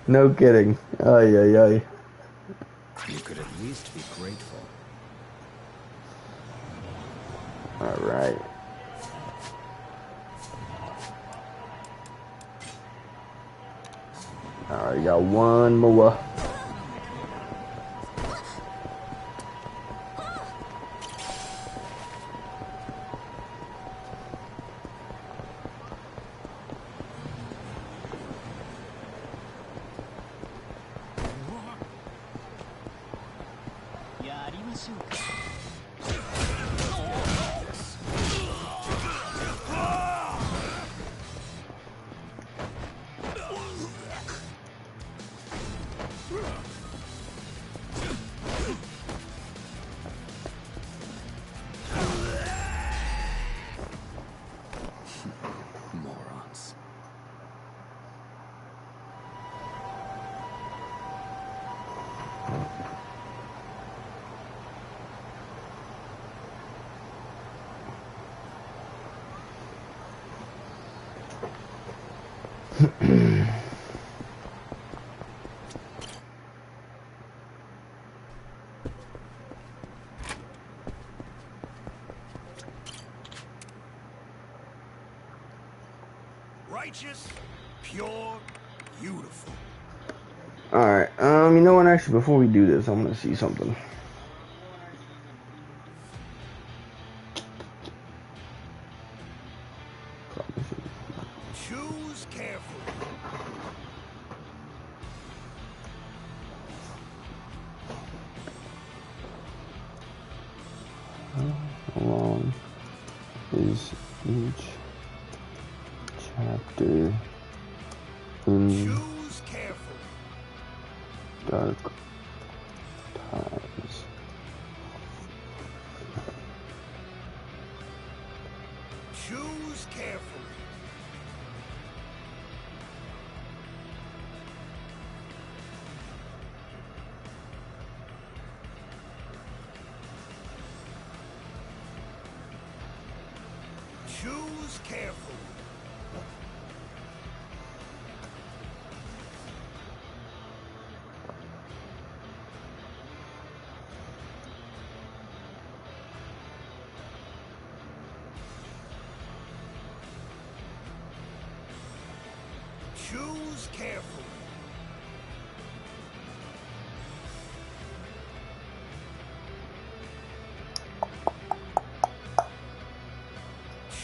No kidding. Ay, ay, ay. You could at least be grateful. Alright. Alright, got one more. Morons. Righteous, pure, beautiful. Alright, you know what, actually, before we do this, I'm gonna see something. is each chapter in Choose carefully. dark times. Choose carefully. Choose carefully. Choose carefully.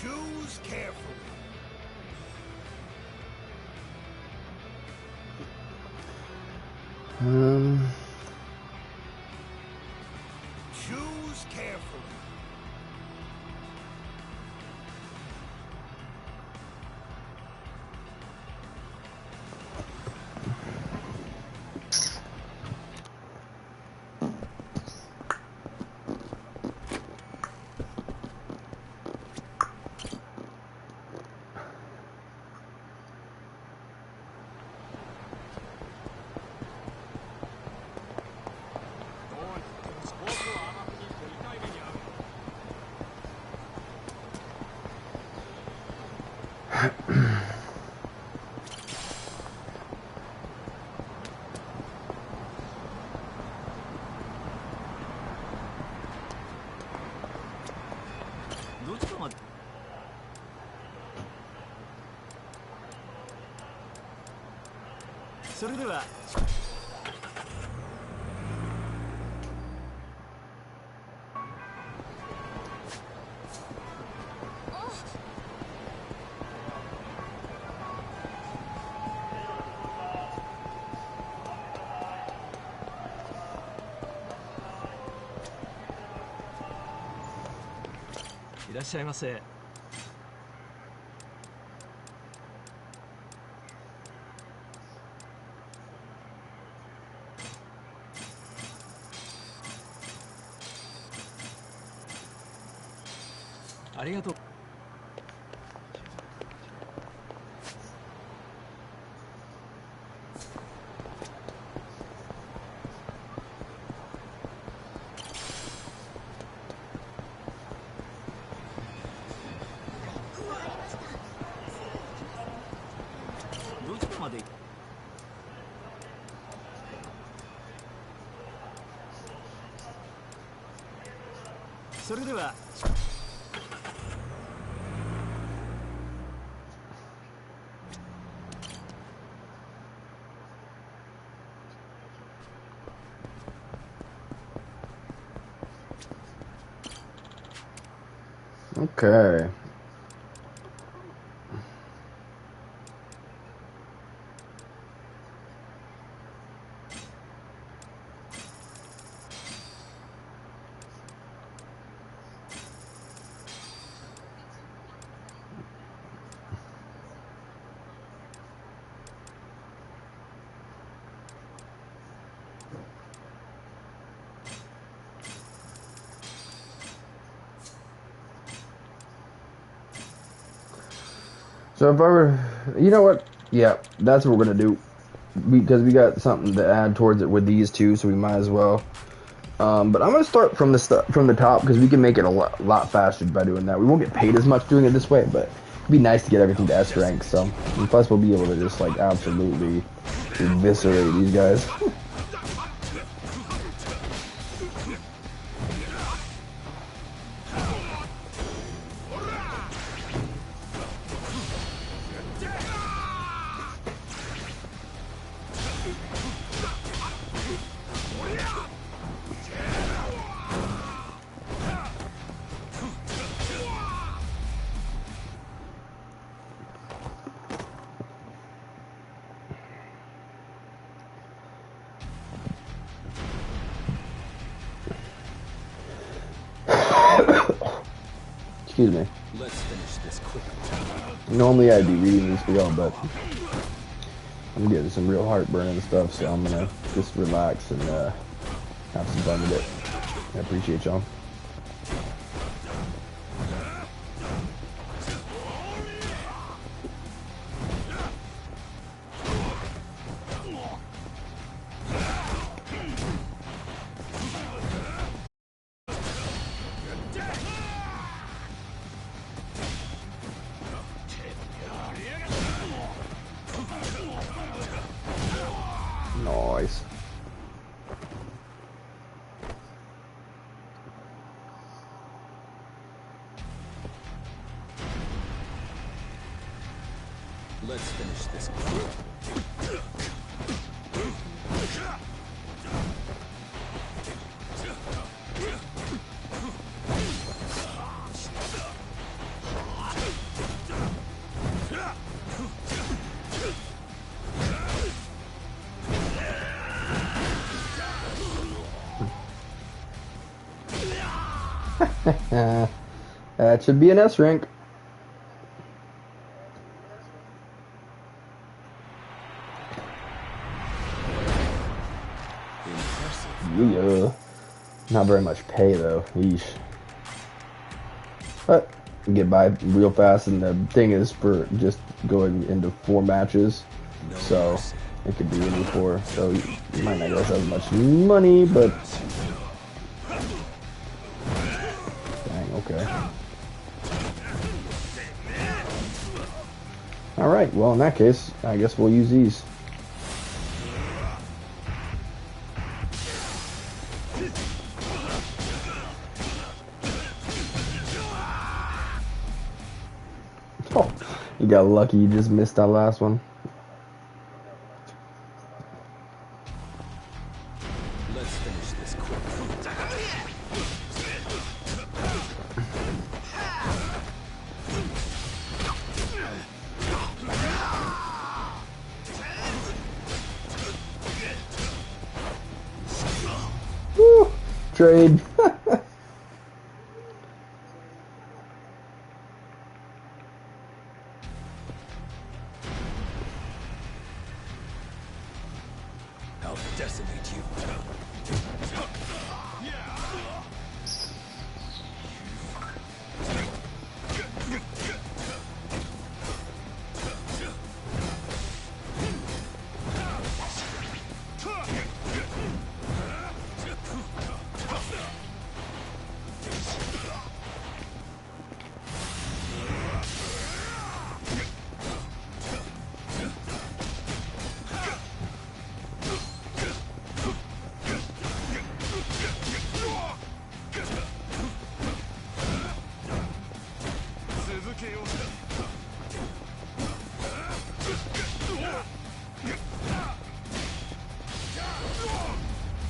Choose carefully. Choose carefully. Okay. So if I were, you know what? Yeah, that's what we're gonna do, because we got something to add towards it with these two, so we might as well. But I'm gonna start from the top, because we can make it a lot faster by doing that. We won't get paid as much doing it this way, but it'd be nice to get everything to S rank. So, and plus we'll be able to just like absolutely eviscerate these guys. Excuse me. Let's finish this quickly. Normally I'd be reading this for y'all, but I'm getting some real heartburn and stuff, so I'm gonna just relax and have some fun with it. I appreciate y'all. Nice. Let's finish this quickly. That should be an S rank. Yeah. Not very much pay though. Yeesh. But you get by real fast, and the thing is for just going into 4 matches, so it could be any 4. So you might not get as much money, but dang, okay. All right. Well, in that case, I guess we'll use these. Oh, you got lucky. You just missed that last one. Let's finish this quickly. Woo, trade. I'll decimate you.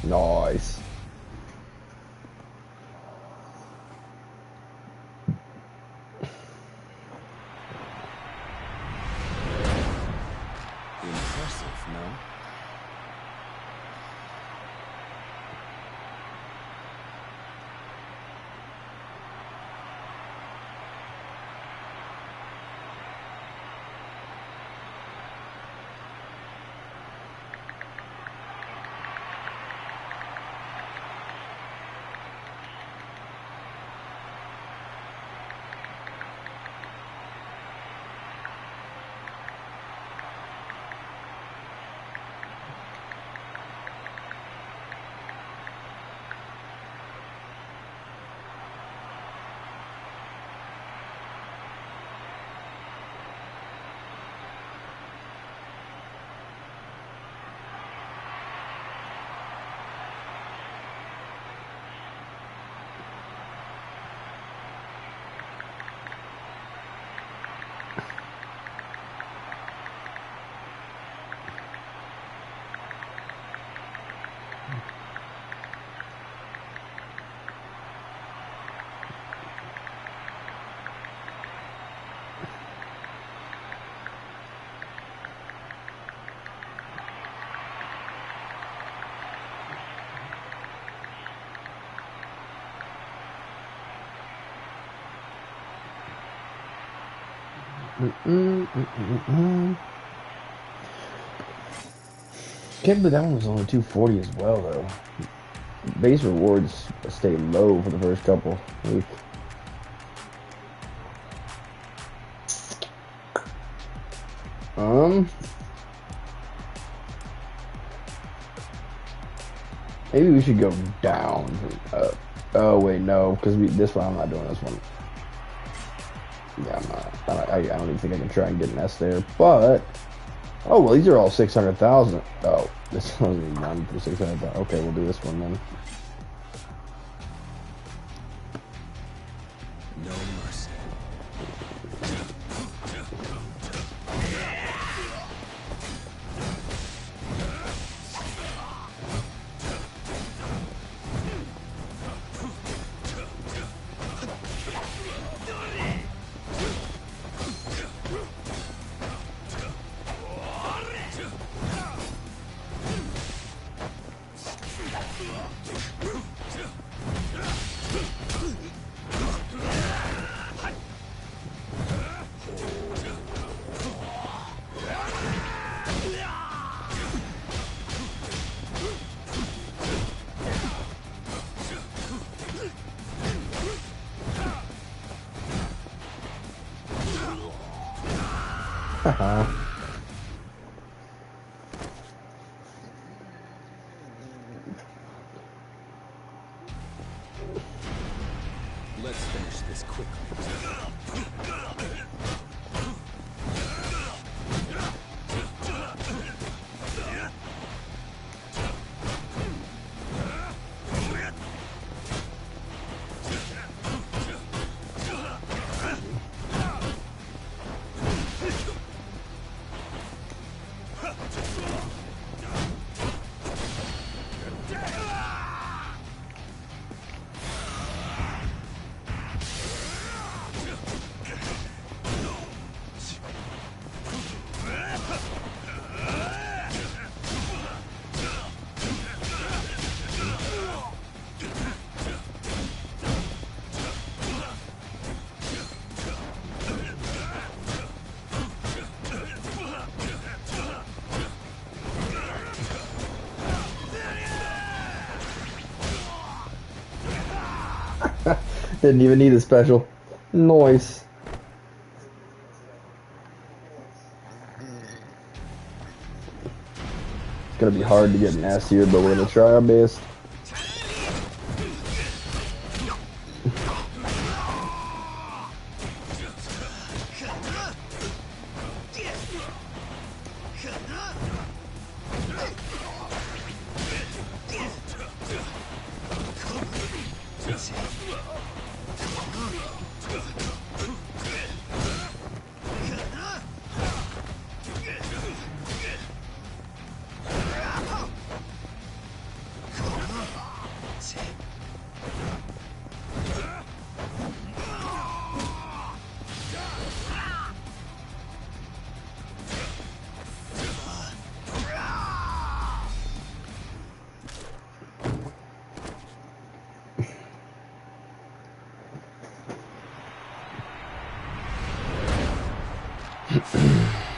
Nice. Impressive, no? Can't believe that one was only 240 as well, though. Base rewards stay low for the first couple weeks. Maybe we should go down. Oh wait, no, because this one I'm not doing this one. Yeah, I'm not. I don't even think I can try and get an S there. But oh well, these are all 600,000. Oh, this one's none for 600,000. Okay, we'll do this one then. No mercy. Haha. Let's finish this quickly. Didn't even need a special. Nice. It's gonna be hard to get an S here, but we're gonna try our best.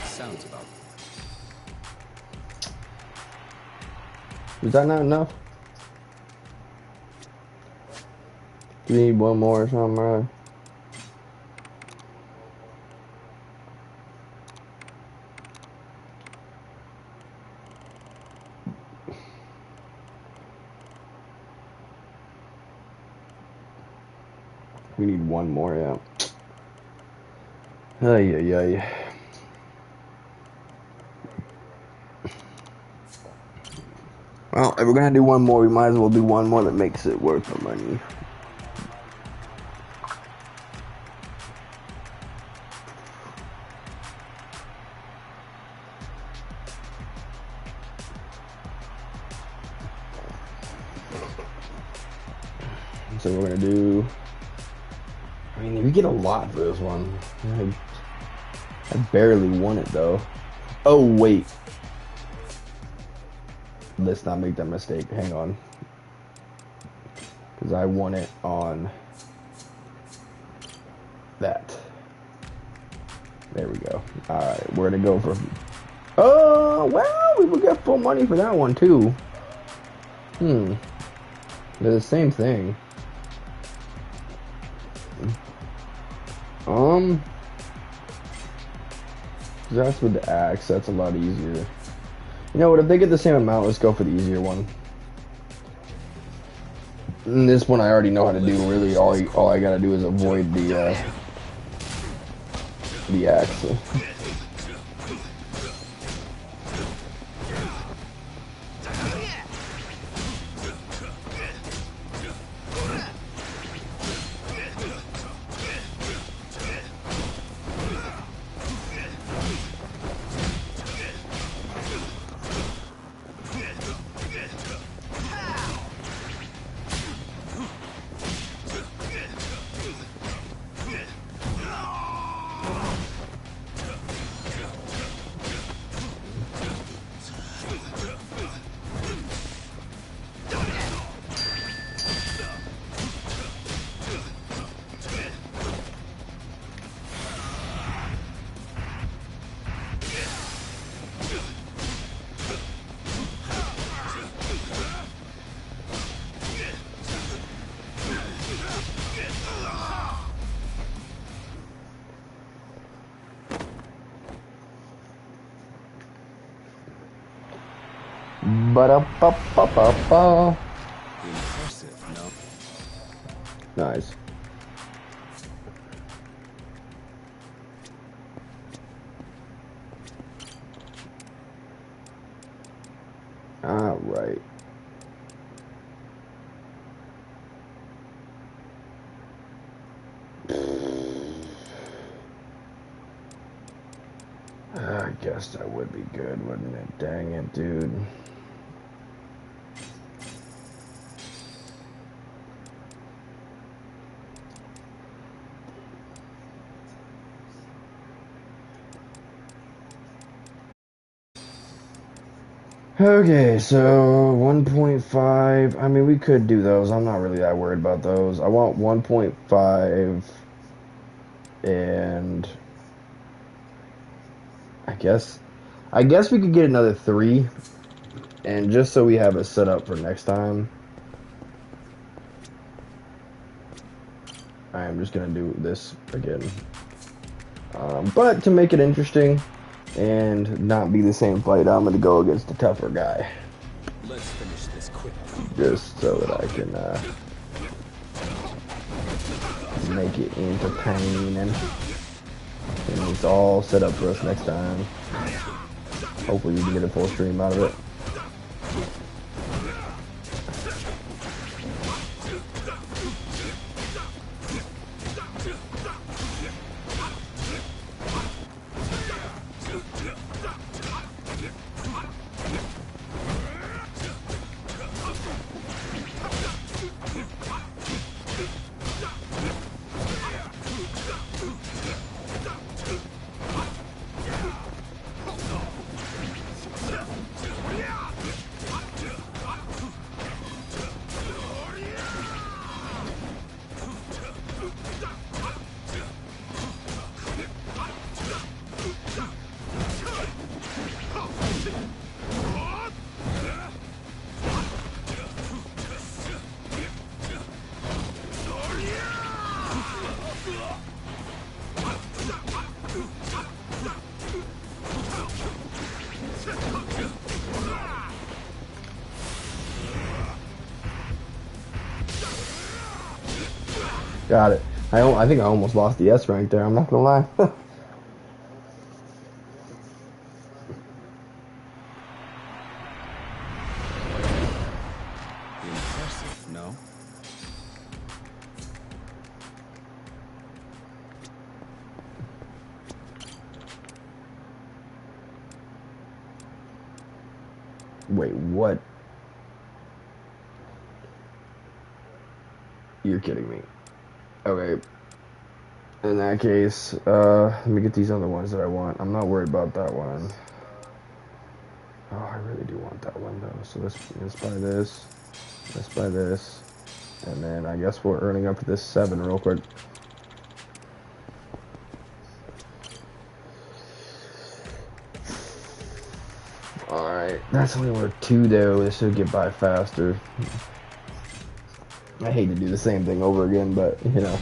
Sounds about. Is that not enough? Do we need one more or something, right? We need one more, yeah. Ay, ay, ay. Well, if we're gonna do one more, we might as well do one more that makes it worth the money. So we're gonna do. I mean, we get a lot for this one. I barely won it though. Oh wait. Let's not make that mistake. Hang on. Because I won it on that. There we go. Alright, where to go for... Oh, well, we will get full money for that one, too. They're the same thing. That's with the axe. That's a lot easier. You know what? If they get the same amount, let's go for the easier one. And this one I already know how to do. Really, all I gotta do is avoid the axe. Ba-da-ba-ba-ba-ba. Impressive, no? Nice. All right. I guess that would be good, wouldn't it? Dang it, dude. Okay, so 1.5. I mean, we could do those. I'm not really that worried about those. I want 1.5 and I guess we could get another 3, and just so we have it set up for next time, I am just gonna do this again. But to make it interesting and not be the same fight, I'm gonna go against the tougher guy. Let's finish this quickly. Just so that I can make it entertaining. And it's all set up for us next time. Hopefully we can get a full stream out of it. Got it. I think I almost lost the S rank there, I'm not gonna lie. Impressive, no? Wait, what? You're kidding me. Okay. In that case, let me get these other ones that I want. I'm not worried about that one. Oh, I really do want that one though. So let's buy this. Let's buy this. And then I guess we're earning up to this 7 real quick. That's only worth 2 though. This should get by faster. I hate to do the same thing over again, but you know.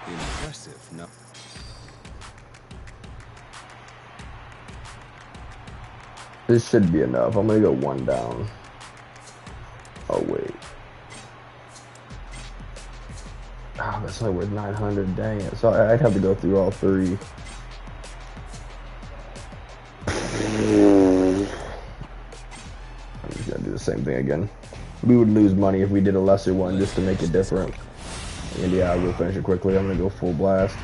Impressive, no? This should be enough. I'm gonna go 1 down. Oh wait. Oh, that's only worth 900. Dang it. So I'd have to go through all 3. I'm just gonna do the same thing again. We would lose money if we did a lesser one just to make it different. And yeah, I will finish it quickly. I'm gonna go full blast.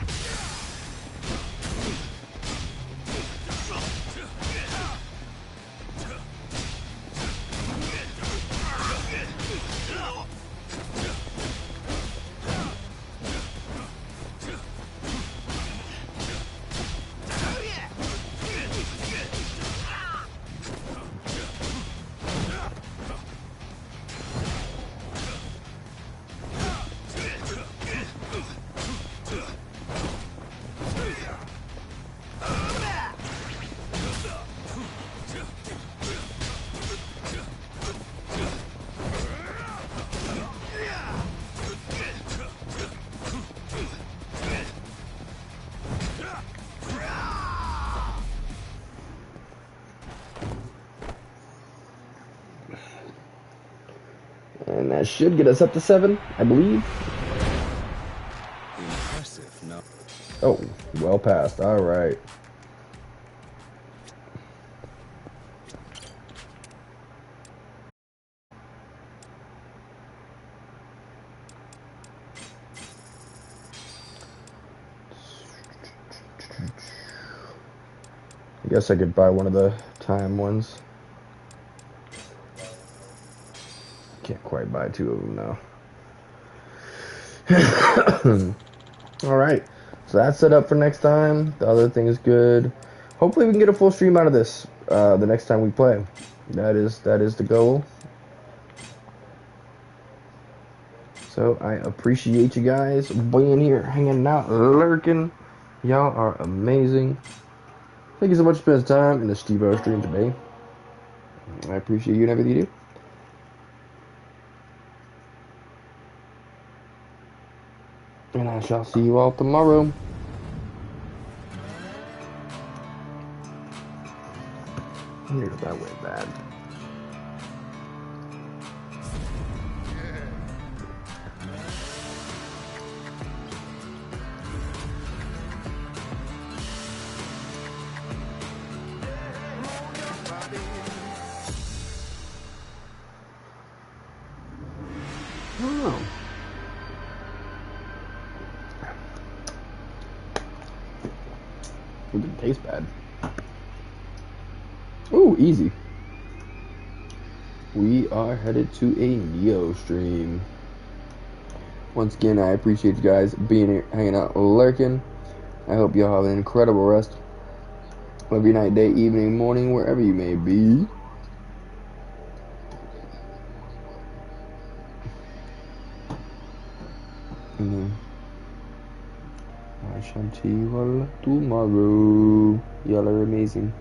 And that should get us up to 7, I believe. Impressive, no? Oh, well passed. All right. I guess I could buy one of the time ones. Can't quite buy 2 of them now. Alright, so that's set up for next time. The other thing is good. Hopefully we can get a full stream out of this the next time we play. That is the goal. So I appreciate you guys being here, hanging out, lurking. Y'all are amazing. Thank you so much for spending time in the Steve-O stream today. I appreciate you and everything you do. And I shall see you all tomorrow. I knew that went bad. Oh. It didn't taste bad. Ooh, easy. We are headed to a Neo stream. Once again, I appreciate you guys being here, hanging out, lurking. I hope y'all have an incredible rest of your night, day, evening, morning, wherever you may be. And then I shall see you all tomorrow. Y'all are amazing.